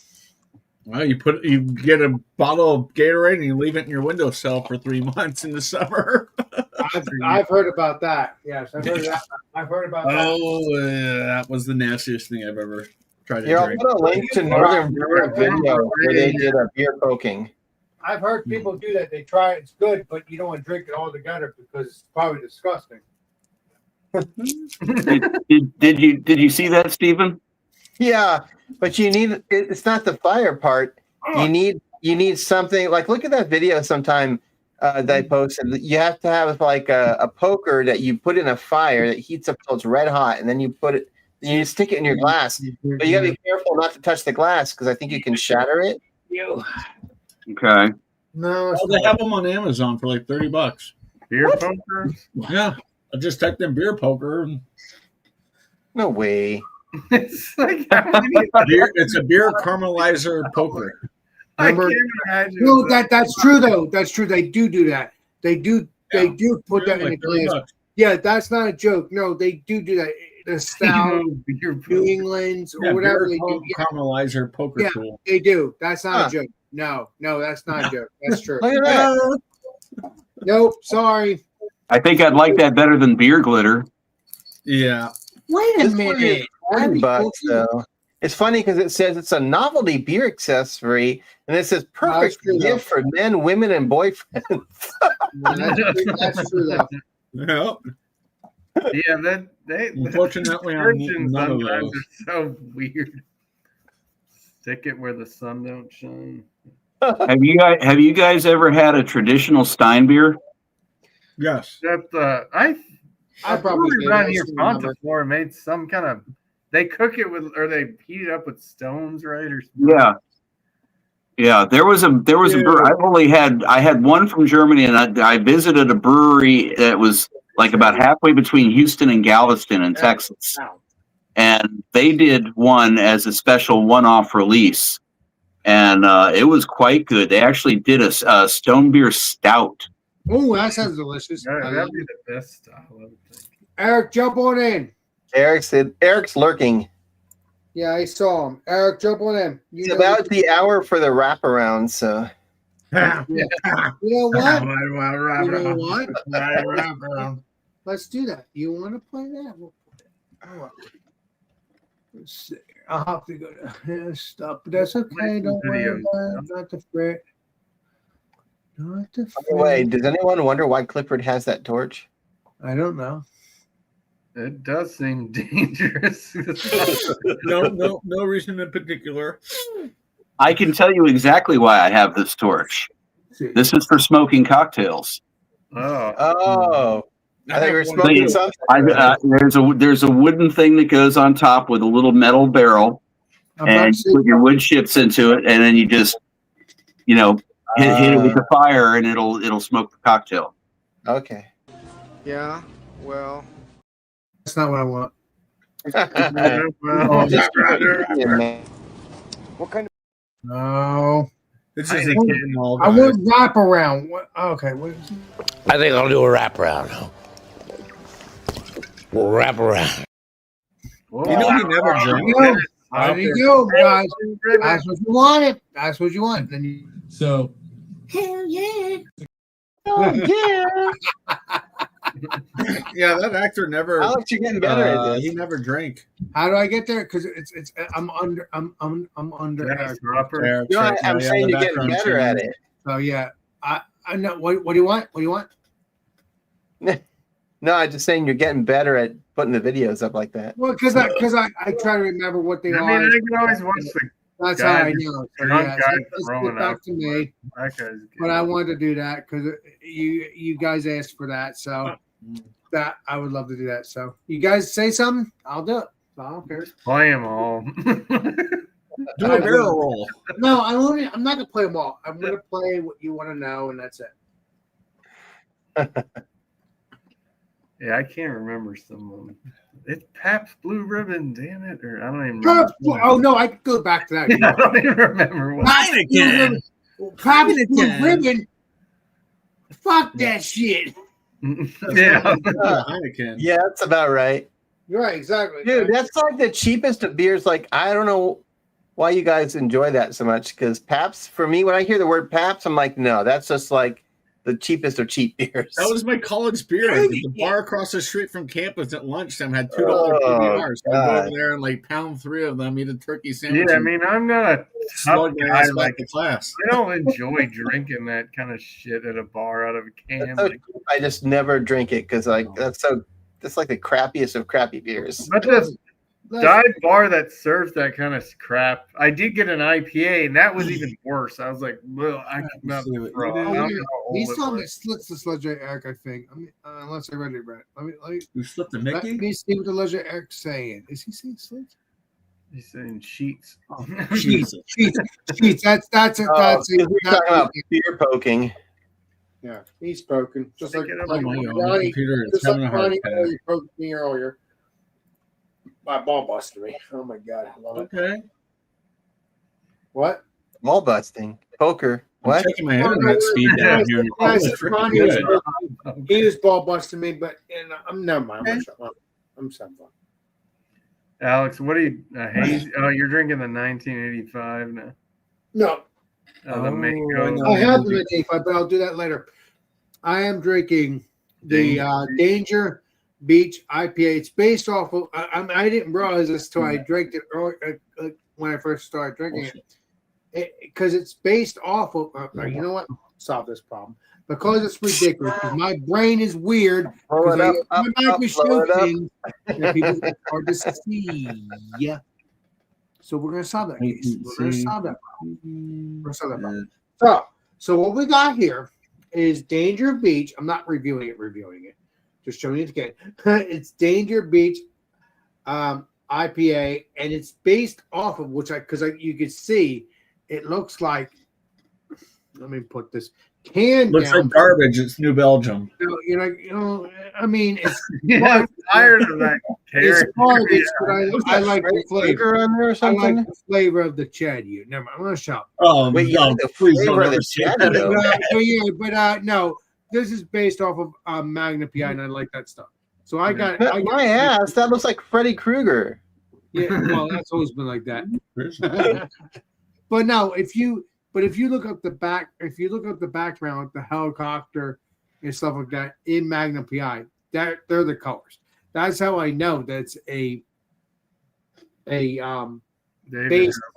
Well, you get a bottle of Gatorade and you leave it in your windowsill for 3 months in the summer. I've heard about that. Yes, I've heard of that. I've heard about that. Oh, that was the nastiest thing I've ever tried to Here, I'll drink. put a link to Northern Brewer video where they did a beer poking. I've heard people do that. They try it, it's good, but you don't want to drink it all together because it's probably disgusting. Did you see that, Stephen? Yeah, but it's not the fire part. You need something like, look at that video sometime that I posted. You have to have like a poker that you put in a fire that heats up till it's red hot, and then you stick it in your glass. But you gotta be careful not to touch the glass because I think you can shatter it. Okay. No, they have them on Amazon for like $30. Beer poker? Yeah, I just typed in beer poker. No way. It's like It's a beer caramelizer poker. I Remember- can't imagine. No, that's true though. That's true. They do that. They do put that in the Like $30. glass. Yeah, that's not a joke. No, they do that. The stout, Beer New England's, or Yeah, whatever beer they do. Yeah, caramelizer poker Yeah. tool. they do. That's not Huh. a joke. No, that's not a joke. That's true. Look at that. Nope, sorry. I think I'd like that better than beer glitter. Yeah. Wait This one is $40 though. It's funny because it says it's a novelty beer accessory, and it says perfect true, though. gift for men, women, and boyfriends. That's true though. Yeah. Yeah, they Unfortunately, I'm descriptions none of sometimes those. are so weird. Stick it where the sun don't shine. Have you guys ever had a traditional Stein beer? Yes. That I probably did. around I here just remember. before made some kind of. They cook it with, or they heat it up with stones, right? Or Yeah. There was a brewery. I had one from Germany, and I visited a brewery that was like about halfway between Houston and Galveston in Texas, and they did one as a special one-off release, and it was quite good. They actually did a stone beer stout. Oh, that sounds delicious. that'd be the best style, I would think. Eric, jump on in. Eric's lurking. Yeah, I saw him. Eric, jump on in. It's about the hour for the wraparound, so You know what? You know what? Let's do that. You want to play that? We'll play it. Oh, let's see. I'll have to go to stuff, but that's okay. Don't worry about it. Not the fret. Not the by the way, fret. does anyone wonder why Clifford has that torch? I don't know. It does seem dangerous. No reason in particular. I can tell you exactly why I have this torch. This is for smoking cocktails. Oh, I thought you were smoking something. There's a wooden thing that goes on top with a little metal barrel, and you put your wood chips into it, and then you just, hit it with the fire, and it'll smoke the cocktail. Okay. Yeah, well. That's not what I want. What kind of? No. This I is a want- kitten all I guy. want wraparound. What? Okay. What is it? I think I'll do a wraparound. Wraparound. Whoa. You know he never drank. There you go, guys. That's what you wanted. That's what you want. Then you. So Hell yeah. Oh yeah. Yeah, that actor never. Alex, you're getting better at this. He never drank. How do I get there? Because it's I'm under Dennis Eric. Hopper. No, I'm saying you're getting better at it. So yeah, I know. What do you want? What do you want? No, I'm just saying you're getting better at putting the videos up like that. Well, because I try to remember what they I are. mean, I can always watch the That's how I know. So, drunk yeah, guy let's throwing get back up. to me. That guy's But I wanted to do that because you guys asked for that, so that I would love to do that. So you guys say something, I'll do it. I don't care. play them all. Do a barrel roll. No, I'm not gonna play them all. I'm gonna play what you want to know, and that's it. Yeah, I can't remember some of them. It's Pabst Blue Ribbon, damn it! Or I don't even remember. Oh no, I can go back to that. I don't even remember what. Heineken. Pabst Blue Ribbon. Fuck that shit. Yeah. Heineken. Yeah, that's about right. You're right, exactly. Dude, that's like the cheapest of beers. Like, I don't know why you guys enjoy that so much. Because Pabst, for me, when I hear the word Pabst, I'm like, no, that's just like the cheapest of cheap beers. That was my college beer. The bar across the street from campus at lunchtime had $2 PBRs. So I go over there and like pound 3 of them, eat a turkey sandwich. Yeah, I mean, I'm not a tough slug my guy ass like back to class. I don't enjoy drinking that kind of shit at a bar out of a can. That's so cheap, I just never drink it because like that's like the crappiest of crappy beers. But this dive bar that serves that kind of crap, I did get an IPA, and that was even worse. I was like, well, I could not throw. I don't know how old He's it on the was. slits the Ledger Eric, I think. I mean, unless I read it right. Let me. You slipped the Let Mickey? me see what the Ledger Eric's saying. Is he saying slits? He's saying sheets. Oh, sheets. That's We're talking about beer poking. Yeah, he's poking. Just like Oh my God, my Ronnie, computer is just having like a heart Ronnie attack. earlier poked me earlier. My ball busted me. Oh my God, I love it. Okay. What? Ball busting. Poker. I'm What? checking my internet speed down here. Guys, It's freaking Ronnie was good. poking. He was ball busting me, but I'm never mind. I'm shut up. I'm having fun. Alex, what are you? Haze? Oh, you're drinking the 1985 now. No, The mango. I have the 85, but I'll do that later. I am drinking the Danger Beach IPA. It's based off of. I didn't realize this until I drank it early, when I first started drinking it, because it's based off of. You know what? Solve this problem because it's ridiculous. My brain is weird. Blow it up, My up, mouth up, is blow it up. shaking, and people it's hard to see. Yeah. So we're gonna solve that case. We're gonna solve that problem. We're gonna solve that problem. So what we got here is Danger Beach. I'm not reviewing it. Just showing it again. It's Danger Beach IPA, and it's based off of you could see it looks like. Let me put this can Looks down. like garbage. It's New Belgium. I mean, it's Yeah, I'm tired of that. it's character. garbage, but Was I that like the Freddy flavor. Krueger on there or I something? like the flavor of the Chad. Never mind. I'm gonna shop. Oh, Wait, you no, like the please flavor don't of ever the say Chad, that though? again. This is based off of Magna PI, and I like that stuff. So I got. My ass, that looks like Freddy Krueger. Yeah, well, that's always been like that. But no, if you look up the background, the helicopter and stuff like that in Magnum PI, they're the colors. That's how I know that's based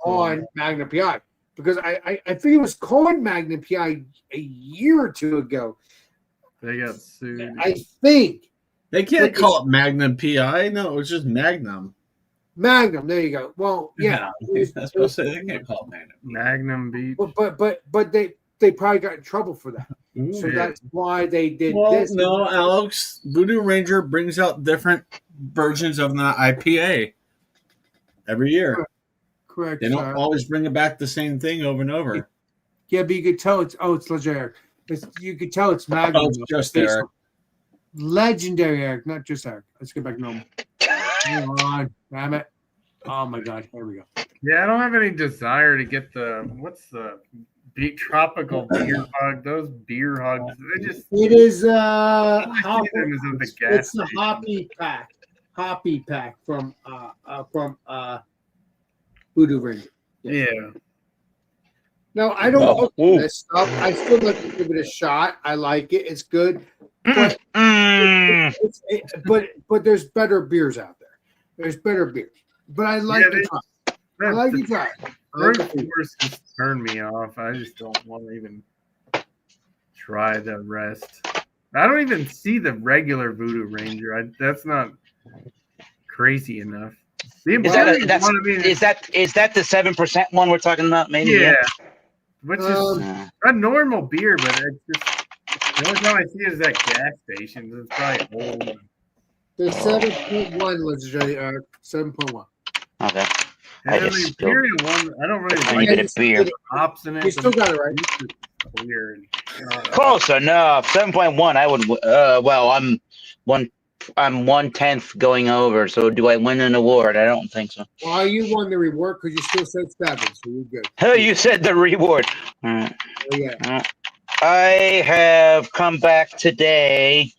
on Magnum PI because I think it was called Magnum PI a year or two ago. They got sued. I think They can't call it Magnum PI. No, it was just Magnum. Magnum. There you go. Well, yeah, That's what I say. They can't call it Magnum. Magnum Beach. but they probably got in trouble for that. So Yeah. that's why they did Well, this. no, Alex. Voodoo Ranger brings out different versions of the IPA every year. Correct. They don't always bring it back the same thing over and over. Yeah, but you could tell it's legendary. You could tell it's Magnum. Oh, it's just Eric. Legendary Eric, not just Eric. Let's get back to normal. Come on, damn it! Oh my God, here we go. Yeah, I don't have any desire to get what's the tropical beer hug. Those beer hugs, they just It is I see them as at the gas it's the station. hoppy pack. hoppy pack from Voodoo Ranger. Yeah. No, I don't Oh, look ooh. for this stuff. I still like to give it a shot. I like it. It's good. But but there's better beers out there. There's better beers. But I like Yeah, to try. I like to try. I like Brute to Force just turned me off. I just don't want to even try the rest. I don't even see the regular Voodoo Ranger. That's not crazy enough. Is that the 7% one we're talking about? Maybe. Yeah. Which is a normal beer, but it's just the only time I see it is at gas stations. It's probably old. There's 7.1, let's say 7.1. Okay. And I then just the Imperial one, I don't really I like need a beer. hops in it. You still got it right. Clear and, Close enough. 7.1. I would. Well, I'm 1/10 going over. So do I win an award? I don't think so. Well, you won the reward because you still said 7, so you're good. Oh, you said the reward. All right. Oh, yeah. I have come back today.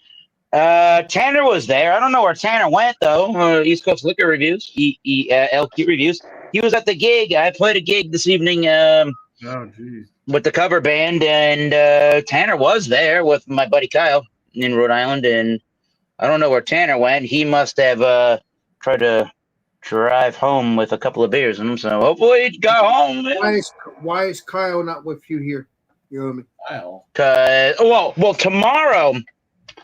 Tanner was there. I don't know where Tanner went though. East Coast Liquor Reviews, LQ Reviews. He was at the gig. I played a gig this evening oh, geez. with the cover band, and Tanner was there with my buddy Kyle in Rhode Island. And I don't know where Tanner went. He must have tried to drive home with a couple of beers in him. So hopefully he got home. Why is Kyle not with you here? You know what I mean? Kyle. Well, tomorrow.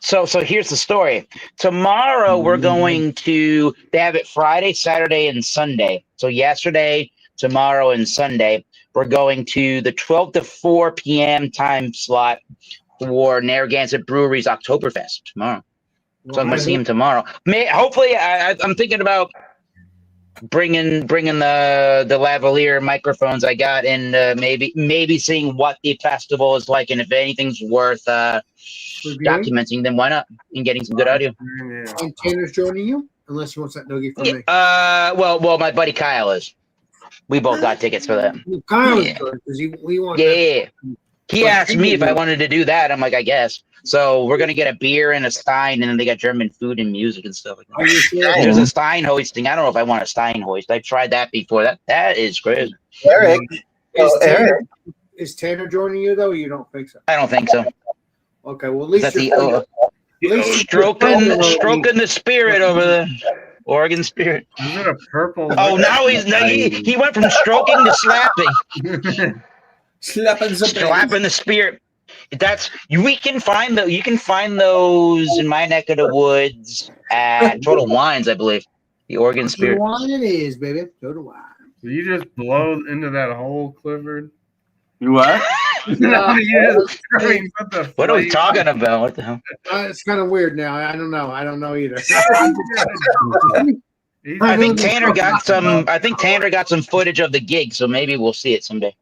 So here's the story. Tomorrow we're going to. They have it Friday, Saturday, and Sunday. So yesterday, tomorrow, and Sunday we're going to the 12 to 4 p.m. time slot for Narragansett Brewery's Oktoberfest tomorrow. So I'm going to see him tomorrow. Hopefully, I'm thinking about bringing the lavalier microphones I got, and maybe seeing what the festival is like, and if anything's worth documenting, then why not? And getting some good audio. And Tanner's joining you, unless he wants that noogie from me. Well, my buddy Kyle is. We both got tickets for that. Kyle is good because we want. Yeah. He asked me if I wanted to do that. I'm like, I guess. So we're gonna get a beer and a Stein, and then they got German food and music and stuff like that. Are you sure? There's a Steinhoist thing. I don't know if I want a Steinhoist. I tried that before. That is crazy. Eric. Is Tanner joining you though? Or you don't think so? I don't think so. Okay, well at Is least that you're stroking the spirit over the Oregon spirit. Is it a purple? Oh, now he went from stroking to slapping. Slapping the spirit. You can find those in my neck of the woods at Total Wines, I believe. The Oregon Spirit. Total Wine it is, baby. Total Wine. So you just blow into that hole, Clifford? You what? What are we talking about? What the hell? It's kind of weird now. I don't know. I don't know either. I think Tanner got some. I think Tanner got some footage of the gig, so maybe we'll see it someday.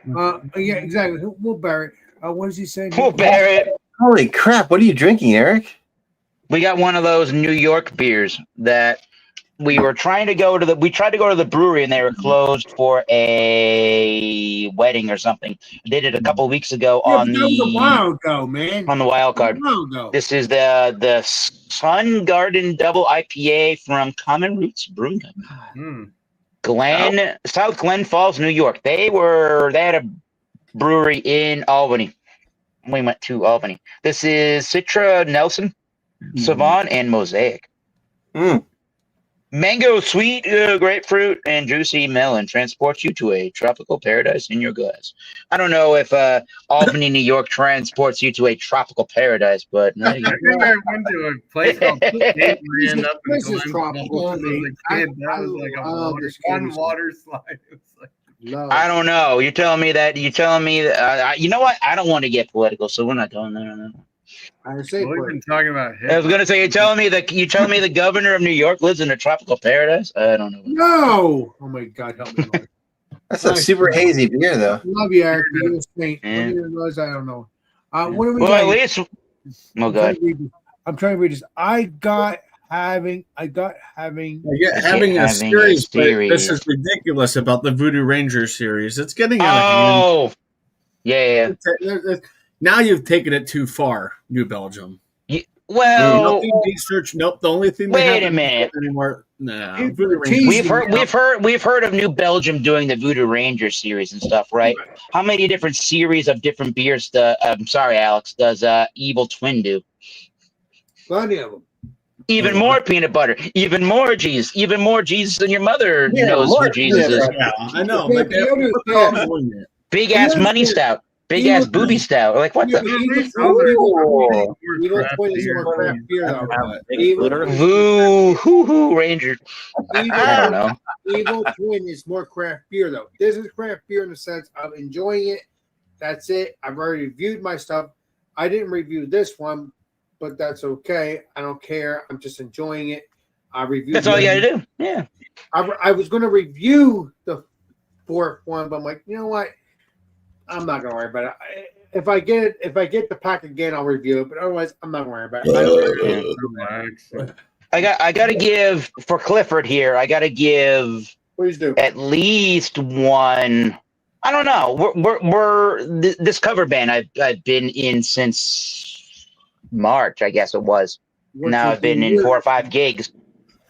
Yeah, exactly. We'll bear it. What does he say? We'll bear it. Holy crap! What are you drinking, Eric? We got one of those New York beers that we were trying to go to the. We tried to go to the brewery and they were closed for a wedding or something. Did it a couple of weeks ago on that was a while ago, man. On the wild card. This is the Sun Garden Double IPA from Common Roots Brewing Company. South Glen Falls, New York. They had a brewery in Albany. We went to Albany. This is Citra, Nelson, Sauvon, and Mosaic. Mango, sweet, grapefruit, and juicy melon transports you to a tropical paradise in your glass. I don't know if Albany, New York transports you to a tropical paradise, but I think I went to a place called Gateway up in Glen Falls as a kid. That was like a one water slide. It was like, I don't know. You're telling me that. You know what? I don't want to get political, so we're not going there. I say we've been talking about. I was gonna say you're telling me the governor of New York lives in a tropical paradise. I don't know. No. Oh my God, help me, Lord. That's a super hazy beer, though. Love you, Eric. You're a saint. I don't know. What are we? Well, at least. Oh God. I'm trying to read this. I got having a series, but this is ridiculous about the Voodoo Ranger series. It's getting out of hand. Yeah. Now you've taken it too far, New Belgium. Well, Nothing research. Nope. The only thing they wait a haven't minute. anymore. Nah. People Voodoo are Rangers. teasing. We've heard of New Belgium doing the Voodoo Ranger series and stuff, right? How many different series of different beers? I'm sorry, Alex. Does Evil Twin do? Plenty of them. Even more peanut butter, even more Jesus, even more Jesus than your mother Yeah, knows more who Jesus peanut is. butter. Yeah, I know. Yeah, Like, the other- what's yeah. wrong doing that? Big ass Evil money Twin- stout, big Evil ass booby stout. Like what Yeah, the? but Evil These Twin- other Ooh. Evil craft Twin is beer more craft beer though. Big Evil Hooters? Twin- Voo hoo hoo Ranger. I don't know. Evil Twin is more craft beer though. This is craft beer in the sense of enjoying it. That's it. I've already reviewed my stuff. I didn't review this one, but that's okay. I don't care. I'm just enjoying it. I reviewed. That's all you got to do. Yeah. I was going to review the fourth one, but I'm like, you know what? I'm not going to worry about it. If I get the pack again, I'll review it. But otherwise, I'm not going to worry about it. I got to give for Clifford here. I got to give Please do. at least one. I don't know. This cover band I've been in since March, I guess it was. Now I've been in 4 or 5 gigs.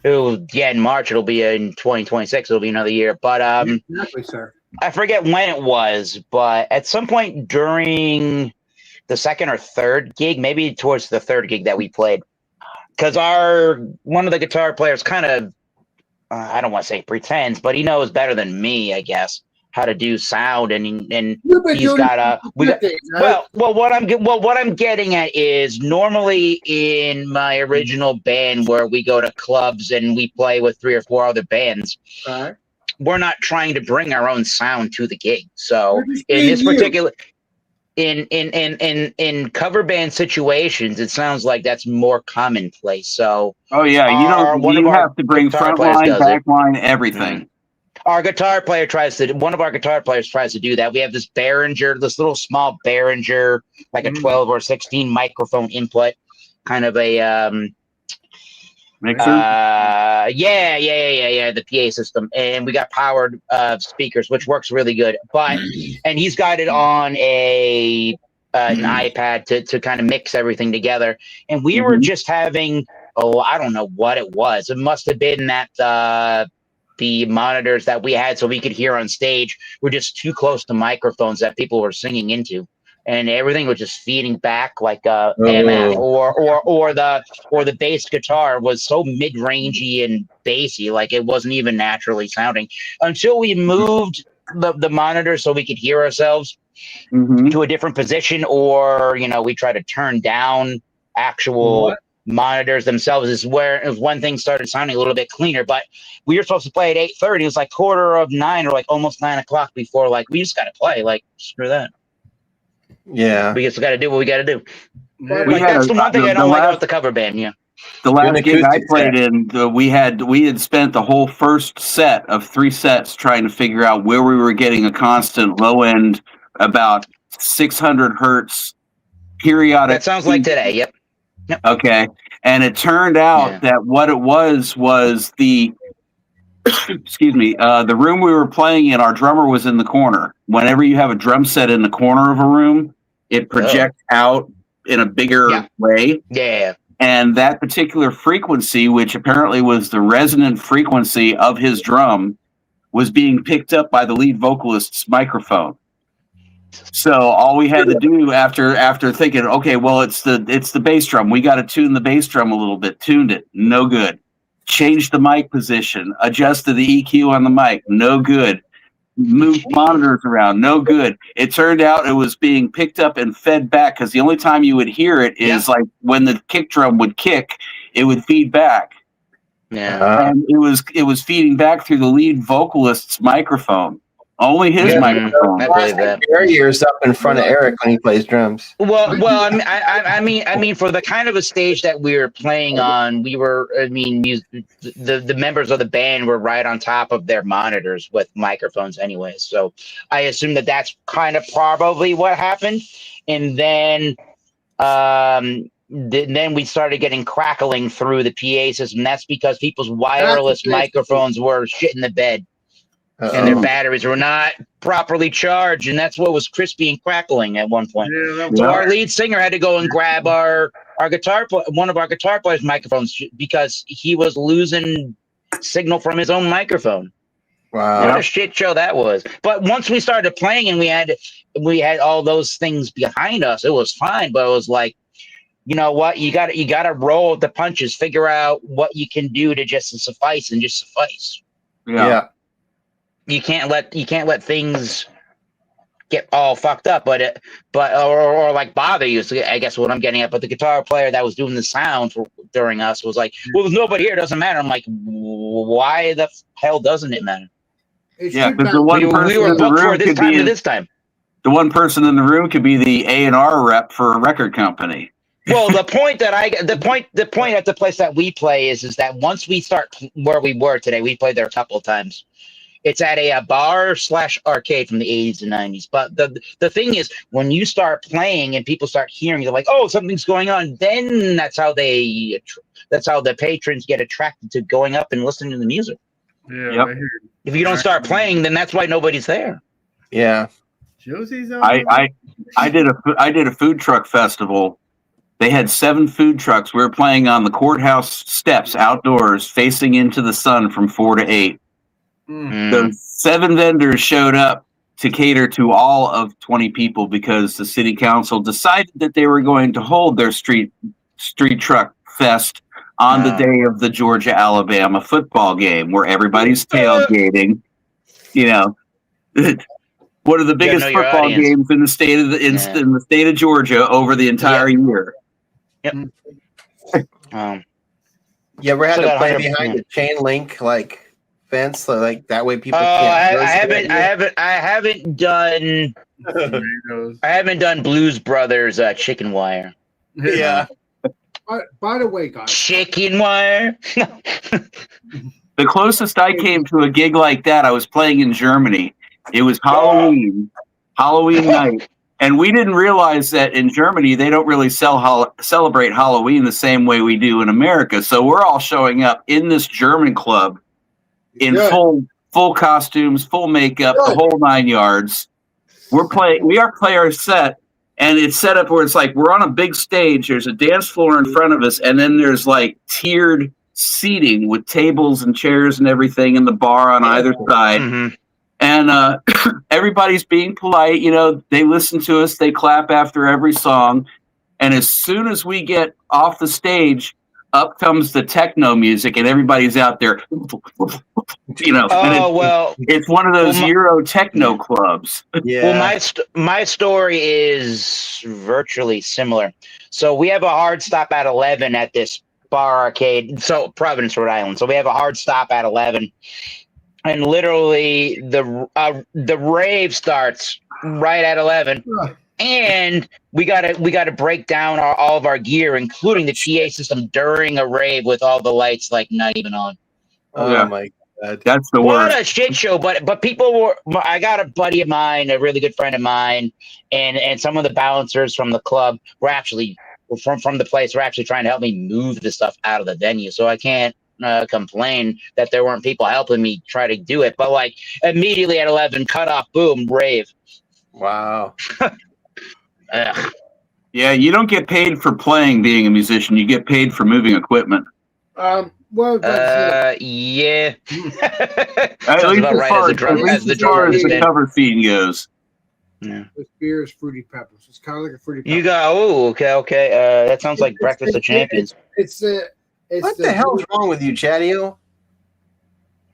In March it'll be in 2026. It'll be another year. But Exactly, sir. I forget when it was, but at some point during the second or third gig, maybe towards the third gig that we played, because one of the guitar players kind of, I don't want to say pretends, but he knows better than me, I guess, how to do sound, and he's got what I'm getting at is normally in my original band where we go to clubs and we play with 3 or 4 other bands. Right. We're not trying to bring our own sound to the gig. So in this particular in cover band situations, it sounds like that's more commonplace. So Oh yeah, you have to bring front line, back line, everything. One of our guitar players tries to do that. We have this Behringer, this little small Behringer, like a 12 or 16 microphone input, kind of a mixer. The PA system, and we got powered speakers, which works really good. But and he's got it on an iPad to kind of mix everything together. And we were just having I don't know what it was. It must have been that the monitors that we had so we could hear on stage were just too close to microphones that people were singing into, and everything was just feeding back like MF or the bass guitar was so mid-rangey and bassy, like it wasn't even naturally sounding until we moved the monitor so we could hear ourselves to a different position, or we try to turn down actual monitors themselves is when things started sounding a little bit cleaner. But we were supposed to play at 8:30. It was like 8:45 or like almost 9 o'clock before we just got to play. Like, screw that. Yeah, we just got to do what we got to do. Yeah. That's the one thing I don't like about the cover band. Yeah, the last gig I played in, we had spent the whole first set of 3 sets trying to figure out where we were getting a constant low end, about 600 hertz periodic. That sounds like today. Yep. Okay, and it turned out that what it was the excuse me, the room we were playing in, our drummer was in the corner. Whenever you have a drum set in the corner of a room, it projects out in a bigger way. Yeah. And that particular frequency, which apparently was the resonant frequency of his drum, was being picked up by the lead vocalist's microphone. So all we had to do after thinking, okay, well, it's the bass drum. We got to tune the bass drum a little bit. Tuned it, no good. Changed the mic position, adjusted the EQ on the mic, no good. Moved monitors around, no good. It turned out it was being picked up and fed back, because the only time you would hear it is like when the kick drum would kick, it would feed back. Yeah, and it was feeding back through the lead vocalist's microphone. Only his microphone. I believe that. Barrier's up in front of Eric when he plays drums. Well, I mean, for the kind of a stage that we were playing on, the members of the band were right on top of their monitors with microphones, anyway. So I assume that that's kind of probably what happened, and then we started getting crackling through the PA system. That's because people's wireless microphones were shit in the bed. And their batteries were not properly charged, and that's what was crispy and crackling at one point. So our lead singer had to go and grab our one of our guitar players' microphones because he was losing signal from his own microphone. Wow. What a shit show that was. But once we started playing and we had all those things behind us, it was fine. But it was like, you know what? You gotta roll with the punches, figure out what you can do to just suffice. Yeah. You can't let things get all fucked up, or like bother you. So I guess what I'm getting at. But the guitar player that was doing the sound during us was like, well, there's nobody here. It doesn't matter. I'm like, why the hell doesn't it matter? Yeah, because the one person We were in the booked for room this could time be to this time. the one person in the room could be the A&R rep for a record company. Well, the point at the place that we play is that once we start where we were today, we played there a couple of times. It's at a bar/arcade from the 80s and 90s. But the thing is, when you start playing and people start hearing, they're like, "Oh, something's going on." Then that's how the patrons get attracted to going up and listening to the music. Yeah. Yep. If you don't start playing, then that's why nobody's there. Yeah. Josie's on. I did a food truck festival. They had 7 food trucks. We were playing on the courthouse steps outdoors, facing into the sun from 4 to 8. The 7 vendors showed up to cater to all of 20 people because the city council decided that they were going to hold their street truck fest on the day of the Georgia-Alabama football game, where everybody's tailgating. You know, one of the biggest football games in the state of in the state of Georgia over the entire year. Yep. You ever had to play behind a chain link fence, so that way people can't? I haven't done Blues Brothers chicken wire. Yeah. By the way, guys, chicken wire. The closest I came to a gig like that, I was playing in Germany. It was Halloween night. And we didn't realize that in Germany, they don't really celebrate Halloween the same way we do in America. So we're all showing up in this German club in full costumes, full makeup, the whole 9 yards. We are playing our set, and it's set up where it's like we're on a big stage. There's a dance floor in front of us, and then there's like tiered seating with tables and chairs and everything in the bar on either side. Mm-hmm. And everybody's being polite. You know, they listen to us. They clap after every song. And as soon as we get off the stage, up comes the techno music, and everybody's out there. You know, it's one of those Euro techno clubs. Yeah. Well, my story is virtually similar. So we have a hard stop at 11 at this bar arcade. So Providence, Rhode Island. So we have a hard stop at 11. And literally, the rave starts right at 11, and we gotta break down all of our gear, including the PA system during a rave with all the lights not even on. Oh my God, that's the worst. What a shit show! But people were. I got a buddy of mine, a really good friend of mine, and some of the bouncers from the club were actually from the place were actually trying to help me move the stuff out of the venue. So I can't complain that there weren't people helping me try to do it, but immediately at 11, cut off, boom, rave. Wow. Yeah, you don't get paid for playing being a musician. You get paid for moving equipment. Well, yeah. At least as far as the cover fee goes. Yeah. This beer is Fruity Pebbles. It's kind of like a Fruity Pebbles. You got okay. That sounds like Breakfast of Champions. What the hell's wrong with you, Chadio?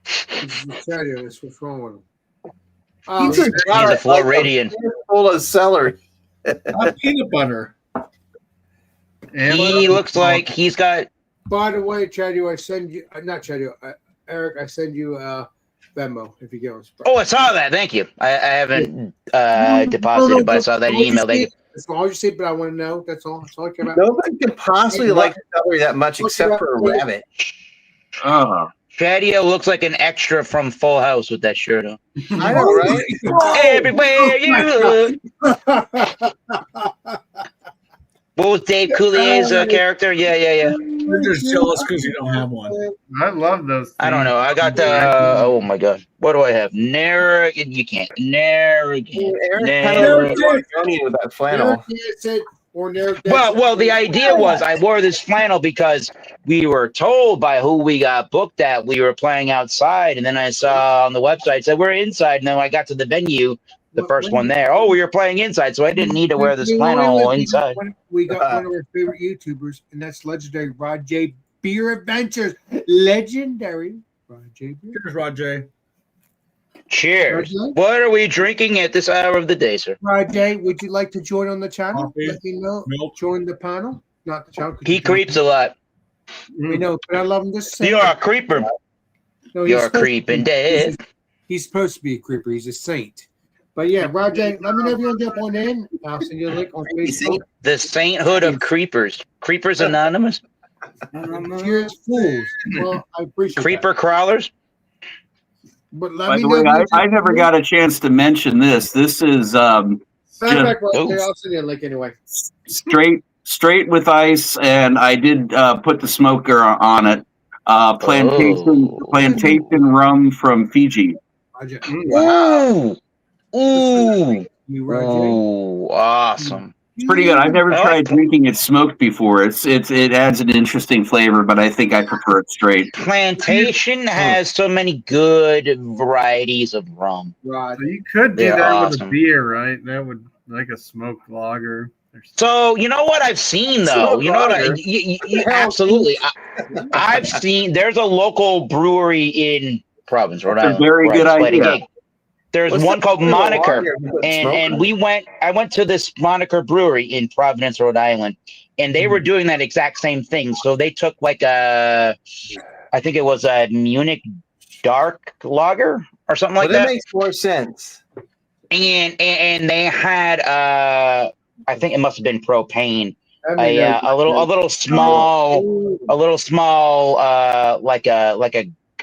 Chadio, that's what's wrong with him. He's a Floridian. Full of celery. Peanut butter. He looks like he's got. By the way, Chadio, I send you not Chadio, Eric. I send you Venmo if you get on. Oh, I saw that. Thank you. I haven't deposited, but I saw that email. That's all you say, but I want to know. That's all. That's all I care about. Nobody can possibly like celery that much except for a rabbit. Chadio looks like an extra from Full House with that shirt on. I know, right? Everywhere you look. What was Dave Coulier's character? Yeah. You're just jealous because you don't have one. I love those. I don't know. I got the. Oh my god. What do I have? Narragansett. You can't. Narragansett. With that flannel. Or near Well, the idea was I wore this flannel because we were told by who we got booked at we were playing outside, and then I saw on the website said we're inside, and then when I got to the venue, the first one there, oh, we were playing inside, so I didn't need to wear this flannel inside. We got one of our favorite YouTubers, and that's legendary Rod J. Beer Adventures. Legendary Rod J. Beer. Cheers, Rod J. Cheers. Rod J. What are we drinking at this hour of the day, sir? Rod J, would you like to join on the channel? Coffee. Let me know. Milk. Join the panel. Not the channel. He creeps a lot. We know, but I love him just saying. You're a creeper. No, he's You're supposed to creeping be- dead. He's supposed to be a creeper. He's a saint. But yeah, Rod J, let me know if you want to jump on in. I'll send you a link on Facebook. The sainthood of creepers. Creepers Anonymous. Cheers, fools. Well, I appreciate Creeper crawlers. But let By me the know. way, I never got a chance to mention this. This is Matter of fact, Rod J, Oops. I'll send you a link anyway. straight with ice, and I did put the smoker on it. Plantation rum from Fiji. Rod J. Ooh. Ooh. You, Rod J. Ooh. Awesome. It's pretty good. I've never tried drinking it smoked before. It adds an interesting flavor, but I think I prefer it straight. Plantation has so many good varieties of rum. Rod. So you could do They're that with a awesome. beer, right? That would like a smoked lager. So you know what I've seen though. You know what? Absolutely. I've seen. There's a local brewery in Providence, Rhode That's a Island. very where I good just played a idea. gig. There's What's one the called name of the Moniker, lager you put smoke and on? I went to this Moniker brewery in Providence, Rhode Island, and they were doing that exact same thing. So they took like I think it was a Munich dark lager or something like Well, that that. makes more sense. And they had I think it must have been propane. I mean, A little small like a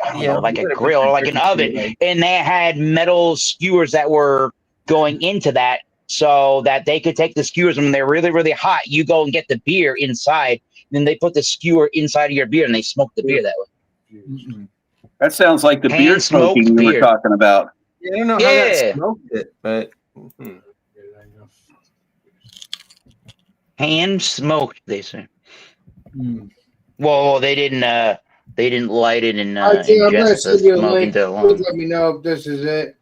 I don't know, like a grill or like an oven, and they had metal skewers that were going into that so that they could take the skewers when they're really, really hot. You go and get the beer inside, and then they put the skewer inside of your beer and they smoke the beer that way. That sounds like the beer Hand-smoked smoking we were beer. talking about. Yeah, I don't know how Yeah. that smoked it, but Hand smoked, they say. Well, they didn't light it and Rod J, I'm gonna ingest the send you a smoke link. into the Please lungs. let me know if this is it.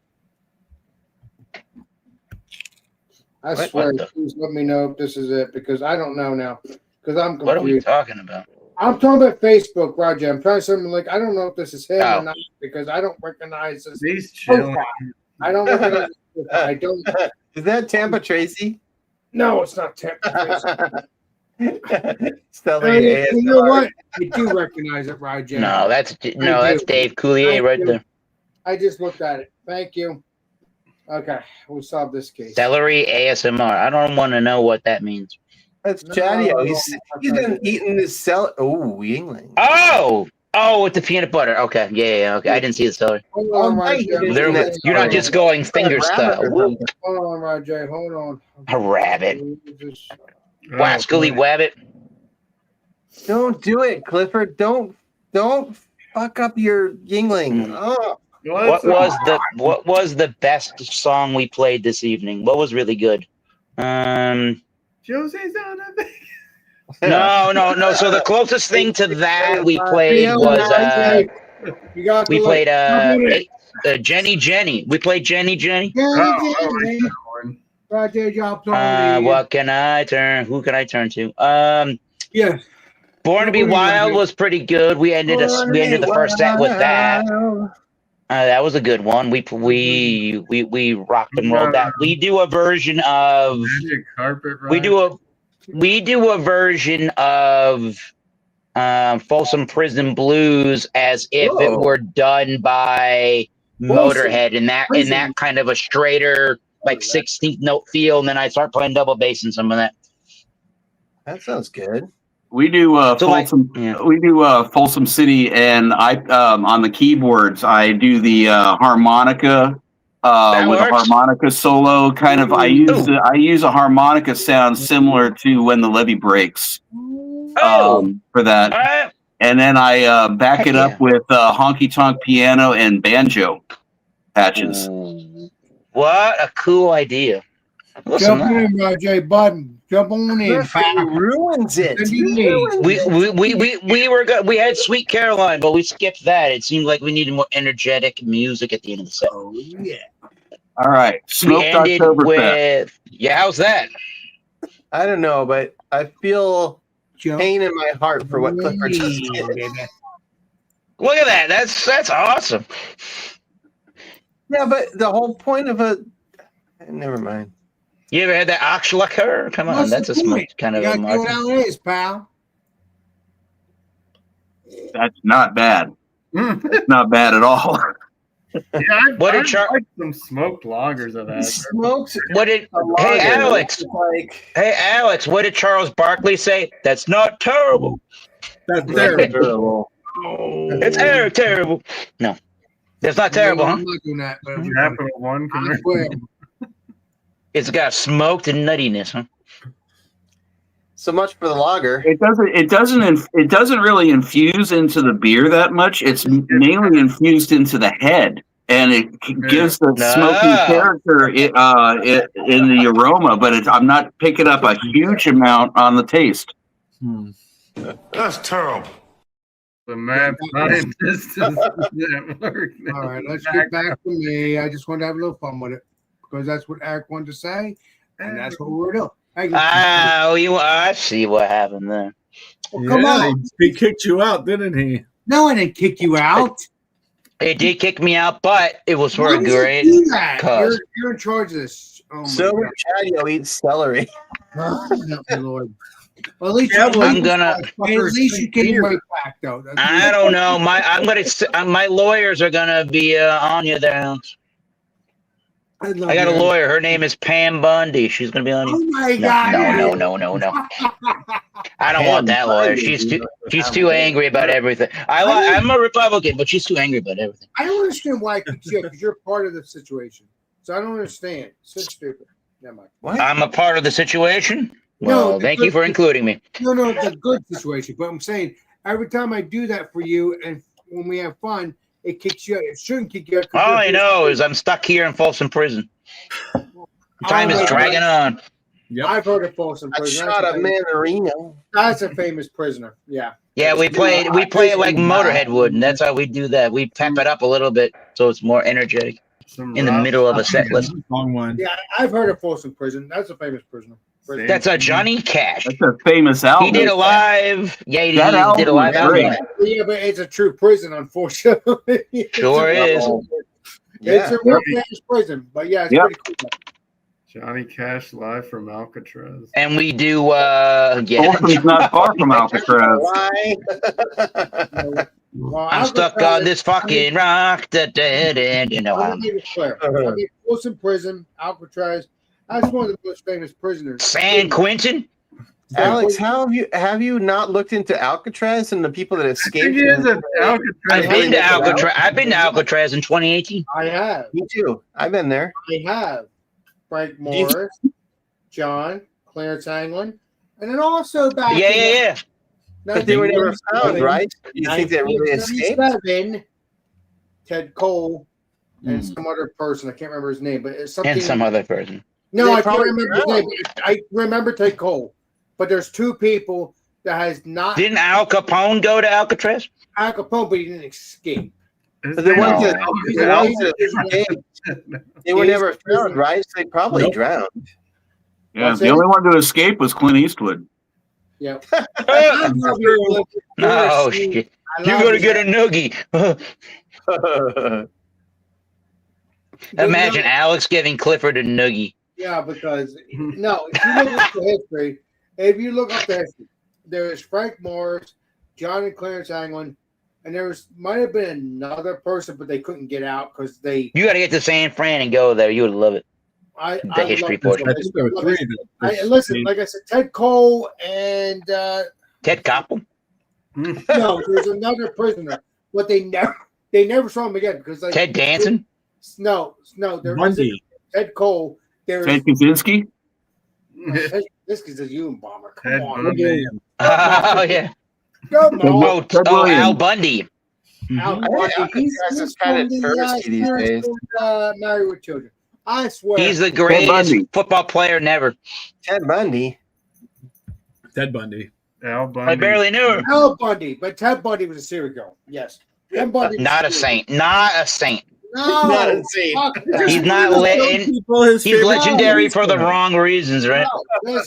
I What swear, the- please let me know if this is it because I don't know now. Because I'm What are we confused. talking about? I'm talking about Facebook, Roger. I'm trying something like I don't know if this is him Oh. or not because I don't recognize this He's chilling. profile. I don't recognize this profile. I don't. is that Tampa Tracy? No, it's not Tampa. Stelling You know ASMR. what? I do recognize it, Roger. No, that's do. Dave Coulier I right do. there. I just looked at it. Thank you. Okay, we'll solve this case. Celery ASMR. I don't want to know what that means. That's No, Chadio. no, He's been eating this cell. Oh, Yingling. Oh, with the peanut butter. Okay, yeah, okay. I didn't see the celery. Hold Oh, on, my Roger. goodness. You're not just going finger style. Hold on, Roger. Hold on. A rabbit. Oh, Wascally Wabbit. Don't do it, Clifford. Don't fuck up your Yingling. Oh. What was the best song we played this evening? What was really good? Jose's on a No. So the closest thing to that we played was You got we the played link. Jenny. We played Jenny. Roger, y'all What can I turn? Who can I turn to? Yeah. Born to Be Wild was pretty good. We ended the first set with that. That was a good one. We rocked and rolled that. We do a version of Magic Carpet Ride. we do a version of Folsom Prison Blues as if it were done by Motorhead in that kind of a straighter like 16th note feel, and then I start playing double bass and some of that. That sounds good. We do Folsom. We do Folsom City, and I on the keyboards. I do the harmonica with a harmonica solo. Kind of. I use a harmonica sound similar to When the Levee Breaks. For that, and then I back it up with honky tonk piano and banjo patches. What a cool idea! Listen, Jump in, Roger Button. Jump on in, pal. Ruins it. We had Sweet Caroline, but we skipped that. It seemed like we needed more energetic music at the end of the set. Oh, yeah. All right. We Smoked ended Oktoberfest. with how's that? I don't know, but I feel pain in my heart for what Clifford just did. Look at that. That's awesome. Yeah, but the whole point of never mind. You ever had that Oxlacker? Come on, What's that's the a smooth point? kind You of gotta a do what mark. it is, pal. That's not bad. That's not bad at all. Yeah, What did I've like some smoked lagers I've had. Smoked. What did Hey Alex? Hey Alex, what did Charles Barkley say? That's not terrible. That's terrible. It's terrible. No. That's not terrible, huh? I'm not doing that. But Capital One I commercial. swear. It's got smoked and nuttiness, huh? So much for the lager. It doesn't really infuse into the beer that much. It's mainly infused into the head, and it gives the smoky character in the aroma. But I'm not picking up a huge amount on the taste. That's terrible. The mad scientist is at work now. All right, let's get back to me. I just wanted to have a little fun with it because that's what Eric wanted to say, and that's what we're doing. I see what happened there. Well, come on. He kicked you out, didn't he? No, I didn't kick you out. It did kick me out, but it was for Why a would you great do that? cause. You're in charge of this. Oh my So God. Chadio eats celery. Oh, help me, Lord. Well, at least I'm gonna. at least you came right back, though. That's I don't know. My lawyers are gonna be on you there. I got a lawyer. Her name is Pam Bundy. She's gonna be on you. Oh my God! No. I don't want that lawyer. She's too angry about everything. I'm a Republican, but she's too angry about everything. I don't understand why it kicks you because you're part of the situation. So I don't understand. So stupid. Never mind. What? I'm a part of the situation. No, Well, thank you for including me. No, it's a good situation. But I'm saying every time I do that for you, and when we have fun, it kicks you out. It shouldn't kick you out. All I know is I'm stuck here in Folsom Prison. Time is dragging on. Yep. I've heard of Folsom I Prison. shot a Manarino. That's a famous prisoner. Yeah. Yeah, we play it like Motorhead would, and that's how we do that. We pep it up a little bit so it's more energetic in the middle of a set list. Long one. Yeah, I've heard of Folsom Prison. That's a famous prisoner. That's a Johnny Cash. That's a famous album. He did a live. Yeah, he That did a live album is album. great. Yeah, but it's a true prison, unfortunately. Sure is. It's a real famous prison, but yeah, it's pretty cool. Johnny Cash live from Alcatraz. And we do Folsom's not far from Alcatraz. Well, I'm stuck on this fucking rock, the dead end. You know, Let me make it clear. I mean, Folsom Prison, Alcatraz. That's one of the most famous prisoners. San Quentin. Alex, how have you not looked into Alcatraz and the people that escaped? I've been to Alcatraz. I've been to Alcatraz in 2018. I have. Me too. I've been there. I have. Frank Morris, John, Clarence Anglin, and then also back. Yeah. But they were never found, right? You think they really escaped? 1937, Ted Cole and some other person. I can't remember his name, but it's something. And some other person. No, They I can't probably remember his drowned. name. I remember Ted Cole, but there's two people that has not. Didn't Al Capone go to Alcatraz? Al Capone, but he didn't escape. But the ones that escaped, they were never found, right? So they probably drowned. Yeah, the only one to escape was Clint Eastwood. Yeah. Oh shit! You're gonna get a noogie. Imagine Alex giving Clifford a noogie. Yeah, because no, if you look up the history, there's Frank Morris, John and Clarence Anglin, and there might have been another person, but they couldn't get out because they. You got to get to San Fran and go there. You would love it. The history portion. I think there were three. Listen, like I said, Ted Cole and Ted Koppel. no, there's another prisoner, but they never saw him again because like Ted Danson. No, there Bundy. wasn't Ted Cole. There's Ted Kaczynski? this is a Unabomber. Come Ted on, Bundy. Oh yeah. Come on. Al Bundy. Al I think Bundy. He's Alcatraz is kind of from the touristy these days. Married with Children. I swear. He's the greatest Bundy. football player never. Ted Bundy. Ted Bundy. Al Bundy. I barely knew him. Al Bundy, but Ted Bundy was a serial killer. Yes. Ted Bundy was Not a serial saint. Not a saint. killer. No. Not a saint. Fuck that. He's not he's legendary for the wrong reasons, right? No,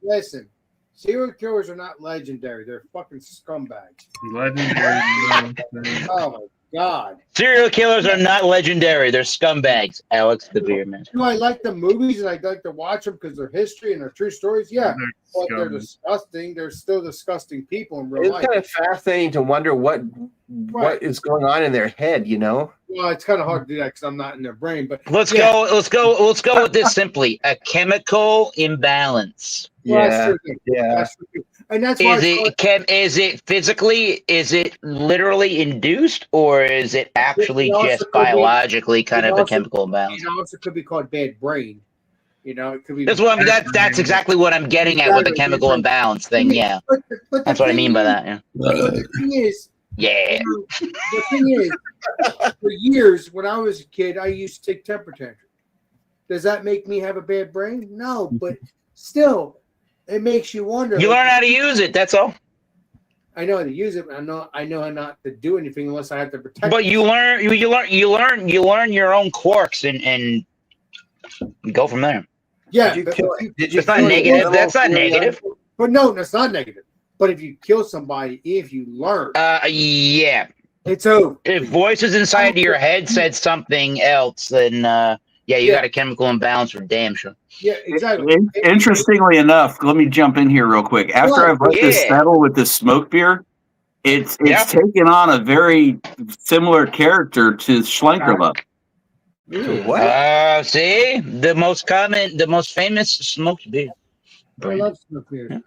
listen. Serial killers are not legendary. They're fucking scumbags. Legendary. Oh my god. Serial killers are not legendary. They're scumbags. Alex the Beer Man. Do I like the movies and I like to watch them because they're history and they're true stories? Yeah. But they're disgusting. They're still disgusting people in real It's life. kind of fascinating to wonder what is going on in their head, you know? Well, it's kind of hard to do that because I'm not in their brain. But Let's go with this simply. A chemical imbalance. Well, that's true. That's true. And that's why Is it physically? Is it literally induced, or is it actually just biologically kind of a chemical imbalance? It also could be called bad brain. You know, it could be. That's exactly what I'm getting at with the chemical imbalance thing. Yeah, that's what I mean by that. Yeah. The thing is, yeah. The thing is, for years when I was a kid, I used to take temper tantrums. Does that make me have a bad brain? No, but still, it makes you wonder. You learn how to use it. That's all. I know how to use it. I know how not to do anything unless I have to protect. But you learn your own quirks and go from there. Yeah, it's not negative. That's not negative. But no, that's not negative. But if you kill somebody, if you learn, yeah, it's over. If voices inside of your head said something else, then you got a chemical imbalance for damn sure. Yeah, exactly. Interestingly enough, let me jump in here real quick. After I've let this settle with this smoke beer, it's taken on a very similar character to Schlenkerla. See, the most famous smoked beer. I love smoke beer.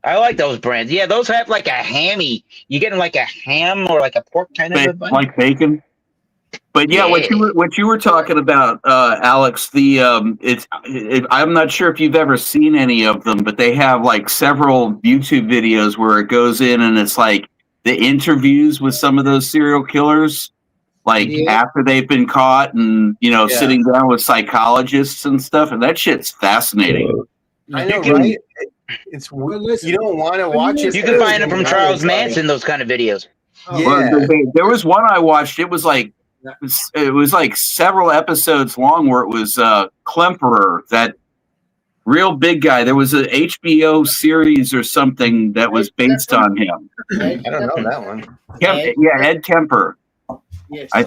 I like those brands. Yeah, those have like a hammy. You get like a ham or like a pork kind of a bun. Like bacon. But yeah, what you were talking about, Alex, I'm not sure if you've ever seen any of them, but they have like several YouTube videos where it goes in and it's like the interviews with some of those serial killers, like after they've been caught and sitting down with psychologists and stuff, and that shit's fascinating. I know, right? It's you don't want to watch it. You can find them from Charles Manson. Those kind of videos. Well, there was one I watched. It was like several episodes long where it was Klemperer, that real big guy. There was an HBO series or something that was based on him. I don't know that one. Ed Kemper. Yes. I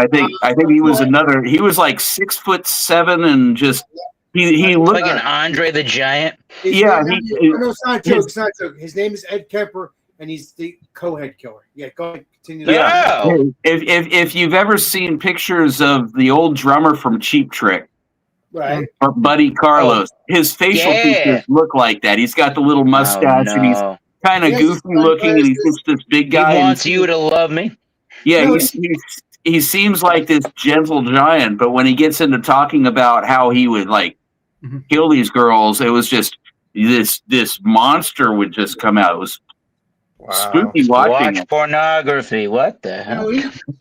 think he was another. He was like 6'7" and just he looked like an Andre the Giant. No, it's not a joke. It's not a joke. His name is Ed Kemper, and he's the co-head killer. Yeah, go ahead. Continue. Yeah. If you've ever seen pictures of the old drummer from Cheap Trick, right, or Buddy Carlos, his facial features look like that. He's got the little mustache, and he's kind of goofy looking, and he's just this big guy. He wants you to love me. Yeah, he seems like this gentle giant, but when he gets into talking about how he would like kill these girls, it was just this monster would just come out. It was spooky watching. Watch pornography. What the hell?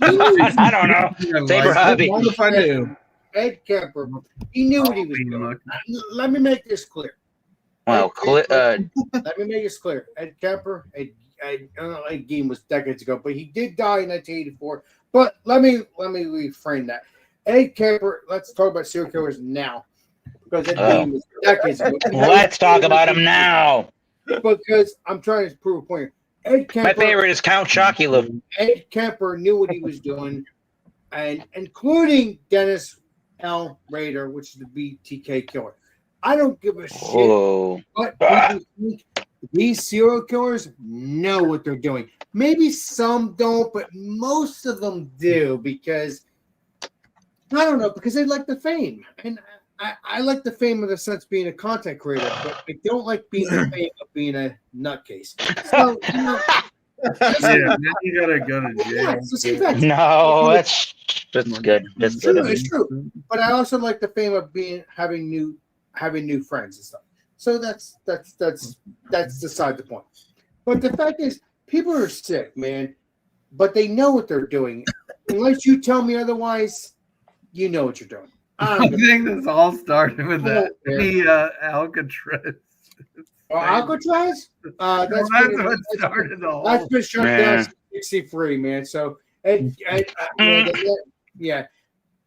I don't know. Saber hobby. What if I knew? Ed Kemper, he knew what he was doing. Let me make this clear. Well, let me make this clear. Ed Kemper, I don't know, that game was decades ago, but he did die in 1984. But let me reframe that. Ed Kemper, let's talk about serial killers now. Because that game was decades ago. Let's talk about him now. Because I'm trying to prove a point. Ed Kemper, my favorite is Count Chocula. Ed Kemper knew what he was doing, and including Dennis L. Rader, which is the BTK killer. I don't give a shit what people think. These serial killers know what they're doing. Maybe some don't, but most of them do because I don't know, because they like the fame. And I like the fame in the sense of being a content creator, but I don't like being the fame of being a nutcase. So, then you gotta go to jail. No, that's good. That's good. It's true. But I also like the fame of having new friends and stuff. So that's beside the point. But the fact is, people are sick, man. But they know what they're doing. Unless you tell me otherwise, you know what you're doing. I think this all started with I don't the Alcatraz. Alcatraz? That's what started the whole. That's been shut down since 63, man. So, yeah.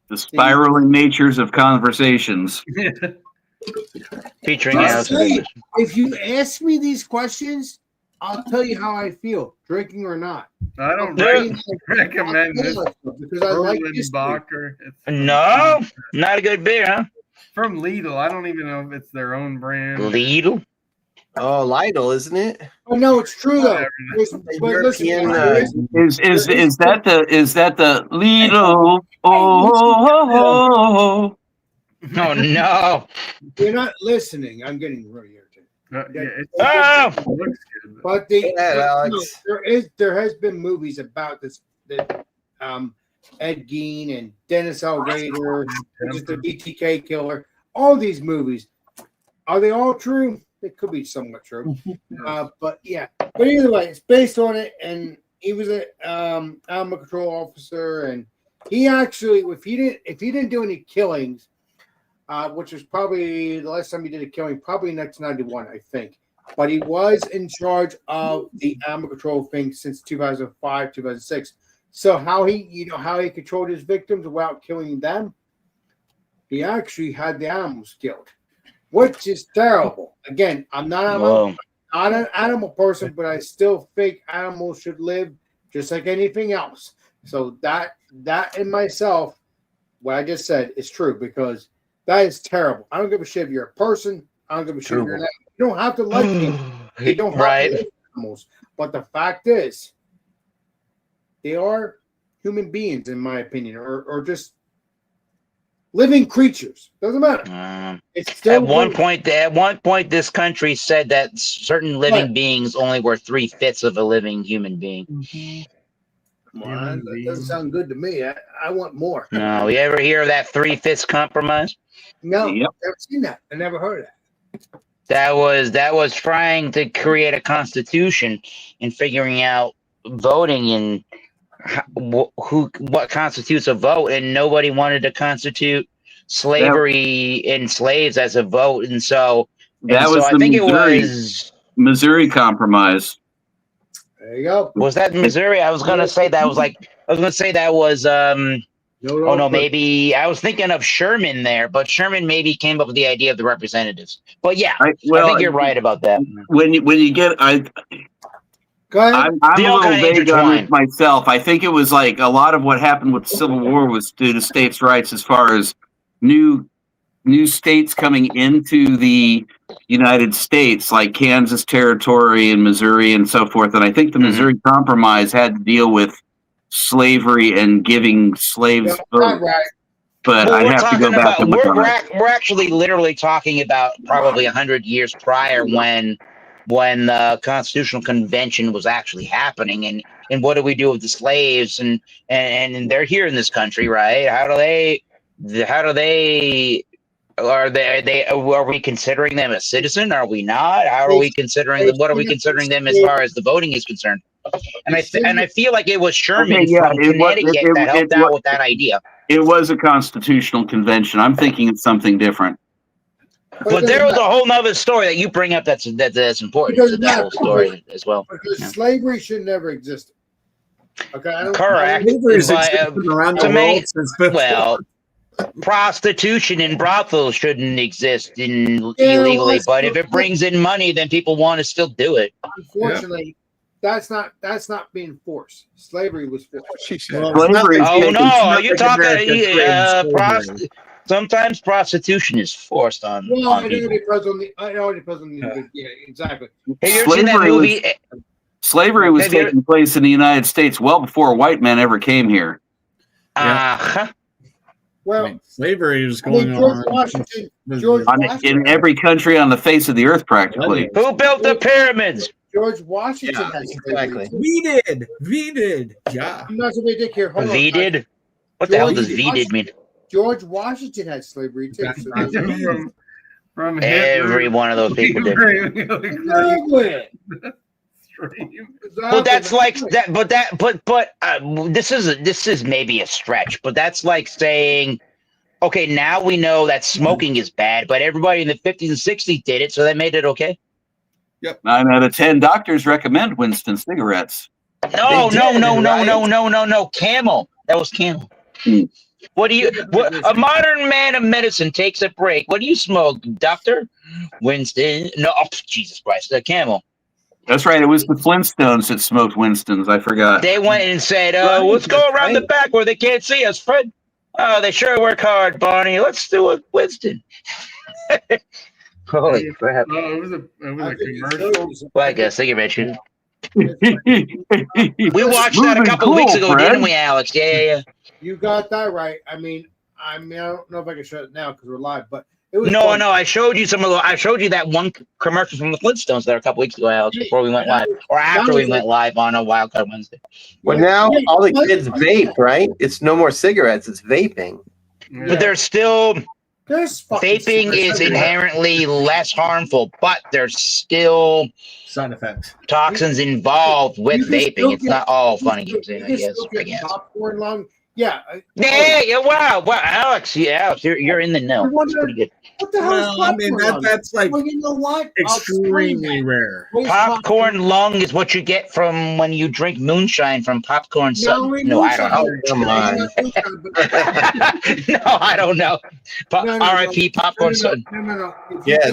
The spiraling natures of conversations. Featuring Just say, if you ask me these questions, I'll tell you how I feel, drinking or not. I don't recommend this. Because I like this. No, not a good beer, huh? From Lidl. I don't even know if it's their own brand. Lidl? Oh, Lidl, isn't it? Oh no, it's true though. European, Is that the Lidl? Oh. Oh no! You're not listening. I'm getting really irritated. But there has been movies about this that Ed Gein and Dennis L. Rader, which is the BTK killer. All these movies, are they all true? They could be somewhat true. But yeah. But either way, it's based on it, and he was a animal control officer, and he actually, if he didn't do any killings, which was probably the last time he did a killing, probably 1991, I think. But he was in charge of the animal control thing since 2005, 2006. So how he controlled his victims without killing them, he actually had the animals killed, which is terrible. Again, I'm not an animal person, but I still think animals should live just like anything else. So that in myself, what I just said is true, because that is terrible. I don't give a shit if you're a person. I don't give a shit if you're an animal. You don't have to like people. You don't have to like animals. But the fact is, they are human beings, in my opinion, or just living creatures. Doesn't matter. It's still at one point, this country said that certain living beings only were 3/5 of a living human being. Come on, that doesn't sound good to me. I want more. No, you ever hear of that 3/5 compromise? No, never seen that. I never heard of that. That was trying to create a constitution and figuring out voting and what constitutes a vote, and nobody wanted to constitute slavery and slaves as a vote, and so I think it was Missouri Compromise. There you go. Was that Missouri? I was gonna say that was maybe I was thinking of Sherman there, but Sherman maybe came up with the idea of the representatives. But yeah, I think you're right about that. When you get I'm a little vague on it myself. I think it was like a lot of what happened with the Civil War was due to states' rights, as far as new states coming into the United States, like Kansas Territory and Missouri and so forth. And I think the Missouri Compromise had to deal with slavery and giving slaves votes. But I'd have to go back and look on it. We're actually literally talking about probably 100 years prior when the Constitutional Convention was actually happening, and what do we do with the slaves, and they're here in this country, right? Are we considering them a citizen? Are we not? How are we considering them? What are we considering them as far as the voting is concerned? And I feel like it was Sherman from Connecticut that helped out with that idea. It was a constitutional convention. I'm thinking it's something different. But there was a whole nother story that you bring up that's important to that whole story as well. Because slavery should never exist. Okay, correct. Prostitution in brothels shouldn't exist illegally, but if it brings in money, then people want to still do it. Unfortunately, that's not being forced. Slavery was forced. You're talking sometimes prostitution is forced on. Well, it depends on the. Yeah, exactly. Have you ever seen that movie? Slavery was taking place in the United States well before white men ever came here. Well, slavery was going on in every country on the face of the earth, practically. Who built the pyramids? George Washington had slavery. We did. Yeah. I'm not so big dick here. Hold V did? What the hell does V did mean? George Washington had slavery too. From every one of those people did. Well, that's like that, but this is maybe a stretch, but that's like saying Okay, now we know that smoking is bad, but everybody in the 50s and 60s did it, so they made it okay. 9 out of 10 doctors recommend Winston cigarettes. No, They no, did, no, no, right? no, no, no, no. Camel. That was Camel. What do you? What a modern man of medicine takes a break. What do you smoke, Doctor Winston? No, oh, Jesus Christ, the Camel. That's right. It was the Flintstones that smoked Winston's. I forgot. They went and said, Right, let's go that's around the right. back where they can't see us, Fred. Oh, they sure work hard, Barney. Let's do it, Winston. Holy crap. Oh, it was a I think it's commercial. so- Like a cigarette shooter. We We watched that a couple weeks ago, didn't we, Alex? Yeah. You got that right. I mean, I don't know if I can shut it now because we're live, but it was No, fun. I showed you I showed you that one commercial from the Flintstones there a couple weeks ago, Alex, before we went live, or after we went live on a Wildcard Wednesday. Well, now all the kids vape, right? It's no more cigarettes; it's vaping. But there's still There's fucking vaping is inherently less harmful, but there's still Side effects. toxins involved with You can still vaping. It's get- not all fun and you games, can I guess. still I get guess. popcorn lung. Yeah. Yeah, wow, Alex, you're in the know. It's pretty good. What the hell is Well, I mean, popcorn lung? that's like Well, you know what? I'll explain extremely that. rare. Where's Popcorn lung is what you get from when you drink moonshine from popcorn. No, I don't know. Come on. No, I don't know. R.I.P. Popcorn Sun. No. Yes.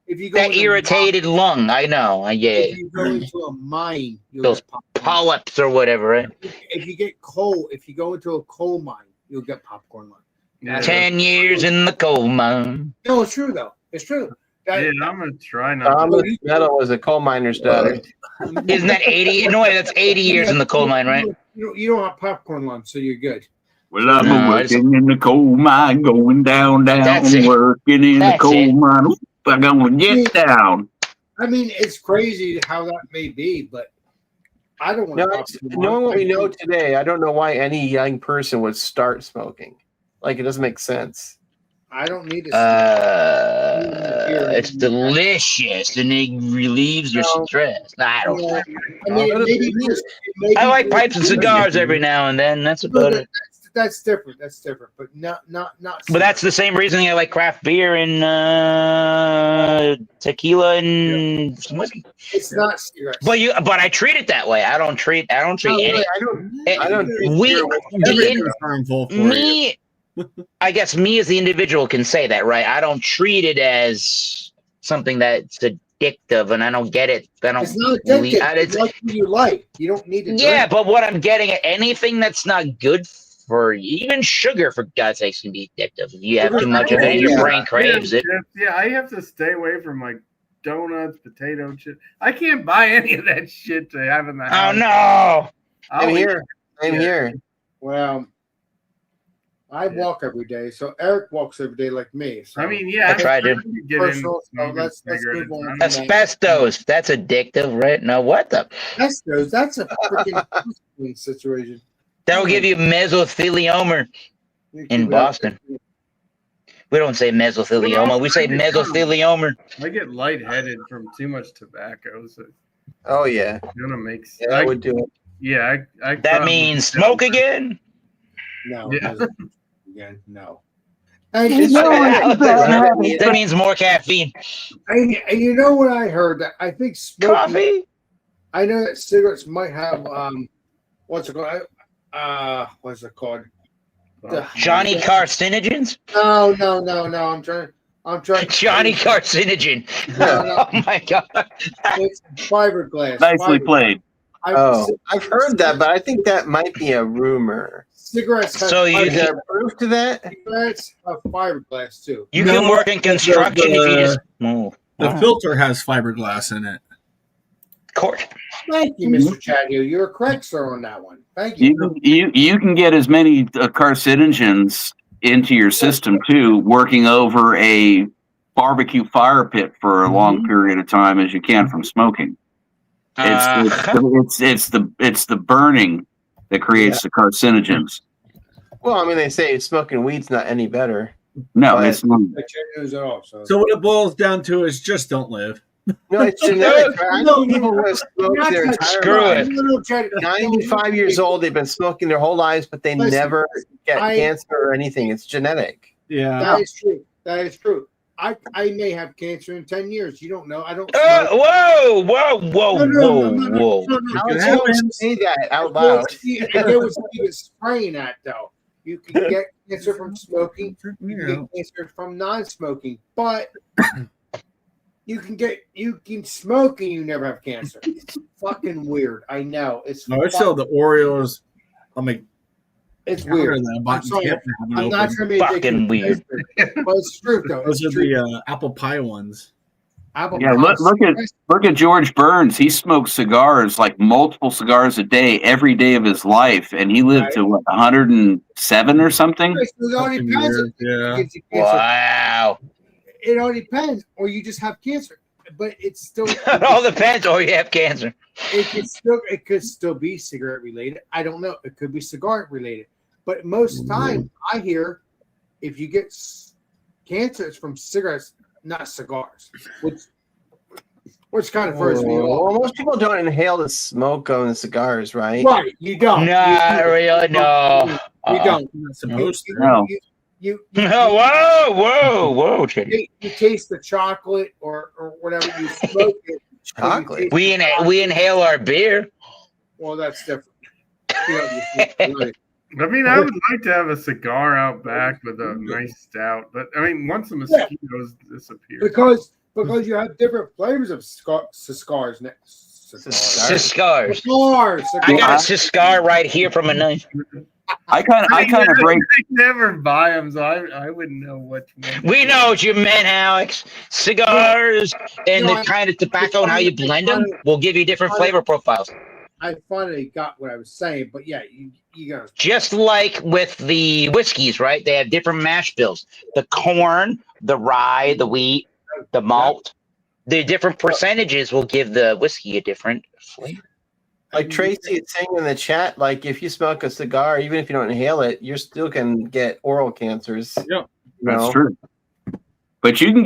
If you go That into a irritated lung. I know. Yeah. If you go into a mine, you'll Those get popcorn. polyps or whatever, right? If you get coal, if you go into a coal mine, you'll get popcorn lung. Yeah. 10 years in the coal mine. No, it's true though. It's true. That, Yeah, I'm gonna try not. Thomas Meadow was a coal miner's daughter. Isn't that 80? No, that's 80 years in the coal mine, right? you don't have popcorn lung, so you're good. Well, I'm No, I just- working in the coal mine, going down, That's it. working in the That's coal it. mine. Oop, I'm gonna get down. I mean, it's crazy how that may be, but I don't want No, to. it's- knowing what we know today, I don't know why any young person would start smoking. Like, it doesn't make sense. I don't need to. It's delicious and it relieves your stress. I don't know. I mean, maybe I like pipes and cigars every now and then. That's about it. That's different. That's different, but not. But that's the same reasoning I like craft beer and tequila and some whiskey. It's not cigarettes. But I treat it that way. I don't treat any. I don't We harmful for me. I guess me as the individual can say that, right? I don't treat it as something that's addictive, and I don't get it. I don't. It's not really- addictive. It's like what you like. You don't need to. Yeah, drink. but what I'm getting at, anything that's not good for you, even sugar, for God's sakes, can be addictive. If you have too much of it, your brain craves it. Yeah, I have to stay away from like donuts, potato chip. I can't buy any of that shit to have in the Oh house. no! I'll Same eat- here. Same Yeah. here. Well, I walk every day, so Eric walks every day like me. So. I mean, yeah, I tried to. get in Personal, so smoking let's cigarettes. move on. Asbestos, that's addictive, right? Now, what the? That's a freaking situation. That'll give you mesothelioma in Boston. We don't say mesothelioma, we say mesothelioma. I get lightheaded from too much tobacco, so it Oh, yeah. kind of makes. Yeah, I would do it. Yeah, I That means smoke again? No, Yeah. it doesn't. Again, no. And That means more caffeine. and you know what I heard? I think smoking. Coffee? I know that cigarettes might have what's it called? What's it called? Johnny carcinogens? No. I'm trying. Johnny carcinogen. No. Oh my god. It's fiberglass. Nicely played. I've heard that, but I think that might be a rumor. Cigarettes have So you Is there proof to that? cigarettes have fiberglass too. You can work in construction if you just move. The filter has fiberglass in it. Court. Thank you, Mr. Chadhill. You're correct, sir, on that one. Thank you. You can get as many carcinogens into your system too, working over a barbecue fire pit for a long period of time as you can from smoking. It's the burning that creates the carcinogens. Well, I mean, they say smoking weed's not any better. No, But- it's not. News at all. So So what it boils down to is just don't live. No, it's genetic. Right? I know people who have smoked Not their that- entire Screw life. it. No, Chad, 95 years old, they've been smoking their whole lives, but they Listen, never get I- cancer or anything. It's genetic. Yeah. That is true. That is true. I may have cancer in 10 years. You don't know. I don't. Whoa, whoa, whoa, whoa. Alex, you don't say that out loud. I get what he was spraying at, though. You can get cancer from smoking. You can get cancer from non-smoking, but you can smoke and you never have cancer. It's fucking weird. I know. It's No, I saw the Oreos. I'm like, it's weird. I'm sorry. I'm not trying to be fucking weird. But it's true though. Those It's are true. the apple pie ones. Apple Yeah, pie. look at George Burns. He smoked cigars, like multiple cigars a day, every day of his life, and he lived to what 107 or something. It all Something depends. weird, yeah. If you get cancer. Wow. It all depends, or you just have cancer. But it's still It all depends, or you have cancer. it could still be cigarette related. I don't know. It could be cigar related. But most time I hear if you get cancer, it's from cigarettes, not cigars, which kind of throws me off. Well, most people don't inhale the smoke on the cigars, right? Right, you don't. Not really, no. You don't. You're not supposed to. No. You Whoa, Chitty. you taste the chocolate or whatever you smoke it. Chocolate. We inhale our beer. Well, that's different. Right. I mean, I would like to have a cigar out back with a nice stout, but I mean, once the mosquitoes disappear, Because you have different flavors of cigars. Cigars. Cigars. I got a cigar right here from a knife. I kind of break. I never buy them, so I wouldn't know which one. We know what you meant, Alex. Cigars and the kind of tobacco and how you blend them will give you different flavor profiles. I finally got what I was saying, but yeah, you got Just like with the whiskeys, right? They have different mash bills. The corn, the rye, the wheat, the malt. The different percentages will give the whiskey a different flavor. Like Tracy is saying in the chat, like if you smoke a cigar, even if you don't inhale it, you still can get oral cancers. Yeah, That's true. But you can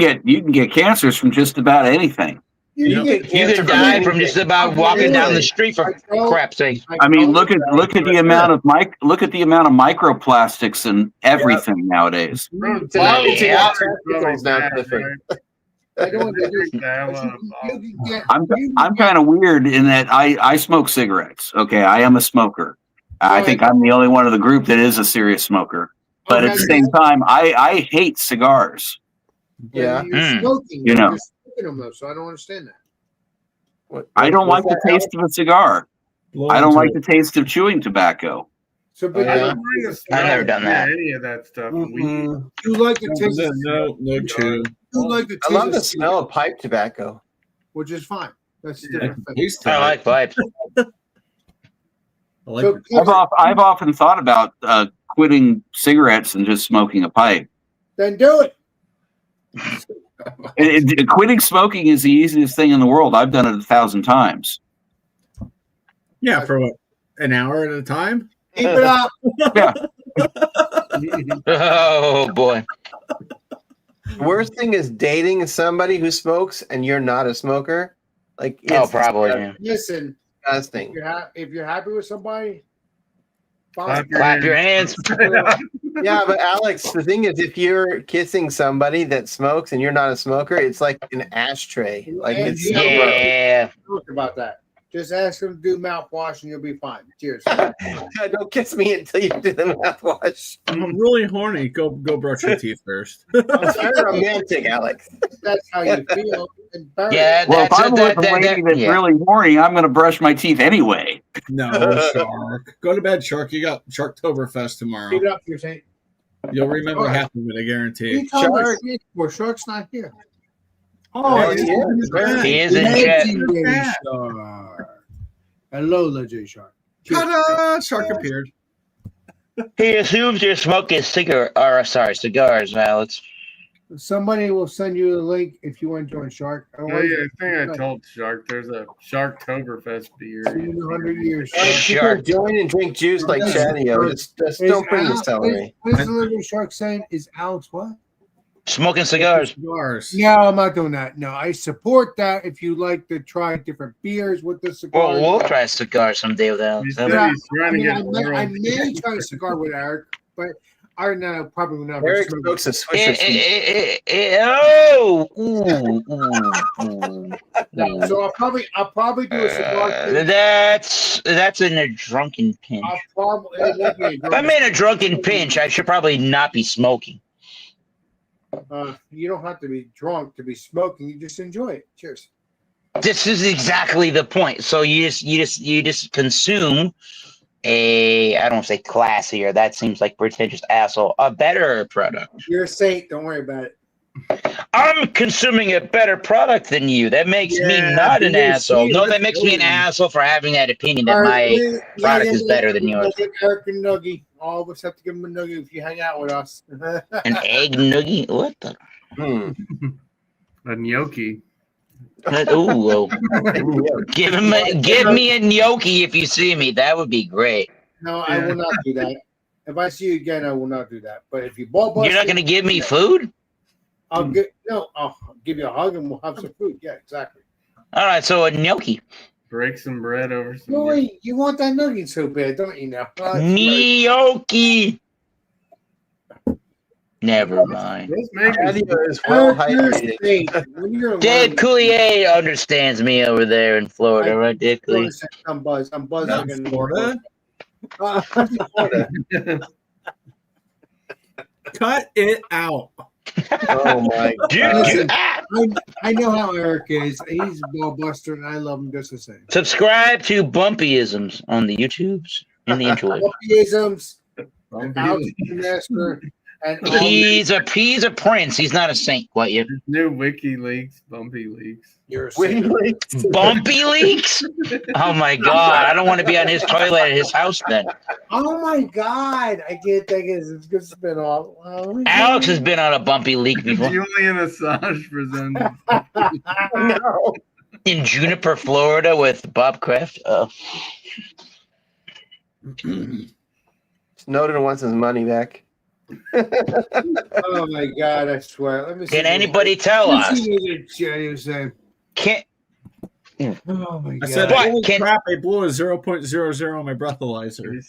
get cancers from just about anything. You could die from just about walking down the street for crap's sake. I mean, look at the amount of microplastics and everything nowadays. I'm kind of weird in that I smoke cigarettes. Okay, I am a smoker. I think I'm the only one of the group that is a serious smoker. But at the same time, I hate cigars. Yeah, you're smoking. You know. You're smoking them though, so I don't understand that. I don't like the taste of a cigar. I don't like the taste of chewing tobacco. So, but I've never done that. Any of that stuff. you like the taste. No chew. You like the taste. I love of the smell of pipe tobacco. which is fine. That's different. I like pipes. I've often thought about quitting cigarettes and just smoking a pipe. Then do it. Quitting smoking is the easiest thing in the world. I've done it 1,000 times. Yeah, for what, an hour at a time? Keep it up. Yeah. Oh boy. The worst thing is dating somebody who smokes and you're not a smoker. Like, Oh, probably. Yeah. Listen, disgusting. if you're happy with somebody, Clap Clap your hands. Yeah, but Alex, the thing is, if you're kissing somebody that smokes and you're not a smoker, it's like an ashtray. Like it's so gross. Yeah. Talk about that. Just ask them to do mouthwash and you'll be fine. Cheers. Don't kiss me until you do the mouthwash. I'm really horny. Go brush your teeth first. It's very romantic, Alex. That's how you feel. Yeah, Well, if I'm with a lady that's really horny, I'm going to brush my teeth anyway. No, Shark. Go to bed, Shark. You got Sharktoberfest tomorrow. Keep it up, you're saying. You'll remember half of it, I guarantee. Shark's not here. Oh, he is in chat. Hello, Legend Shark. Ta-da! Shark appeared. He assumes you're smoking cigars, Alex. Somebody will send you a link if you want to join Shark. Oh, yeah, I think I told Shark there's a Sharktoberfest beer. 100 years. Shark. Join and drink juice like Chatio. Just don't bring the celery. What is the Living Shark saying? Is Alex what? Smoking cigars. Cigars. No, I'm not doing that. No, I support that if you like to try different beers with the cigar. Well, we'll try a cigar someday with Alex. Yeah, I mean, I may try a cigar with Eric, but I know probably not. Eric smokes a Swisher No, so I'll probably do a cigar. That's in a drunken pinch. If I'm in a drunken pinch, I should probably not be smoking. You don't have to be drunk to be smoking. You just enjoy it. Cheers. This is exactly the point. So you just consume I don't want to say classier. That seems like pretentious asshole. A better product. You're a saint. Don't worry about it. I'm consuming a better product than you. That makes me not an asshole. No, that makes me an asshole for having that opinion that my product is better than yours. Eric and Nuggie. All of us have to give him a nuggie if you hang out with us. An egg nuggie? What the? A gnocchi. Give me a gnocchi if you see me. That would be great. No, I will not do that. If I see you again, I will not do that. But if you ball bust, you're not going to give me food. I'll give you a hug and we'll have some food. Yeah, exactly. All right, so a gnocchi. Break some bread over some. Boy, you want that nugget so bad, don't you now? Gnocchi. Never mind. Patio is well hydrated. Dave Coulier understands me over there in Florida, right, Dave Coulier? I'm buzzed. I'm buzzing in Florida. Cut it out. Oh my God! I know how Eric is. He's a ball buster, and I love him just the same. Subscribe to Bumpyisms on the YouTubes and the interwebs. Bumpyisms. Master. And He's a prince. He's not a saint quite yet. New WikiLeaks, Bumpy Leaks. You're a WikiLeaks. Bumpy Leaks? Oh my God! I don't want to be on his toilet at his house then. Oh my God! I can't think it's a good spinoff. Alex has been on a Bumpy Leak before. Julian Assange presented. No. In Juniper, Florida, with Bob Kraft. Snowden wants his money back. Oh my God! I swear. Let me see. Can anybody tell us? Can't. Oh my God! I said, holy crap! I blew a 0.00 on my breathalyzer.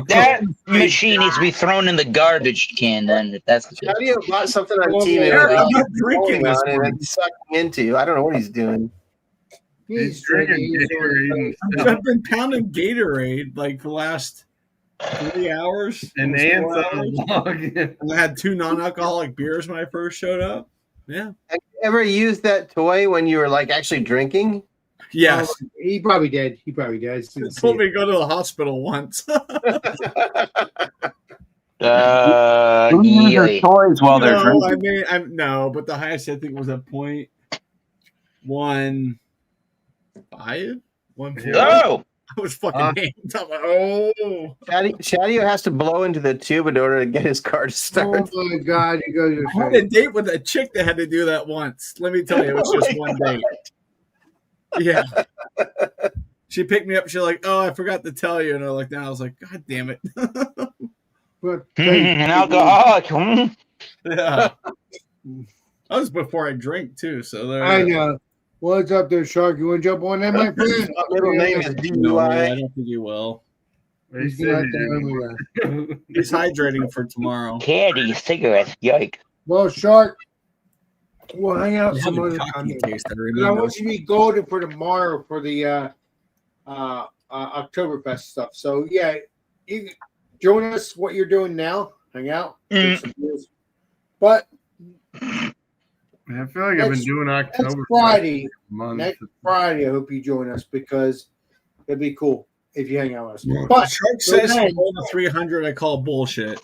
That machine needs to be thrown in the garbage can. Then, if that's the case. Patio bought something on TV I'm not drinking this and then sucking into. I don't know what he's doing. He's drinking Gatorade. I've been pounding Gatorade like for the last 3 hours. And Ant's on the log. I had 2 non-alcoholic beers when I first showed up. Yeah. Have you ever used that toy when you were like actually drinking? Yes. He probably did. He probably did. He told me to go to the hospital once. Who uses their toys while they're drinking? I mean, no, but the highest I think was a 0.15. 1.4. Oh! I was fucking named. I'm like, oh. Shadio has to blow into the tube in order to get his car to start. Oh my God! You go. I had a date with a chick that had to do that once. Let me tell you, it was just one date. Yeah. She picked me up. She's like, "Oh, I forgot to tell you." And I looked down. I was like, "God damn it!" An alcoholic. Yeah. That was before I drank too. So there. I know. What's up there, Shark? You want to jump on that, my friend? Middle name is No, I DUI. don't think you will. He's hydrating for tomorrow. Candy, cigarettes, yike. Well, Shark, we'll hang out It some had a other cocky time. taste, I And I remember. want you to be golden for tomorrow for the Oktoberfest stuff. So yeah, you can join us. What you're doing now? Hang out. Get some beers. But I feel like I've been doing next October. Friday. Month. Next Friday, I hope you join us because it'd be cool if you hang out with us. But But Shark says he bowled a 300. I call bullshit.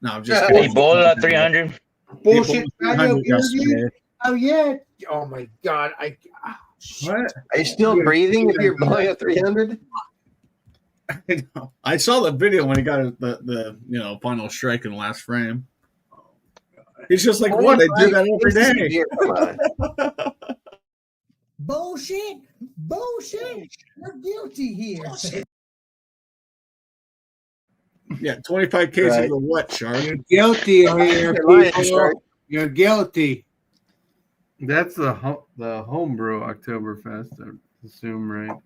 No, I'm just He kidding. bowled at 300. bullshit. He bowled a 300 yesterday. Oh yeah. Oh my God. What? Are you still breathing if you're blowing a 300? I know. I saw the video when he got the final strike in the last frame. He's just like, what? I do that every day. Come on. Bullshit. We're guilty here. Yeah, 25 cases Right. of what, Shark? Guilty here, You're lying, people. Shark. You're guilty. That's the homebrew Oktoberfest, I assume, right?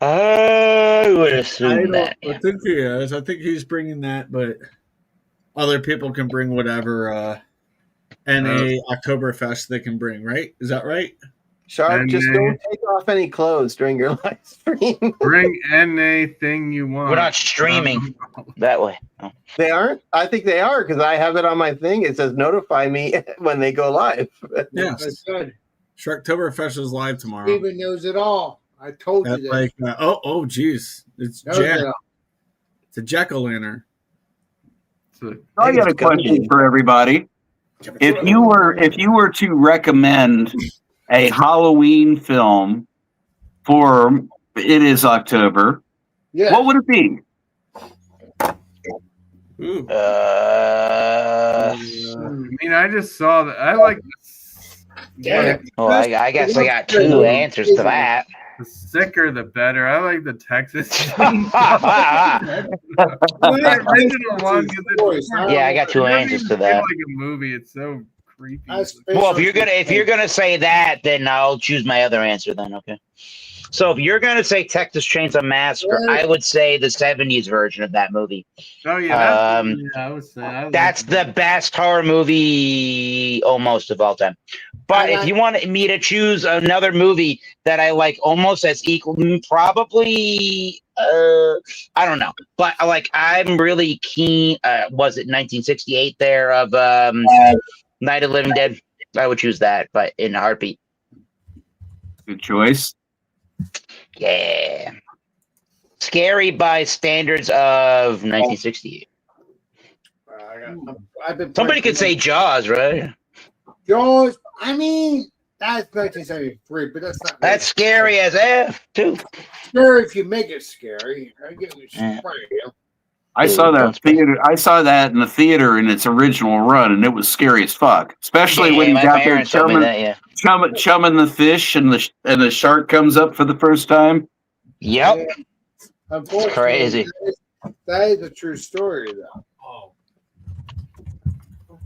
I would assume that. I think he is. I think he's bringing that, but other people can bring whatever NA Oktoberfest they can bring, right? Is that right? Sharp, just don't take off any clothes during your live stream. Bring anything you want. We're not streaming that way. No. They aren't? I think they are because I have it on my thing. It says notify me when they go live. Yes. That's good. Sharktoberfest is live tomorrow. Steven knows it all. I told you that. Like, geez. It's Knows Jack. it all. It's a jack-o'-lantern. I got a question for everybody. If you were to recommend a Halloween film for it is October, what would it be? I mean, I just saw that. I like. Well, I guess I got two answers to that. The sicker, the better. I like the Texas. Yeah, I got two answers to that. Like a movie, it's so creepy. Well, if you're gonna say that, then I'll choose my other answer. Then okay. So if you're gonna say Texas Chainsaw Massacre, I would say the '70s version of that movie. Oh yeah, I would say that's the best horror movie almost of all time. But if you want me to choose another movie that I like almost as equal, probably I don't know. But like I'm really keen. Was it 1968 there of Night of the Living Dead? I would choose that, but in a heartbeat. Good choice. Yeah. Scary by standards of 1968. Somebody could say Jaws, right? Jaws. I mean, that's 1973, but that's not. That's scary as F, too. Scary if you make it scary. I get what you're saying. I saw that theater. I saw that in the theater in its original run, and it was scary as fuck. Especially when he got there chumming the fish, and the shark comes up for the first time. Yep, Unfortunately, crazy. That is a true story, though.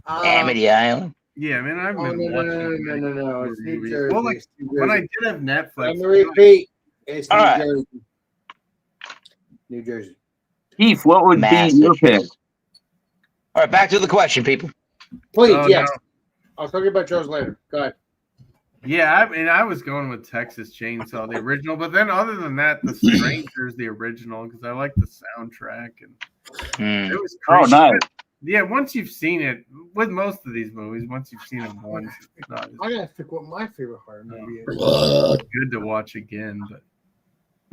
Amity Island. Yeah, man, I've been watching. No. It's New Jersey. Well, like when I did have Netflix. Let me repeat. It's All New right. Jersey. New Jersey. Keith, what would be your pick? All right, back to the question, people. Please, Oh, yes. no. I'll talk about Jaws later. Go ahead. Yeah, I was going with Texas Chainsaw, the original, but then other than that, The Strangers, the original, because I like the soundtrack and it was crazy. Oh, nice. Yeah, once you've seen it, with most of these movies, once you've seen them once, it's not I gotta think what my favorite horror movie is. good to watch again. But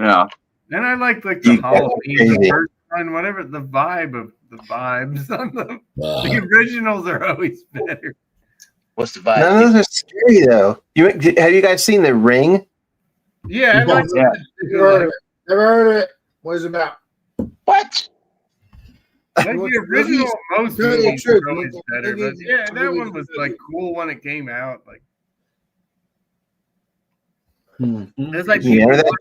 Yeah. then I like the Halloween, the first one, whatever the vibe of the vibes on the originals are always better. What's the vibe? None of those are scary though. Have you guys seen The Ring? Yeah, I like Never heard of it. Never heard of it. What is it about? What? Like the original, most movies true. are always better, but yeah, that one was like cool when it came out. Like, it's like You remember that people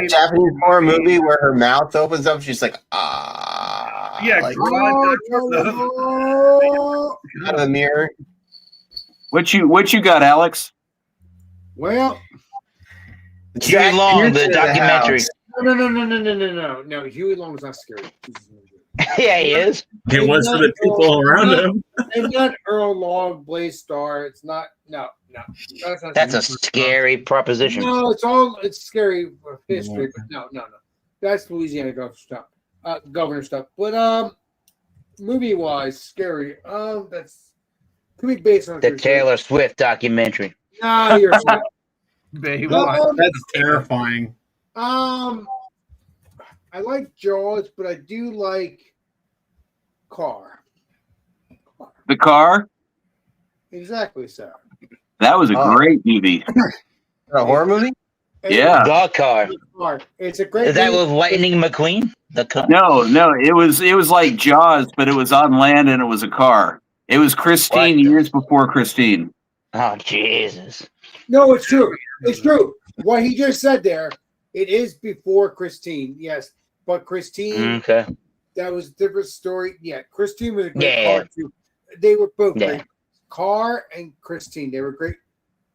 Japanese horror movie where her mouth opens up? She's like, ah. Yeah, like, Oh, out of the mirror. What you got, Alex? well, Huey Long, the documentary. No. Huey Long is not scary. Yeah, he is. It was for the people around him. It's not Earl Long, Blaze Star. It's not. No. That's a scary proposition. No, it's scary for history, but no. That's Louisiana governor stuff. But movie wise, scary. That's could be based on The Taylor Swift documentary. No, you're right. That's terrifying. I like Jaws, but I do like Car. The Car? Exactly, sir. That was a great movie. A horror movie? Yeah. The Car. It's a great. Is that movie. with Lightning McQueen? The Car. No, it was like Jaws, but it was on land and it was a car. It was Christine years before Christine. Oh Jesus! No, it's true. It's true. What he just said there. It is before Christine. Yes, but Christine. Okay. that was a different story. Yeah, Christine was a great Yeah. car too. They were both Yeah. great. Car and Christine, they were great.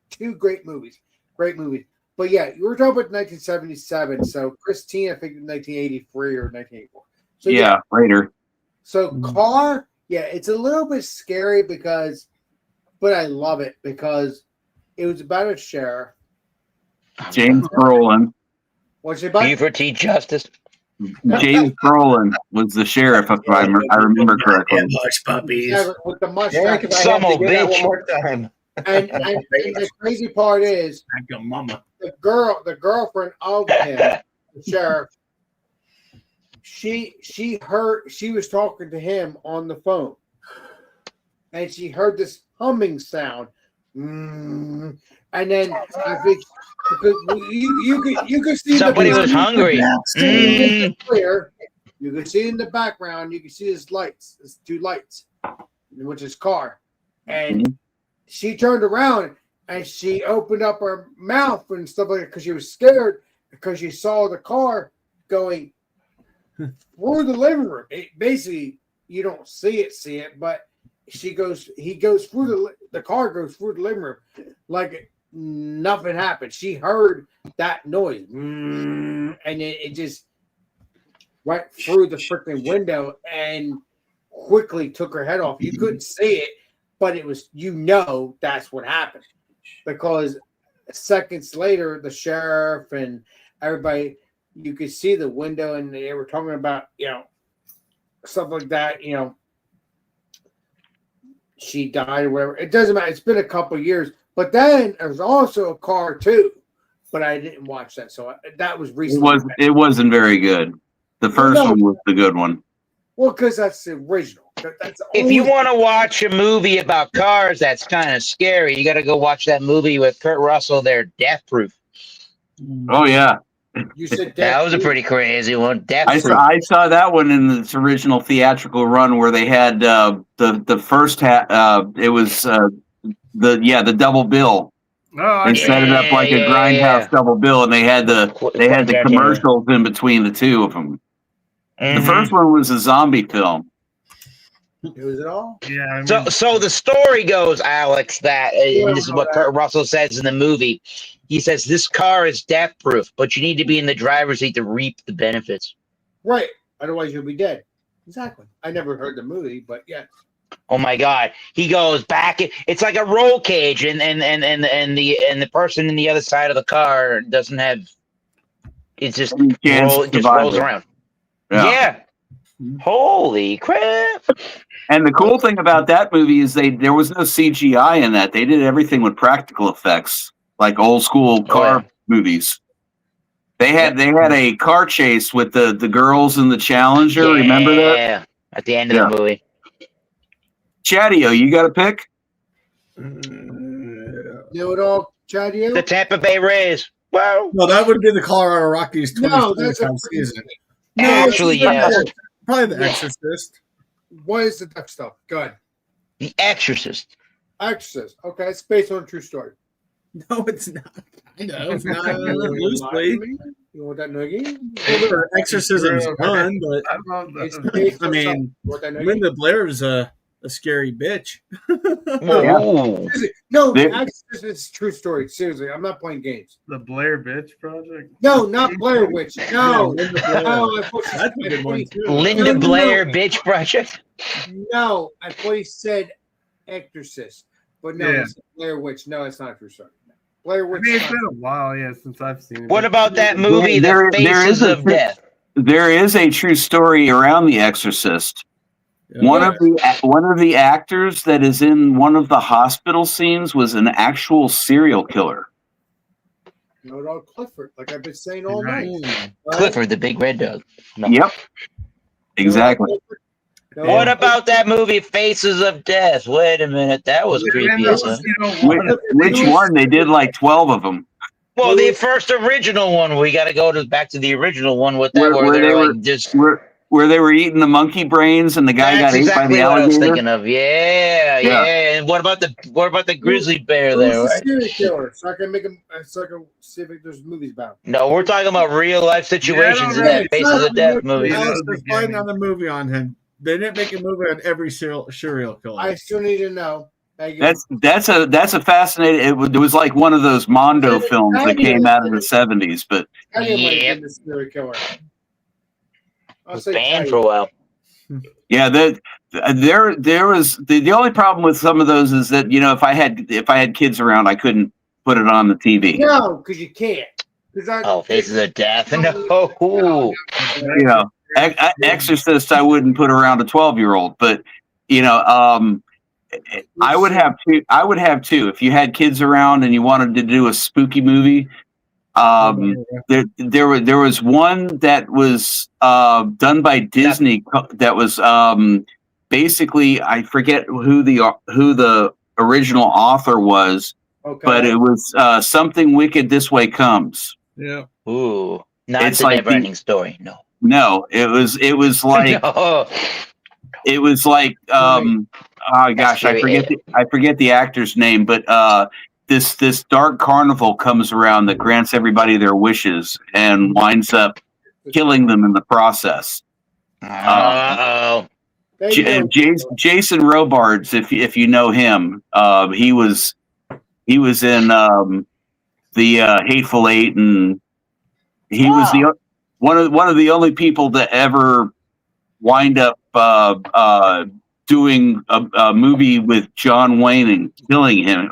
Two great movies. Great movies. But yeah, you were talking about 1977. So Christine, I think 1983 or 1984. So Yeah, later. So Car, yeah, it's a little bit scary but I love it because it was about a sheriff. James Brolin. What's it about? Buford T. Justice. James Brolin was the sheriff, if I remember correctly. Hush puppies. Yeah, with the mustache. Derek, if I Some have to old hear that bitch. one more time. And the crazy part is Like your mama. the girlfriend of him, the sheriff, she was talking to him on the phone, and she heard this humming sound, and then I think because you could see Somebody was hungry. Clear. You could see in the background. You can see his lights. His two lights, which is car, and she turned around and she opened up her mouth and stuff like that because she was scared because she saw the car going through the living room. Basically, you don't see it, but he goes through the car goes through the living room like nothing happened. She heard that noise, and it just went through the freaking window and quickly took her head off. You couldn't see it, but it was, that's what happened. Because seconds later, the sheriff and everybody, you could see the window and they were talking about, stuff like that, she died or whatever. It doesn't matter. It's been a couple of years. But then there's also a Car too, but I didn't watch that. So that was recently. It wasn't very good. The first one was the good one. Well, because that's the original. That's If you want to watch a movie about cars that's kind of scary, you got to go watch that movie with Kurt Russell there, Death Proof. Oh yeah, you said that was a pretty crazy one. Death Proof. I saw that one in its original theatrical run where they had the first it was the double bill. Oh, They set it up like a grindhouse double bill, and they had the commercials in between the two of them. The first one was a zombie film. It was it all? Yeah. So the story goes, Alex, that and this is what Kurt Russell says in the movie. He says this car is death proof, but you need to be in the driver's seat to reap the benefits. Right. Otherwise, you'll be dead. Exactly. I never heard the movie, but yeah. Oh my God! He goes back. It's like a roll cage, and the person in the other side of the car doesn't have. It's just rolls around. Yeah. Holy crap! And the cool thing about that movie is there was no CGI in that. They did everything with practical effects, like old school car movies. They had a car chase with the girls in the Challenger. Yeah, remember that? Yeah, at the end of the movie. Chadio, you got a pick? Know it all, Chadio? The Tampa Bay Rays. Wow. No, that would be the Colorado Rockies 2025 season. No, actually, yes. Probably The Exorcist. What is the duck stuff? Go ahead. The Exorcist. Exorcist. Okay, it's based on a true story. No, it's not. I know it's not loosely. You want that noogie? Exorcism's fun, but It's based I on mean, something. You want that noogie? Linda Blair's a scary bitch. Whoa. No, the Exorcist is a true story. Seriously, I'm not playing games. The Blair Bitch Project? No, not Blair Witch. No, Linda Blair. no. That's a good one too. Linda Blair Bitch Project. No, I thought he said Exorcist, but no, it's Blair Witch. No, it's not a true story. Blair I Witch. mean, it's been a while, since I've seen it. What about that movie, There The Faces is a of Death? There is a true story around The Exorcist. Yeah. One of the actors that is in one of the hospital scenes was an actual serial killer. No, it all Clifford, like I've been saying all night. Clifford, the big red dog. No. Yep, exactly. What about that movie, Faces of Death? Wait a minute, that was creepy. Which one? They did like 12 of them. Well, the first original one. We got to go back to the original one with that where they were like just where they were eating the monkey brains and the guy That's got ate by exactly the what I was alligator? thinking of. Yeah, Yeah. yeah. And what about the grizzly bear Who's there? the Right? serial killer? So I can make him. So I can see if there's movies about. No, we're talking about real life situations in Hey, that Faces of Death movie. Alex, they're fighting on a movie on him. They didn't make a movie on every serial killer. I still need to know. That's a fascinating. It was like one of those Mondo films that came out in the 70s. But Yep. The serial killer. I'll say Banned for a while. yeah, there was the only problem with some of those is that if I had kids around, I couldn't put it on the TV. No, because you can't. Oh, Faces of Death. No. Exorcist, I wouldn't put around a 12-year-old, but I would have two. If you had kids around and you wanted to do a spooky movie, there was one that was done by Disney that was basically, I forget who the original author was, but it was Something Wicked This Way Comes. Yeah. Ooh. Not It's the like never-ending story. No. No, it was like No. it was like oh gosh, I forget the actor's name, but this dark carnival comes around that grants everybody their wishes and winds up killing them in the process. Jason Robards, if you know him, he was in the Hateful Eight, and he was one of the only people to ever wind up doing a movie with John Wayne and killing him.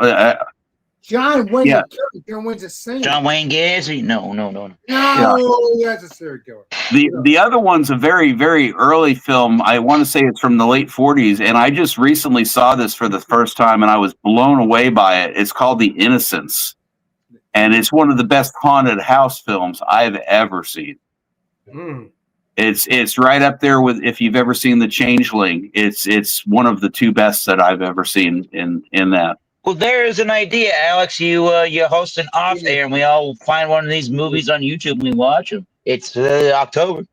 John Wayne. Yeah. John Wayne's a saint. John Wayne Gacy? No. No, that's a serial killer. The other one's a very, very early film. I want to say it's from the late 40s, and I just recently saw this for the first time, and I was blown away by it. It's called The Innocents, and it's one of the best haunted house films I've ever seen. It's right up there with, if you've ever seen The Changeling, it's one of the two best that I've ever seen in that. Well, there's an idea, Alex. You host an off air, and we all find one of these movies on YouTube and we watch them. It's October.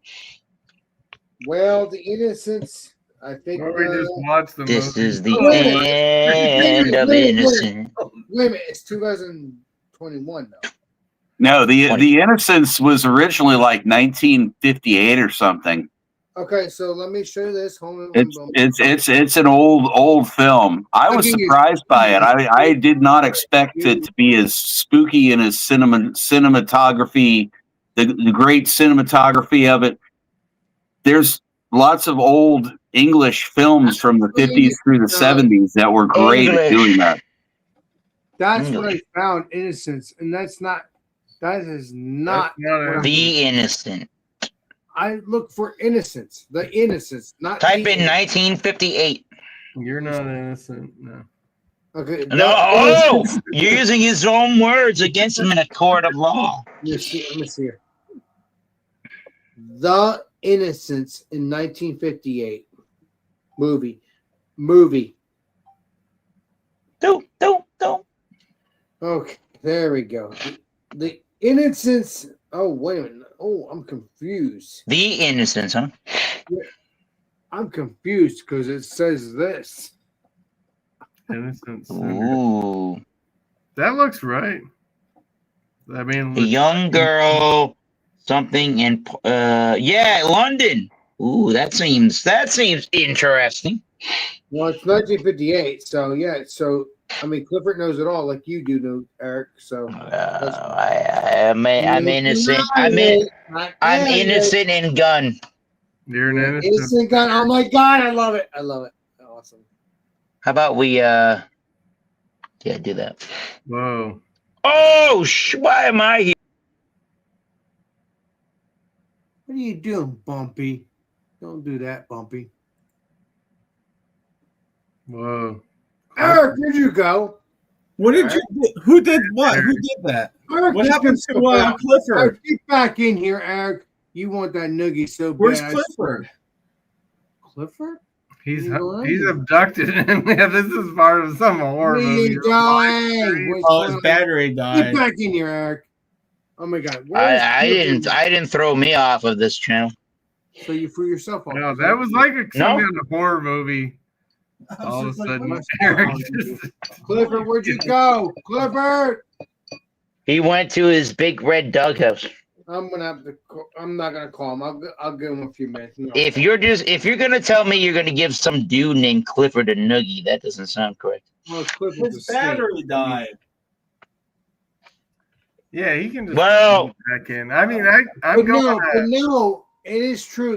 Well, The Innocents, I think. We just watched the This movie. is the end of Innocent. Wait a minute, it's 2021 though. No, the Innocents was originally like 1958 or something. Okay, so let me show you this. It's an old film. I was surprised by it. I did not expect it to be as spooky and as cinematography, the great cinematography of it. There's lots of old English films from the 50s through the 70s that were great at doing that. That's what I found, Innocence, and that is not The Innocent. I look for Innocence. The Innocence, not Type in 1958. You're not innocent. No. Okay. No, you're using his own words against him in a court of law. Let me see here. The Innocence in 1958 movie. Don't. Okay, there we go. The Innocence. Oh, wait a minute. Oh, I'm confused. The Innocence, huh? Yeah, I'm confused because it says this. Innocence. Ooh. That looks right. I mean, A young girl, something in London. Ooh, that seems interesting. Well, it's 1958, so yeah. So I mean, Clifford knows it all, like you do, Eric. So I'm innocent. I'm innocent in gun. You're an innocent gun. Oh my god, I love it. Awesome. How about we do that? Whoa. Oh, why am I here? What are you doing, Bumpy? Don't do that, Bumpy. Whoa. Eric, where'd you go? What did you do? Who did what? Who did that? Eric, What happened to Clifford? Eric, get back in here, Eric. You want that noogie so Where's bad. Clifford? Clifford? He's abducted, and yeah, this is part of some horror Where movie. you going? Oh, his battery died. Get back in here, Eric. Oh my god. I didn't throw me off of this channel. So you threw yourself off. No, that was like No. something in a horror movie. All of a sudden, Eric just Clifford, where'd you go? Clifford! He went to his big red doghouse. I'm gonna have to. I'm not gonna call him. I'll give him a few minutes. No. If you're gonna tell me you're gonna give some dude named Clifford a noogie, that doesn't sound correct. Well, Clifford's His a snake. battery died. yeah, he can just Well- put it back in. I mean, I'm But going. no, it is true.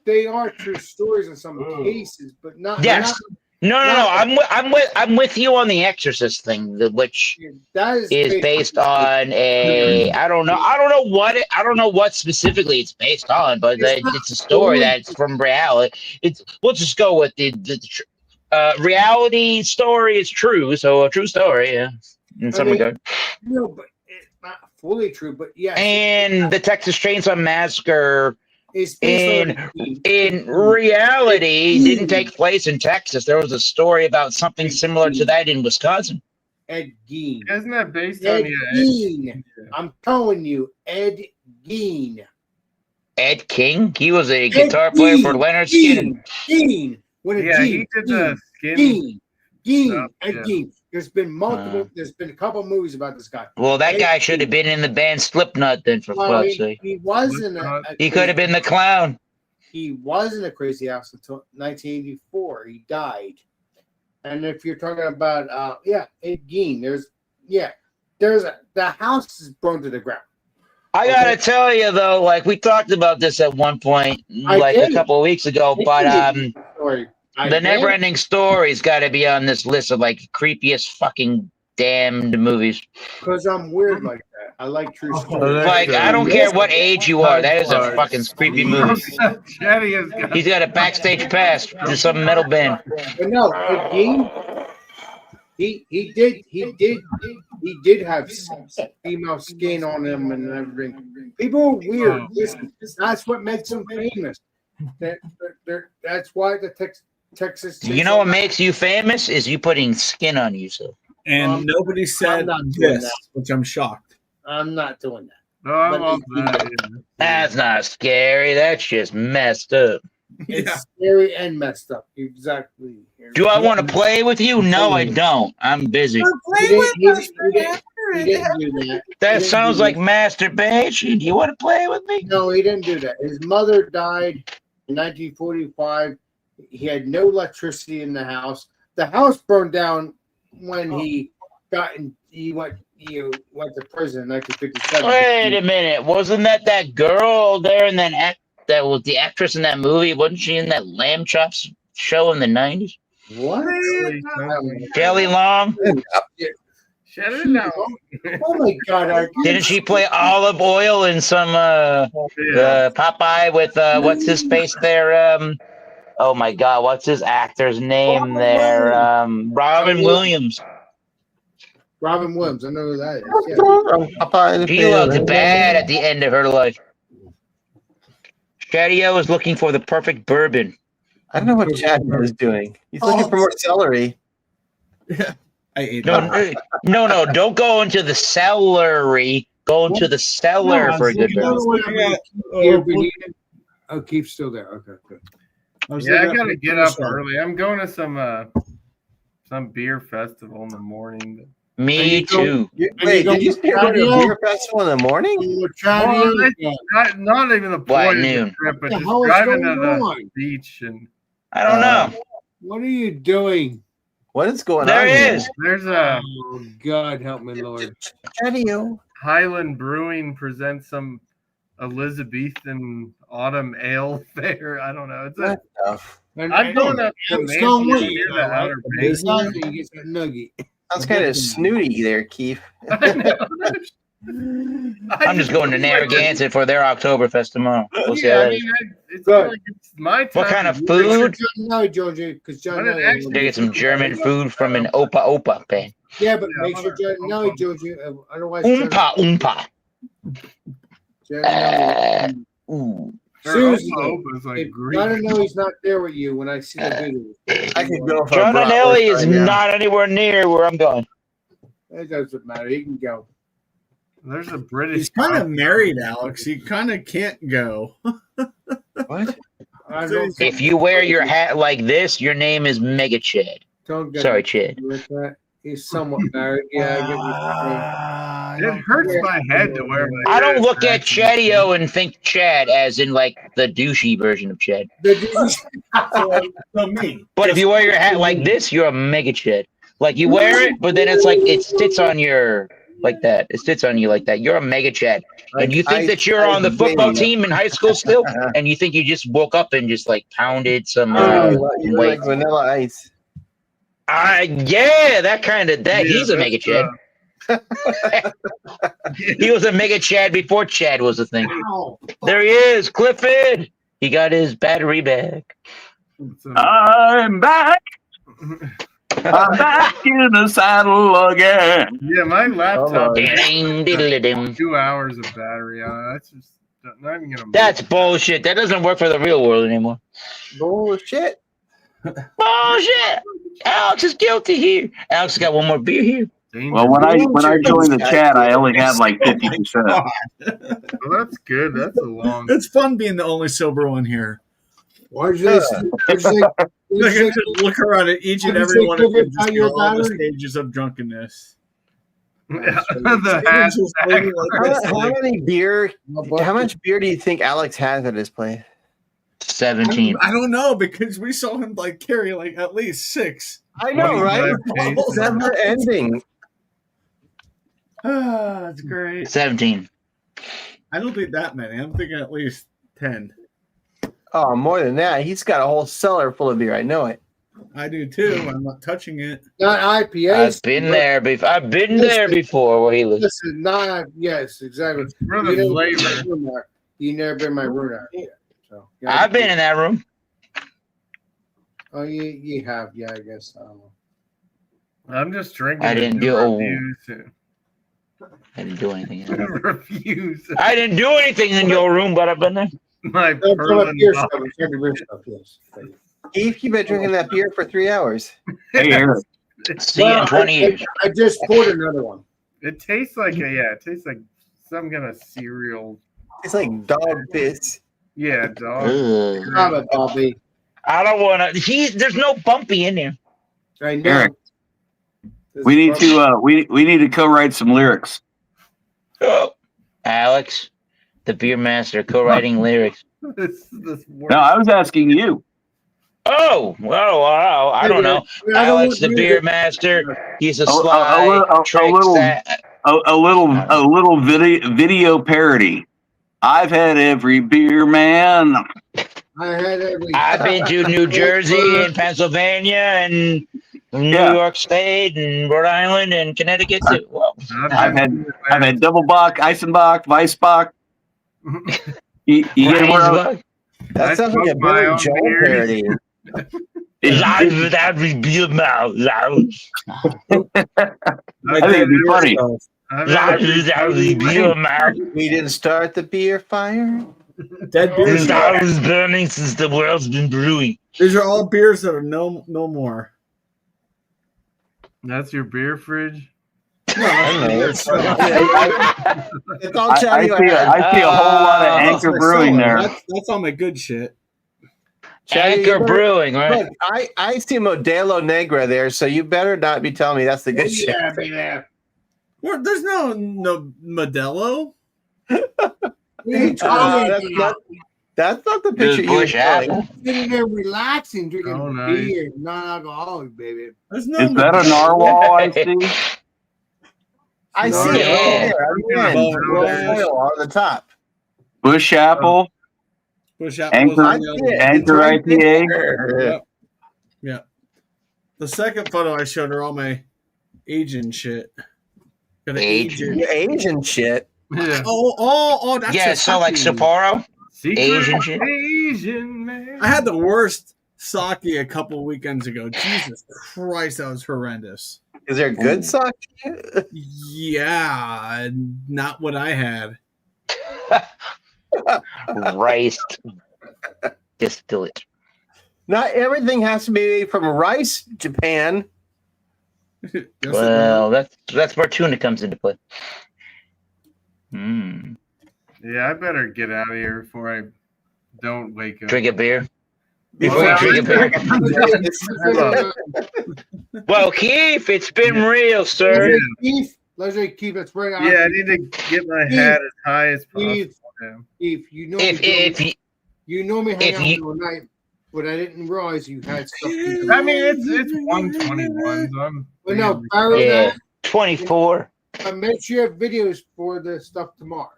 They are true stories in some cases, but not. Yes. No. I'm with you on the Exorcist thing, which That is based on a I don't know what specifically it's based on, but it's a story that's from reality. We'll just go with the reality story is true, so a true story, yeah, in some regard. No, but it's not fully true. But yes, And the Texas Chainsaw Massacre it's in reality didn't take place in Texas. There was a story about something similar to that in Wisconsin. Ed Gein. Isn't that based Ed on Gein. I'm telling you, Ed Gein. Ed King, he was a guitar player for Leonard Skinner. Gein. When Yeah, he did the skin Gein. stuff, Ed yeah. Gein. There's been multiple. There's been a couple movies about this guy. Well, that Ed guy should Gein. have been in the band Slipknot then, for Well, fuck's sake. he wasn't. He could have been the clown. He wasn't a crazy house until 1984. He died. And if you're talking about, Ed Gein, the house is burned to the ground. I gotta tell you though, like we talked about this at one point, I like did. a couple of weeks ago, but Sorry. the Never-Ending Story's got to be on this list of like creepiest fucking damned movies. Because I'm weird like that. I like true stories. Like I don't care what age you are, that is a fucking creepy movie. Chatty has got He's got a backstage pass to some metal band. But no, Ed Gein, he did have female skin on him and everything. People are weird. That's what makes him famous. That's why the Texas. You know what makes you famous is you putting skin on you. So And nobody said I'm not doing this, that. which I'm shocked. I'm not doing that. No, I But love he that. did. that's not scary. That's just messed up. It's scary and messed up. Exactly. Do I want to play with you? No, I don't. I'm busy. He didn't do that. That sounds like masturbation. Do you want to play with me? No, he didn't do that. His mother died in 1945. He had no electricity in the house. The house burned down when he went to prison in 1957. Wait a minute. Wasn't that girl there in that was the actress in that movie? Wasn't she in that Lamb Chops show in the 90s? What? Kelly Long? Shut it down. Oh my God! Didn't she play olive oil in some Popeye with what's his face there? Oh my God, what's his actor's name there? Robin Williams. Robin Williams. I know who that is. Yeah. She looked bad at the end of her life. Shadio is looking for the perfect bourbon. I don't know what Chad is doing. He's looking for more celery. I ate No, don't go into the celery. Go into the cellar for a good bourbon. Oh, Keith's still there. Okay, good. Yeah, I gotta get up early. I'm going to some beer festival in the morning. Me too. Wait, did you say go to a beer festival in the morning? Not even the Why point of the noon? trip, but What the just hell is driving to going the on? beach and I don't know. What are you doing? What is going There on? he here? is. there's a Oh God, help me, Lord! Highland Brewing presents some Elizabethan autumn ale fair. I don't know. It's a, I'm going up to It's going Maine with near you, the all right? Outer It's Banks. not that you get that nugget. Sounds kind of snooty there, Keith. I'm just going to Narragansett for their Oktoberfest tomorrow. We'll see how Yeah, I that is. mean, it's like it's my time. What kind of year. food? No, Georgia, because John. What an Nelly- excellent- They get some German food from an Opa band. Yeah, but make sure John Nelly, Georgia. Otherwise, John- Oompa. John Nelly- Ooh. Their Seriously, Opa is like if Greek. John Nelly's not there with you when I see the video. I could go for a John bratwurst Anelli is right now. not anywhere near where I'm going. It doesn't matter. He can go. There's a British. He's kind of married, Alex. He kind of can't go. What? If you wear your hat like this, your name is Mega Chad. Don't get Sorry, Chad. with that. He's somewhat married. Yeah, I get It hurts my head to wear my I don't hat. look at Chadio and think Chad as in like the douchey version of Chad. So me. But if you wear your hat like this, you're a Mega Chad. Like you wear it, but then it's like it sits on your like that. It sits on you like that. You're a Mega Chad. And you think that you're on the football team in high school still, and you think you just woke up and just like pounded some You look weight. like Vanilla Ice. Yeah, that kind of that. Yeah, He's a Mega Chad. He was a Mega Chad before Chad was a thing. There he is, Clifford. He got his battery back. I'm back. I'm back in the saddle again. Yeah, my laptop has Ding-a-ding-diddle-a-dim. 2 hours of battery on it. That's just not even gonna. That's bullshit. That doesn't work for the real world anymore. Bullshit. Bullshit. Alex is guilty here. Alex got one more beer here. Well, when I joined the chat, I only had like 50%. Well, that's good. That's a long. It's fun being the only sober one here. Why'd you say? I can just look around at each and Did you every say one of give it them, by just your all the battery? stages of drunkenness. The How much beer do you think Alex has at his place? 17. I don't know because we saw him like carry like at least 6. I know, right? It's never ending. That's great. 17. I don't think that many. I'm thinking at least 10. Oh, more than that. He's got a whole cellar full of beer. I know it. I do too. I'm not touching it. Not IPAs. I've been there before. I've been there before where he lives. Listen, not yes, exactly. For the You never flavor. been in my room there. You never been in my room there. Yeah. So yeah. I've been in that room. Oh, you have. Yeah, I guess. I don't know. I'm just drinking. I didn't to do. refuse I didn't do anything. In to there. refuse. I didn't do anything in your room, but I've been there. My Some of Berlin beer Bock. stuff. Some of beer stuff. Yes. Keith, you've been drinking that beer for 3 hours. Hey, Eric. See you in 20 years. I just poured another one. It tastes like it tastes like some kind of cereal. It's like dog piss. Yeah, dog. Ugh. Stop it, Bobby. I don't want to. There's no bumpy in there. I know. Eric, we need to we need to co-write some lyrics. Oh. Alex, the beer master, co-writing lyrics. This No, I was asking you. Oh, well, wow. I don't know. Alex, the beer master. He's a sly a little video parody. I've had every beer, man. I had every. I've been to New Jersey and Pennsylvania and New York State and Rhode Island and Connecticut too. Well, I've had double Bach, Eisenbach, Weissbach. You get where I- That sounds like a Billy Joel parody. that would be a mouth. I think it'd be funny. That would be a mouth. We didn't start the beer fire. Dead beers. I was burning since the world's been brewing. These are all beers that are no more. That's your beer fridge? It's all I see a whole lot of Anchor Brewing there. That's all my good shit. Anchor Brewing, right? Look, I see Modelo Negra there, so you better not be telling me that's the good shit. Yeah, baby. Well, there's no Modelo. That's not the picture you were showing. Sitting there relaxing, drinking Oh, nice. beer, non-alcoholic, baby. There's no Is that a narwhal I see? I see it Yeah. right there. Royal on the top. Bush Apple, Bush Apple was Anchor, on the other one. Anchor IPA. Yep. Yeah. The second photo I showed are all my Asian shit. Got an Asian. Asian shit. Yeah. Oh, that's Yeah, a so like sake. Sapporo? Secret Asian shit. Asian man. I had the worst sake a couple weekends ago. Jesus Christ, that was horrendous. Is there good sake? Yeah, not what I had. Rice distillate. Not everything has to be from rice, Japan. Yes, Well, that's where tuna comes into play. Yeah, I better get out of here before I don't wake up. Drink a beer. Before you drink a beer. Hold Well, Keith, it's been real, sir. Keith, Leslie, Keith, it's very Yeah, I need to get my head as high as possible. Keith, you know you know me hang if out you- all night, but I didn't realize you had stuff. I mean, it's 121. So I'm But no, Barry, Yeah, 24. make sure you have videos for the stuff tomorrow.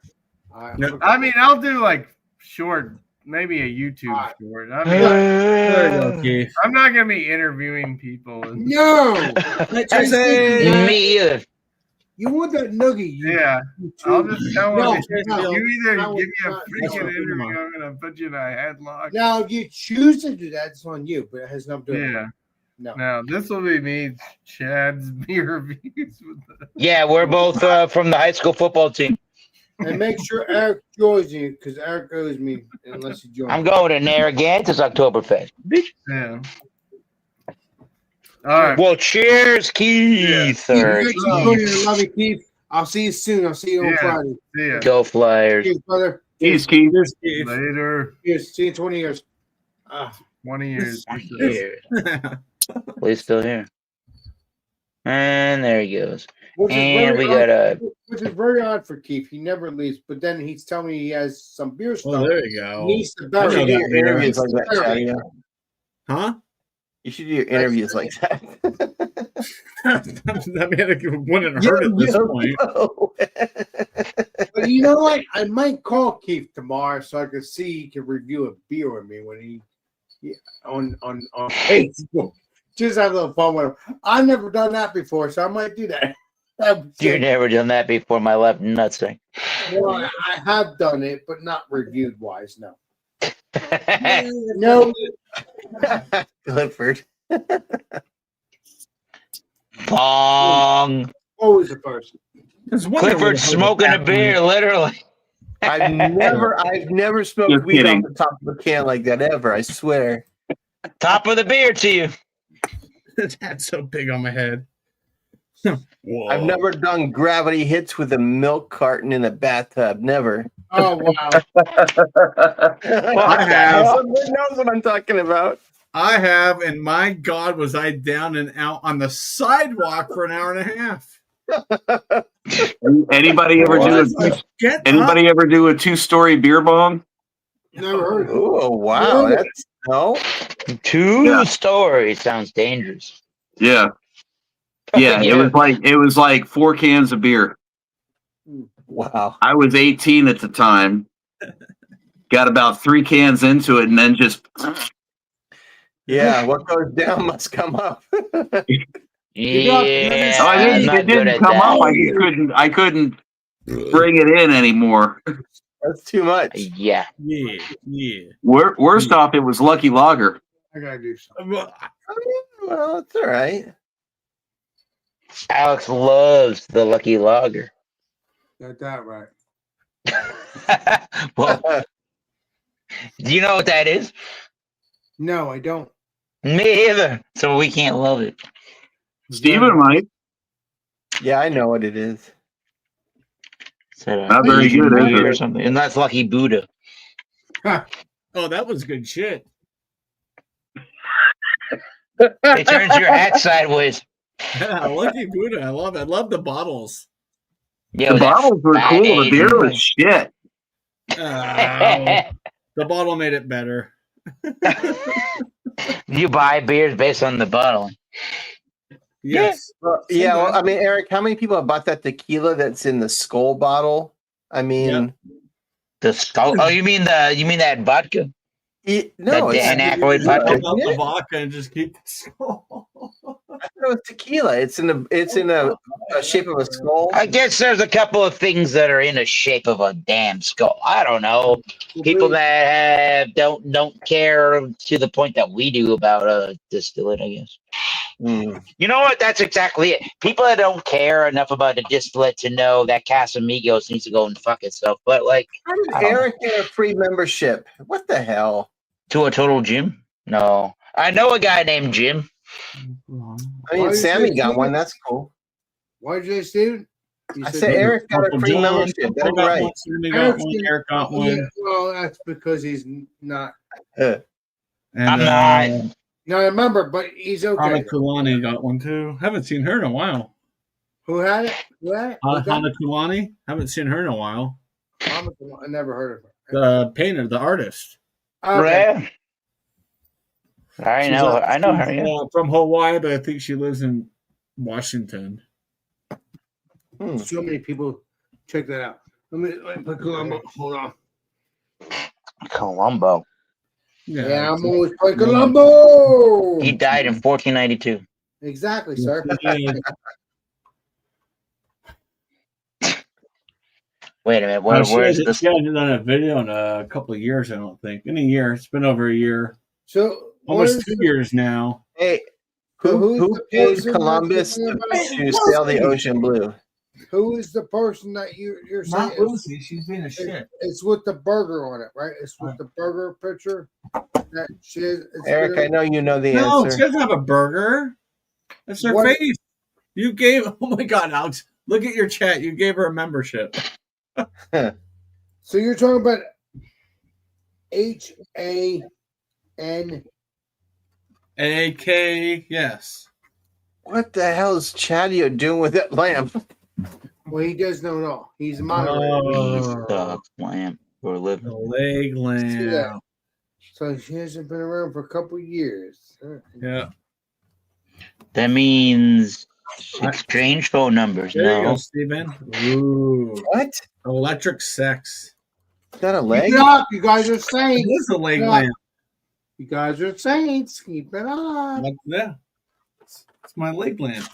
I mean, I'll do like short, maybe a YouTube short. I mean, There you go, Keith. I'm not gonna be interviewing people. No, Me either. You want that nugget? Yeah, I'll just tell No, them. no, You either no, give me a no, freaking no. interview, I'm gonna put you in a headlock. Now, if you choose to do that, it's on you, but it has nothing to do with Yeah. it. No. Now this will be me, Chad's beer reviews. Yeah, we're both from the high school football team. And make sure Eric joins you, because Eric owes me unless he joins. I'm going to Narragansett Oktoberfest. Yeah. All right. Well, cheers, Keith. Keith, Or thanks for joining. I love you, Keith. I'll see you soon. I'll see you on Yeah. Friday. See ya. Go Flyers. Cheers, brother. Peace, Keith. Later. Cheers. See you in 20 years. 20 years. He's still here. And there he goes. Which is And very we got odd- which is very odd for Keith. He never leaves, but then he's telling me he has some beer stuff. Oh, there you go. He needs to I bury know it. that beer. Interviews like that, Chad, yeah. Huh? You should do your interviews like that. I mean, it wouldn't hurt at this point. But you know what? I might call Keith tomorrow so I can see he can review a beer with me when he on Facebook. Just have a little fun with him. I've never done that before, so I might do that. You've never done that before, my left nutsack. Well, I have done it, but not reviewed wise. No. No. Clifford. Bong. Always a person. Clifford smoking a beer, literally. I've never smoked You're weed kidding. off the top of a can like that ever. I swear. Top of the beer to you. That's so big on my head. Whoa. I've never done gravity hits with a milk carton in a bathtub. Never. Oh wow. I have. Everyone knows what I'm talking about. I have, and my God, was I down and out on the sidewalk for an hour and a half. Anybody ever do a 2-story beer bong? Never heard of it. Oh wow, that's no. 2 stories sounds dangerous. Yeah. Yeah, it was like 4 cans of beer. Wow. I was 18 at the time. Got about 3 cans into it and then just Yeah, what goes down must come up. Yeah, it didn't come up. I couldn't bring it in anymore. That's too much. Yeah. Yeah. Worst off, it was Lucky Lager. I gotta do something. Well, it's all right. Alex loves the Lucky Lager. Got that right. Well, do you know what that is? No, I don't. Me either. So we can't love it. Steven might. Yeah, I know what it is. Not very good, is it? Or something. And that's Lucky Buddha. Oh, that was good shit. It turns your hat sideways. Yeah, Lucky Buddha. I love it. I love the bottles. Yeah, The bottles were cool. The beer was shit. The bottle made it better. You buy beers based on the bottle. Yes. Well, yeah, well, I mean, Eric, how many people have bought that tequila that's in the skull bottle? I mean, The skull. Oh, you mean that vodka? no, That Dan Aykroyd About vodka. the vodka and just keep the skull. I thought it was tequila. It's in a shape of a skull. I guess there's a couple of things that are in the shape of a damn skull. I don't know. People that don't care to the point that we do about distillate, I guess. You know what? That's exactly it. People that don't care enough about the distillate to know that Casamigos needs to go and fuck itself. But like, How did Eric get a free membership? What the hell? to a Total Gym? No, I know a guy named Jim. I mean, Sammy got one. That's cool. Why did you say, Steven? You I said Eric got a Uncle free John, membership. Uncle That's got right. one, Sammy got one, Eric got one. Yeah, well, that's because he's not. And, I'm not. No, I remember, but he's okay. Hana Kulani got one too. Haven't seen her in a while. Who had it? Who had it? Who got Hana it? Kulani. Haven't seen her in a while. I never heard of her. The painter, the artist. Okay. I know her. Yeah. From Hawaii, but I think she lives in Washington. So many people check that out. Let me put Columbo. Hold on. Columbo. Yeah, I'm always playing Columbo. He died in 1492. Exactly, sir. Wait a minute. Where's this? She hasn't done a video in a couple of years, I don't think. In a year. It's been over a year. So almost 2 years now. Hey, who paid Columbus to sail the ocean blue? Who is the person that you're saying? Not Lucy. She's being a shit. It's with the burger on it, right? It's with the burger picture. That she is, Eric, I know you know the No, answer. she doesn't have a burger. That's her What? face. You gave, oh my God, Alex, look at your chat. You gave her a membership. So you're talking about HAN. AK, yes. What the hell is Chadio doing with that lamp? Well, he does know it all. He's a moderator. He's the lamp for a living. The leg See that? lamp. So she hasn't been around for a couple of years. Yeah. That means exchange phone numbers. There you go, No. Steven. Ooh. What? Electric sex. Is that a leg? Keep it up. You guys are It saints. is a leg Keep it up. lamp. You guys are saints. Keep it up. Yeah. It's my leg lamp.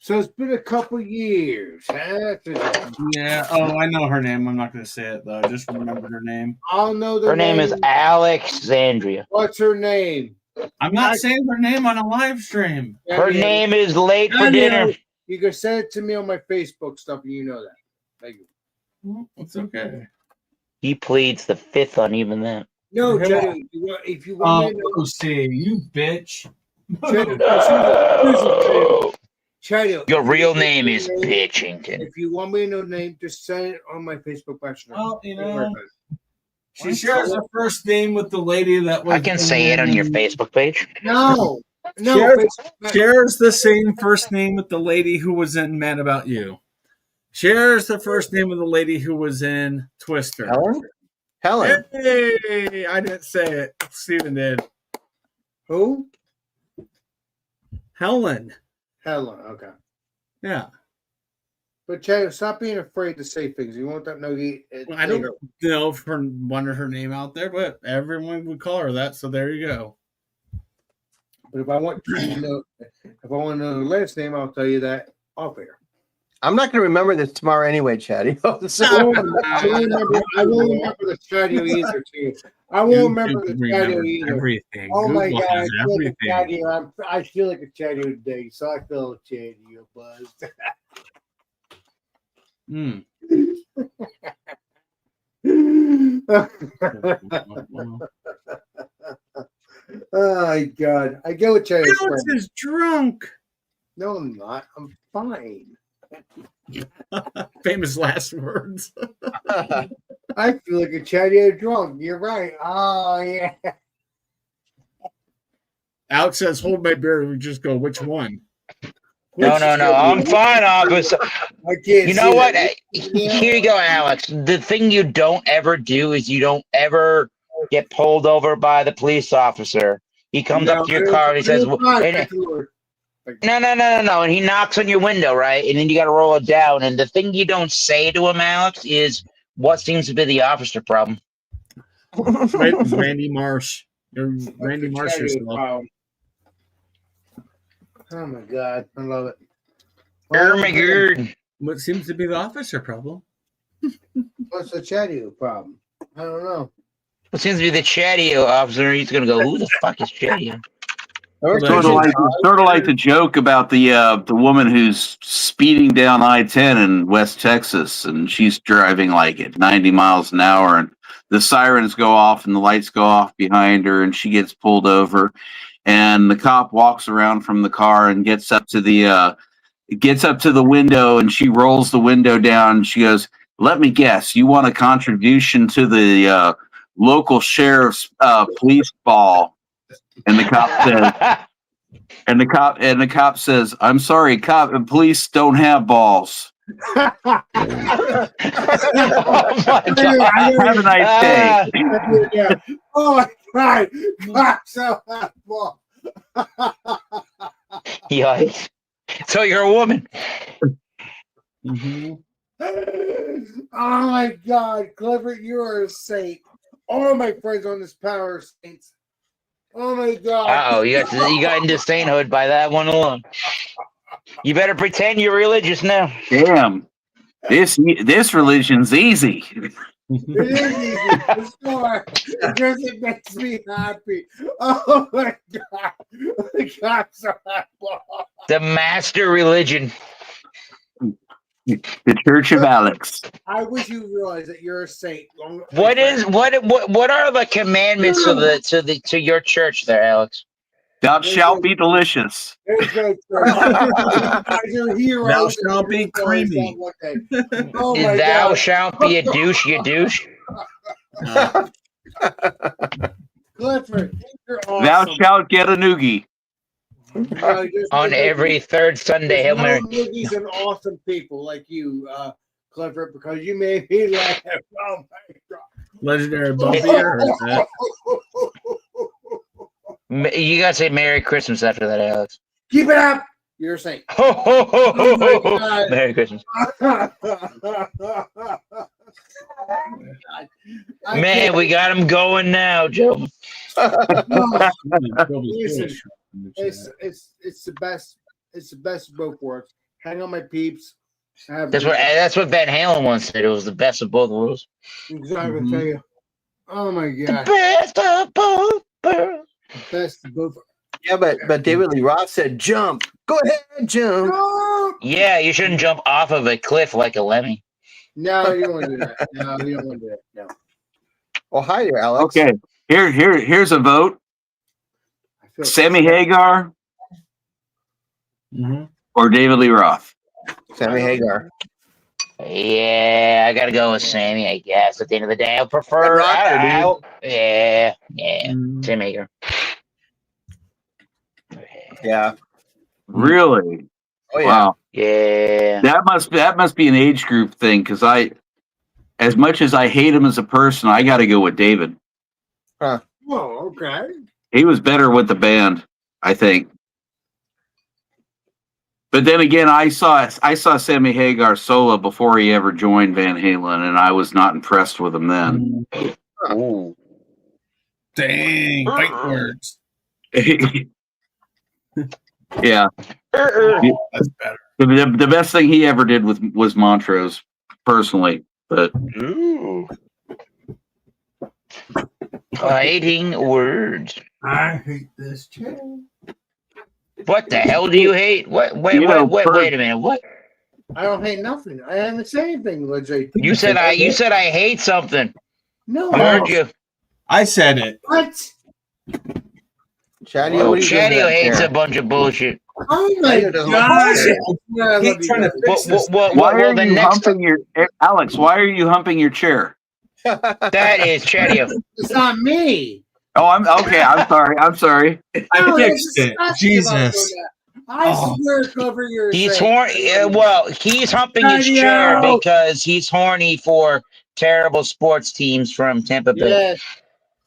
So it's been a couple years. Huh? Yeah. Oh, I know her name. I'm not going to say it, though. I just remembered her name. I'll know Her name is Alexandria. What's her name? I'm not saying her name on a live stream. Her name is late for dinner. You can send it to me on my Facebook stuff, and you know that. Thank you. It's okay. He pleads the fifth on even that. No, Hey, Jedi, if you want me to know, Lucy, you bitch. Jedi, Your real name is Bitchington. if you want me to know name, just send it on my Facebook page. Well, you Don't worry know, about it. she shares her first name with the lady that was. I can say it on your Facebook page. No, no. Shares the same first name with the lady who was in Mad About You. Shares the first name with the lady who was in Twister. Helen? Hey, I didn't say it. Steven did. Who? Helen. Helen. Okay. Yeah. But Jedi, stop being afraid to say things. You want that? No, I don't know if her wanted her name out there, but everyone would call her that. So there you go. But if I want to know, if I want to know the last name, I'll tell you that off air. I'm not going to remember this tomorrow anyway, Chatty. I won't remember the Stadio either, too. I won't remember the Stadio either. Everything. Oh my Google God, has I feel like a everything. Stadio. I feel like a Stadio today, so I feel a Stadio buzz. Hmm. Oh my God, I get what Stadio Alex is drunk. No, I'm not. I'm fine. Famous last words. I feel like a Stadio drunk. You're right. Oh yeah. Alex says, "Hold my beer." We just go, which one? No. I'm fine, officer. I can't. You know see what? that. Here you go, Alex. The thing you don't ever do is you don't ever get pulled over by the police officer. He comes up to your car and he says, no, and he knocks on your window, right? And then you got to roll it down. And the thing you don't say to him, Alex, is what seems to be the officer problem. Randy Marsh. You're Randy Marsh yourself. Oh my God, I love it. Oh my God. What seems to be the officer problem? What's the Stadio problem? I don't know. What seems to be the Chadio officer? He's going to go, who the fuck is Chadio? Sort of like the joke about the woman who's speeding down I-10 in West Texas, and she's driving like at 90 miles an hour, and the sirens go off and the lights go off behind her, and she gets pulled over, and the cop walks around from the car and gets up to the gets up to the window and she rolls the window down. She goes, "Let me guess, you want a contribution to the local sheriff's police ball?" And the cop says, and the cop says, "I'm sorry, police don't have balls." Oh my God. Have a nice day. Yeah. Oh my God. Cops don't have balls. Yikes. So you're a woman. Mm-hmm. Oh my God, Clifford, you are a saint. All my friends on this panel are saints. Oh my God. Uh-oh, you got into sainthood by that one alone. You better pretend you're religious now. Damn, this religion's easy. It is easy for sure because it makes me happy. Oh my God, the cops are balls. The master religion. The Church of Alex. I wish you realized that you're a saint. What are the commandments to your church there, Alex? Thou shalt be delicious. There's no church. You're heroes. Thou shalt be creamy. Oh my Thou God. shalt be a douche, you douche. Clifford, you're awesome. Thou shalt get a noogie. On every third Sunday, Hail Mary. These are awesome people like you, Clifford, because you made me laugh. Oh my God. Legendary Bumpy. I heard that. You gotta say Merry Christmas after that, Alex. Keep it up. You're a saint. Merry Christmas. Man, we got him going now, Joe. Listen, it's the best. It's the best of both worlds. Hang on, my peeps. That's what Van Halen once said. It was the best of both worlds. Exactly. Tell you. Oh my God. Best of both worlds. Best of both. Yeah, but David Lee Roth said, "Jump, go ahead, jump." Yeah, you shouldn't jump off of a cliff like a lemming. No, you don't want to do that. No, you don't want to do that. No. Oh, hi there, Alex. Okay, here's a vote. Sammy Hagar or David Lee Roth. Sammy Hagar. Yeah, I gotta go with Sammy, I guess. At the end of the day, I prefer. Yeah, Sammy Hagar. Yeah. Really? Oh yeah. Wow. Yeah. That must be an age group thing because as much as I hate him as a person, I got to go with David. Huh. Whoa. Okay. He was better with the band, I think. But then again, I saw Sammy Hagar solo before he ever joined Van Halen, and I was not impressed with him then. Ooh. Dang, fight words. Yeah. That's better. The best thing he ever did was Montrose, personally. But Fighting words. I hate this chair. What the hell do you hate? What? Wait a minute. What? I don't hate nothing. I haven't said anything, Let's say. You said I hate something. No. I heard you. I said it. What? Chadio hates a bunch of bullshit. Oh my God! Keep trying to fix this. why are you humping your Alex? Why are you humping your chair? That is Chadio. It's not me. Oh, I'm okay. I'm sorry. I fixed it. Jesus. I swear, cover your. He's horny. Well, he's humping his chair because he's horny for terrible sports teams from Tampa Bay.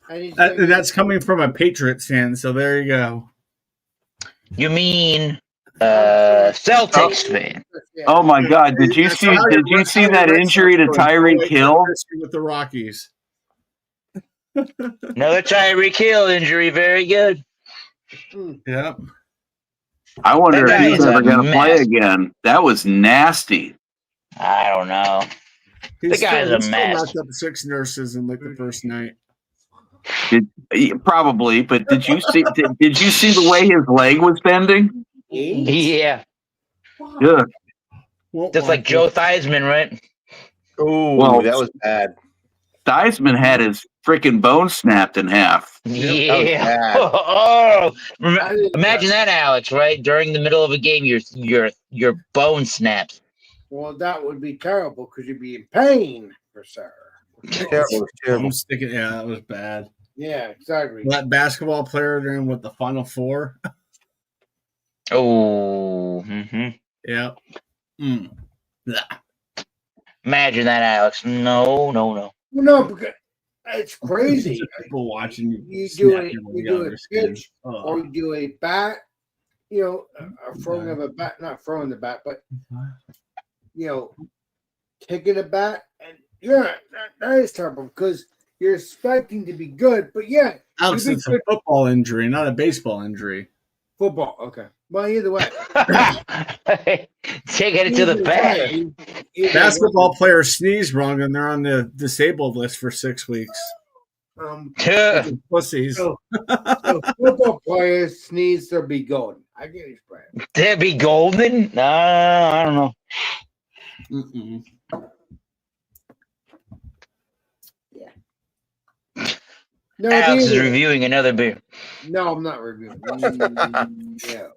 Yes. That's coming from a Patriots fan, so there you go. You mean Celtics fan? Oh my God! Did you see that injury to Tyreek Hill with the Rockies? Another Tyreek Hill injury. Very good. Yep. I wonder That if he's guy is ever a going to play mess. again. That was nasty. I don't know. The guy's a mess. Knocked up 6 nurses in like the first night. Probably, but did you see? Did you see the way his leg was bending? Yeah. Yeah. Just like Joe Theismann, right? Oh, Well, that was bad. Theismann had his freaking bone snapped in half. Yeah. Oh, imagine that, Alex. Right during the middle of a game, your bone snaps. Well, that would be terrible because you'd be in pain, for sure. Terrible, terrible. I'm sticking. Yeah, that was bad. Yeah, exactly. That basketball player during with the Final Four. Oh. Yeah. Mm. Imagine that, Alex. No. No, because it's crazy. People watching You snap do your a other skin. pitch or you do a bat, a throwing of a bat, not throwing the bat, but kicking a bat, and that is terrible because you're expecting to be good, but yeah, Alex, it's a football injury, not a baseball injury. Football, okay. Well, either way, taking it to the bank. Basketball players sneeze wrong and they're on the disabled list for 6 weeks. Pussies. So football players sneeze, they'll be golden. I get it, Brad. They'll be golden? No, I don't know. Mm-mm. No, Alex is reviewing another beer. No, I'm not reviewing. Yeah.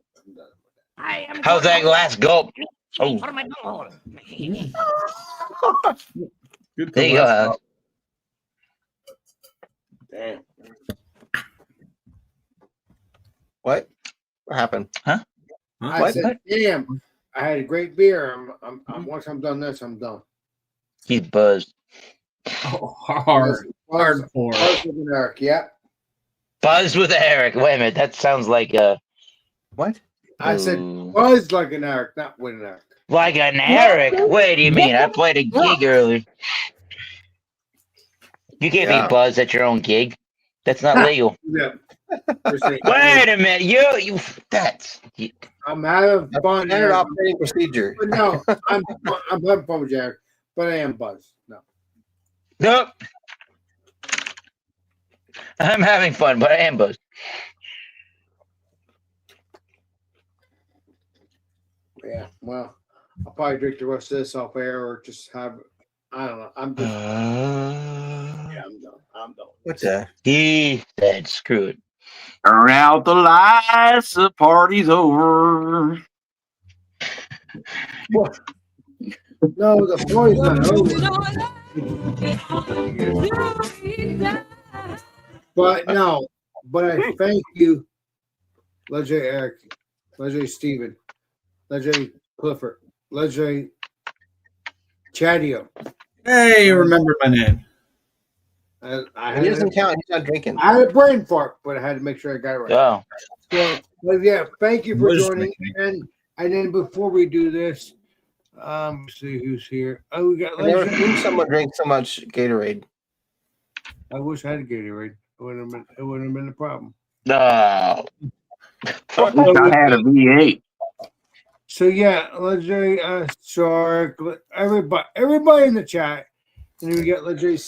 How's that last gulp? Oh. What am I doing? There you go, Alex. Damn. What happened? Huh? I said, damn, I had a great beer. Once I'm done this, I'm done. He's buzzed. Oh, hard for. Buzzed with an Eric, yeah. Buzzed with Eric. Wait a minute. That sounds like a. What? I said buzzed like an Eric, not with an Eric. Like an Eric? What do you mean? I played a gig earlier. You can't be buzzed at your own gig. That's not legal. Yeah. Wait a minute. You that's. I'm having fun. Standard operating procedure. But no, I'm having fun with Jared, but I am buzzed. No. Nope. I'm having fun, but I am buzzed. Yeah, well, I'll probably drink the rest of this off air or just have. I don't know. I'm just. Yeah, I'm done. I'm done. What's that? He said, "Screw it." Turn out the lights. The party's over. No, the party's not over. But no, but I thank you, Leger Eric, Leger Steven, Leger Clifford, Leger Chadio. Hey, remember my name. He doesn't count. He's not drinking. I had a brain fart, but I had to make sure I got it right. Oh. So, but yeah, thank you for joining. And then before we do this, see who's here. Oh, we got. I never seen someone drink so much Gatorade. I wish I had a Gatorade. It wouldn't have been a problem. No. I had a V8. So yeah, Legendary Shark, everybody in the chat, and then we got Legendary,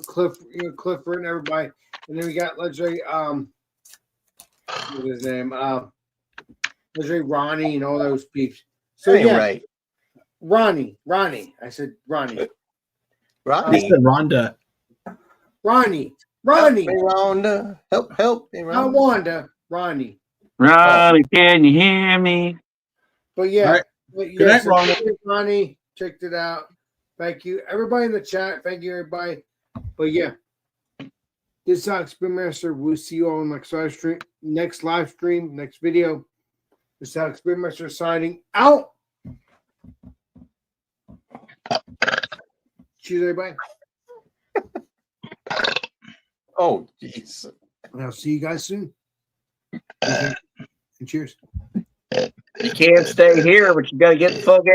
Clifford and everybody, and then we got Legendary, what is his name? Legendary Ronnie and all those peeps. So yeah, right. Ronnie. I said Ronnie. I said Rhonda. Ronnie. Help me, Rhonda. Help me, Rhonda. Not Wanda. Ronnie. Ronnie, can you hear me? But yeah, right. Good night, Ronnie. Ronnie. Checked it out. Thank you, everybody in the chat. Thank you, everybody. But yeah, this is Alex Spearmaster. We'll see you all next live stream, next video. This is Alex Spearmaster signing out. Cheers, everybody. Oh, jeez. And I'll see you guys soon. And cheers. You can't stay here, but you got to get the fuck out.